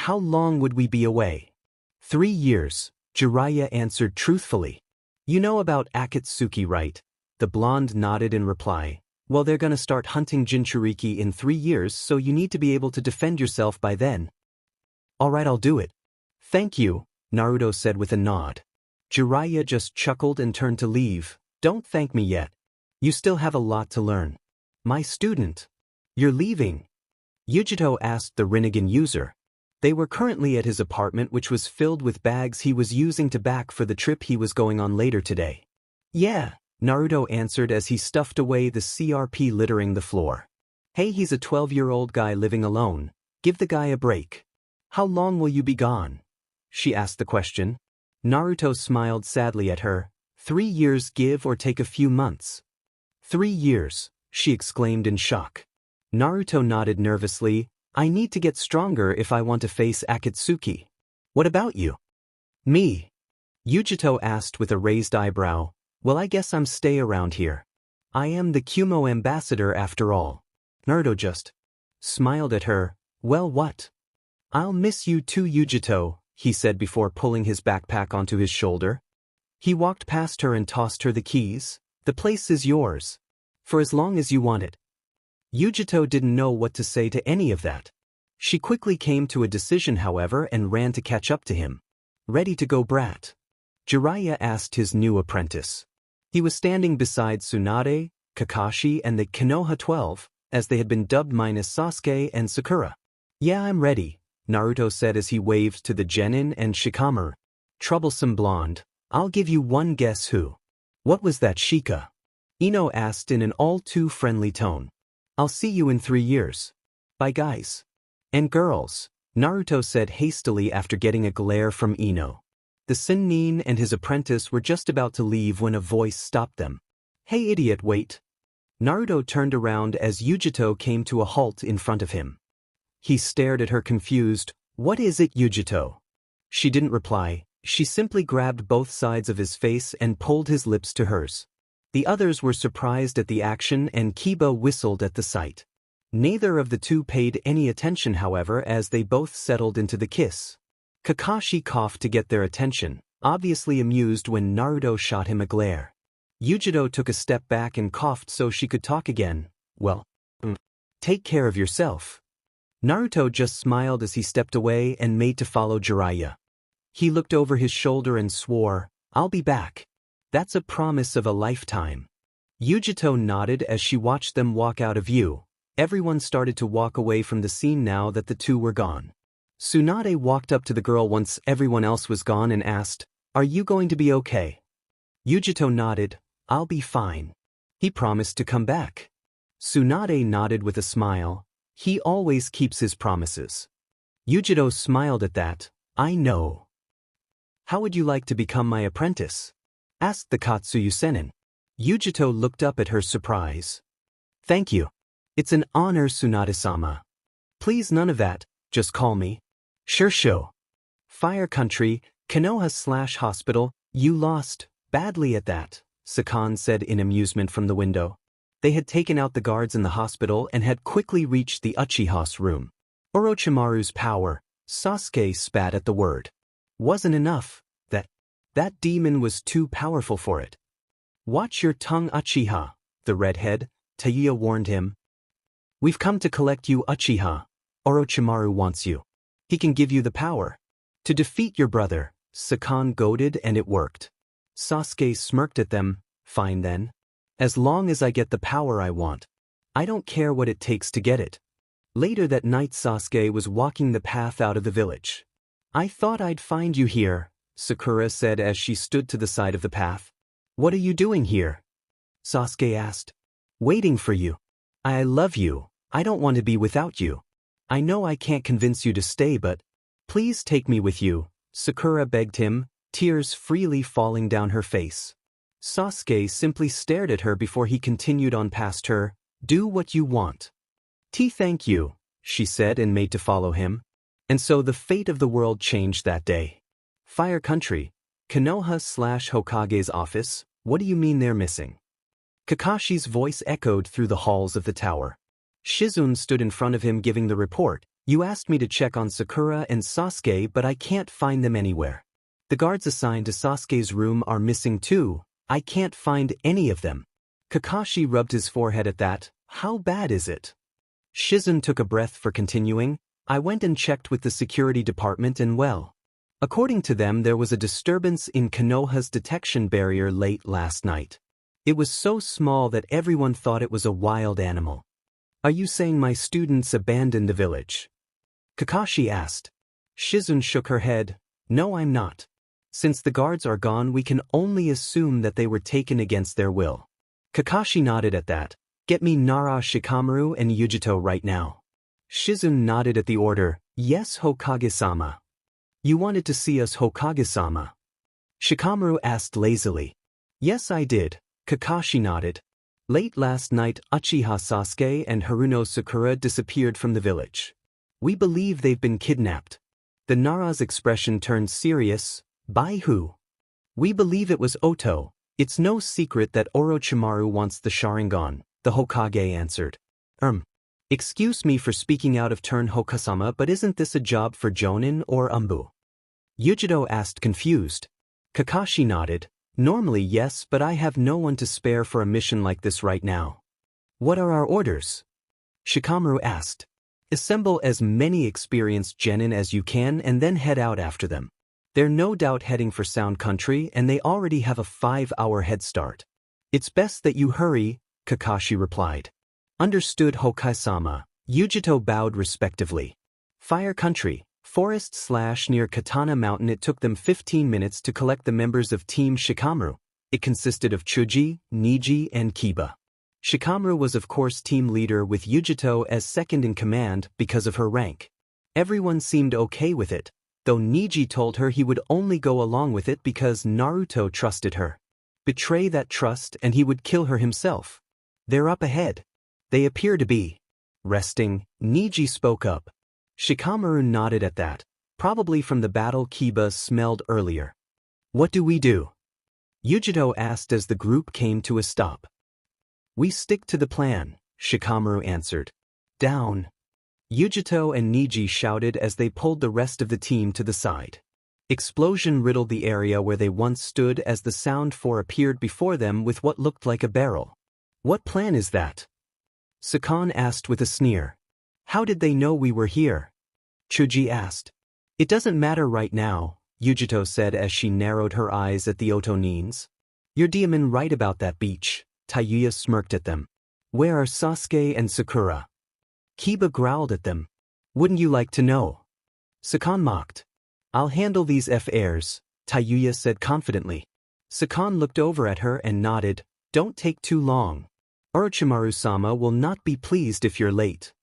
How long would we be away?" 3 years, Jiraiya answered truthfully. "You know about Akatsuki, right?" The blonde nodded in reply. "Well, they're gonna start hunting Jinchuuriki in 3 years, so you need to be able to defend yourself by then." "Alright, I'll do it." "Thank you," Naruto said with a nod. Jiraiya just chuckled and turned to leave. "Don't thank me yet. You still have a lot to learn." "My student." "You're leaving?" Yujito asked the Rinnegan user. They were currently at his apartment, which was filled with bags he was using to pack for the trip he was going on later today. "Yeah," Naruto answered as he stuffed away the CRP littering the floor. "Hey, he's a 12-year-old guy living alone. Give the guy a break." "How long will you be gone?" she asked the question. Naruto smiled sadly at her. 3 years, give or take a few months." 3 years, she exclaimed in shock. Naruto nodded nervously. "I need to get stronger if I want to face Akatsuki." "What about you?" "Me?" Yujito asked with a raised eyebrow. "Well, I guess I'm stay around here. I am the Kumo ambassador after all." Naruto just smiled at her. "Well, what?" "I'll miss you too, Yujito," he said before pulling his backpack onto his shoulder. He walked past her and tossed her the keys. "The place is yours. For as long as you want it." Yujito didn't know what to say to any of that. She quickly came to a decision, however, and ran to catch up to him. "Ready to go, brat?" Jiraiya asked his new apprentice. He was standing beside Tsunade, Kakashi, and the Konoha 12, as they had been dubbed minus Sasuke and Sakura. "Yeah, I'm ready," Naruto said as he waved to the Genin and Shikamaru. "Troublesome blonde. I'll give you one guess who." "What was that, Shika?" Ino asked in an all-too-friendly tone. "I'll see you in 3 years. Bye, guys." "And girls," Naruto said hastily after getting a glare from Ino. The Sennin and his apprentice were just about to leave when a voice stopped them. "Hey, idiot, wait." Naruto turned around as Yujito came to a halt in front of him. He stared at her confused. "What is it, Yujito?" She didn't reply. She simply grabbed both sides of his face and pulled his lips to hers. The others were surprised at the action and Kiba whistled at the sight. Neither of the two paid any attention, however, as they both settled into the kiss. Kakashi coughed to get their attention, obviously amused when Naruto shot him a glare. Yujito took a step back and coughed so she could talk again. "Well, take care of yourself." Naruto just smiled as he stepped away and made to follow Jiraiya. He looked over his shoulder and swore, "I'll be back." "That's a promise of a lifetime." Yujito nodded as she watched them walk out of view. Everyone started to walk away from the scene now that the two were gone. Tsunade walked up to the girl once everyone else was gone and asked, "Are you going to be okay?" Yujito nodded, "I'll be fine." He promised to come back. Tsunade nodded with a smile. He always keeps his promises. Yujito smiled at that. "I know." "How would you like to become my apprentice?" asked the Katsuyu Sennin. Yujito looked up at her surprise. "Thank you." It's an honor, Tsunade-sama. Please none of that, just call me. Sure show. Fire Country, Konoha/hospital, you lost, badly at that, Sakan said in amusement from the window. They had taken out the guards in the hospital and had quickly reached the Uchiha's room. Orochimaru's power, Sasuke spat at the word. Wasn't enough, that demon was too powerful for it. Watch your tongue, Uchiha, the redhead, Taiya warned him. We've come to collect you, Uchiha. Orochimaru wants you. He can give you the power to defeat your brother, Sakan goaded, and it worked. Sasuke smirked at them. Fine then. As long as I get the power I want. I don't care what it takes to get it. Later that night Sasuke was walking the path out of the village. I thought I'd find you here, Sakura said as she stood to the side of the path. What are you doing here? Sasuke asked. Waiting for you. I love you. I don't want to be without you. I know I can't convince you to stay, but please take me with you, Sakura begged him, tears freely falling down her face. Sasuke simply stared at her before he continued on past her. Do what you want. Thank you, she said and made to follow him. And so the fate of the world changed that day. Fire Country, Konoha/Hokage's office, what do you mean they're missing? Kakashi's voice echoed through the halls of the tower. Shizune stood in front of him giving the report. You asked me to check on Sakura and Sasuke, but I can't find them anywhere. The guards assigned to Sasuke's room are missing too. I can't find any of them. Kakashi rubbed his forehead at that. How bad is it? Shizune took a breath for continuing. I went and checked with the security department and well, according to them there was a disturbance in Konoha's detection barrier late last night. It was so small that everyone thought it was a wild animal. Are you saying my students abandoned the village? Kakashi asked. Shizune shook her head. No, I'm not. Since the guards are gone, we can only assume that they were taken against their will. Kakashi nodded at that. Get me Nara, Shikamaru, and Yujito right now. Shizune nodded at the order. Yes, Hokage-sama. You wanted to see us, Hokage-sama? Shikamaru asked lazily. Yes, I did. Kakashi nodded. Late last night, Uchiha Sasuke and Haruno Sakura disappeared from the village. We believe they've been kidnapped. The Nara's expression turned serious. By who? We believe it was Oto. It's no secret that Orochimaru wants the Sharingan, the Hokage answered. Excuse me for speaking out of turn, Hokage-sama, but isn't this a job for Jonin or Umbu? Yujito asked confused. Kakashi nodded. Normally yes, but I have no one to spare for a mission like this right now. What are our orders? Shikamaru asked. Assemble as many experienced genin as you can and then head out after them. They're no doubt heading for Sound Country and they already have a 5-hour head start. It's best that you hurry, Kakashi replied. Understood, Hokage-sama. Yujito bowed respectively. Fire Country, forest/near Katana Mountain. It took them 15 minutes to collect the members of Team Shikamaru. It consisted of Chuji, Niji, and Kiba. Shikamaru was of course team leader with Yujito as second in command because of her rank. Everyone seemed okay with it, though Niji told her he would only go along with it because Naruto trusted her. Betray that trust and he would kill her himself. They're up ahead. They appear to be resting, Niji spoke up. Shikamaru nodded at that, probably from the battle Kiba smelled earlier. What do we do? Yujito asked as the group came to a stop. We stick to the plan, Shikamaru answered. Down. Yujito and Niji shouted as they pulled the rest of the team to the side. Explosion riddled the area where they once stood as the Sound Four appeared before them with what looked like a barrel. What plan is that? Sakan asked with a sneer. How did they know we were here? Chuji asked. It doesn't matter right now, Yujito said as she narrowed her eyes at the Otonins. You're demon right about that beach, Taiya smirked at them. Where are Sasuke and Sakura? Kiba growled at them. Wouldn't you like to know? Sakan mocked. I'll handle these heirs, Taiya said confidently. Sakan looked over at her and nodded. Don't take too long. Orochimaru-sama will not be pleased if you're late.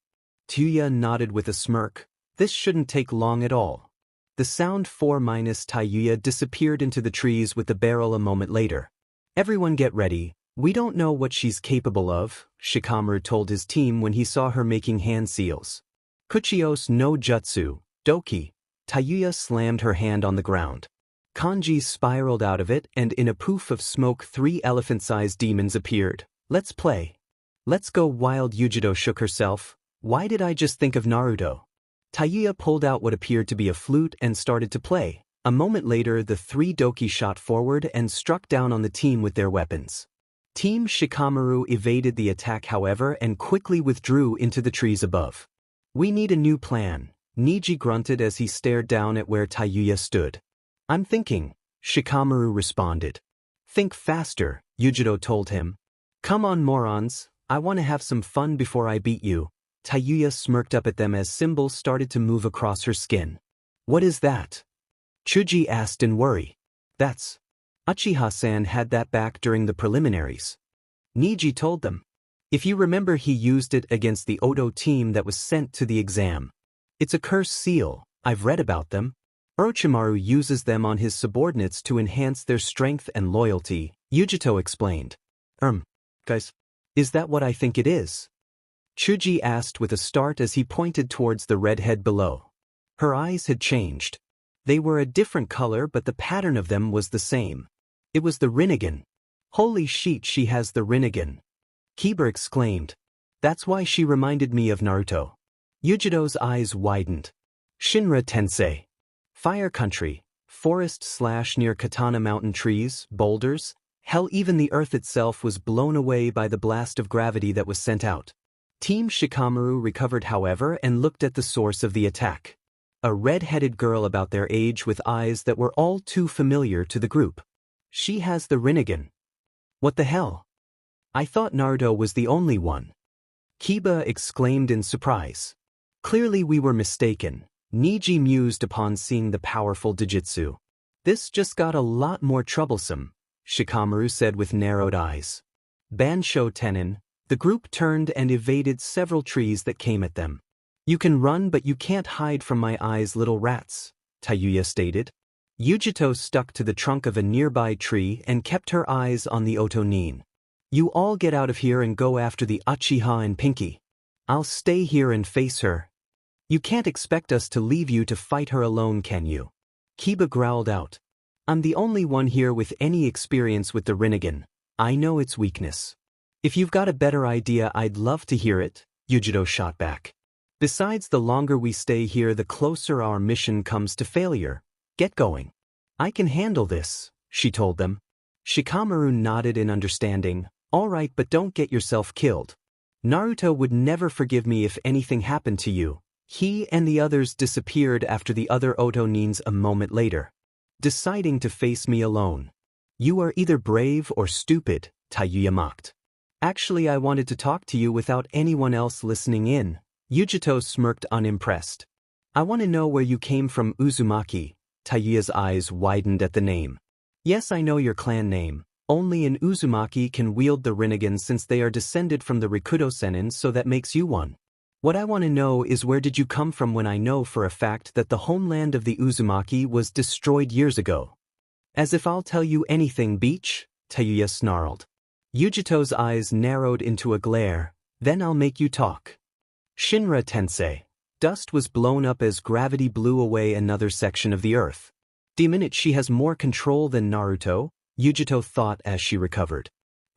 Taiya nodded with a smirk. This shouldn't take long at all. The Sound Four minus Taiya disappeared into the trees with the barrel a moment later. Everyone get ready, We don't know what she's capable of, Shikamaru told his team when he saw her making hand seals. Kuchios no jutsu, doki. Tayuya slammed her hand on the ground. Kanji spiraled out of it, and in a poof of smoke 3 elephant-sized demons appeared. Let's play. Let's go wild. Yujiro shook herself. Why did I just think of Naruto? Tayuya pulled out what appeared to be a flute and started to play. A moment later, the 3 doki shot forward and struck down on the team with their weapons. Team Shikamaru evaded the attack however and quickly withdrew into the trees above. We need a new plan, Neji grunted as he stared down at where Tayuya stood. I'm thinking, Shikamaru responded. Think faster, Yujiro told him. Come on morons, I want to have some fun before I beat you. Tayuya smirked up at them as symbols started to move across her skin. What is that? Chuji asked in worry. That's... Uchiha-san had that back during the preliminaries. Neji told them. If you remember, he used it against the Oto team that was sent to the exam. It's a cursed seal, I've read about them. Orochimaru uses them on his subordinates to enhance their strength and loyalty, Yujito explained. Guys, is that what I think it is? Chuji asked with a start as he pointed towards the redhead below. Her eyes had changed. They were a different color, but the pattern of them was the same. It was the Rinnegan. Holy shit, she has the Rinnegan. Kiba exclaimed. That's why she reminded me of Naruto. Yujito's eyes widened. Shinra Tensei. Fire country, forest/near Katana mountain trees, boulders, hell, even the earth itself was blown away by the blast of gravity that was sent out. Team Shikamaru recovered however and looked at the source of the attack. A red-headed girl about their age with eyes that were all too familiar to the group. She has the Rinnegan. What the hell? I thought Naruto was the only one. Kiba exclaimed in surprise. Clearly we were mistaken, Neji mused upon seeing the powerful Dijitsu. This just got a lot more troublesome, Shikamaru said with narrowed eyes. Bansho Tenin, the group turned and evaded several trees that came at them. You can run but you can't hide from my eyes, little rats, Tayuya stated. Yujito stuck to the trunk of a nearby tree and kept her eyes on the Otonin. You all get out of here and go after the Uchiha and Pinky. I'll stay here and face her. You can't expect us to leave you to fight her alone, can you? Kiba growled out. I'm the only one here with any experience with the Rinnegan. I know its weakness. If you've got a better idea, I'd love to hear it, Yujito shot back. Besides, the longer we stay here, the closer our mission comes to failure. Get going. I can handle this, she told them. Shikamaru nodded in understanding. All right, but don't get yourself killed. Naruto would never forgive me if anything happened to you. He and the others disappeared after the other Otonins a moment later, deciding to face me alone. You are either brave or stupid, Tayuya mocked. Actually, I wanted to talk to you without anyone else listening in. Yujito smirked unimpressed. I want to know where you came from, Uzumaki. Tayuya's eyes widened at the name. Yes, I know your clan name. Only an Uzumaki can wield the Rinnegan since they are descended from the Rikudo Sennin, so that makes you one. What I want to know is where did you come from when I know for a fact that the homeland of the Uzumaki was destroyed years ago? As if I'll tell you anything, Beach, Tayuya snarled. Yujito's eyes narrowed into a glare. Then I'll make you talk. Shinra Tensei. Dust was blown up as gravity blew away another section of the earth. Damn it, she has more control than Naruto, Yujito thought as she recovered.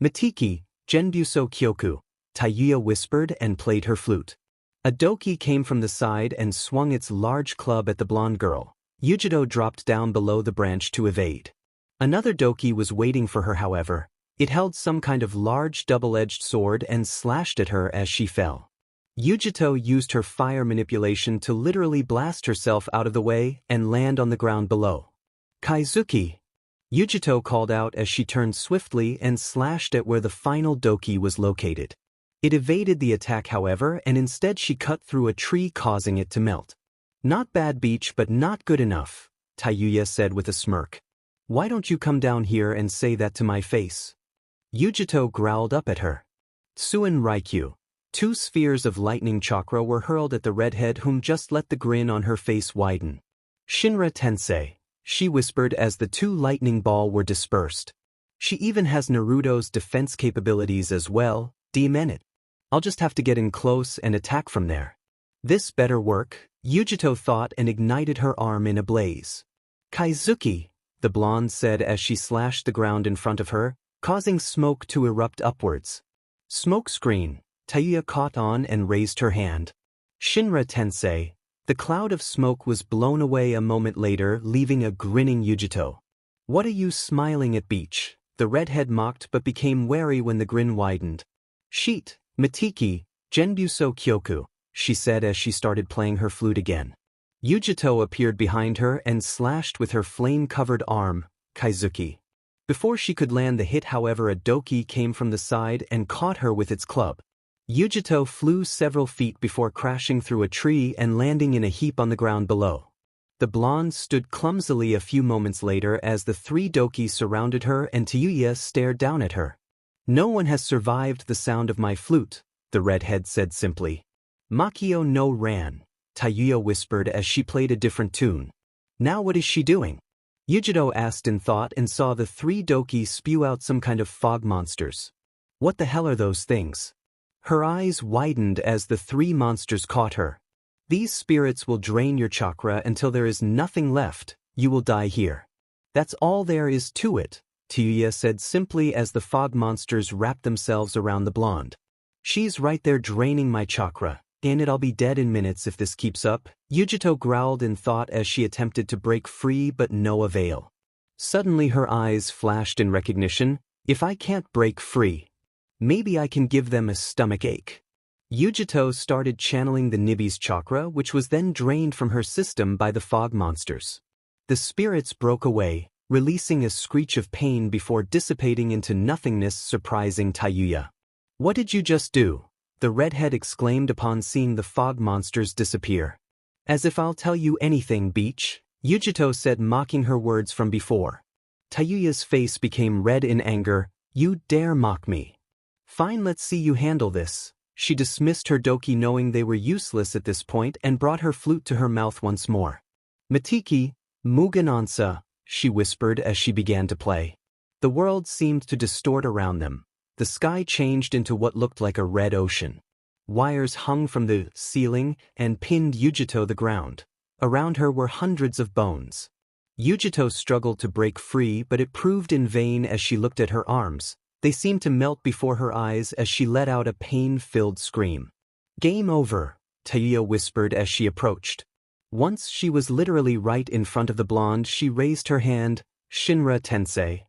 Mitiki, Genbuso Kyoku, Tayuya whispered and played her flute. A doki came from the side and swung its large club at the blonde girl. Yujito dropped down below the branch to evade. Another doki was waiting for her, however. It held some kind of large double-edged sword and slashed at her as she fell. Yujito used her fire manipulation to literally blast herself out of the way and land on the ground below. Kaizuki! Yujito called out as she turned swiftly and slashed at where the final doki was located. It evaded the attack, however, and instead she cut through a tree, causing it to melt. Not bad, Beach, but not good enough, Tayuya said with a smirk. Why don't you come down here and say that to my face? Yujito growled up at her. Tsuin Raikyu. 2 spheres of lightning chakra were hurled at the redhead, whom just let the grin on her face widen. Shinra Tensei, she whispered as the 2 lightning ball were dispersed. She even has Naruto's defense capabilities as well, demon it. I'll just have to get in close and attack from there. This better work, Yujito thought and ignited her arm in a blaze. Kaizuki, the blonde said as she slashed the ground in front of her, causing smoke to erupt upwards. Smoke screen, Tayuya caught on and raised her hand. Shinra Tensei. The cloud of smoke was blown away a moment later, leaving a grinning Yujito. What are you smiling at, Beach? The redhead mocked but became wary when the grin widened. Sheet, Mitiki, Genbuso Kyoku, she said as she started playing her flute again. Yujito appeared behind her and slashed with her flame-covered arm, Kaizuki. Before she could land the hit, however, a doki came from the side and caught her with its club. Yujito flew several feet before crashing through a tree and landing in a heap on the ground below. The blonde stood clumsily a few moments later as the three doki surrounded her and Tayuya stared down at her. No one has survived the sound of my flute, the redhead said simply. Makio no ran, Tayuya whispered as she played a different tune. Now what is she doing? Yujito asked in thought and saw the three doki spew out some kind of fog monsters. What the hell are those things? Her eyes widened as the three monsters caught her. These spirits will drain your chakra until there is nothing left. You will die here. That's all there is to it, Tayuya said simply as the fog monsters wrapped themselves around the blonde. She's right there draining my chakra. Damn it, I'll be dead in minutes if this keeps up, Yujito growled in thought as she attempted to break free but no avail. Suddenly her eyes flashed in recognition. If I can't break free, maybe I can give them a stomach ache. Yujito started channeling the Nibi's chakra, which was then drained from her system by the fog monsters. The spirits broke away, releasing a screech of pain before dissipating into nothingness, surprising Tayuya. What did you just do? The redhead exclaimed upon seeing the fog monsters disappear. As if I'll tell you anything, Beach, Yujito said, mocking her words from before. Tayuya's face became red in anger. You dare mock me? Fine, let's see you handle this. She dismissed her doki knowing they were useless at this point and brought her flute to her mouth once more. Mitiki, Muganansa, she whispered as she began to play. The world seemed to distort around them. The sky changed into what looked like a red ocean. Wires hung from the ceiling and pinned Yujito the ground. Around her were hundreds of bones. Yujito struggled to break free, but it proved in vain as she looked at her arms. They seemed to melt before her eyes as she let out a pain-filled scream. Game over, Tayuya whispered as she approached. Once she was literally right in front of the blonde, she raised her hand. Shinra Tensei.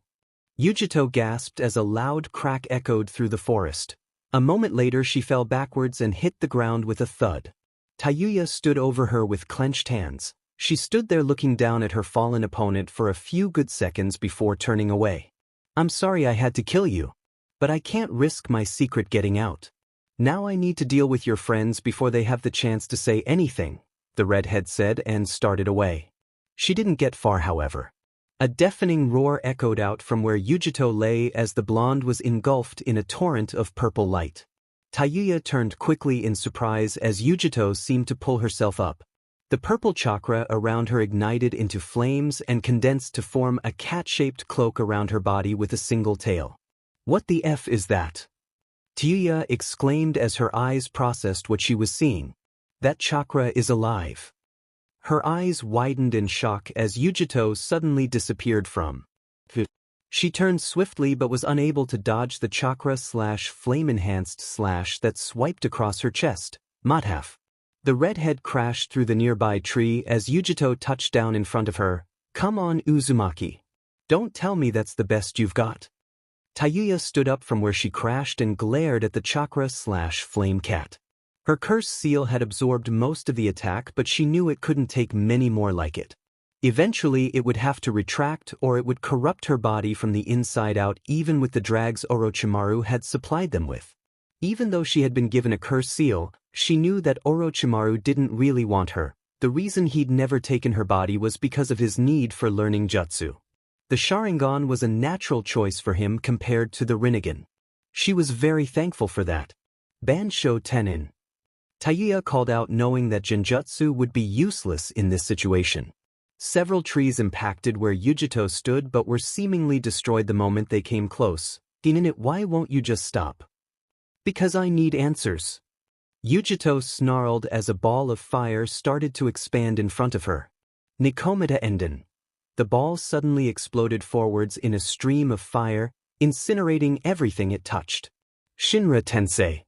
Yujito gasped as a loud crack echoed through the forest. A moment later she fell backwards and hit the ground with a thud. Tayuya stood over her with clenched hands. She stood there looking down at her fallen opponent for a few good seconds before turning away. I'm sorry I had to kill you, but I can't risk my secret getting out. Now I need to deal with your friends before they have the chance to say anything, the redhead said and started away. She didn't get far, however. A deafening roar echoed out from where Yujito lay as the blonde was engulfed in a torrent of purple light. Tayuya turned quickly in surprise as Yujito seemed to pull herself up. The purple chakra around her ignited into flames and condensed to form a cat-shaped cloak around her body with a single tail. What the F is that? Tayuya exclaimed as her eyes processed what she was seeing. That chakra is alive. Her eyes widened in shock as Yujito suddenly disappeared from. She turned swiftly but was unable to dodge the chakra/flame-enhanced slash that swiped across her chest. Madhaf. The redhead crashed through the nearby tree as Yujito touched down in front of her. Come on, Uzumaki. Don't tell me that's the best you've got. Tayuya stood up from where she crashed and glared at the chakra/flame cat. Her curse seal had absorbed most of the attack, but she knew it couldn't take many more like it. Eventually it would have to retract or it would corrupt her body from the inside out, even with the drags Orochimaru had supplied them with. Even though she had been given a curse seal, she knew that Orochimaru didn't really want her. The reason he'd never taken her body was because of his need for learning jutsu. The Sharingan was a natural choice for him compared to the Rinnegan. She was very thankful for that. Bansho Tenin. Tayuya called out, knowing that Genjutsu would be useless in this situation. Several trees impacted where Yujito stood but were seemingly destroyed the moment they came close. Dinanit, why won't you just stop? Because I need answers. Yujito snarled as a ball of fire started to expand in front of her. Nikomata Enden. The ball suddenly exploded forwards in a stream of fire, incinerating everything it touched. Shinra Tensei.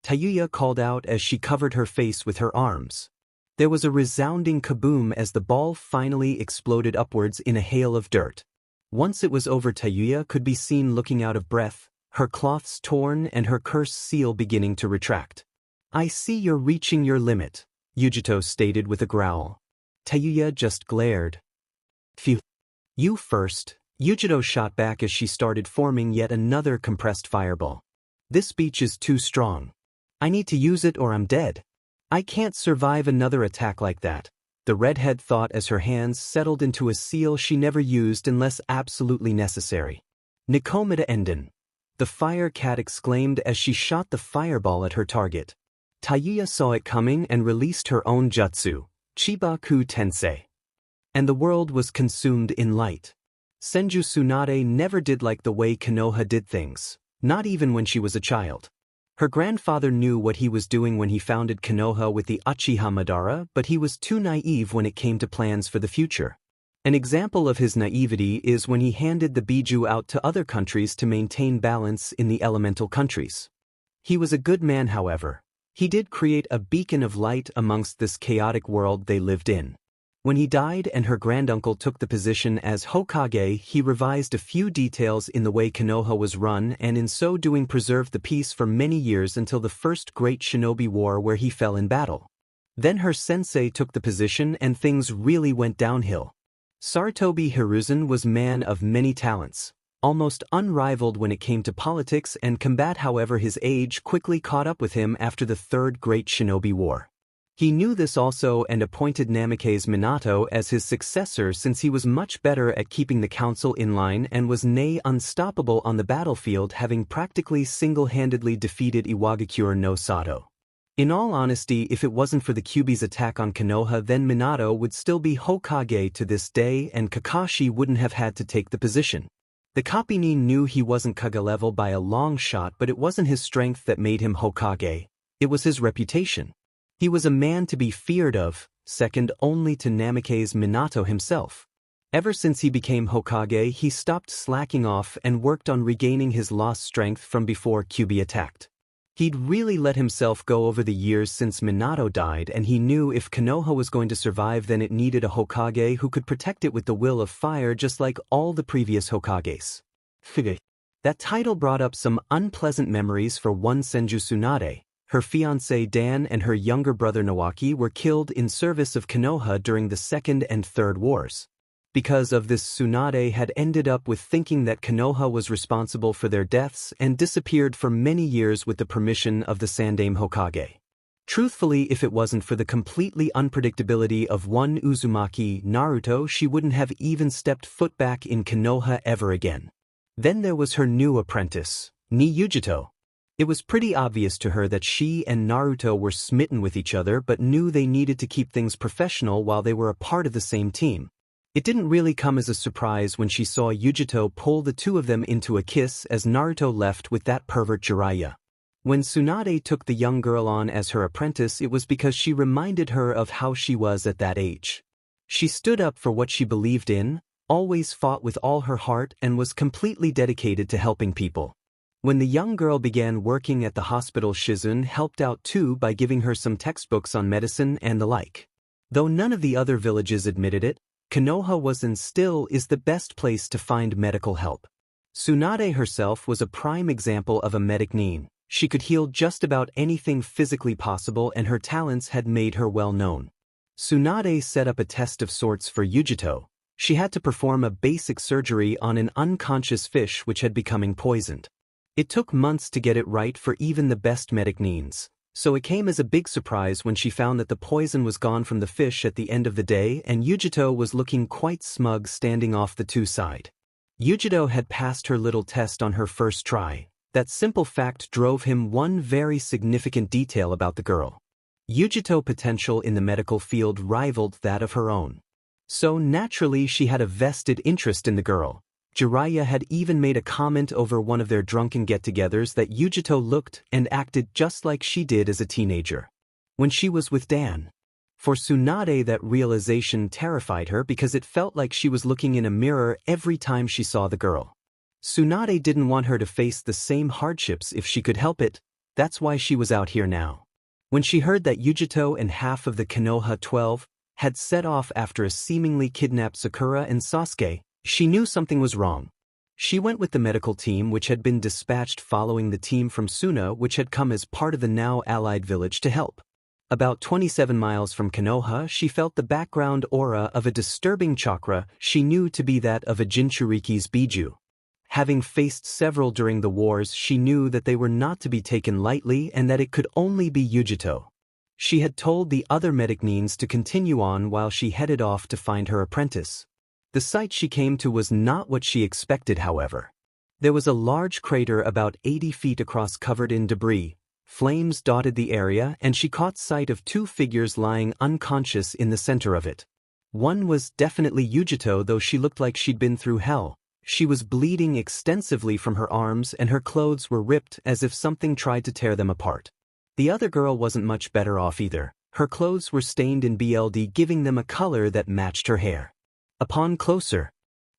Tayuya called out as she covered her face with her arms. There was a resounding kaboom as the ball finally exploded upwards in a hail of dirt. Once it was over, Tayuya could be seen looking out of breath, her cloths torn and her curse seal beginning to retract. I see you're reaching your limit, Yujito stated with a growl. Tayuya just glared. Phew. You first, Yujito shot back as she started forming yet another compressed fireball. This speech is too strong. I need to use it or I'm dead. I can't survive another attack like that, the redhead thought as her hands settled into a seal she never used unless absolutely necessary. Nikomata Enden. The fire cat exclaimed as she shot the fireball at her target. Tayuya saw it coming and released her own jutsu, Chibaku Tensei. And the world was consumed in light. Senju Tsunade never did like the way Konoha did things, not even when she was a child. Her grandfather knew what he was doing when he founded Konoha with the Uchiha Madara, but he was too naive when it came to plans for the future. An example of his naivety is when he handed the Biju out to other countries to maintain balance in the elemental countries. He was a good man, however. He did create a beacon of light amongst this chaotic world they lived in. When he died and her granduncle took the position as Hokage, he revised a few details in the way Konoha was run and in so doing preserved the peace for many years until the first great shinobi war where he fell in battle. Then her sensei took the position and things really went downhill. Sarutobi Hiruzen was man of many talents, almost unrivaled when it came to politics and combat. However, his age quickly caught up with him after the Third Great Shinobi War. He knew this also and appointed Namikaze Minato as his successor since he was much better at keeping the council in line and was unstoppable on the battlefield, having practically single-handedly defeated Iwagakure no Sato. In all honesty, if it wasn't for the Kyuubi's attack on Konoha, then Minato would still be Hokage to this day and Kakashi wouldn't have had to take the position. The Kapinin knew he wasn't Kage level by a long shot, but it wasn't his strength that made him Hokage. It was his reputation. He was a man to be feared of, second only to Namikaze Minato himself. Ever since he became Hokage, he stopped slacking off and worked on regaining his lost strength from before Kyuubi attacked. He'd really let himself go over the years since Minato died, and he knew if Konoha was going to survive, then it needed a Hokage who could protect it with the will of fire, just like all the previous Hokages. That title brought up some unpleasant memories for one Senju Tsunade. Her fiancé Dan and her younger brother Nawaki were killed in service of Konoha during the Second and Third Wars. Because of this, Tsunade had ended up with thinking that Konoha was responsible for their deaths and disappeared for many years with the permission of the Sandaime Hokage. Truthfully, if it wasn't for the completely unpredictability of one Uzumaki, Naruto, she wouldn't have even stepped foot back in Konoha ever again. Then there was her new apprentice, Yujito. It was pretty obvious to her that she and Naruto were smitten with each other, but knew they needed to keep things professional while they were a part of the same team. It didn't really come as a surprise when she saw Yujito pull the two of them into a kiss as Naruto left with that pervert Jiraiya. When Tsunade took the young girl on as her apprentice, it was because she reminded her of how she was at that age. She stood up for what she believed in, always fought with all her heart, and was completely dedicated to helping people. When the young girl began working at the hospital, Shizune helped out too by giving her some textbooks on medicine and the like. Though none of the other villages admitted it, Konoha was and still is the best place to find medical help. Tsunade herself was a prime example of a medic nin. She could heal just about anything physically possible, and her talents had made her well known. Tsunade set up a test of sorts for Yujito. She had to perform a basic surgery on an unconscious fish which had becoming poisoned. It took months to get it right for even the best medic nins, so it came as a big surprise when she found that the poison was gone from the fish at the end of the day, and Yujito was looking quite smug standing off the two side. Yujito had passed her little test on her first try. That simple fact drove him one very significant detail about the girl. Yujito's potential in the medical field rivaled that of her own. So naturally she had a vested interest in the girl. Jiraiya had even made a comment over one of their drunken get-togethers that Yujito looked and acted just like she did as a teenager when she was with Dan. For Tsunade, that realization terrified her because it felt like she was looking in a mirror every time she saw the girl. Tsunade didn't want her to face the same hardships if she could help it. That's why she was out here now. When she heard that Yujito and half of the Konoha 12 had set off after a seemingly kidnapped Sakura and Sasuke, she knew something was wrong. She went with the medical team which had been dispatched following the team from Suna which had come as part of the now allied village to help. About 27 miles from Konoha, she felt the background aura of a disturbing chakra she knew to be that of a Jinchuuriki's Biju. Having faced several during the wars, she knew that they were not to be taken lightly and that it could only be Yujito. She had told the other medic Nins to continue on while she headed off to find her apprentice. The site she came to was not what she expected, however. There was a large crater about 80 feet across covered in debris. Flames dotted the area and she caught sight of two figures lying unconscious in the center of it. One was definitely Yujito, though she looked like she'd been through hell. She was bleeding extensively from her arms and her clothes were ripped as if something tried to tear them apart. The other girl wasn't much better off either. Her clothes were stained in blood, giving them a color that matched her hair. Upon closer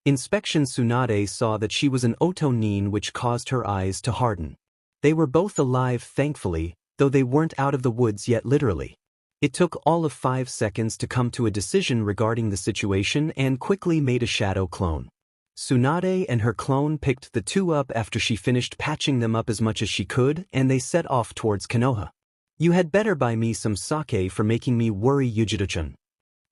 inspection, Tsunade saw that she was an Oto Nin, which caused her eyes to harden. They were both alive, thankfully, though they weren't out of the woods yet literally. It took all of 5 seconds to come to a decision regarding the situation and quickly made a shadow clone. Tsunade and her clone picked the two up after she finished patching them up as much as she could, and they set off towards Konoha. You had better buy me some sake for making me worry, Yujito-chan.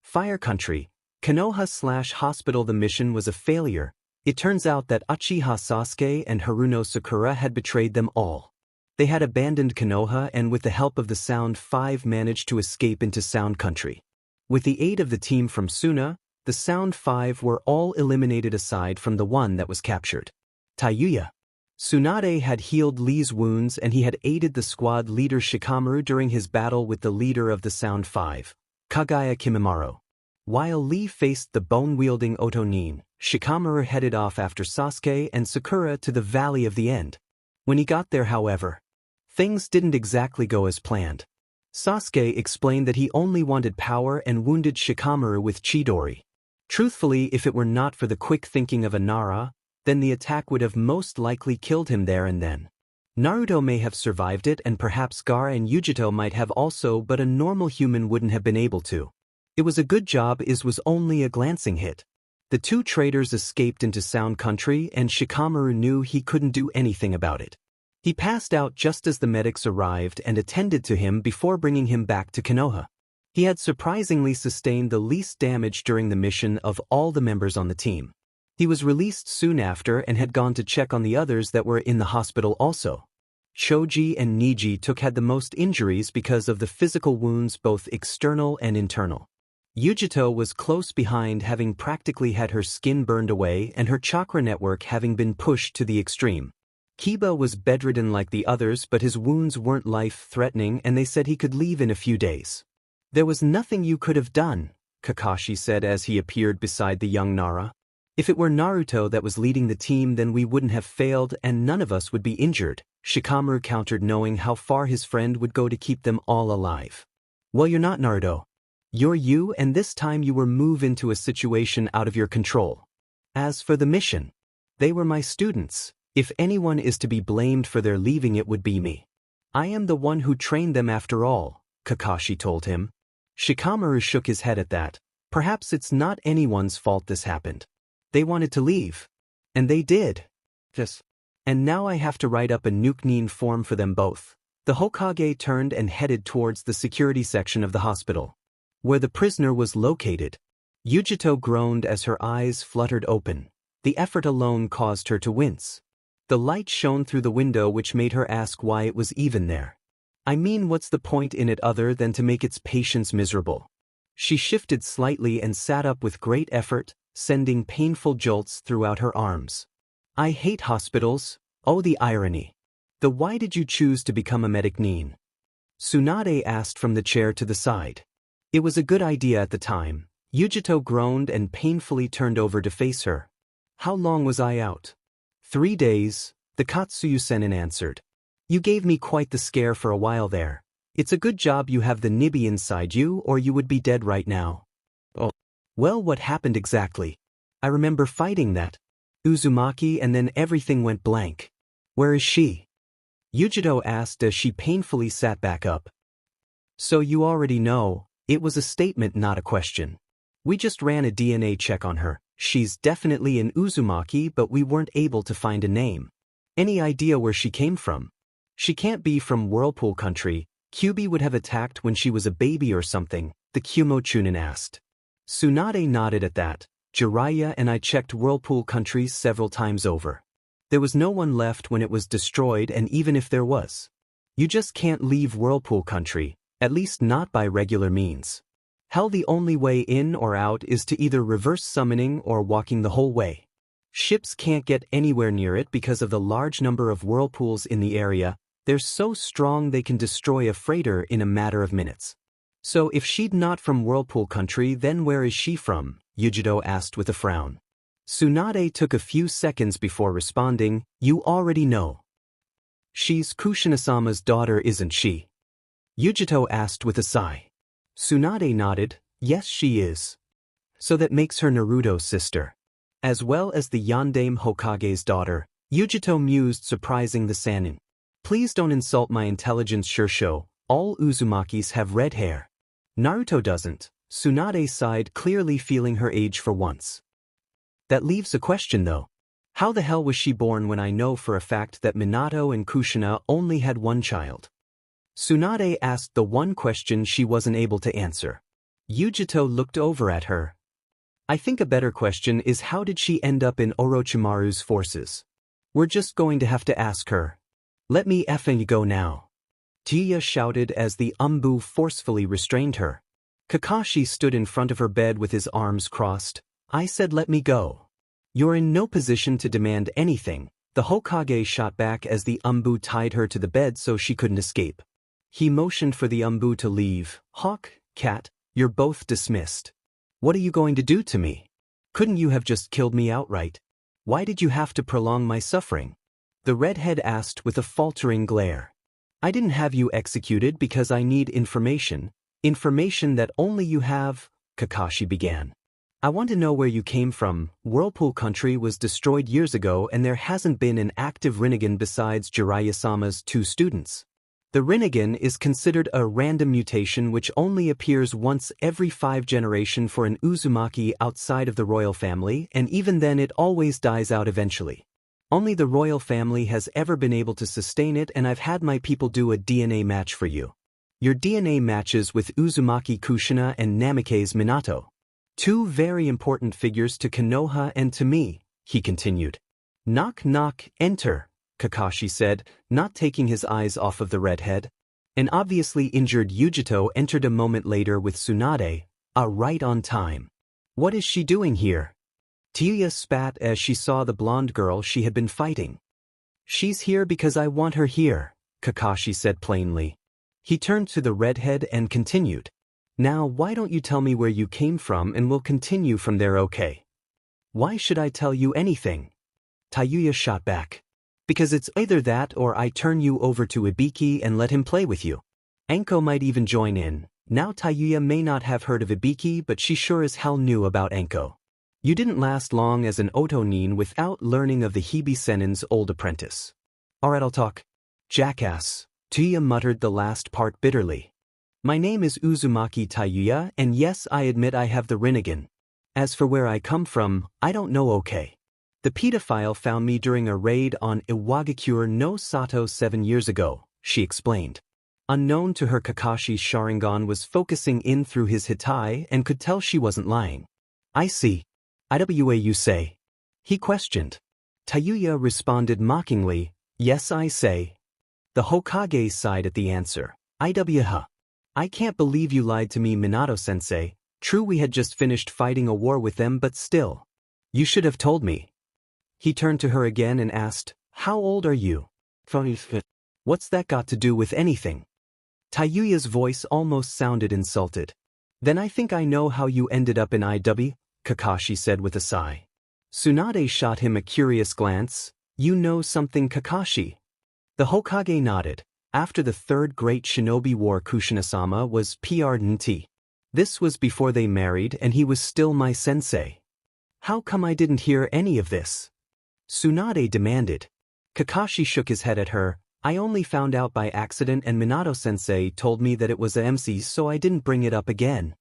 Fire Country, Konoha/hospital. The mission was a failure. It turns out that Uchiha Sasuke and Haruno Sakura had betrayed them all. They had abandoned Konoha and with the help of the Sound 5 managed to escape into Sound Country. With the aid of the team from Suna, the Sound 5 were all eliminated aside from the one that was captured. Tayuya. Tsunade had healed Lee's wounds and he had aided the squad leader Shikamaru during his battle with the leader of the Sound 5, Kagaya Kimimaro. While Lee faced the bone-wielding Oto Nin, Shikamaru headed off after Sasuke and Sakura to the Valley of the End. When he got there, however, things didn't exactly go as planned. Sasuke explained that he only wanted power and wounded Shikamaru with Chidori. Truthfully, if it were not for the quick thinking of Nara, then the attack would have most likely killed him there and then. Naruto may have survived it and perhaps Gaara and Yujito might have also, but a normal human wouldn't have been able to. It was a good job, it was only a glancing hit. The two traitors escaped into Sound Country and Shikamaru knew he couldn't do anything about it. He passed out just as the medics arrived and attended to him before bringing him back to Konoha. He had surprisingly sustained the least damage during the mission of all the members on the team. He was released soon after and had gone to check on the others that were in the hospital also. Shoji and Niji had the most injuries because of the physical wounds, both external and internal. Yujito was close behind, having practically had her skin burned away and her chakra network having been pushed to the extreme. Kiba was bedridden like the others, but his wounds weren't life-threatening and they said he could leave in a few days. There was nothing you could have done, Kakashi said as he appeared beside the young Nara. If it were Naruto that was leading the team, then we wouldn't have failed and none of us would be injured, Shikamaru countered, knowing how far his friend would go to keep them all alive. Well, you're not Naruto. You're you, and this time you were moved into a situation out of your control. As for the mission, they were my students. If anyone is to be blamed for their leaving, it would be me. I am the one who trained them after all, Kakashi told him. Shikamaru shook his head at that. Perhaps it's not anyone's fault this happened. They wanted to leave. And they did. Yes. And now I have to write up a Nuke-Nin form for them both. The Hokage turned and headed towards the security section of the hospital, where the prisoner was located. Yujito groaned as her eyes fluttered open. The effort alone caused her to wince. The light shone through the window, which made her ask why it was even there. I mean, what's the point in it other than to make its patients miserable? She shifted slightly and sat up with great effort, sending painful jolts throughout her arms. I hate hospitals. Oh, the irony. Why did you choose to become a medic, Nin? Tsunade asked from the chair to the side. It was a good idea at the time. Yujito groaned and painfully turned over to face her. How long was I out? 3 days, the Katsuyu Sennin answered. You gave me quite the scare for a while there. It's a good job you have the Nibi inside you or you would be dead right now. Oh. Well, what happened exactly? I remember fighting that Uzumaki and then everything went blank. Where is she? Yujito asked as she painfully sat back up. So you already know, it was a statement not a question. We just ran a DNA check on her. She's definitely an Uzumaki but we weren't able to find a name. Any idea where she came from? She can't be from Whirlpool Country. Kyuubi would have attacked when she was a baby or something, the Chunin asked. Tsunade nodded at that. Jiraiya and I checked Whirlpool Country several times over. There was no one left when it was destroyed, and even if there was, you just can't leave Whirlpool Country, at least not by regular means. Hell, the only way in or out is to either reverse summoning or walking the whole way. Ships can't get anywhere near it because of the large number of whirlpools in the area. They're so strong they can destroy a freighter in a matter of minutes. So if she'd not from Whirlpool Country, then where is she from? Yujito asked with a frown. Tsunade took a few seconds before responding. You already know. She's Kushina-sama's daughter, isn't she? Yujito asked with a sigh. Tsunade nodded. Yes, she is. So that makes her Naruto's sister. As well as the Yondaime Hokage's daughter, Yujito mused, surprising the Sannin. Please don't insult my intelligence, Shursho. All Uzumakis have red hair. Naruto doesn't. Tsunade sighed, clearly feeling her age for once. That leaves a question though. How the hell was she born when I know for a fact that Minato and Kushina only had one child? Tsunade asked the one question she wasn't able to answer. Yujito looked over at her. I think a better question is how did she end up in Orochimaru's forces? We're just going to have to ask her. Let me effing go now. Tia shouted as the Umbu forcefully restrained her. Kakashi stood in front of her bed with his arms crossed. I said let me go. You're in no position to demand anything. The Hokage shot back as the Umbu tied her to the bed so she couldn't escape. He motioned for the Umbu to leave. Hawk, Cat, you're both dismissed. What are you going to do to me? Couldn't you have just killed me outright? Why did you have to prolong my suffering? The redhead asked with a faltering glare. I didn't have you executed because I need information. Information that only you have, Kakashi began. I want to know where you came from. Whirlpool Country was destroyed years ago and there hasn't been an active Rinnegan besides Jiraiya-sama's 2 students. The Rinnegan is considered a random mutation which only appears once every 5 generations for an Uzumaki outside of the royal family, and even then it always dies out eventually. Only the royal family has ever been able to sustain it, and I've had my people do a DNA match for you. Your DNA matches with Uzumaki Kushina and Namikaze Minato. 2 very important figures to Konoha and to me, he continued. Knock knock, enter, Kakashi said, not taking his eyes off of the redhead. An obviously injured Yujito entered a moment later with Tsunade, right on time. What is she doing here? Tia spat as she saw the blonde girl she had been fighting. She's here because I want her here, Kakashi said plainly. He turned to the redhead and continued. Now why don't you tell me where you came from and we'll continue from there, okay? Why should I tell you anything? Tayuya shot back. Because it's either that or I turn you over to Ibiki and let him play with you. Anko might even join in. Now Tayuya may not have heard of Ibiki, but she sure as hell knew about Anko. You didn't last long as an Otonin without learning of the Hibi Sennin's old apprentice. Alright, I'll talk. Jackass. Tayuya muttered the last part bitterly. My name is Uzumaki Tayuya, and yes, I admit I have the Rinnegan. As for where I come from, I don't know, okay. The pedophile found me during a raid on Iwagakure no Sato 7 years ago, she explained. Unknown to her, Kakashi's Sharingan was focusing in through his Hitai and could tell she wasn't lying. I see. Iwa you say? He questioned. Tayuya responded mockingly, yes I say. The Hokage sighed at the answer. Iwa. I can't believe you lied to me, Minato-sensei. True, we had just finished fighting a war with them, but still. You should have told me. He turned to her again and asked, how old are you? What's that got to do with anything? Tayuya's voice almost sounded insulted. Then I think I know how you ended up in IW, Kakashi said with a sigh. Tsunade shot him a curious glance. You know something, Kakashi? The Hokage nodded. After the third great shinobi war, Kushina-sama was PRNT. This was before they married and he was still my sensei. How come I didn't hear any of this? Tsunade demanded. Kakashi shook his head at her. I only found out by accident and Minato-sensei told me that it was a MC, so I didn't bring it up again.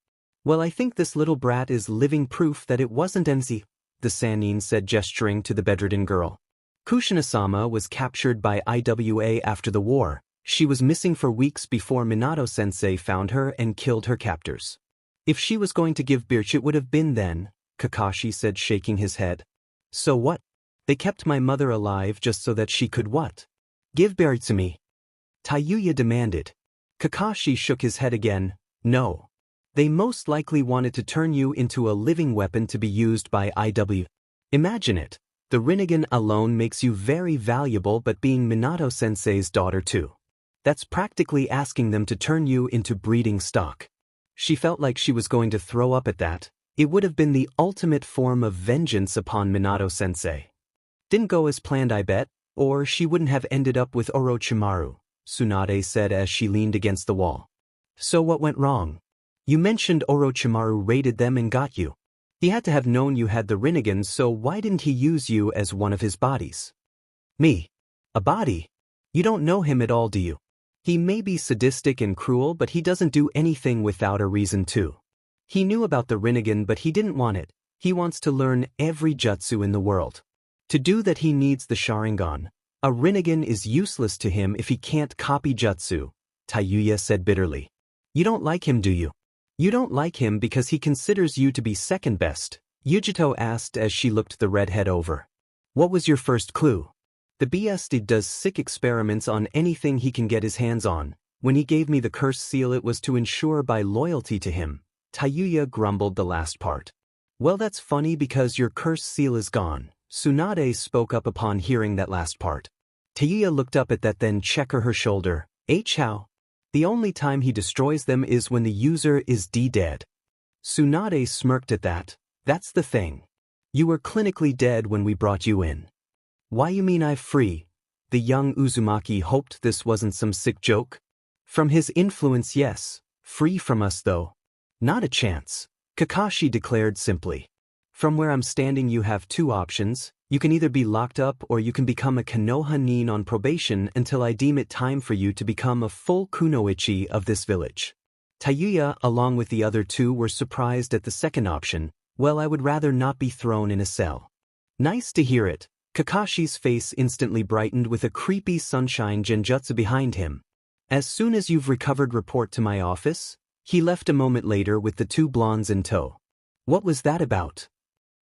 Well, I think this little brat is living proof that it wasn't MC, the Sannin said, gesturing to the bedridden girl. Kushina-sama was captured by IWA after the war. She was missing for weeks before Minato-sensei found her and killed her captors. If she was going to give birth, it would have been then, Kakashi said, shaking his head. So what? They kept my mother alive just so that she could what? Give birth to me? Tayuya demanded. Kakashi shook his head again. No. They most likely wanted to turn you into a living weapon to be used by IW. Imagine it. The Rinnegan alone makes you very valuable, but being Minato-sensei's daughter too. That's practically asking them to turn you into breeding stock. She felt like she was going to throw up at that. It would have been the ultimate form of vengeance upon Minato-sensei. Didn't go as planned, I bet, or she wouldn't have ended up with Orochimaru, Tsunade said as she leaned against the wall. So what went wrong? You mentioned Orochimaru raided them and got you. He had to have known you had the Rinnegan, so why didn't he use you as one of his bodies? Me? A body? You don't know him at all, do you? He may be sadistic and cruel, but he doesn't do anything without a reason too. He knew about the Rinnegan, but he didn't want it. He wants to learn every jutsu in the world. To do that he needs the Sharingan. A Rinnegan is useless to him if he can't copy jutsu, Tayuya said bitterly. You don't like him, do you? You don't like him because he considers you to be second best, Yujito asked as she looked the redhead over. What was your first clue? The BSD does sick experiments on anything he can get his hands on. When he gave me the curse seal, it was to ensure by loyalty to him. Tayuya grumbled the last part. Well, that's funny because your curse seal is gone, Tsunade spoke up upon hearing that last part. Tayuya looked up at that, then checked her shoulder. How? The only time he destroys them is when the user is dead. Tsunade smirked at that. That's the thing. You were clinically dead when we brought you in. Why you mean I'm free? The young Uzumaki hoped this wasn't some sick joke. From his influence, yes. Free from us though. Not a chance, Kakashi declared simply. From where I'm standing you have two options. You can either be locked up or you can become a Konoha nin on probation until I deem it time for you to become a full kunoichi of this village. Tayuya, along with the other two, were surprised at the second option. Well, I would rather not be thrown in a cell. Nice to hear it. Kakashi's face instantly brightened with a creepy sunshine genjutsu behind him. As soon as you've recovered, report to my office. He left a moment later with the two blondes in tow. What was that about?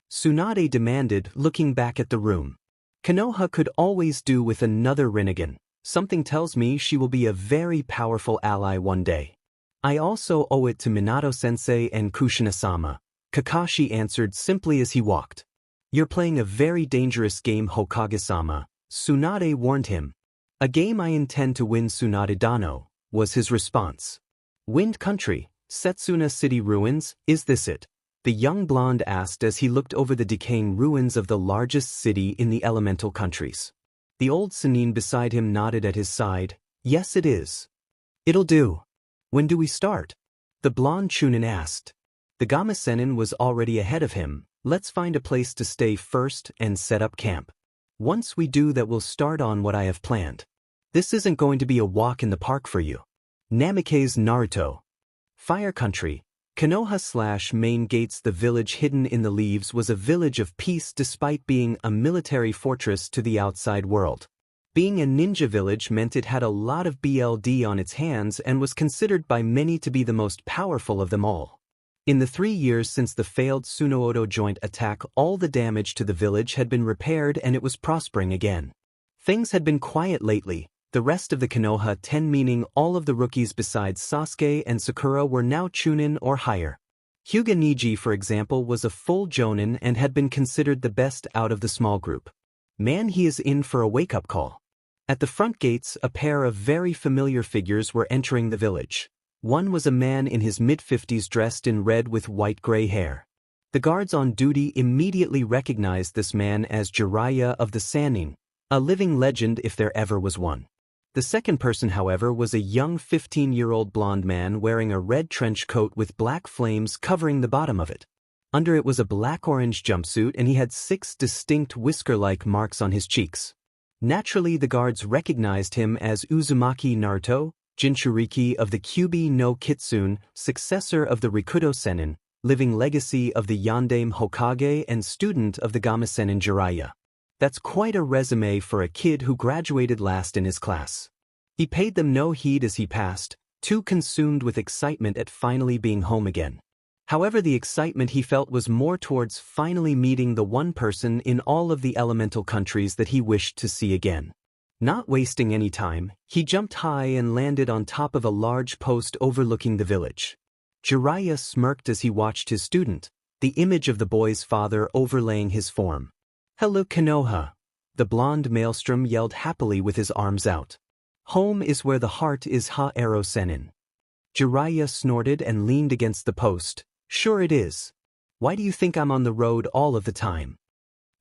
Tsunade demanded, looking back at the room. Konoha could always do with another Rinnegan. Something tells me she will be a very powerful ally one day. I also owe it to Minato-sensei and Kushina-sama, Kakashi answered simply as he walked. You're playing a very dangerous game, Hokage-sama, Tsunade warned him. A game I intend to win, Tsunade Dano, was his response. Wind Country, Setsuna City Ruins, is this it? The young blonde asked as he looked over the decaying ruins of the largest city in the elemental countries. The old Sannin beside him nodded at his side. Yes, it is. It'll do. When do we start? The blonde Chunin asked. The Gama Sennin was already ahead of him. Let's find a place to stay first and set up camp. Once we do that, we'll start on what I have planned. This isn't going to be a walk in the park for you. Namikaze Naruto. Fire Country. Konoha/Main Gates. The village hidden in the leaves was a village of peace despite being a military fortress to the outside world. Being a ninja village meant it had a lot of BLD on its hands and was considered by many to be the most powerful of them all. In the 3 years since the failed Tsunoodo joint attack, all the damage to the village had been repaired and it was prospering again. Things had been quiet lately. The rest of the Konoha 10, meaning all of the rookies besides Sasuke and Sakura, were now Chunin or higher. Hyuga Niji, for example, was a full Jonin and had been considered the best out of the small group. Man, he is in for a wake-up call. At the front gates, a pair of very familiar figures were entering the village. One was a man in his mid-50s dressed in red with white-gray hair. The guards on duty immediately recognized this man as Jiraiya of the Sannin, a living legend if there ever was one. The second person, however, was a young 15-year-old blonde man wearing a red trench coat with black flames covering the bottom of it. Under it was a black-orange jumpsuit, and he had 6 distinct whisker-like marks on his cheeks. Naturally, the guards recognized him as Uzumaki Naruto, Jinchuuriki of the Kyuubi no Kitsune, successor of the Rikudo Sennin, living legacy of the Yondaime Hokage and student of the Gamma Sennin Jiraiya. That's quite a resume for a kid who graduated last in his class. He paid them no heed as he passed, too consumed with excitement at finally being home again. However, the excitement he felt was more towards finally meeting the one person in all of the elemental countries that he wished to see again. Not wasting any time, he jumped high and landed on top of a large post overlooking the village. Jiraiya smirked as he watched his student, the image of the boy's father overlaying his form. "Hello, Konoha," the blonde maelstrom yelled happily with his arms out. "Home is where the heart is, heir Sennin." Jiraiya snorted and leaned against the post. "Sure it is. Why do you think I'm on the road all of the time?"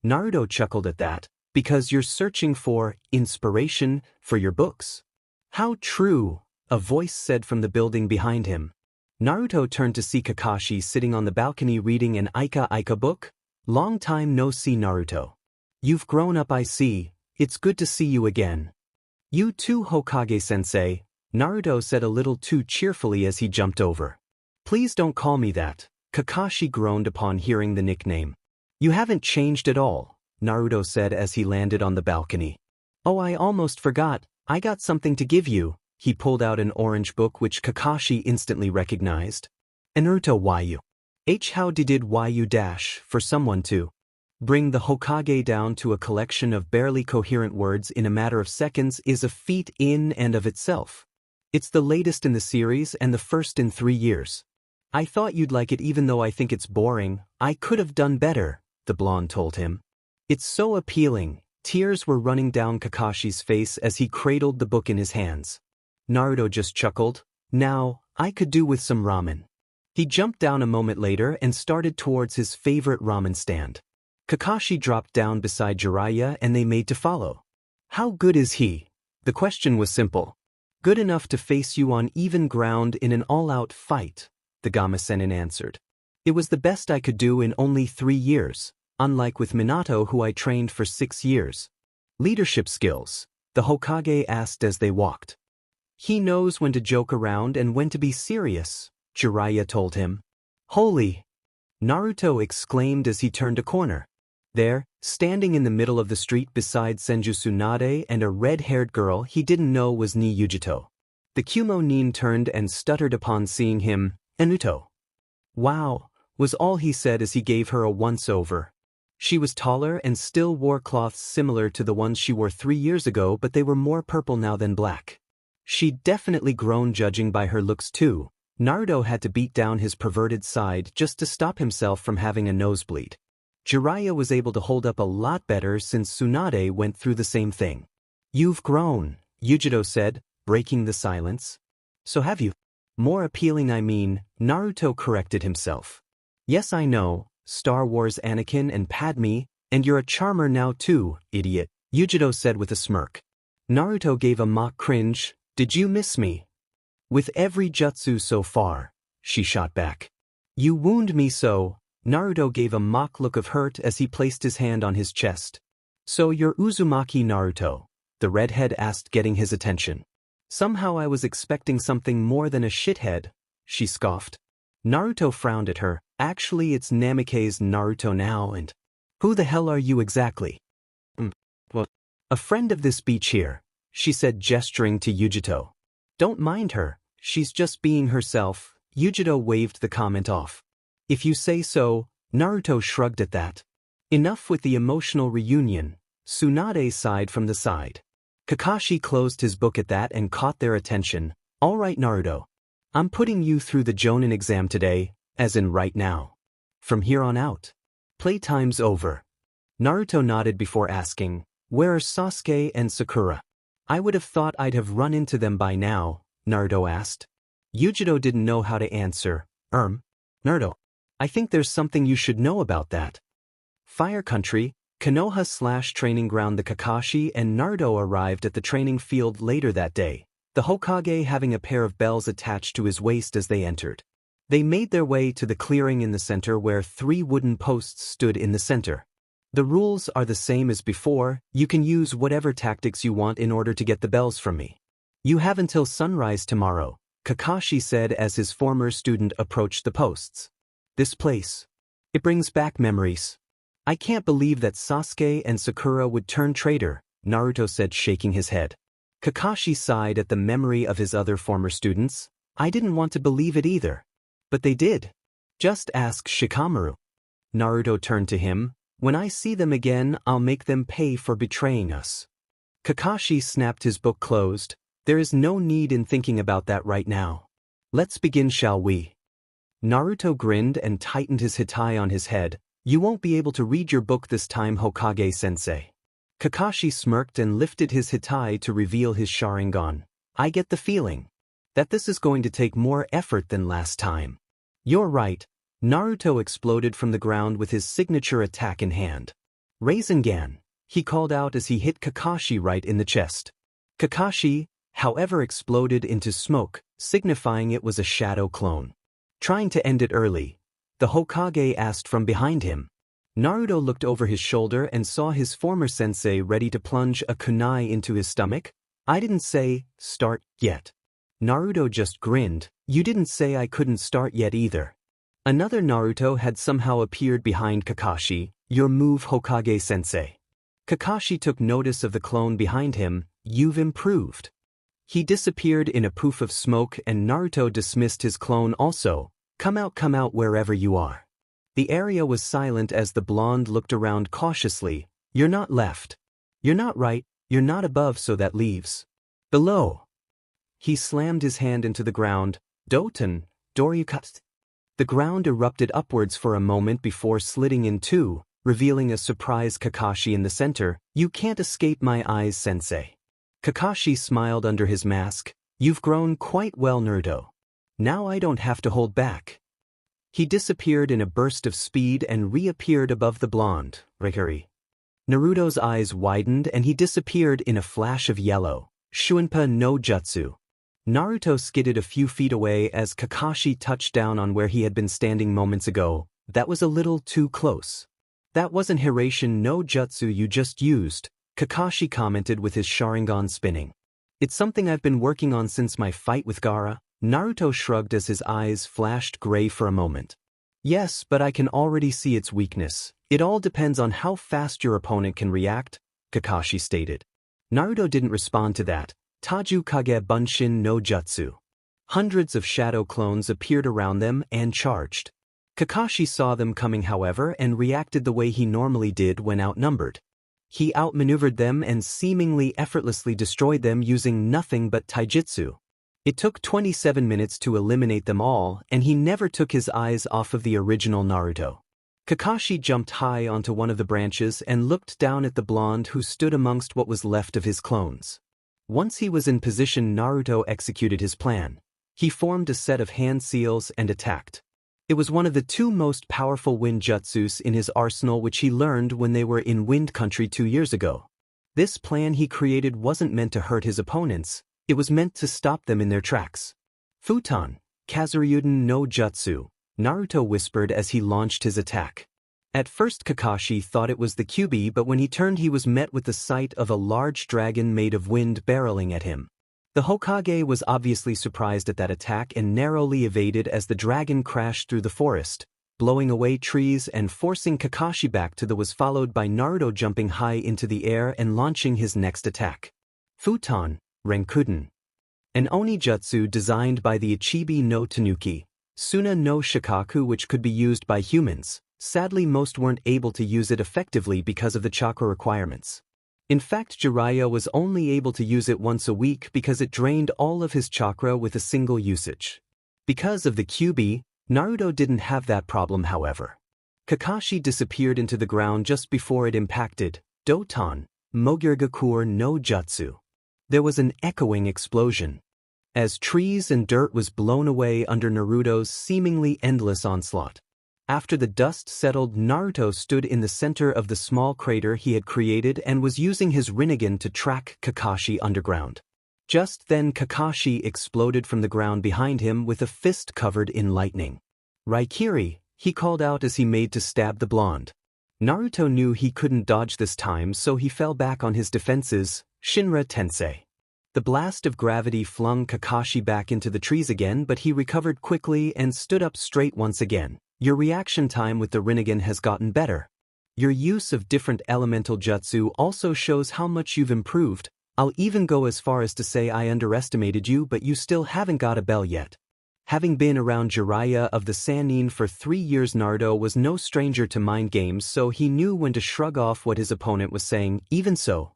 Naruto chuckled at that. "Because you're searching for inspiration for your books." "How true," a voice said from the building behind him. Naruto turned to see Kakashi sitting on the balcony reading an Ika book. "Long time no see, Naruto. You've grown up, I see. It's good to see you again." "You too, Hokage-sensei," Naruto said a little too cheerfully as he jumped over. "Please don't call me that," Kakashi groaned upon hearing the nickname. "You haven't changed at all," Naruto said as he landed on the balcony. "Oh, I almost forgot, I got something to give you." He pulled out an orange book which Kakashi instantly recognized. "Naruto Wayu. How did Wayu dash for someone to bring the Hokage down to a collection of barely coherent words in a matter of seconds is a feat in and of itself. It's the latest in the series and the first in 3 years. I thought you'd like it even though I think it's boring. I could have done better," the blonde told him. "It's so appealing." Tears were running down Kakashi's face as he cradled the book in his hands. Naruto just chuckled. "Now, I could do with some ramen." He jumped down a moment later and started towards his favorite ramen stand. Kakashi dropped down beside Jiraiya and they made to follow. "How good is he?" The question was simple. "Good enough to face you on even ground in an all-out fight," the Gamma Sennin answered. "It was the best I could do in only 3 years, unlike with Minato who I trained for 6 years." "Leadership skills?" the Hokage asked as they walked. "He knows when to joke around and when to be serious," Jiraiya told him. "Holy!" Naruto exclaimed as he turned a corner. There, standing in the middle of the street beside Senju Tsunade and a red-haired girl he didn't know was Ni Yujito. The Kumo Nin turned and stuttered upon seeing him. "Naruto." "Wow," was all he said as he gave her a once-over. She was taller and still wore cloths similar to the ones she wore 3 years ago, but they were more purple now than black. She'd definitely grown judging by her looks too. Naruto had to beat down his perverted side just to stop himself from having a nosebleed. Jiraiya was able to hold up a lot better since Tsunade went through the same thing. "You've grown," Yujito said, breaking the silence. "So have you." "More appealing, I mean," Naruto corrected himself. "Yes, I know, Star Wars Anakin and Padme, and you're a charmer now too, idiot," Yujito said with a smirk. Naruto gave a mock cringe. "Did you miss me?" "With every jutsu so far," she shot back. "You wound me so." Naruto gave a mock look of hurt as he placed his hand on his chest. "So you're Uzumaki Naruto?" the redhead asked, getting his attention. "Somehow I was expecting something more than a shithead," she scoffed. Naruto frowned at her. "Actually, it's Namikaze Naruto now, and who the hell are you exactly?" "Well, a friend of this beach here," she said, gesturing to Yujito. "Don't mind her, she's just being herself." Yujito waved the comment off. "If you say so," Naruto shrugged at that. Enough with the emotional reunion. Tsunade sighed from the side. Kakashi closed his book at that and caught their attention. "All right, Naruto. I'm putting you through the Jonin exam today, as in right now. From here on out. Playtime's over." Naruto nodded before asking, "Where are Sasuke and Sakura?" "I would have thought I'd have run into them by now," Naruto asked. Yujiro didn't know how to answer. Naruto. I think there's something you should know about that. Fire Country, Konoha/training ground. The Kakashi and Naruto arrived at the training field later that day, the Hokage having a pair of bells attached to his waist as they entered. They made their way to the clearing in the center where 3 wooden posts stood in the center. The rules are the same as before. You can use whatever tactics you want in order to get the bells from me. You have until sunrise tomorrow, Kakashi said as his former student approached the posts. This place. It brings back memories. I can't believe that Sasuke and Sakura would turn traitor, Naruto said, shaking his head. Kakashi sighed at the memory of his other former students. I didn't want to believe it either. But they did. Just ask Shikamaru. Naruto turned to him. When I see them again, I'll make them pay for betraying us. Kakashi snapped his book closed. There is no need in thinking about that right now. Let's begin, shall we? Naruto grinned and tightened his hitai on his head. You won't be able to read your book this time, Hokage-sensei. Kakashi smirked and lifted his hitai to reveal his Sharingan. I get the feeling that this is going to take more effort than last time. You're right. Naruto exploded from the ground with his signature attack in hand. Rasengan, he called out as he hit Kakashi right in the chest. Kakashi, however, exploded into smoke, signifying it was a shadow clone. Trying to end it early, the Hokage asked from behind him. Naruto looked over his shoulder and saw his former sensei ready to plunge a kunai into his stomach. I didn't say, start yet. Naruto just grinned. You didn't say I couldn't start yet either. Another Naruto had somehow appeared behind Kakashi. Your move, Hokage-sensei. Kakashi took notice of the clone behind him. You've improved. He disappeared in a poof of smoke and Naruto dismissed his clone also. Come out wherever you are. The area was silent as the blonde looked around cautiously. You're not left. You're not right. You're not above, so that leaves below. He slammed his hand into the ground. Doton, Doryukat. The ground erupted upwards for a moment before slitting in two, revealing a surprised Kakashi in the center. You can't escape my eyes, sensei. Kakashi smiled under his mask. You've grown quite well, Naruto. Now I don't have to hold back. He disappeared in a burst of speed and reappeared above the blonde, Rikari. Naruto's eyes widened and he disappeared in a flash of yellow. Shuinpa no Jutsu. Naruto skidded a few feet away as Kakashi touched down on where he had been standing moments ago. That was a little too close. That wasn't Hiraishin no Jutsu you just used, Kakashi commented with his Sharingan spinning. It's something I've been working on since my fight with Gaara. Naruto shrugged as his eyes flashed gray for a moment. Yes, but I can already see its weakness. It all depends on how fast your opponent can react, Kakashi stated. Naruto didn't respond to that. Taju Kage Bunshin no Jutsu. Hundreds of shadow clones appeared around them and charged. Kakashi saw them coming, however, and reacted the way he normally did when outnumbered. He outmaneuvered them and seemingly effortlessly destroyed them using nothing but taijutsu. It took 27 minutes to eliminate them all, and he never took his eyes off of the original Naruto. Kakashi jumped high onto one of the branches and looked down at the blonde who stood amongst what was left of his clones. Once he was in position, Naruto executed his plan. He formed a set of hand seals and attacked. It was one of the 2 most powerful wind jutsus in his arsenal, which he learned when they were in Wind Country 2 years ago. This plan he created wasn't meant to hurt his opponents. It was meant to stop them in their tracks. Futon, Kazuryuden no Jutsu, Naruto whispered as he launched his attack. At first Kakashi thought it was the Kyuubi, but when he turned he was met with the sight of a large dragon made of wind barreling at him. The Hokage was obviously surprised at that attack and narrowly evaded as the dragon crashed through the forest, blowing away trees and forcing Kakashi back to the was followed by Naruto jumping high into the air and launching his next attack. Futon, Renkuden. An Oni-jutsu designed by the Ichibi no Tanuki, Suna no Shikaku, which could be used by humans. Sadly, most weren't able to use it effectively because of the chakra requirements. In fact, Jiraiya was only able to use it once a week because it drained all of his chakra with a single usage. Because of the Kyuubi, Naruto didn't have that problem, however. Kakashi disappeared into the ground just before it impacted. Doton, Mogirgakur no Jutsu. There was an echoing explosion. as trees and dirt was blown away under Naruto's seemingly endless onslaught. After the dust settled, Naruto stood in the center of the small crater he had created and was using his Rinnegan to track Kakashi underground. Just then Kakashi exploded from the ground behind him with a fist covered in lightning. "Raikiri," he called out as he made to stab the blonde. Naruto knew he couldn't dodge this time, so he fell back on his defenses. Shinra Tensei. The blast of gravity flung Kakashi back into the trees again, but he recovered quickly and stood up straight once again. "Your reaction time with the Rinnegan has gotten better. Your use of different elemental jutsu also shows how much you've improved. I'll even go as far as to say I underestimated you, but you still haven't got a bell yet." Having been around Jiraiya of the Sannin for 3 years, Naruto was no stranger to mind games, so he knew when to shrug off what his opponent was saying. Even so,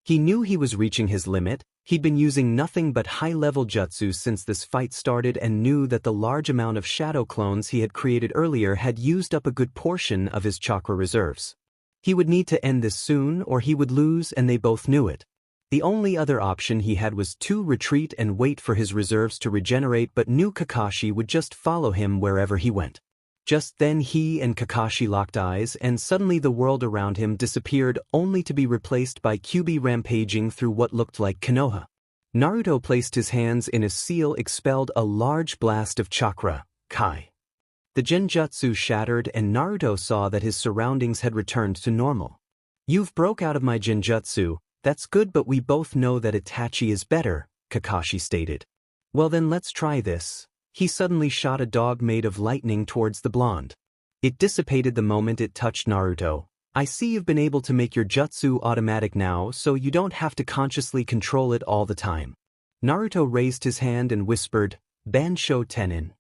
he knew he was reaching his limit. He'd been using nothing but high-level jutsu since this fight started and knew that the large amount of shadow clones he had created earlier had used up a good portion of his chakra reserves. He would need to end this soon or he would lose, and they both knew it. The only other option he had was to retreat and wait for his reserves to regenerate, but knew Kakashi would just follow him wherever he went. Just then he and Kakashi locked eyes, and suddenly the world around him disappeared, only to be replaced by Kyuubi rampaging through what looked like Konoha. Naruto placed his hands in a seal, expelled a large blast of chakra, Kai. The genjutsu shattered and Naruto saw that his surroundings had returned to normal. "You've broke out of my genjutsu, that's good, but we both know that Itachi is better," Kakashi stated. "Well then let's try this." He suddenly shot a dog made of lightning towards the blonde. It dissipated the moment it touched Naruto. "I see you've been able to make your jutsu automatic now, so you don't have to consciously control it all the time." Naruto raised his hand and whispered, "Bansho Tenin."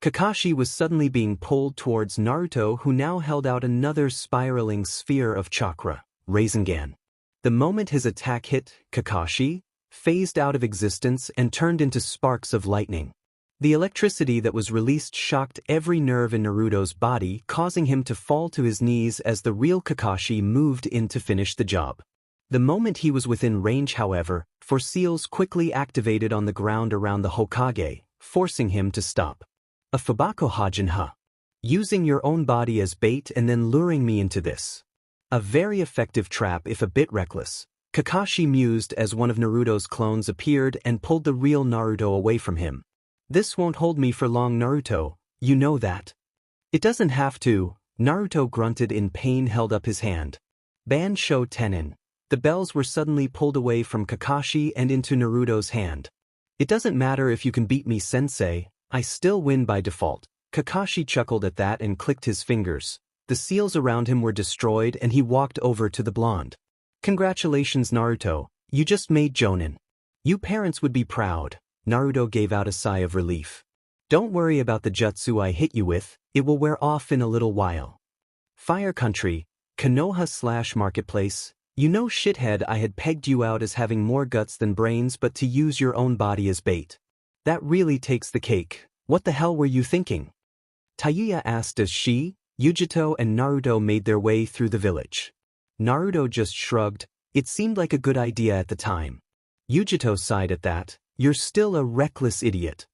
Kakashi was suddenly being pulled towards Naruto, who now held out another spiraling sphere of chakra, Rasengan. The moment his attack hit, Kakashi phased out of existence and turned into sparks of lightning. The electricity that was released shocked every nerve in Naruto's body, causing him to fall to his knees as the real Kakashi moved in to finish the job. The moment he was within range, however, four seals quickly activated on the ground around the Hokage, forcing him to stop. "A Fubako Hajinha. Using your own body as bait and then luring me into this. A very effective trap if a bit reckless," Kakashi mused as one of Naruto's clones appeared and pulled the real Naruto away from him. "This won't hold me for long, Naruto, you know that." "It doesn't have to," Naruto grunted in pain, held up his hand. "Bansho Tenin." The bells were suddenly pulled away from Kakashi and into Naruto's hand. "It doesn't matter if you can beat me, sensei, I still win by default." Kakashi chuckled at that and clicked his fingers. The seals around him were destroyed and he walked over to the blonde. "Congratulations, Naruto, you just made Jonin. You parents would be proud." Naruto gave out a sigh of relief. "Don't worry about the jutsu I hit you with, it will wear off in a little while." Fire Country, Konoha/Marketplace. "You know, shithead, I had pegged you out as having more guts than brains, but to use your own body as bait. That really takes the cake. What the hell were you thinking?" Tayuya asked as she, Yujito and Naruto made their way through the village. Naruto just shrugged. It seemed like a good idea at the time. Yujito sighed at that. "You're still a reckless idiot."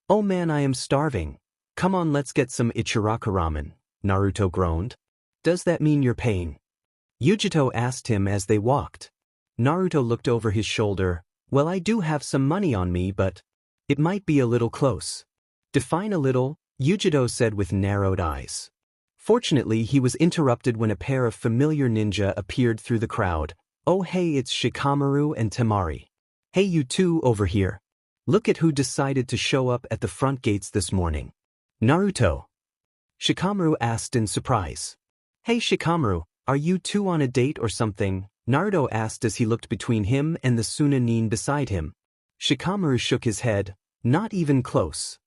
"Oh man, I am starving. Come on, let's get some Ichiraka ramen," Naruto groaned. "Does that mean you're paying?" Yujito asked him as they walked. Naruto looked over his shoulder. "Well, I do have some money on me, but it might be a little close." "Define a little," Yujito said with narrowed eyes. Fortunately, he was interrupted when a pair of familiar ninja appeared through the crowd. "Oh hey, it's Shikamaru and Temari. Hey, you two over here. Look at who decided to show up at the front gates this morning." "Naruto?" Shikamaru asked in surprise. "Hey Shikamaru, are you two on a date or something?" Naruto asked as he looked between him and the Sunanin beside him. Shikamaru shook his head. "Not even close."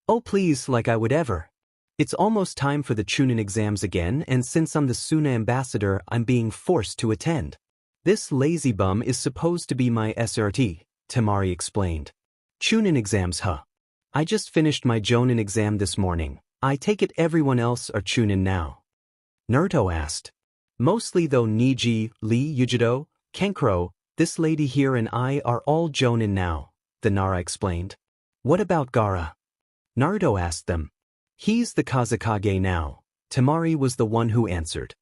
"Oh please, like I would ever. It's almost time for the Chunin exams again, and since I'm the Suna ambassador, I'm being forced to attend. This lazy bum is supposed to be my SRT, Temari explained. "Chunin exams, huh? I just finished my Jonin exam this morning. I take it everyone else are Chunin now?" Naruto asked. "Mostly though, Niji, Lee, Yujito, Kenkro, this lady here and I are all Jonin now," the Nara explained. What about Gaara? Naruto asked them. He's the Kazekage now. Temari was the one who answered.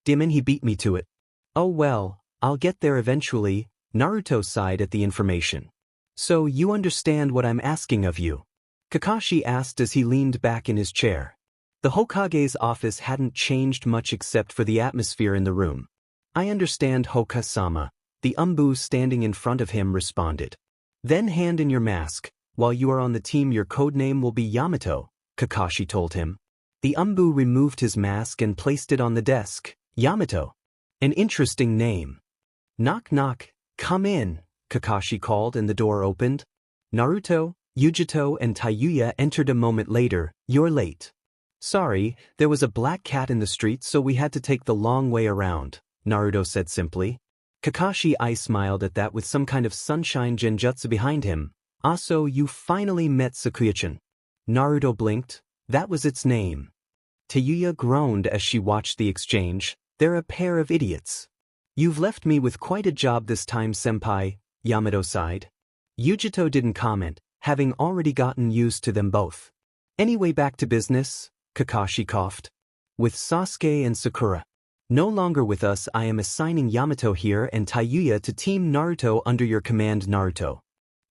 Demon, he beat me to it. Oh well, I'll get there eventually. Naruto sighed at the information. So you understand what I'm asking of you? Kakashi asked as he leaned back in his chair. The Hokage's office hadn't changed much except for the atmosphere in the room. I understand, Hoka-sama, the Umbu standing in front of him responded. Then hand in your mask. While you are on the team, your codename will be Yamato, Kakashi told him. The Umbu removed his mask and placed it on the desk. Yamato. An interesting name. Knock knock, come in, Kakashi called and the door opened. Naruto, Yujito and Tayuya entered a moment later. You're late. Sorry, there was a black cat in the street so we had to take the long way around, Naruto said simply. Kakashi smiled at that with some kind of sunshine genjutsu behind him. Also, you finally met Sakuya-chan. Naruto blinked. That was its name. Tayuya groaned as she watched the exchange. They're a pair of idiots. You've left me with quite a job this time, senpai, Yamato sighed. Yujito didn't comment, having already gotten used to them both. Anyway, back to business, Kakashi coughed. With Sasuke and Sakura no longer with us, I am assigning Yamato here and Tayuya to Team Naruto under your command, Naruto.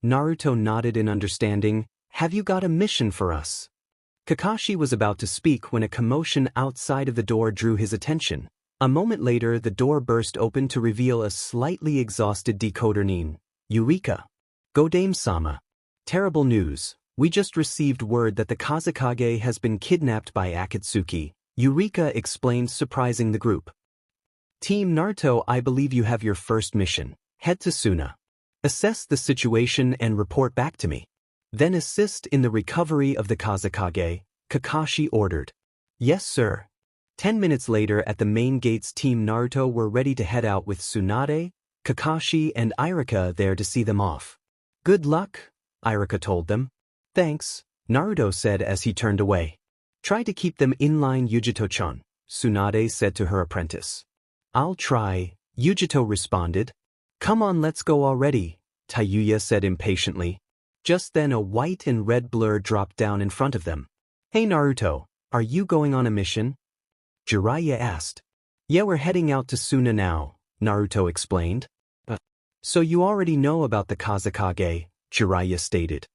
Naruto nodded in understanding. Have you got a mission for us? Kakashi was about to speak when a commotion outside of the door drew his attention. A moment later, the door burst open to reveal a slightly exhausted decoder Nin. Eureka! Godame-sama. Terrible news. We just received word that the Kazekage has been kidnapped by Akatsuki. Eureka explained, surprising the group. Team Naruto, I believe you have your first mission. Head to Suna. Assess the situation and report back to me. Then assist in the recovery of the Kazekage, Kakashi ordered. Yes, sir. 10 minutes later at the main gates, Team Naruto were ready to head out with Tsunade, Kakashi and Irika there to see them off. Good luck, Irika told them. Thanks, Naruto said as he turned away. Try to keep them in line, Yujito-chan, Tsunade said to her apprentice. I'll try, Yujito responded. Come on, let's go already, Tayuya said impatiently. Just then a white and red blur dropped down in front of them. Hey Naruto, are you going on a mission? Jiraiya asked. Yeah, we're heading out to Suna now, Naruto explained. So you already know about the Kazekage, Jiraiya stated.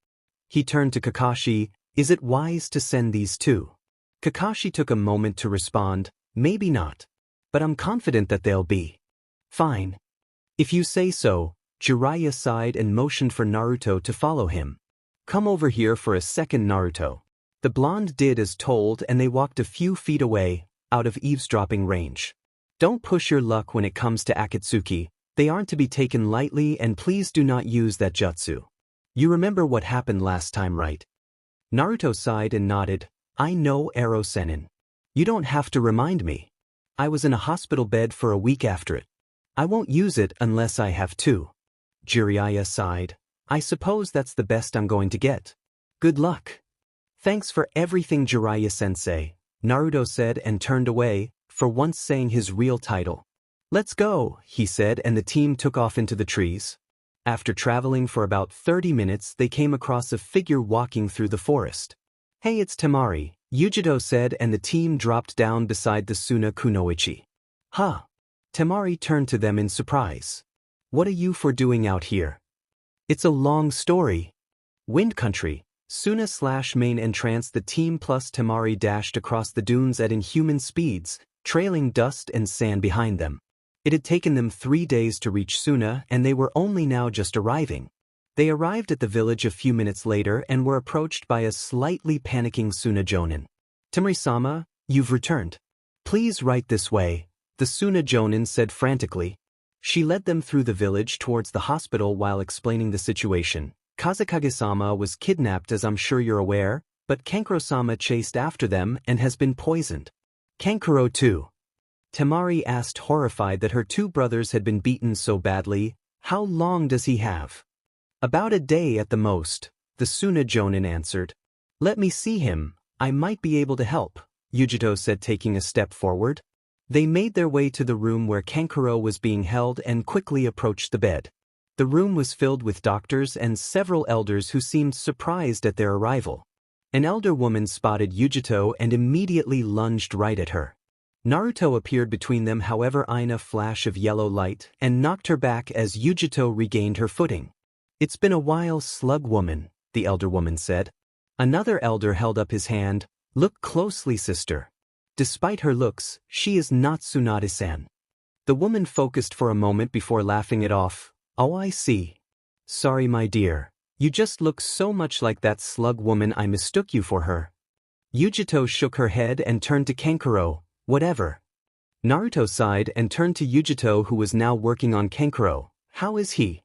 He turned to Kakashi. Is it wise to send these two? Kakashi took a moment to respond. Maybe not. But I'm confident that they'll be fine. If you say so, Jiraiya sighed and motioned for Naruto to follow him. Come over here for a second, Naruto. The blonde did as told and they walked a few feet away, out of eavesdropping range. Don't push your luck when it comes to Akatsuki. They aren't to be taken lightly, and please do not use that jutsu. You remember what happened last time, right? Naruto sighed and nodded. I know, Ero Sennin. You don't have to remind me. I was in a hospital bed for a week after it. I won't use it unless I have to. Jiraiya sighed. I suppose that's the best I'm going to get. Good luck. Thanks for everything, Jiraiya-sensei, Naruto said and turned away, for once saying his real title. Let's go, he said, and the team took off into the trees. After traveling for about 30 minutes, they came across a figure walking through the forest. Hey, it's Temari, Yujito said, and the team dropped down beside the Suna Kunoichi. Huh? Temari turned to them in surprise. What are you for doing out here? It's a long story. Wind Country, Suna/main entrance. The team plus Temari dashed across the dunes at inhuman speeds, trailing dust and sand behind them. It had taken them 3 days to reach Suna, and they were only now just arriving. They arrived at the village a few minutes later and were approached by a slightly panicking Suna Jonin. Temari-sama, you've returned. Please right this way, the Suna Jonin said frantically. She led them through the village towards the hospital while explaining the situation. Kazekage-sama was kidnapped, as I'm sure you're aware, but Kankuro-sama chased after them and has been poisoned. Kankuro too? Temari asked, horrified that her two brothers had been beaten so badly. How long does he have? About a day at the most, the Suna Jonin answered. Let me see him, I might be able to help, Yujito said, taking a step forward. They made their way to the room where Kankuro was being held and quickly approached the bed. The room was filled with doctors and several elders who seemed surprised at their arrival. An elder woman spotted Yujito and immediately lunged right at her. Naruto appeared between them, however, in a flash of yellow light and knocked her back as Yujito regained her footing. "It's been a while, slug woman," the elder woman said. Another elder held up his hand. "Look closely, sister. Despite her looks, she is not Tsunade-san." The woman focused for a moment before laughing it off. "Oh, I see. Sorry, my dear. You just look so much like that slug woman I mistook you for her." Yujito shook her head and turned to Kankuro. "Whatever." Naruto sighed and turned to Yujito, who was now working on Kankuro. "How is he?"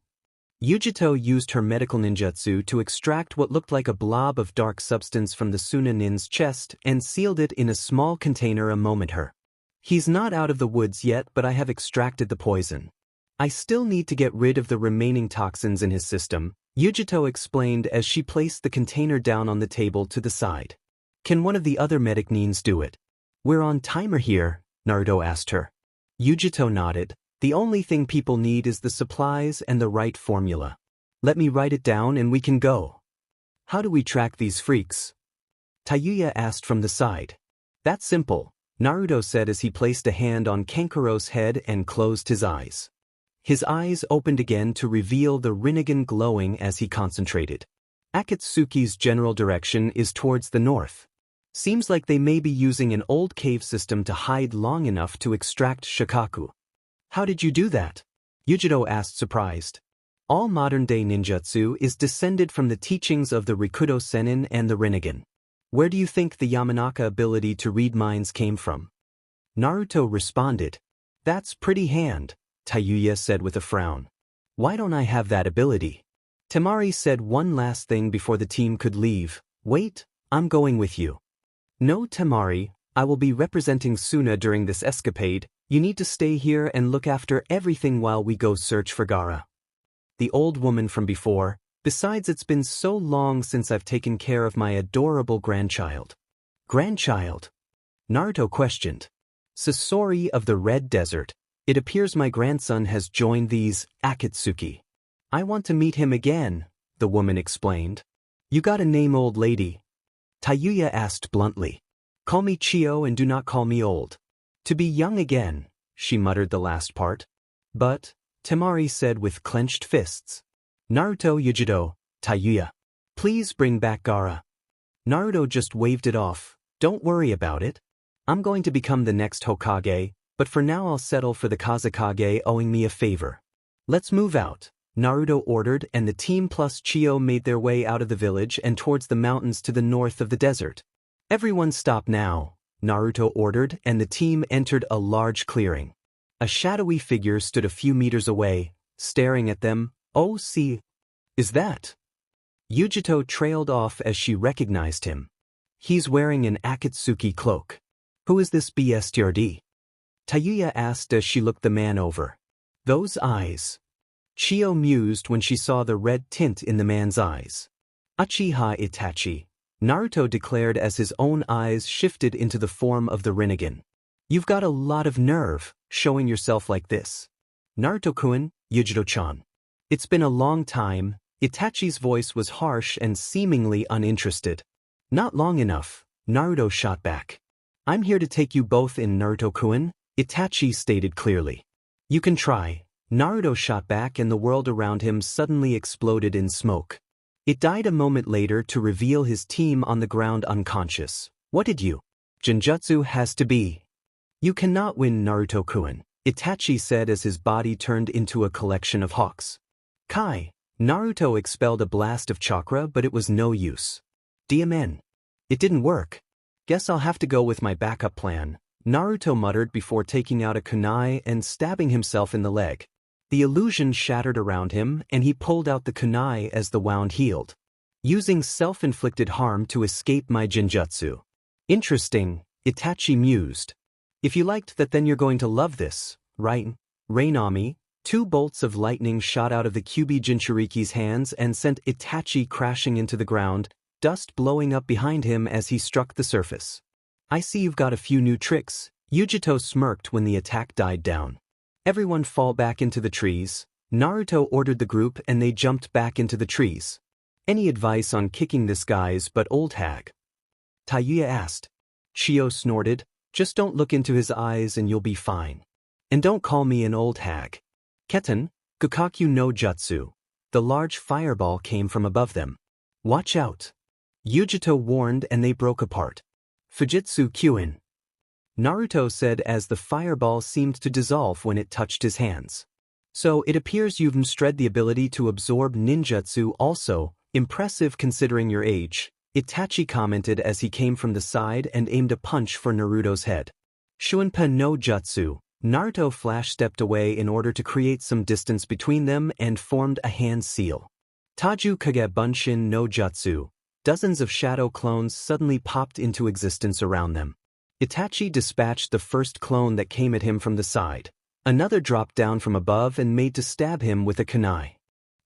Yujito used her medical ninjutsu to extract what looked like a blob of dark substance from the Suna-nin's chest and sealed it in a small container a moment her. "He's not out of the woods yet, but I have extracted the poison. I still need to get rid of the remaining toxins in his system," Yujito explained as she placed the container down on the table to the side. "Can one of the other medic nins do it?" "We're on timer here," Naruto asked her. Yujito nodded. "The only thing people need is the supplies and the right formula. Let me write it down and we can go." "How do we track these freaks?" Tayuya asked from the side. "That's simple," Naruto said as he placed a hand on Kankuro's head and closed his eyes. His eyes opened again to reveal the Rinnegan glowing as he concentrated. "Akatsuki's general direction is towards the north. Seems like they may be using an old cave system to hide long enough to extract Shikaku." "How did you do that?" Yujito asked, surprised. "All modern-day ninjutsu is descended from the teachings of the Rikudo Sennin and the Rinnegan. Where do you think the Yamanaka ability to read minds came from?" Naruto responded. "That's pretty hand," Tayuya said with a frown. "Why don't I have that ability?" Temari said one last thing before the team could leave. "Wait, I'm going with you." "No, Temari, I will be representing Suna during this escapade. You need to stay here and look after everything while we go search for Gaara." The old woman from before. "Besides, it's been so long since I've taken care of my adorable grandchild." "Grandchild?" Naruto questioned. "Sasori of the Red Desert. It appears my grandson has joined these Akatsuki. I want to meet him again," the woman explained. "You got a name, old lady?" Tayuya asked bluntly. "Call me Chio and do not call me old." "To be young again," she muttered the last part. "But," Temari said with clenched fists. "Naruto, Yujito, Tayuya. Please bring back Gaara." Naruto just waved it off. "Don't worry about it. I'm going to become the next Hokage, but for now I'll settle for the Kazekage owing me a favor. Let's move out," Naruto ordered, and the team plus Chio made their way out of the village and towards the mountains to the north of the desert. "Everyone stop now," Naruto ordered, and the team entered a large clearing. A shadowy figure stood a few meters away, staring at them. "Oh, see. Is that?" Yujito trailed off as she recognized him. "He's wearing an Akatsuki cloak. Who is this BSTRD?" Tayuya asked as she looked the man over. "Those eyes." Chio mused when she saw the red tint in the man's eyes. "Uchiha Itachi," Naruto declared as his own eyes shifted into the form of the Rinnegan. "You've got a lot of nerve, showing yourself like this." "Naruto-kun, Yujito-chan. It's been a long time." Itachi's voice was harsh and seemingly uninterested. "Not long enough," Naruto shot back. "I'm here to take you both in, Naruto-kun," Itachi stated clearly. "You can try," Naruto shot back, and the world around him suddenly exploded in smoke. It died a moment later to reveal his team on the ground unconscious. "What did you? Jinjutsu has to be." "You cannot win, Naruto-kun," Itachi said as his body turned into a collection of hawks. "Kai." Naruto expelled a blast of chakra, but it was no use. "DMN. It didn't work. Guess I'll have to go with my backup plan," Naruto muttered before taking out a kunai and stabbing himself in the leg. The illusion shattered around him, and he pulled out the kunai as the wound healed. "Using self-inflicted harm to escape my Jinjutsu. Interesting," Itachi mused. "If you liked that, then you're going to love this, right?" Rainami. Two bolts of lightning shot out of the Kyuubi Jinchuuriki's hands and sent Itachi crashing into the ground, dust blowing up behind him as he struck the surface. "I see you've got a few new tricks," Yujito smirked when the attack died down. "Everyone fall back into the trees," Naruto ordered the group and they jumped back into the trees. Any advice on kicking this guy's but old hag? Tayuya asked. Shio snorted. Just don't look into his eyes and you'll be fine. And don't call me an old hag. Keton, Gokakyu no Jutsu. The large fireball came from above them. Watch out. Yujito warned and they broke apart. Fujitsu Kyuin. Naruto said as the fireball seemed to dissolve when it touched his hands. So it appears you've mastered the ability to absorb ninjutsu also, impressive considering your age, Itachi commented as he came from the side and aimed a punch for Naruto's head. Shuinpa no Jutsu. Naruto flash-stepped away in order to create some distance between them and formed a hand seal. Taju Kage Bunshin no Jutsu. Dozens of shadow clones suddenly popped into existence around them. Itachi dispatched the first clone that came at him from the side. Another dropped down from above and made to stab him with a kunai.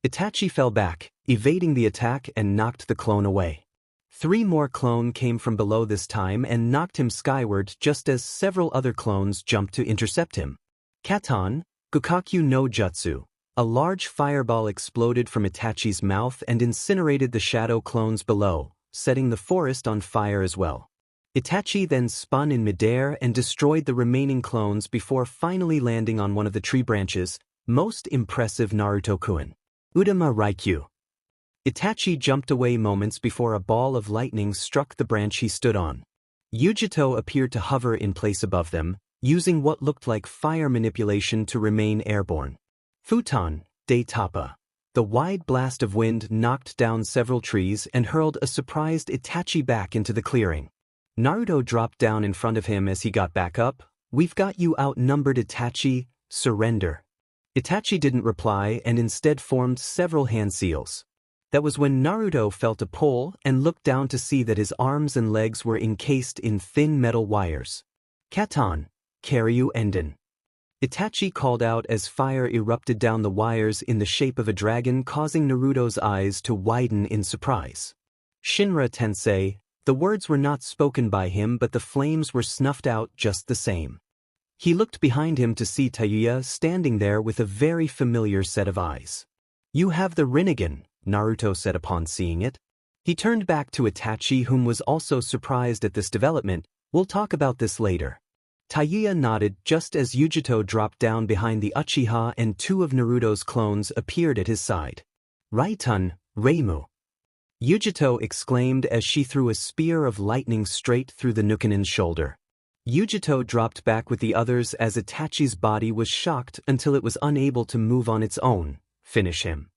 Itachi fell back, evading the attack and knocked the clone away. 3 more clone came from below this time and knocked him skyward just as several other clones jumped to intercept him. Katon, Gokakyu no Jutsu. A large fireball exploded from Itachi's mouth and incinerated the shadow clones below, setting the forest on fire as well. Itachi then spun in midair and destroyed the remaining clones before finally landing on one of the tree branches. Most impressive Naruto-kun. Udama Raikyu. Itachi jumped away moments before a ball of lightning struck the branch he stood on. Yujito appeared to hover in place above them, using what looked like fire manipulation to remain airborne. Futon, De Tapa. The wide blast of wind knocked down several trees and hurled a surprised Itachi back into the clearing. Naruto dropped down in front of him as he got back up. We've got you outnumbered, Itachi. Surrender. Itachi didn't reply and instead formed several hand seals. That was when Naruto felt a pull and looked down to see that his arms and legs were encased in thin metal wires. Katon, Karyu Enden. Itachi called out as fire erupted down the wires in the shape of a dragon, causing Naruto's eyes to widen in surprise. Shinra Tensei. The words were not spoken by him, but the flames were snuffed out just the same. He looked behind him to see Tayuya standing there with a very familiar set of eyes. You have the Rinnegan, Naruto said upon seeing it. He turned back to Itachi, whom was also surprised at this development. We'll talk about this later. Tayuya nodded just as Yujito dropped down behind the Uchiha and 2 of Naruto's clones appeared at his side. Raitun, Reimu. Yujito exclaimed as she threw a spear of lightning straight through the Nukanin's shoulder. Yujito dropped back with the others as Itachi's body was shocked until it was unable to move on its own. Finish him.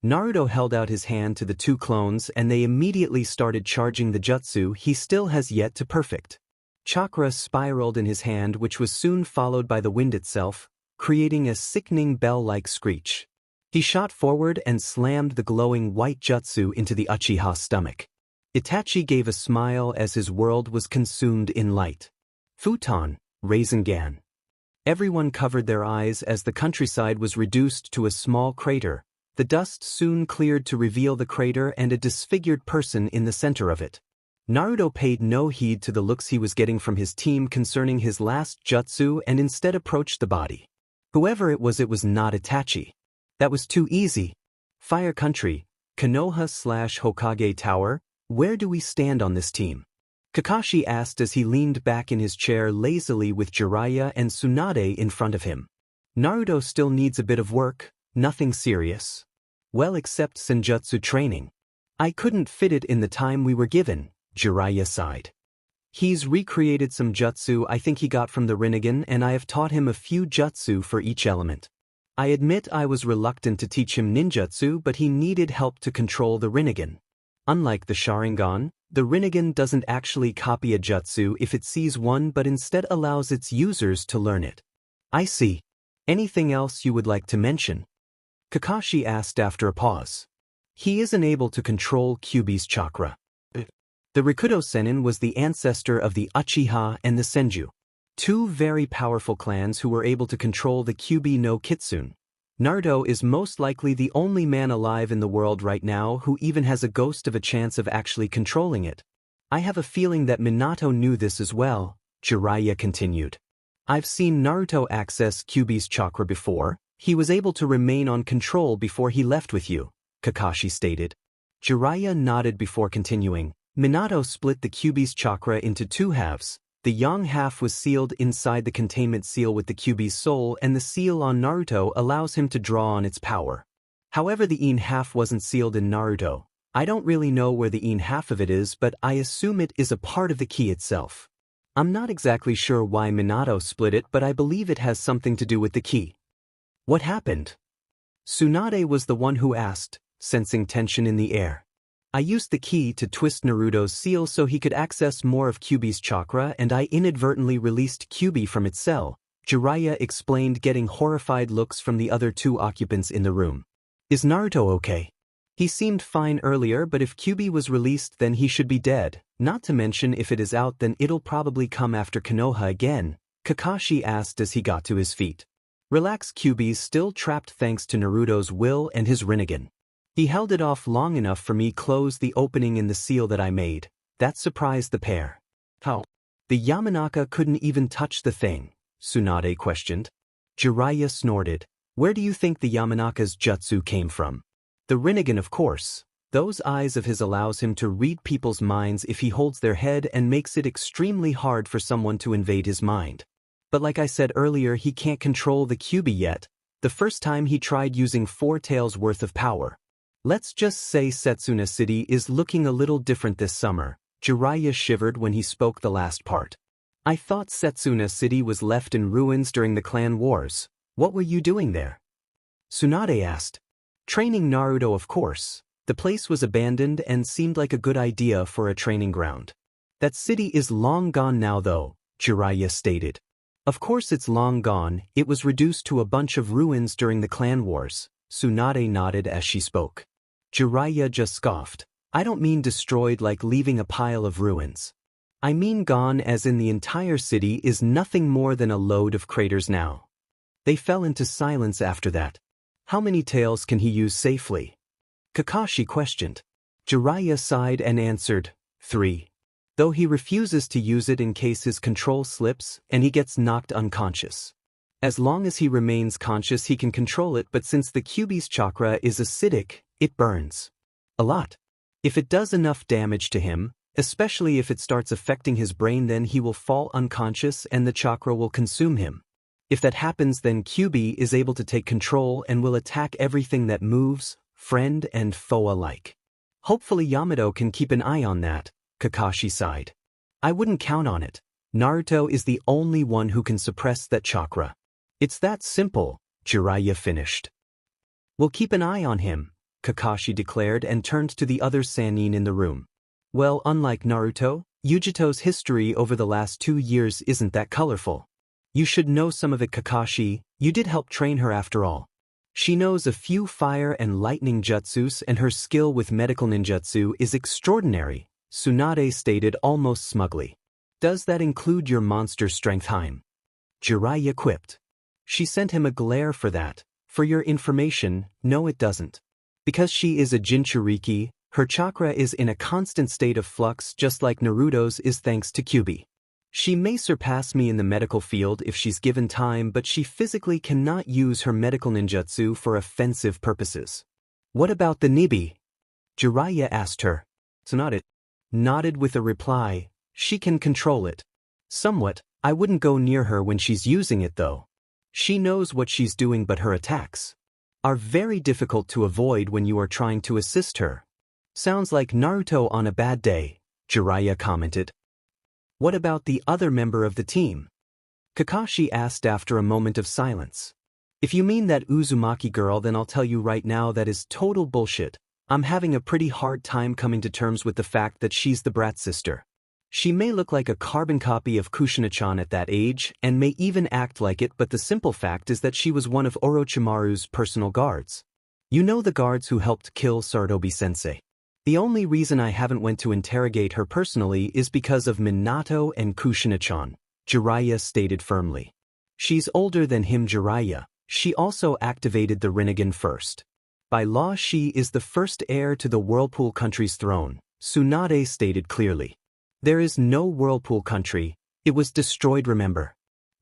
Naruto held out his hand to the 2 clones and they immediately started charging the jutsu he still has yet to perfect. Chakra spiraled in his hand, which was soon followed by the wind itself, creating a sickening bell-like screech. He shot forward and slammed the glowing white jutsu into the Uchiha's stomach. Itachi gave a smile as his world was consumed in light. Futon, Rasengan. Everyone covered their eyes as the countryside was reduced to a small crater. The dust soon cleared to reveal the crater and a disfigured person in the center of it. Naruto paid no heed to the looks he was getting from his team concerning his last jutsu and instead approached the body. Whoever it was not Itachi. That was too easy. Fire Country, Konoha/Hokage Tower, where do we stand on this team? Kakashi asked as he leaned back in his chair lazily with Jiraiya and Tsunade in front of him. Naruto still needs a bit of work, nothing serious. Well, except senjutsu training. I couldn't fit it in the time we were given, Jiraiya sighed. He's recreated some jutsu I think he got from the Rinnegan, and I have taught him a few jutsu for each element. I admit I was reluctant to teach him ninjutsu, but he needed help to control the Rinnegan. Unlike the Sharingan, the Rinnegan doesn't actually copy a jutsu if it sees one but instead allows its users to learn it. I see. Anything else you would like to mention? Kakashi asked after a pause. He isn't able to control Kyuubi's chakra. The Rikudo Sennin was the ancestor of the Uchiha and the Senju, 2 very powerful clans who were able to control the Kyuubi no Kitsune. Naruto is most likely the only man alive in the world right now who even has a ghost of a chance of actually controlling it. I have a feeling that Minato knew this as well, Jiraiya continued. I've seen Naruto access Kyuubi's chakra before, He was able to remain on control before he left with you, Kakashi stated. Jiraiya nodded before continuing. Minato split the Kyuubi's chakra into two halves. The yang half was sealed inside the containment seal with the Kyuubi's soul, and the seal on Naruto allows him to draw on its power. However, the yin half wasn't sealed in Naruto. I don't really know where the yin half of it is, but I assume it is a part of the ki itself. I'm not exactly sure why Minato split it, but I believe it has something to do with the ki. What happened? Tsunade was the one who asked, sensing tension in the air. I used the key to twist Naruto's seal so he could access more of Kyuubi's chakra, and I inadvertently released Kyuubi from its cell, Jiraiya explained, getting horrified looks from the other two occupants in the room. Is Naruto okay? He seemed fine earlier, but if Kyuubi was released then he should be dead, not to mention if it is out then it'll probably come after Konoha again, Kakashi asked as he got to his feet. Relax, Kyuubi's still trapped thanks to Naruto's will and his Rinnegan. He held it off long enough for me close the opening in the seal that I made. That surprised the pair. How? The Yamanaka couldn't even touch the thing, Tsunade questioned. Jiraiya snorted. Where do you think the Yamanaka's jutsu came from? The Rinnegan, of course. Those eyes of his allows him to read people's minds if he holds their head and makes it extremely hard for someone to invade his mind. But like I said earlier, he can't control the Kyuubi yet. The first time he tried using 4 taels worth of power. Let's just say Setsuna City is looking a little different this summer. Jiraiya shivered when he spoke the last part. I thought Setsuna City was left in ruins during the clan wars. What were you doing there? Tsunade asked. Training Naruto, of course. The place was abandoned and seemed like a good idea for a training ground. That city is long gone now though, Jiraiya stated. Of course it's long gone, it was reduced to a bunch of ruins during the clan wars. Tsunade nodded as she spoke. Jiraiya just scoffed. I don't mean destroyed like leaving a pile of ruins. I mean gone as in the entire city is nothing more than a load of craters now. They fell into silence after that. How many taels can he use safely? Kakashi questioned. Jiraiya sighed and answered, 3. Though he refuses to use it in case his control slips and he gets knocked unconscious. As long as he remains conscious he can control it, but since the Kyuubi's chakra is acidic, it burns. A lot. If it does enough damage to him, especially if it starts affecting his brain, then he will fall unconscious and the chakra will consume him. If that happens then Kyuubi is able to take control and will attack everything that moves, friend and foe alike. Hopefully Yamato can keep an eye on that, Kakashi sighed. I wouldn't count on it. Naruto is the only one who can suppress that chakra. It's that simple, Jiraiya finished. We'll keep an eye on him, Kakashi declared and turned to the other Sannin in the room. Well, unlike Naruto, Yujito's history over the last 2 years isn't that colorful. You should know some of it, Kakashi. You did help train her after all. She knows a few fire and lightning jutsus and her skill with medical ninjutsu is extraordinary, Tsunade stated almost smugly. Does that include your monster strength, Heim? Jiraiya quipped. She sent him a glare for that. For your information, no it doesn't. Because she is a Jinchuuriki, her chakra is in a constant state of flux just like Naruto's is thanks to Kyuubi. She may surpass me in the medical field if she's given time, but she physically cannot use her medical ninjutsu for offensive purposes. What about the Nibi? Jiraiya asked her. Tsunade nodded with a reply. She can control it. Somewhat. I wouldn't go near her when she's using it though. She knows what she's doing, but her attacks are very difficult to avoid when you are trying to assist her. Sounds like Naruto on a bad day, Jiraiya commented. What about the other member of the team? Kakashi asked after a moment of silence. If you mean that Uzumaki girl, then I'll tell you right now that is total bullshit. I'm having a pretty hard time coming to terms with the fact that she's the brat sister. She may look like a carbon copy of Kushina-chan at that age, and may even act like it, but the simple fact is that she was one of Orochimaru's personal guards. You know, the guards who helped kill Sarutobi-sensei. The only reason I haven't went to interrogate her personally is because of Minato and Kushina-chan, Jiraiya stated firmly. She's older than him, Jiraiya. She also activated the Rinnegan first. By law she is the first heir to the Whirlpool country's throne, Tsunade stated clearly. There is no Whirlpool country, it was destroyed, remember.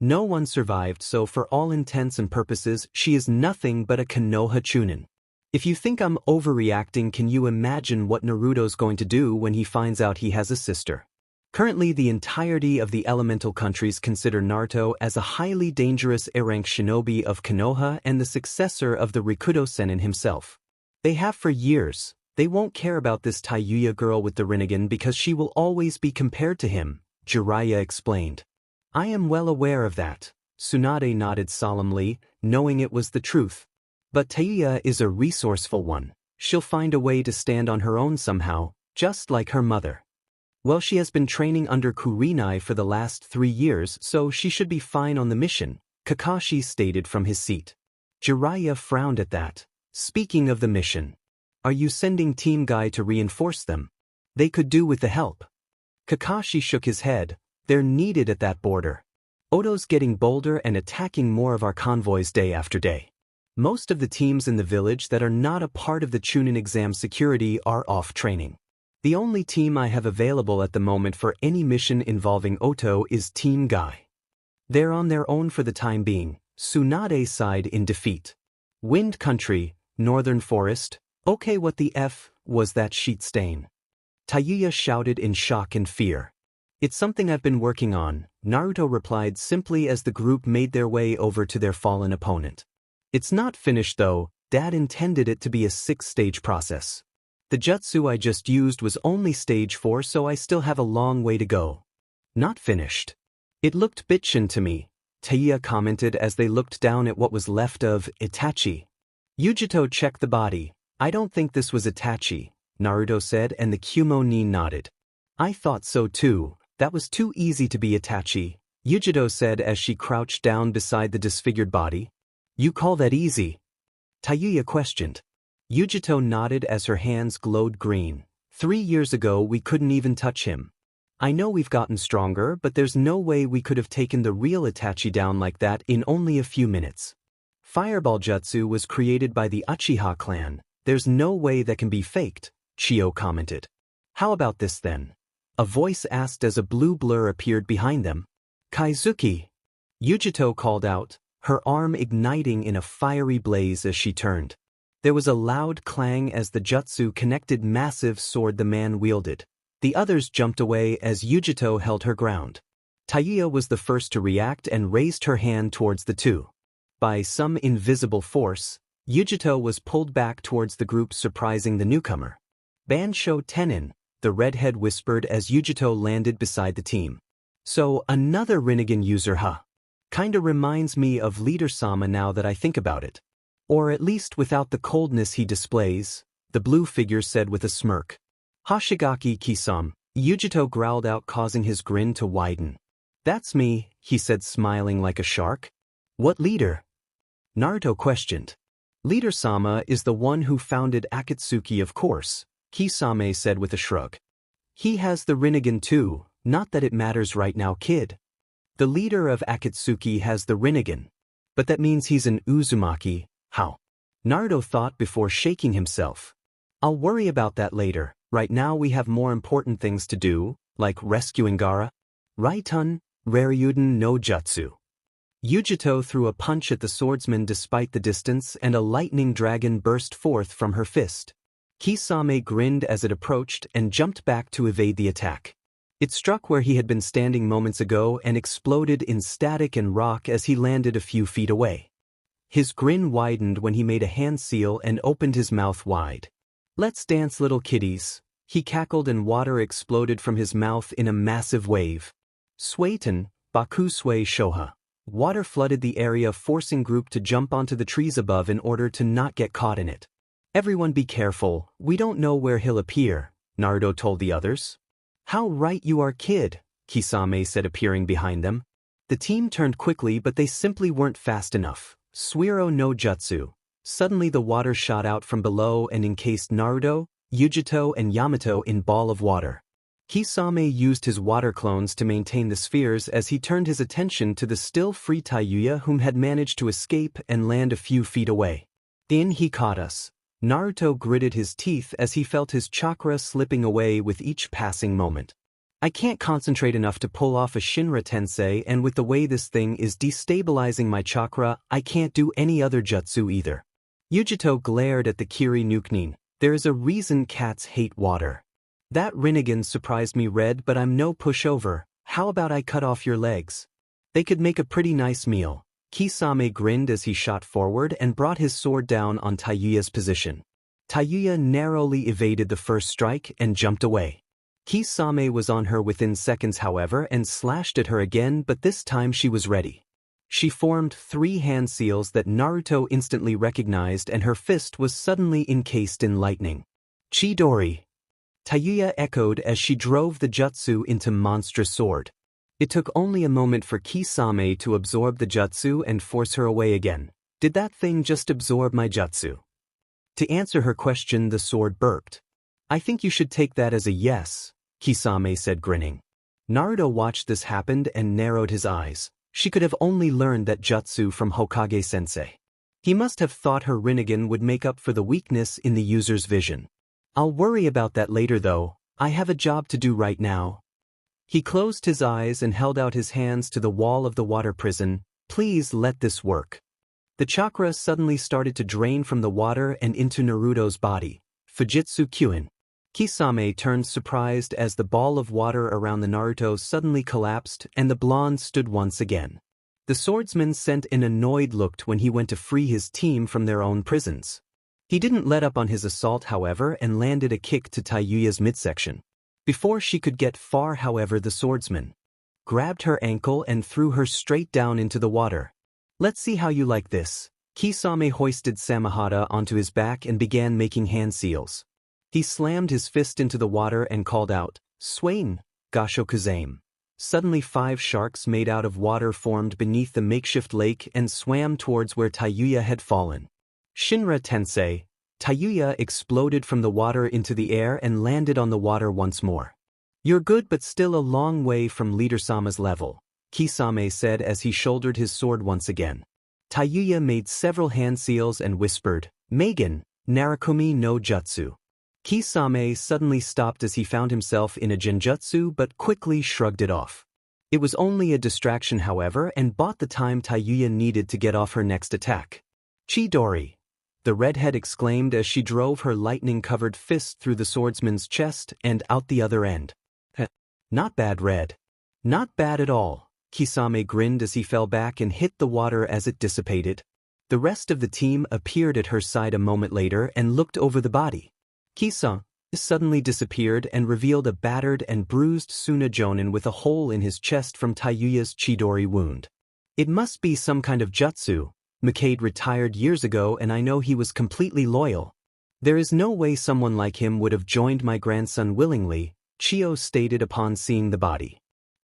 No one survived, so for all intents and purposes, she is nothing but a Konoha Chunin. If you think I'm overreacting, can you imagine what Naruto's going to do when he finds out he has a sister? Currently, the entirety of the elemental countries consider Naruto as a highly dangerous A-rank shinobi of Konoha and the successor of the Rikudo Sennin himself. They have for years. They won't care about this Tayuya girl with the Rinnegan because she will always be compared to him, Jiraiya explained. I am well aware of that. Tsunade nodded solemnly, knowing it was the truth. But Tayuya is a resourceful one. She'll find a way to stand on her own somehow, just like her mother. Well, she has been training under Kurenai for the last 3 years, so she should be fine on the mission, Kakashi stated from his seat. Jiraiya frowned at that. Speaking of the mission, are you sending Team Guy to reinforce them? They could do with the help. Kakashi shook his head. They're needed at that border. Odo's getting bolder and attacking more of our convoys day after day. Most of the teams in the village that are not a part of the Chunin exam security are off training. The only team I have available at the moment for any mission involving Oto is Team Guy. They're on their own for the time being. Tsunade sighed in defeat. Wind Country, Northern Forest, okay, what the F was that sheet stain? Tayuya shouted in shock and fear. It's something I've been working on, Naruto replied simply as the group made their way over to their fallen opponent. It's not finished though, Dad intended it to be a 6-stage process. The jutsu I just used was only stage 4, so I still have a long way to go. Not finished. It looked bitchin' to me, Tayuya commented as they looked down at what was left of Itachi. Yujito checked the body. I don't think this was Itachi, Naruto said, and the Kyuubi nodded. I thought so too, that was too easy to be Itachi, Yujito said as she crouched down beside the disfigured body. You call that easy? Tayuya questioned. Yujito nodded as her hands glowed green. 3 years ago we couldn't even touch him. I know we've gotten stronger, but there's no way we could have taken the real Itachi down like that in only a few minutes. Fireball Jutsu was created by the Uchiha clan. There's no way that can be faked, Chio commented. How about this then? A voice asked as a blue blur appeared behind them. Kaizuki! Yujito called out, her arm igniting in a fiery blaze as she turned. There was a loud clang as the jutsu connected massive sword the man wielded. The others jumped away as Yujito held her ground. Tayuya was the first to react and raised her hand towards the two. By some invisible force, Yujito was pulled back towards the group, surprising the newcomer. Bansho Tenin, the redhead whispered as Yujito landed beside the team. So, another Rinnegan user, huh? Kinda reminds me of Leader-sama now that I think about it. Or at least without the coldness he displays, the blue figure said with a smirk. Hoshigaki Kisame, Yujito growled out, causing his grin to widen. That's me, he said, smiling like a shark. What leader? Naruto questioned. Leader-sama is the one who founded Akatsuki, of course, Kisame said with a shrug. He has the Rinnegan too, not that it matters right now, kid. The leader of Akatsuki has the Rinnegan. But that means he's an Uzumaki. How? Naruto thought before shaking himself. I'll worry about that later. Right now we have more important things to do, like rescuing Gaara. Raitun, Raryuden no Jutsu. Yujito threw a punch at the swordsman despite the distance, and a lightning dragon burst forth from her fist. Kisame grinned as it approached and jumped back to evade the attack. It struck where he had been standing moments ago and exploded in static and rock as he landed a few feet away. His grin widened when he made a hand seal and opened his mouth wide. Let's dance, little kitties. He cackled and water exploded from his mouth in a massive wave. Sueten, Bakusui Shoha. Water flooded the area, forcing group to jump onto the trees above in order to not get caught in it. Everyone be careful, we don't know where he'll appear, Naruto told the others. How right you are, kid, Kisame said, appearing behind them. The team turned quickly, but they simply weren't fast enough. Suiro no Jutsu. Suddenly the water shot out from below and encased Naruto, Yujito and Yamato in ball of water. Kisame used his water clones to maintain the spheres as he turned his attention to the still free Tayuya, whom had managed to escape and land a few feet away. In he caught us. Naruto gritted his teeth as he felt his chakra slipping away with each passing moment. I can't concentrate enough to pull off a Shinra Tensei, and with the way this thing is destabilizing my chakra, I can't do any other jutsu either. Yujito glared at the Kiri Nukenin. There is a reason cats hate water. That Rinnegan surprised me, Red, but I'm no pushover. How about I cut off your legs? They could make a pretty nice meal. Kisame grinned as he shot forward and brought his sword down on Taiyuya's position. Taiyuya narrowly evaded the first strike and jumped away. Kisame was on her within seconds, however, and slashed at her again, but this time she was ready. She formed 3 hand seals that Naruto instantly recognized, and her fist was suddenly encased in lightning. Chidori! Taiyuya echoed as she drove the jutsu into monstrous sword. It took only a moment for Kisame to absorb the jutsu and force her away again. Did that thing just absorb my jutsu? To answer her question, the sword burped. I think you should take that as a yes, Kisame said, grinning. Naruto watched this happen and narrowed his eyes. She could have only learned that jutsu from Hokage-sensei. He must have thought her Rinnegan would make up for the weakness in the user's vision. I'll worry about that later though, I have a job to do right now. He closed his eyes and held out his hands to the wall of the water prison. Please let this work. The chakra suddenly started to drain from the water and into Naruto's body. Fujitsu Kyuin. Kisame turned surprised as the ball of water around the Naruto suddenly collapsed and the blonde stood once again. The swordsman sent an annoyed look when he went to free his team from their own prisons. He didn't let up on his assault, however, and landed a kick to Taiyuya's midsection. Before she could get far, however, the swordsman grabbed her ankle and threw her straight down into the water. Let's see how you like this. Kisame hoisted Samehada onto his back and began making hand seals. He slammed his fist into the water and called out, Swain, Gashokuzame. Suddenly 5 sharks made out of water formed beneath the makeshift lake and swam towards where Taiyuya had fallen. Shinra Tensei. Taiyuya exploded from the water into the air and landed on the water once more. You're good but still a long way from Leader-sama's level, Kisame said as he shouldered his sword once again. Taiyuya made several hand seals and whispered, Megan, Narukami no Jutsu. Kisame suddenly stopped as he found himself in a genjutsu but quickly shrugged it off. It was only a distraction, however, and bought the time Taiyuya needed to get off her next attack. Chidori! The redhead exclaimed as she drove her lightning-covered fist through the swordsman's chest and out the other end. Not bad, Red. Not bad at all. Kisame grinned as he fell back and hit the water as it dissipated. The rest of the team appeared at her side a moment later and looked over the body. Kisa suddenly disappeared and revealed a battered and bruised Suna Jonin with a hole in his chest from Taiyuya's Chidori wound. It must be some kind of jutsu. McCade retired years ago and I know he was completely loyal. There is no way someone like him would have joined my grandson willingly, Chio stated upon seeing the body.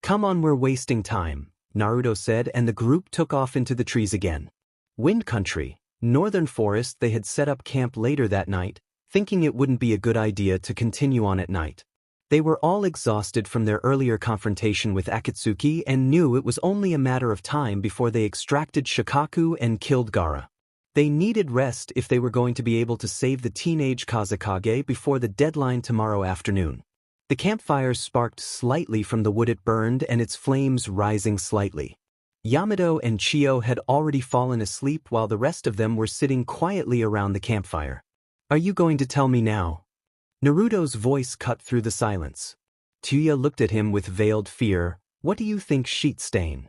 Come on, we're wasting time, Naruto said, and the group took off into the trees again. Wind Country, Northern Forest. They had set up camp later that night, thinking it wouldn't be a good idea to continue on at night. They were all exhausted from their earlier confrontation with Akatsuki and knew it was only a matter of time before they extracted Shikaku and killed Gaara. They needed rest if they were going to be able to save the teenage Kazekage before the deadline tomorrow afternoon. The campfire sparked slightly from the wood it burned and its flames rising slightly. Yamato and Chio had already fallen asleep while the rest of them were sitting quietly around the campfire. Are you going to tell me now? Naruto's voice cut through the silence. Tuya looked at him with veiled fear. What do you think, Sheet Stain?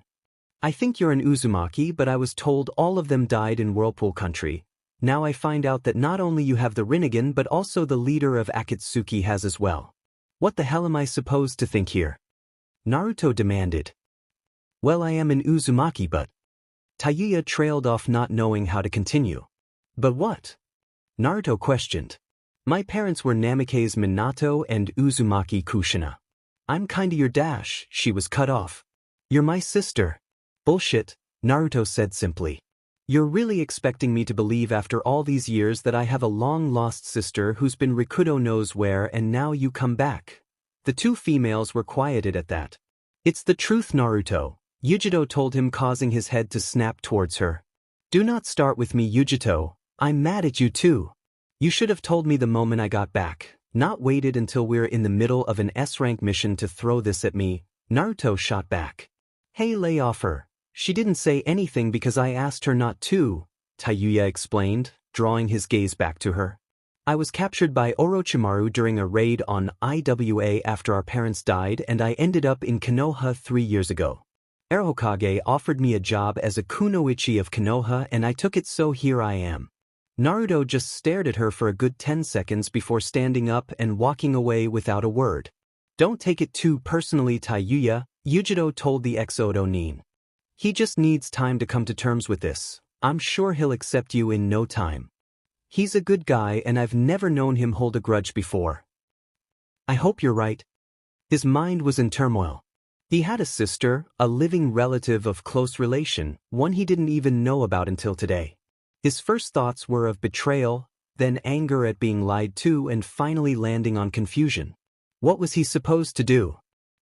I think you're an Uzumaki, but I was told all of them died in Whirlpool Country. Now I find out that not only you have the Rinnegan but also the leader of Akatsuki has as well. What the hell am I supposed to think here? Naruto demanded. Well, I am an Uzumaki, but... Taiyuya trailed off, not knowing how to continue. But what? Naruto questioned. My parents were Namikaze Minato and Uzumaki Kushina. I'm kinda your dash. She was cut off. You're my sister. Bullshit, Naruto said simply. You're really expecting me to believe after all these years that I have a long-lost sister who's been Rikudo knows where and now you come back? The 2 females were quieted at that. It's the truth, Naruto, Yujito told him, causing his head to snap towards her. Do not start with me, Yujito. I'm mad at you too. You should have told me the moment I got back. Not waited until we're in the middle of an S-rank mission to throw this at me, Naruto shot back. Hey, lay off her. She didn't say anything because I asked her not to, Kyuubi explained, drawing his gaze back to her. I was captured by Orochimaru during a raid on Iwa after our parents died and I ended up in Konoha 3 years ago. Heir Hokage offered me a job as a kunoichi of Konoha and I took it, so here I am. Naruto just stared at her for a good 10 seconds before standing up and walking away without a word. Don't take it too personally, Kyuubi, Yujito told the ex-Odo Nin. He just needs time to come to terms with this. I'm sure he'll accept you in no time. He's a good guy and I've never known him hold a grudge before. I hope you're right. His mind was in turmoil. He had a sister, a living relative of close relation, one he didn't even know about until today. His first thoughts were of betrayal, then anger at being lied to, and finally landing on confusion. What was he supposed to do?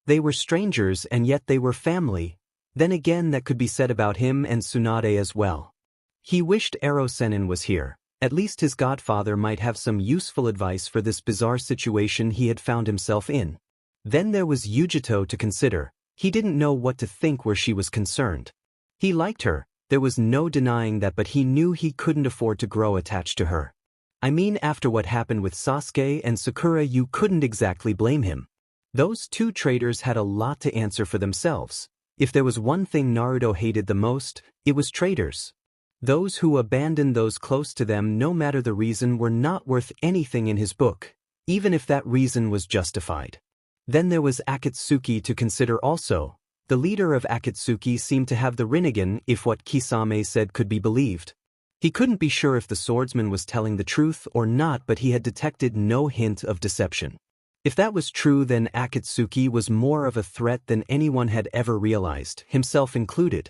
They were strangers and yet they were family. Then again, that could be said about him and Tsunade as well. He wished Ero Sennin was here. At least his godfather might have some useful advice for this bizarre situation he had found himself in. Then there was Yujito to consider. He didn't know what to think where she was concerned. He liked her, there was no denying that, but he knew he couldn't afford to grow attached to her. I mean, after what happened with Sasuke and Sakura, you couldn't exactly blame him. Those two traitors had a lot to answer for themselves. If there was one thing Naruto hated the most, it was traitors. Those who abandoned those close to them, no matter the reason, were not worth anything in his book, even if that reason was justified. Then there was Akatsuki to consider also. The leader of Akatsuki seemed to have the Rinnegan, if what Kisame said could be believed. He couldn't be sure if the swordsman was telling the truth or not, but he had detected no hint of deception. If that was true, then Akatsuki was more of a threat than anyone had ever realized, himself included.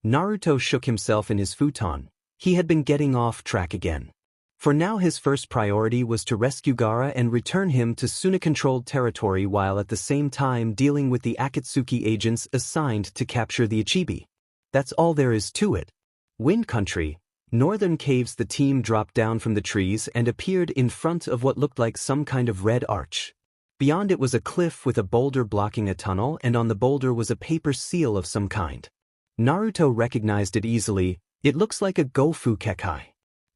Naruto shook himself in his futon. He had been getting off track again. For now his first priority was to rescue Gaara and return him to Suna-controlled territory, while at the same time dealing with the Akatsuki agents assigned to capture the Ichibi. That's all there is to it. Wind Country, northern caves. The team dropped down from the trees and appeared in front of what looked like some kind of red arch. Beyond it was a cliff with a boulder blocking a tunnel, and on the boulder was a paper seal of some kind. Naruto recognized it easily. It looks like a Gofu Kekai.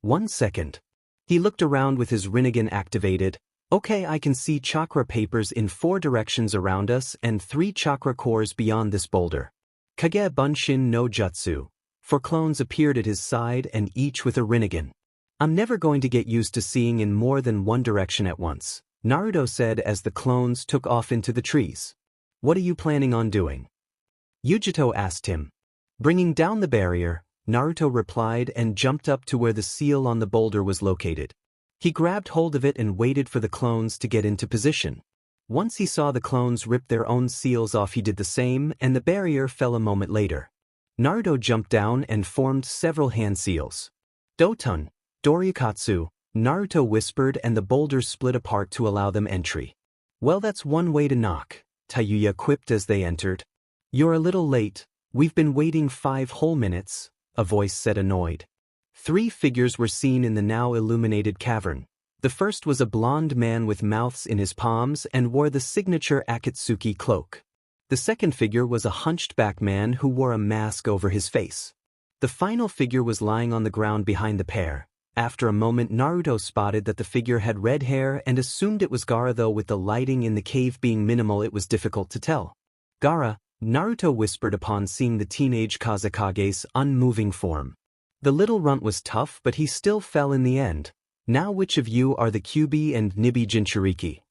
1 second. He looked around with his Rinnegan activated. Okay, I can see chakra papers in 4 directions around us and 3 chakra cores beyond this boulder. Kage Bunshin no Jutsu. 4 clones appeared at his side and each with a Rinnegan. I'm never going to get used to seeing in more than one direction at once, Naruto said as the clones took off into the trees. What are you planning on doing? Yujito asked him. Bringing down the barrier, Naruto replied and jumped up to where the seal on the boulder was located. He grabbed hold of it and waited for the clones to get into position. Once he saw the clones rip their own seals off, he did the same, and the barrier fell a moment later. Naruto jumped down and formed several hand seals. Dotun, Dorikatsu, Naruto whispered, and the boulders split apart to allow them entry. Well, that's one way to knock, Kyuubi quipped as they entered. You're a little late. We've been waiting 5 whole minutes, a voice said, annoyed. 3 figures were seen in the now illuminated cavern. The first was a blond man with mouths in his palms and wore the signature Akatsuki cloak. The second figure was a hunched-back man who wore a mask over his face. The final figure was lying on the ground behind the pair. After a moment, Naruto spotted that the figure had red hair and assumed it was Gaara, though with the lighting in the cave being minimal it was difficult to tell. Gaara, Naruto whispered upon seeing the teenage Kazekage's unmoving form. The little runt was tough, but he still fell in the end. Now which of you are the Kyuubi and I the Jinchuuriki?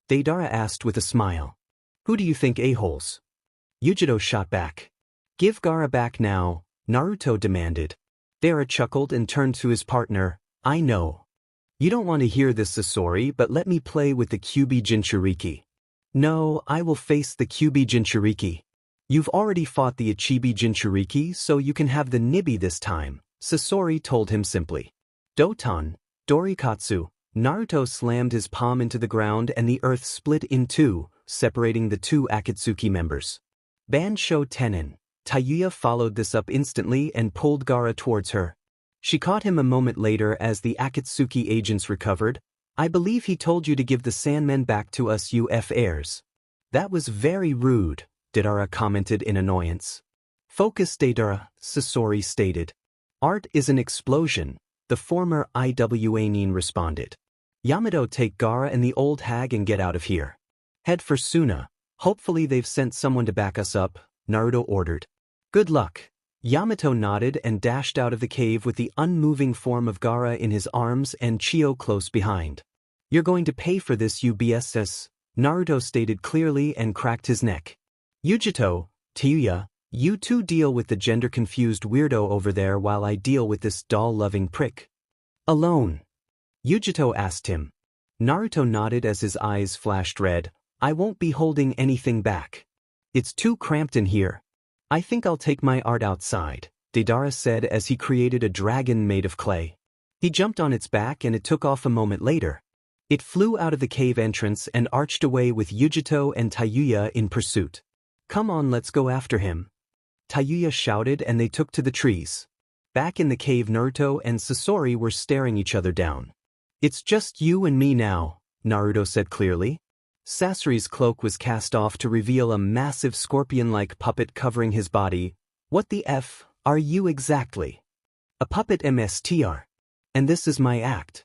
Deidara asked with a smile. Who do you think a-holes? Yujito shot back. Give Gaara back now, Naruto demanded. Deidara chuckled and turned to his partner. I know. You don't want to hear this, Sasori, but let me play with the Kyuubi Jinchuuriki. No, I will face the Kyuubi Jinchuuriki. You've already fought the Ichibi Jinchuuriki, so you can have the Nibi this time, Sasori told him simply. Doton, Dorikatsu, Naruto slammed his palm into the ground and the earth split in 2, separating the 2 Akatsuki members. Bansho Tenin. Kyuubi followed this up instantly and pulled Gaara towards her. She caught him a moment later as the Akatsuki agents recovered. I believe he told you to give the Sandmen back to us heirs. That was very rude, Deidara commented in annoyance. Focus Deidara, Sasori stated. Art is an explosion, the former Iwa responded. Yamato, take Gaara and the old hag and get out of here. Head for Suna. Hopefully they've sent someone to back us up, Naruto ordered. Good luck. Yamato nodded and dashed out of the cave with the unmoving form of Gaara in his arms and Chio close behind. You're going to pay for this, UBSS, Naruto stated clearly and cracked his neck. Yujito, Tayuya, you two deal with the gender-confused weirdo over there while I deal with this doll-loving prick. Alone? Yujito asked him. Naruto nodded as his eyes flashed red. I won't be holding anything back. It's too cramped in here. I think I'll take my art outside, Deidara said as he created a dragon made of clay. He jumped on its back and it took off a moment later. It flew out of the cave entrance and arched away with Yujito and Tayuya in pursuit. Come on, let's go after him. Tayuya shouted and they took to the trees. Back in the cave, Naruto and Sasori were staring each other down. It's just you and me now, Naruto said clearly. Sasori's cloak was cast off to reveal a massive scorpion-like puppet covering his body. What the F are you exactly? A puppet, Mstr. And this is my act.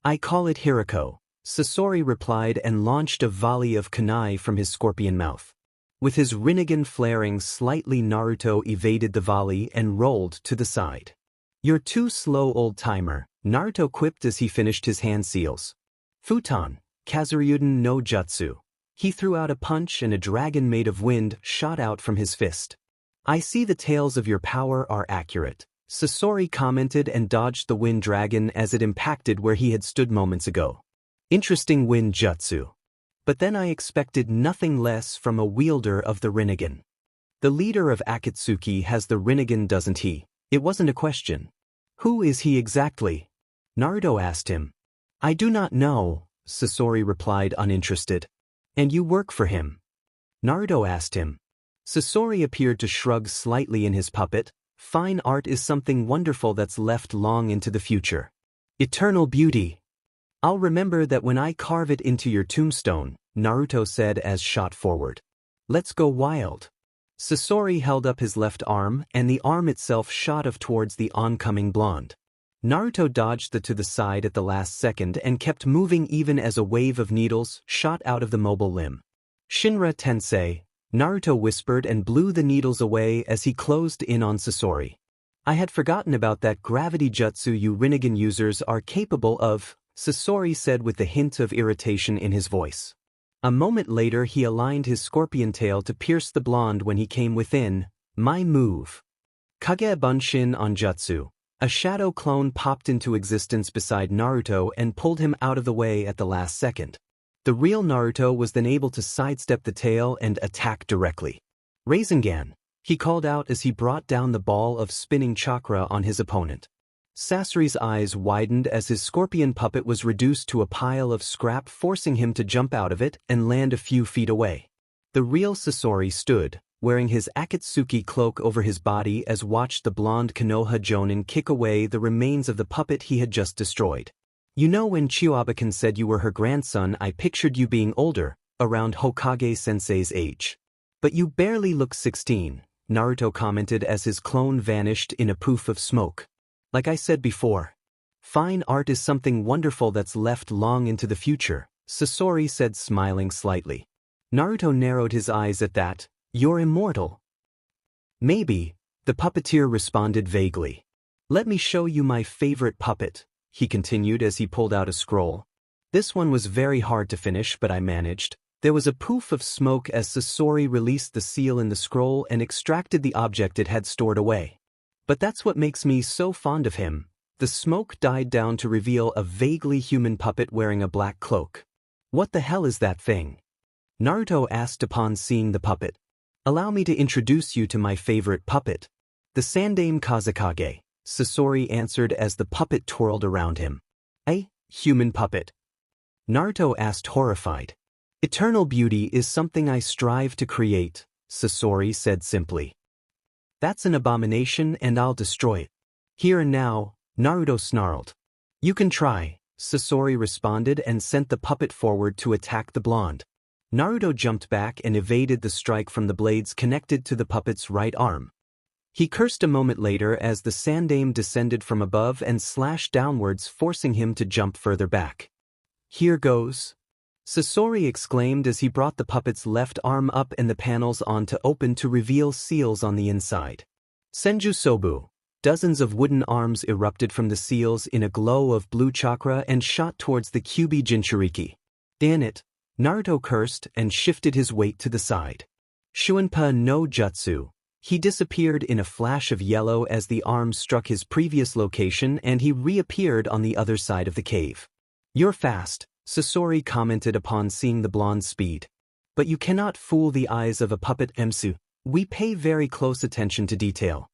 I call it Hirako, Sasori replied and launched a volley of kunai from his scorpion mouth. With his Rinnegan flaring slightly, Naruto evaded the volley and rolled to the side. You're too slow, old-timer, Naruto quipped as he finished his hand seals. Futon, Kazuryuden no Jutsu. He threw out a punch and a dragon made of wind shot out from his fist. I see the tales of your power are accurate, Sasori commented and dodged the wind dragon as it impacted where he had stood moments ago. Interesting wind jutsu. But then I expected nothing less from a wielder of the Rinnegan. The leader of Akatsuki has the Rinnegan, doesn't he? It wasn't a question. Who is he exactly? Naruto asked him. I do not know, Sasori replied uninterested. And you work for him? Naruto asked him. Sasori appeared to shrug slightly in his puppet. Fine art is something wonderful that's left long into the future. Eternal beauty. I'll remember that when I carve it into your tombstone, Naruto said as shot forward. Let's go wild. Sasori held up his left arm and the arm itself shot off towards the oncoming blonde. Naruto dodged to the side at the last second and kept moving even as a wave of needles shot out of the mobile limb. Shinra Tensei, Naruto whispered and blew the needles away as he closed in on Sasori. I had forgotten about that gravity jutsu you Rinnegan users are capable of, Sasori said with a hint of irritation in his voice. A moment later he aligned his scorpion tail to pierce the blonde when he came within. My move. Kage Bunshin on jutsu. A shadow clone popped into existence beside Naruto and pulled him out of the way at the last second. The real Naruto was then able to sidestep the tail and attack directly. Rasengan, he called out as he brought down the ball of spinning chakra on his opponent. Sasori's eyes widened as his scorpion puppet was reduced to a pile of scrap, forcing him to jump out of it and land a few feet away. The real Sasori stood, wearing his Akatsuki cloak over his body as watched the blonde Konoha Jonin kick away the remains of the puppet he had just destroyed. You know, when Kyuubi said you were her grandson, I pictured you being older, around Hokage-sensei's age. But you barely look 16, Naruto commented as his clone vanished in a poof of smoke. Like I said before, fine art is something wonderful that's left long into the future, Sasori said, smiling slightly. Naruto narrowed his eyes at that. You're immortal. Maybe, the puppeteer responded vaguely. Let me show you my favorite puppet, he continued as he pulled out a scroll. This one was very hard to finish, but I managed. There was a poof of smoke as Sasori released the seal in the scroll and extracted the object it had stored away. But that's what makes me so fond of him. The smoke died down to reveal a vaguely human puppet wearing a black cloak. What the hell is that thing? Naruto asked upon seeing the puppet. Allow me to introduce you to my favorite puppet. The Sandaime Kazekage, Sasori answered as the puppet twirled around him. A human puppet? Naruto asked, horrified. Eternal beauty is something I strive to create, Sasori said simply. That's an abomination and I'll destroy it. Here and now, Naruto snarled. You can try, Sasori responded and sent the puppet forward to attack the blonde. Naruto jumped back and evaded the strike from the blades connected to the puppet's right arm. He cursed a moment later as the sandaime descended from above and slashed downwards, forcing him to jump further back. "Here goes," Sasori exclaimed as he brought the puppet's left arm up and the panels on to open to reveal seals on the inside. Senju Sobu. Dozens of wooden arms erupted from the seals in a glow of blue chakra and shot towards the Kyuubi Jinchuuriki. "Damn it," Naruto cursed and shifted his weight to the side. Shuinpa no Jutsu. He disappeared in a flash of yellow as the arm struck his previous location and he reappeared on the other side of the cave. "You're fast," Sasori commented upon seeing the blonde's speed. "But you cannot fool the eyes of a puppet emsu. We pay very close attention to detail.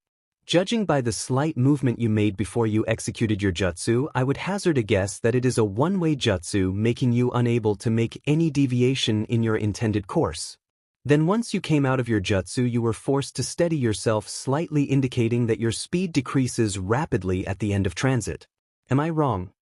Judging by the slight movement you made before you executed your jutsu, I would hazard a guess that it is a one-way jutsu, making you unable to make any deviation in your intended course. Then once you came out of your jutsu, you were forced to steady yourself slightly, indicating that your speed decreases rapidly at the end of transit. Am I wrong?"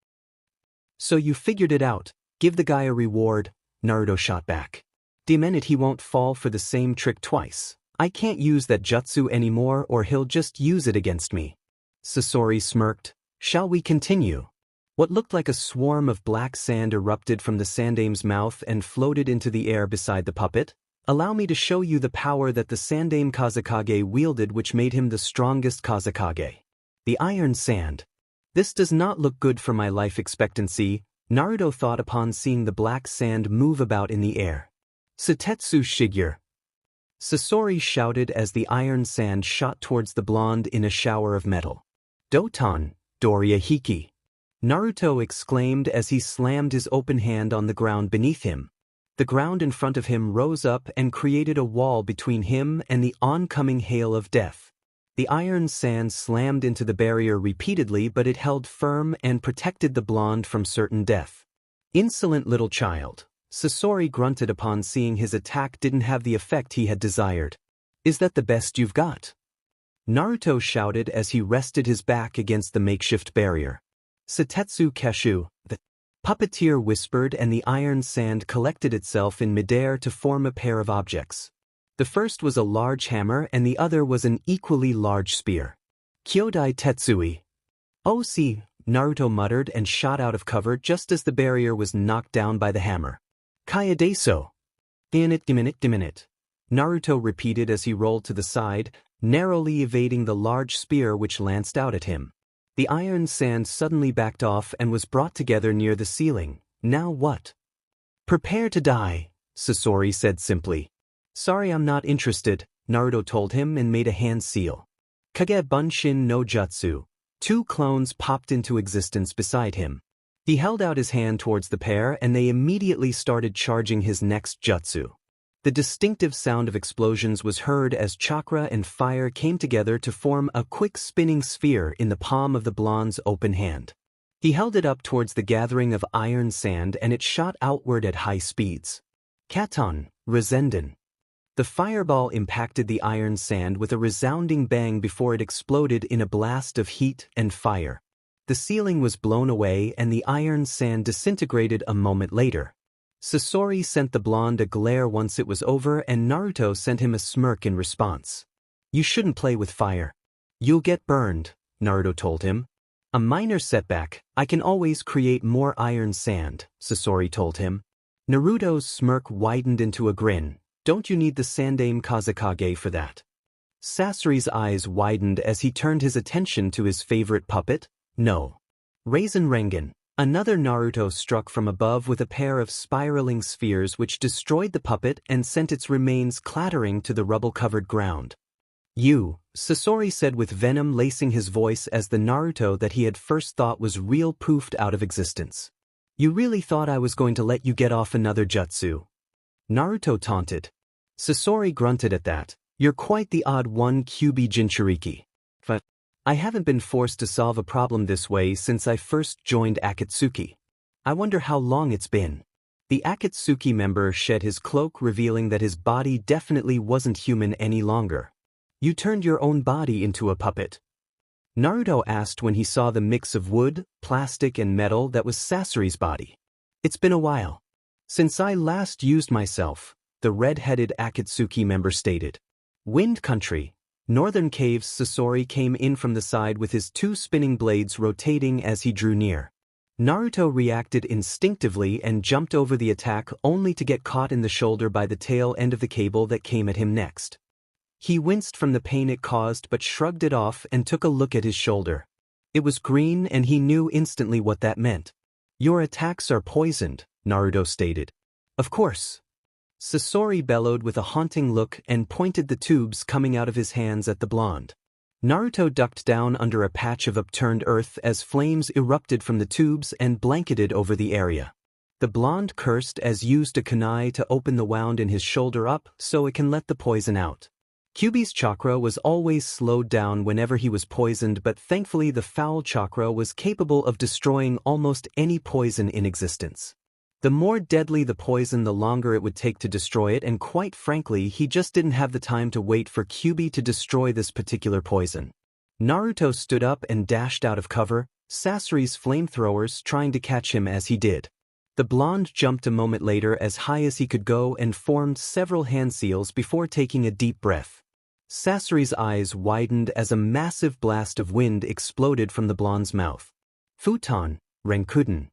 "So you figured it out. Give the guy a reward," Naruto shot back. "Damn it, he won't fall for the same trick twice. I can't use that jutsu anymore or he'll just use it against me." Sasori smirked. "Shall we continue?" What looked like a swarm of black sand erupted from the sandaime's mouth and floated into the air beside the puppet. "Allow me to show you the power that the sandaime Kazekage wielded, which made him the strongest Kazekage. The iron sand. This does not look good for my life expectancy," Naruto thought upon seeing the black sand move about in the air. "Satetsu Shigure." Sasori shouted as the iron sand shot towards the blonde in a shower of metal. "Doton, Doria Hiki," Naruto exclaimed as he slammed his open hand on the ground beneath him. The ground in front of him rose up and created a wall between him and the oncoming hail of death. The iron sand slammed into the barrier repeatedly, but it held firm and protected the blonde from certain death. "Insolent little child," Sasori grunted upon seeing his attack didn't have the effect he had desired. "Is that the best you've got?" Naruto shouted as he rested his back against the makeshift barrier. "Satetsu Keshu," the puppeteer whispered, and the iron sand collected itself in midair to form a pair of objects. The first was a large hammer and the other was an equally large spear. "Kyodai Tetsui." "Oh, see," Naruto muttered and shot out of cover just as the barrier was knocked down by the hammer. "Kayadeso." Diminute. Naruto repeated as he rolled to the side, narrowly evading the large spear which lanced out at him. The iron sand suddenly backed off and was brought together near the ceiling. "Now what?" "Prepare to die," Sasori said simply. "Sorry, I'm not interested," Naruto told him and made a hand seal. Kage Bunshin no Jutsu. Two clones popped into existence beside him. He held out his hand towards the pair and they immediately started charging his next jutsu. The distinctive sound of explosions was heard as chakra and fire came together to form a quick spinning sphere in the palm of the blonde's open hand. He held it up towards the gathering of iron sand and it shot outward at high speeds. Katon, Resenden. The fireball impacted the iron sand with a resounding bang before it exploded in a blast of heat and fire. The ceiling was blown away and the iron sand disintegrated a moment later. Sasori sent the blonde a glare once it was over and Naruto sent him a smirk in response. "You shouldn't play with fire. You'll get burned," Naruto told him. "A minor setback, I can always create more iron sand," Sasori told him. Naruto's smirk widened into a grin. "Don't you need the sandaime Kazekage for that?" Sasori's eyes widened as he turned his attention to his favorite puppet. "No." Raisin Rengen. Another Naruto struck from above with a pair of spiraling spheres which destroyed the puppet and sent its remains clattering to the rubble-covered ground. "You," Sasori said with venom lacing his voice as the Naruto that he had first thought was real poofed out of existence. "You really thought I was going to let you get off another jutsu?" Naruto taunted. Sasori grunted at that. "You're quite the odd one, Kyuubi Jinchuuriki. But I haven't been forced to solve a problem this way since I first joined Akatsuki. I wonder how long it's been." The Akatsuki member shed his cloak, revealing that his body definitely wasn't human any longer. "You turned your own body into a puppet." Naruto asked when he saw the mix of wood, plastic and metal that was Sasori's body. It's been a while since I last used myself, the red-headed Akatsuki member stated. Wind Country, Northern Caves. Sasori came in from the side with his 2 spinning blades rotating as he drew near. Naruto reacted instinctively and jumped over the attack only to get caught in the shoulder by the tail end of the cable that came at him next. He winced from the pain it caused but shrugged it off and took a look at his shoulder. It was green and he knew instantly what that meant. Your attacks are poisoned, Naruto stated. Of course. Sasori bellowed with a haunting look and pointed the tubes coming out of his hands at the blonde. Naruto ducked down under a patch of upturned earth as flames erupted from the tubes and blanketed over the area. The blonde cursed as used a kunai to open the wound in his shoulder up so it can let the poison out. Kyuubi's chakra was always slowed down whenever he was poisoned, but thankfully the foul chakra was capable of destroying almost any poison in existence. The more deadly the poison, the longer it would take to destroy it, and quite frankly he just didn't have the time to wait for Kyuubi to destroy this particular poison. Naruto stood up and dashed out of cover, Sasori's flamethrowers trying to catch him as he did. The blonde jumped a moment later as high as he could go and formed several hand seals before taking a deep breath. Sasori's eyes widened as a massive blast of wind exploded from the blonde's mouth. Futon, Renkuden.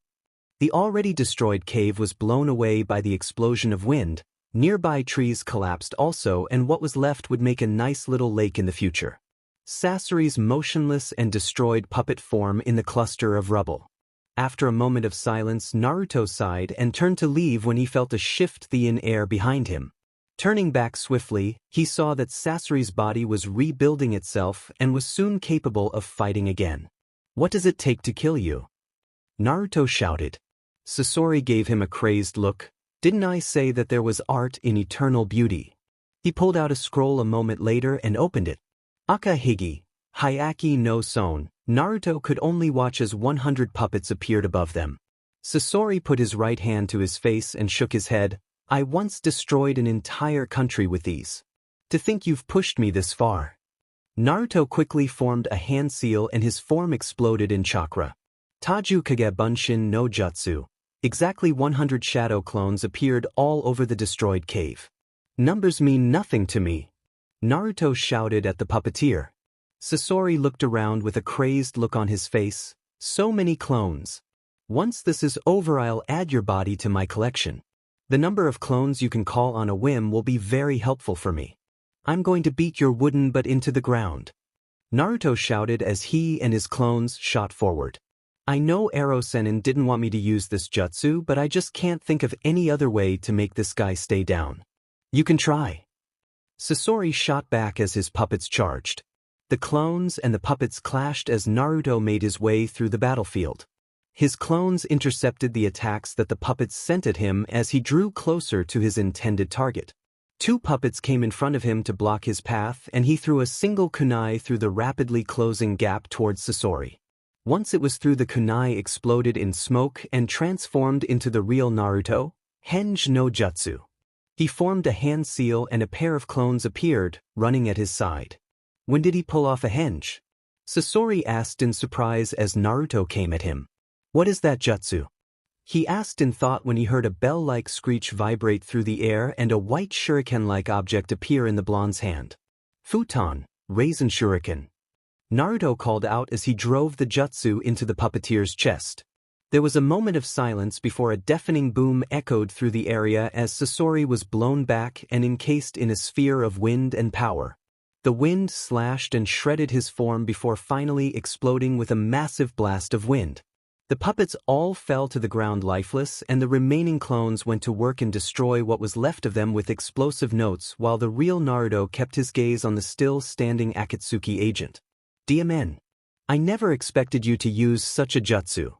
The already destroyed cave was blown away by the explosion of wind, nearby trees collapsed also, and what was left would make a nice little lake in the future. Sasori's motionless and destroyed puppet form in the cluster of rubble. After a moment of silence, Naruto sighed and turned to leave when he felt a shift in air behind him. Turning back swiftly, he saw that Sasori's body was rebuilding itself and was soon capable of fighting again. What does it take to kill you? Naruto shouted. Sasori gave him a crazed look. Didn't I say that there was art in eternal beauty? He pulled out a scroll a moment later and opened it. Akahigi, Hyaki no Son. Naruto could only watch as 100 puppets appeared above them. Sasori put his right hand to his face and shook his head. I once destroyed an entire country with these. To think you've pushed me this far. Naruto quickly formed a hand seal and his form exploded in chakra. Taju Kage Bunshin no Jutsu. Exactly 100 shadow clones appeared all over the destroyed cave. Numbers mean nothing to me, Naruto shouted at the puppeteer. Sasori looked around with a crazed look on his face. So many clones. Once this is over, I'll add your body to my collection. The number of clones you can call on a whim will be very helpful for me. I'm going to beat your wooden butt into the ground. Naruto shouted as he and his clones shot forward. I know Ero Sennin didn't want me to use this jutsu, but I just can't think of any other way to make this guy stay down. You can try. Sasori shot back as his puppets charged. The clones and the puppets clashed as Naruto made his way through the battlefield. His clones intercepted the attacks that the puppets sent at him as he drew closer to his intended target. 2 puppets came in front of him to block his path, and he threw a single kunai through the rapidly closing gap towards Sasori. Once it was through, the kunai exploded in smoke and transformed into the real Naruto, Henge no Jutsu. He formed a hand seal and a pair of clones appeared, running at his side. When did he pull off a henge? Sasori asked in surprise as Naruto came at him. What is that jutsu? He asked in thought when he heard a bell-like screech vibrate through the air and a white shuriken-like object appear in the blonde's hand. Futon, Raisin Shuriken. Naruto called out as he drove the jutsu into the puppeteer's chest. There was a moment of silence before a deafening boom echoed through the area as Sasori was blown back and encased in a sphere of wind and power. The wind slashed and shredded his form before finally exploding with a massive blast of wind. The puppets all fell to the ground lifeless, and the remaining clones went to work and destroy what was left of them with explosive notes, while the real Naruto kept his gaze on the still-standing Akatsuki agent. DMN. I never expected you to use such a jutsu.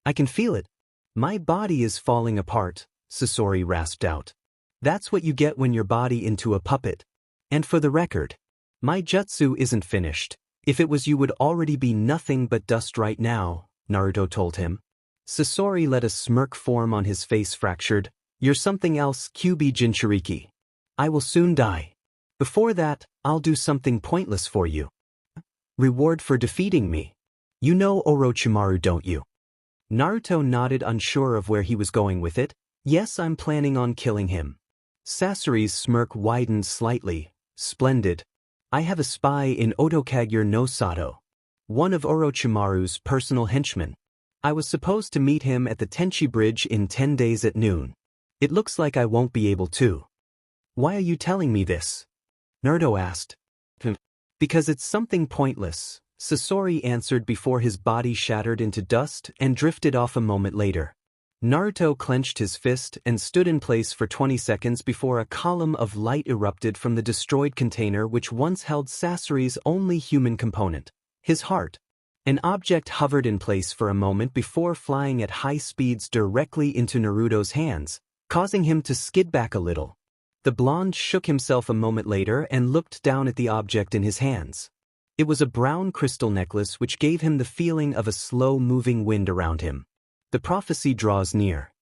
I can feel it. My body is falling apart, Sasori rasped out. That's what you get when you're body into a puppet. And for the record, my jutsu isn't finished. If it was, you would already be nothing but dust right now, Naruto told him. Sasori let a smirk form on his face. Fractured. You're something else, Kyuubi Jinchuuriki. I will soon die. Before that, I'll do something pointless for you. Reward for defeating me. You know Orochimaru, don't you? Naruto nodded, unsure of where he was going with it. Yes, I'm planning on killing him. Sasori's smirk widened slightly. Splendid. I have a spy in Otokage no Sato, one of Orochimaru's personal henchmen. I was supposed to meet him at the Tenchi Bridge in 10 days at noon. It looks like I won't be able to. Why are you telling me this? Naruto asked. Because it's something pointless, Sasori answered before his body shattered into dust and drifted off a moment later. Naruto clenched his fist and stood in place for 20 seconds before a column of light erupted from the destroyed container which once held Sasori's only human component, his heart. An object hovered in place for a moment before flying at high speeds directly into Naruto's hands, causing him to skid back a little. The blonde shook himself a moment later and looked down at the object in his hands. It was a brown crystal necklace which gave him the feeling of a slow-moving wind around him. The prophecy draws near.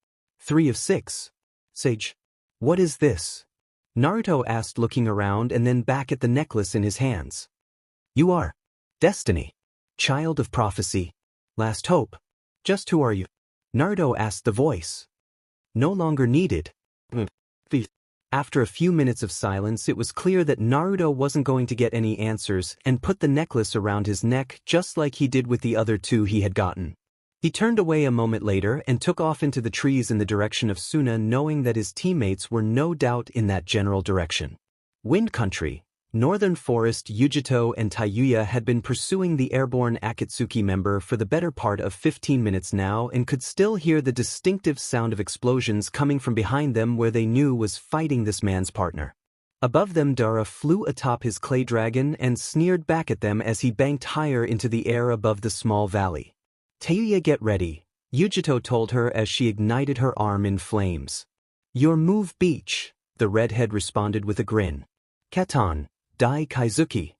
3 of 6. Sage. What is this? Naruto asked, looking around and then back at the necklace in his hands. You are Destiny. Child of prophecy. Last hope. Just who are you? Naruto asked the voice. No longer needed. After a few minutes of silence, it was clear that Naruto wasn't going to get any answers and put the necklace around his neck just like he did with the other two he had gotten. He turned away a moment later and took off into the trees in the direction of Suna, knowing that his teammates were no doubt in that general direction. Wind Country, Northern Forest. Yujito and Taiyuya had been pursuing the airborne Akatsuki member for the better part of 15 minutes now and could still hear the distinctive sound of explosions coming from behind them where they knew was fighting this man's partner. Above them, Dara flew atop his clay dragon and sneered back at them as he banked higher into the air above the small valley. Taiyuya, get ready, Yujito told her as she ignited her arm in flames. Your move, Beach, the redhead responded with a grin. Katon. Dai Kaizuki.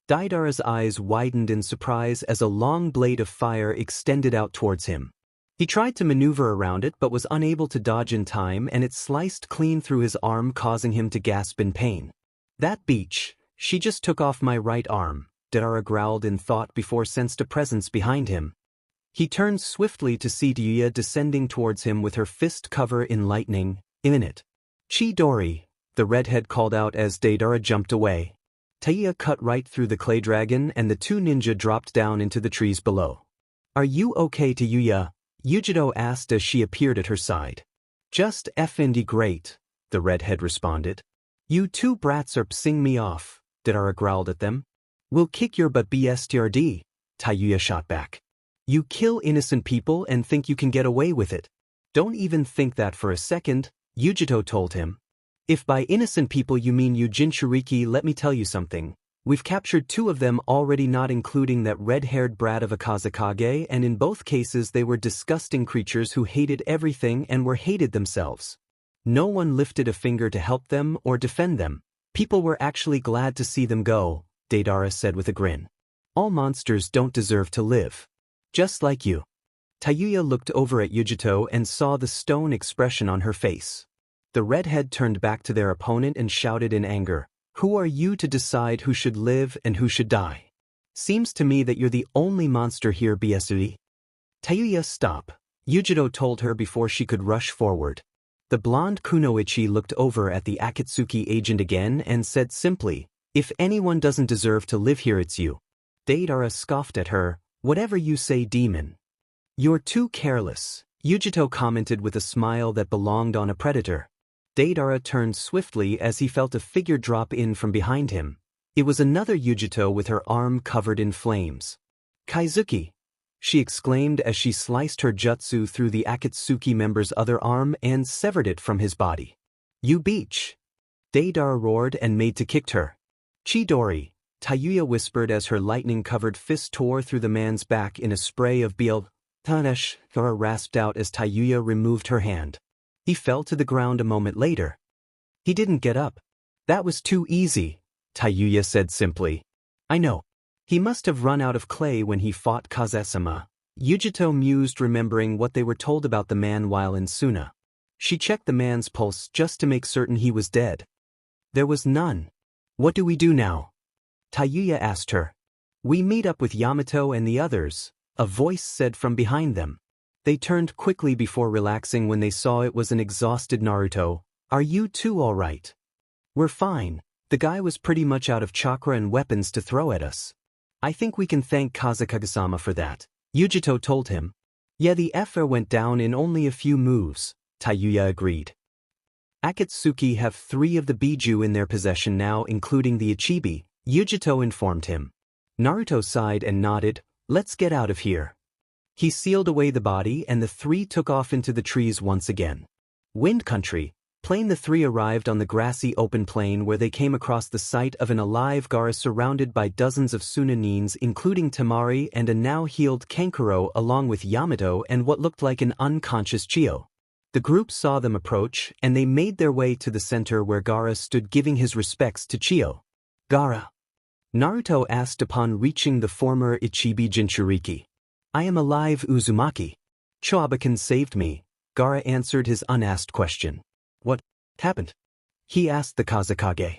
Daidara's eyes widened in surprise as a long blade of fire extended out towards him. He tried to maneuver around it but was unable to dodge in time, and it sliced clean through his arm, causing him to gasp in pain. That Beach, she just took off my right arm, Daidara growled in thought before sensed a presence behind him. He turned swiftly to see Taiyuya descending towards him with her fist cover in lightning. Imminent. Chidori, the redhead called out as Daidara jumped away. Taiyuya cut right through the clay dragon and the two ninja dropped down into the trees below. Are you okay, Taiyuya? Yujito asked as she appeared at her side. Just effing great, the redhead responded. You two brats are pissing me off, Daidara growled at them. We'll kick your butt BSTRD, Taiyuya shot back. You kill innocent people and think you can get away with it. Don't even think that for a second, Yujito told him. If by innocent people you mean I the Jinchuuriki, let me tell you something. We've captured 2 of them already, not including that red-haired brat of a Kazekage, and in both cases they were disgusting creatures who hated everything and were hated themselves. No one lifted a finger to help them or defend them. People were actually glad to see them go, Daidara said with a grin. All monsters don't deserve to live. Just like you. Taiyuya looked over at Yujito and saw the stone expression on her face. The redhead turned back to their opponent and shouted in anger, Who are you to decide who should live and who should die? Seems to me that you're the only monster here, BSUE. Taiyuya, stop, Yujito told her before she could rush forward. The blonde Kunoichi looked over at the Akatsuki agent again and said simply, If anyone doesn't deserve to live here, it's you. Daidara scoffed at her, Whatever you say, demon. You're too careless, Yujito commented with a smile that belonged on a predator. Daidara turned swiftly as he felt a figure drop in from behind him. It was another Yujito with her arm covered in flames. Kaizuki, she exclaimed as she sliced her jutsu through the Akatsuki member's other arm and severed it from his body. You Beach! Daidara roared and made to kick her. Chidori, Taiyuya whispered as her lightning-covered fist tore through the man's back in a spray of Biel. Tanesh, Dara rasped out as Taiyuya removed her hand. He fell to the ground a moment later. He didn't get up. That was too easy, Taiyuya said simply. I know. He must have run out of clay when he fought Kazesama. Yujito mused, remembering what they were told about the man while in Suna. She checked the man's pulse just to make certain he was dead. There was none. What do we do now? Taiyuya asked her. We meet up with Yamato and the others, a voice said from behind them. They turned quickly before relaxing when they saw it was an exhausted Naruto. Are you two all right? We're fine. The guy was pretty much out of chakra and weapons to throw at us. I think we can thank Kazekage-sama for that, Yujito told him. Yeah, the heir went down in only a few moves, Tayuya agreed. Akatsuki have 3 of the Biju in their possession now, including the Ichibi, Yujito informed him. Naruto sighed and nodded. Let's get out of here. He sealed away the body and the 3 took off into the trees once again. Wind Country. The 3 arrived on the grassy open plain where they came across the sight of an alive Gaara surrounded by dozens of Sunanins including Temari and a now-healed Kankuro along with Yamato and what looked like an unconscious Chiyo. The group saw them approach and they made their way to the center where Gaara stood giving his respects to Chiyo. Gaara? Naruto asked upon reaching the former Ichibi Jinchuuriki. I am alive, Uzumaki. Choabakan saved me, Gaara answered his unasked question. What happened? He asked the Kazekage.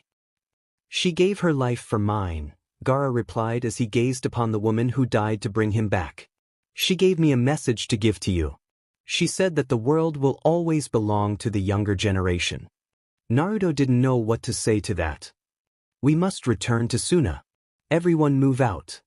She gave her life for mine, Gaara replied as he gazed upon the woman who died to bring him back. She gave me a message to give to you. She said that the world will always belong to the younger generation. Naruto didn't know what to say to that. We must return to Suna. Everyone move out.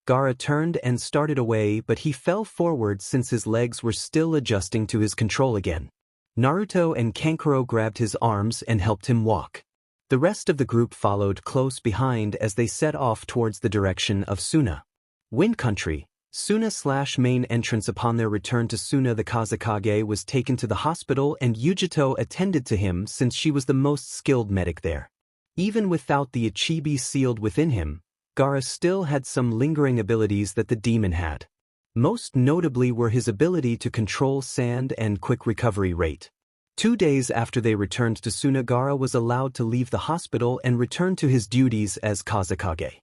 Gaara turned and started away, but he fell forward since his legs were still adjusting to his control again. Naruto and Kankuro grabbed his arms and helped him walk. The rest of the group followed close behind as they set off towards the direction of Suna. Wind Country, Suna/main entrance. Upon their return to Suna, the Kazekage was taken to the hospital and Yujito attended to him since she was the most skilled medic there. Even without the Ichibi sealed within him, Gaara still had some lingering abilities that the demon had. Most notably were his ability to control sand and quick recovery rate. 2 days after they returned to Suna, Gaara was allowed to leave the hospital and return to his duties as Kazekage.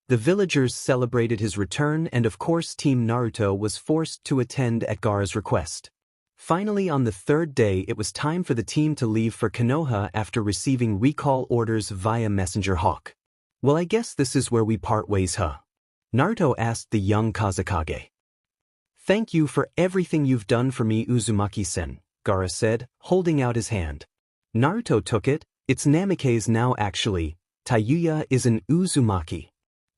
The villagers celebrated his return and of course Team Naruto was forced to attend at Gaara's request. Finally, on the 3rd day it was time for the team to leave for Konoha after receiving recall orders via Messenger Hawk. Well, I guess this is where we part ways, huh? Naruto asked the young Kazekage. Thank you for everything you've done for me, Uzumaki-sen, Gaara said, holding out his hand. Naruto took it. It's Namikaze now actually. Tayuya is an Uzumaki.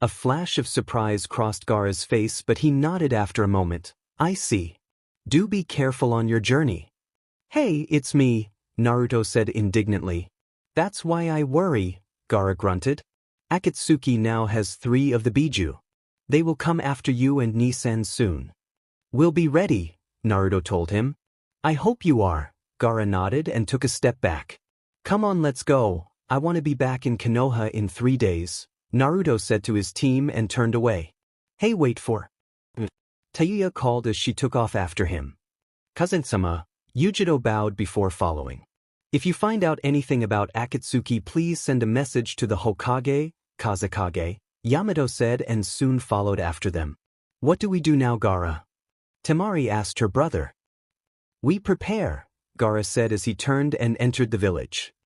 A flash of surprise crossed Gaara's face, but he nodded after a moment. I see. Do be careful on your journey. Hey, it's me, Naruto said indignantly. That's why I worry, Gaara grunted. Akatsuki now has 3 of the Biju. They will come after you and Nisan soon. We'll be ready, Naruto told him. I hope you are, Gaara nodded and took a step back. Come on, let's go. I want to be back in Konoha in 3 days, Naruto said to his team and turned away. Hey, wait for. Tayuya called as she took off after him. Cousin-sama, Yujito bowed before following. If you find out anything about Akatsuki, please send a message to the Hokage, Kazekage, Yamato said and soon followed after them. What do we do now, Gaara? Temari asked her brother. We prepare, Gaara said as he turned and entered the village.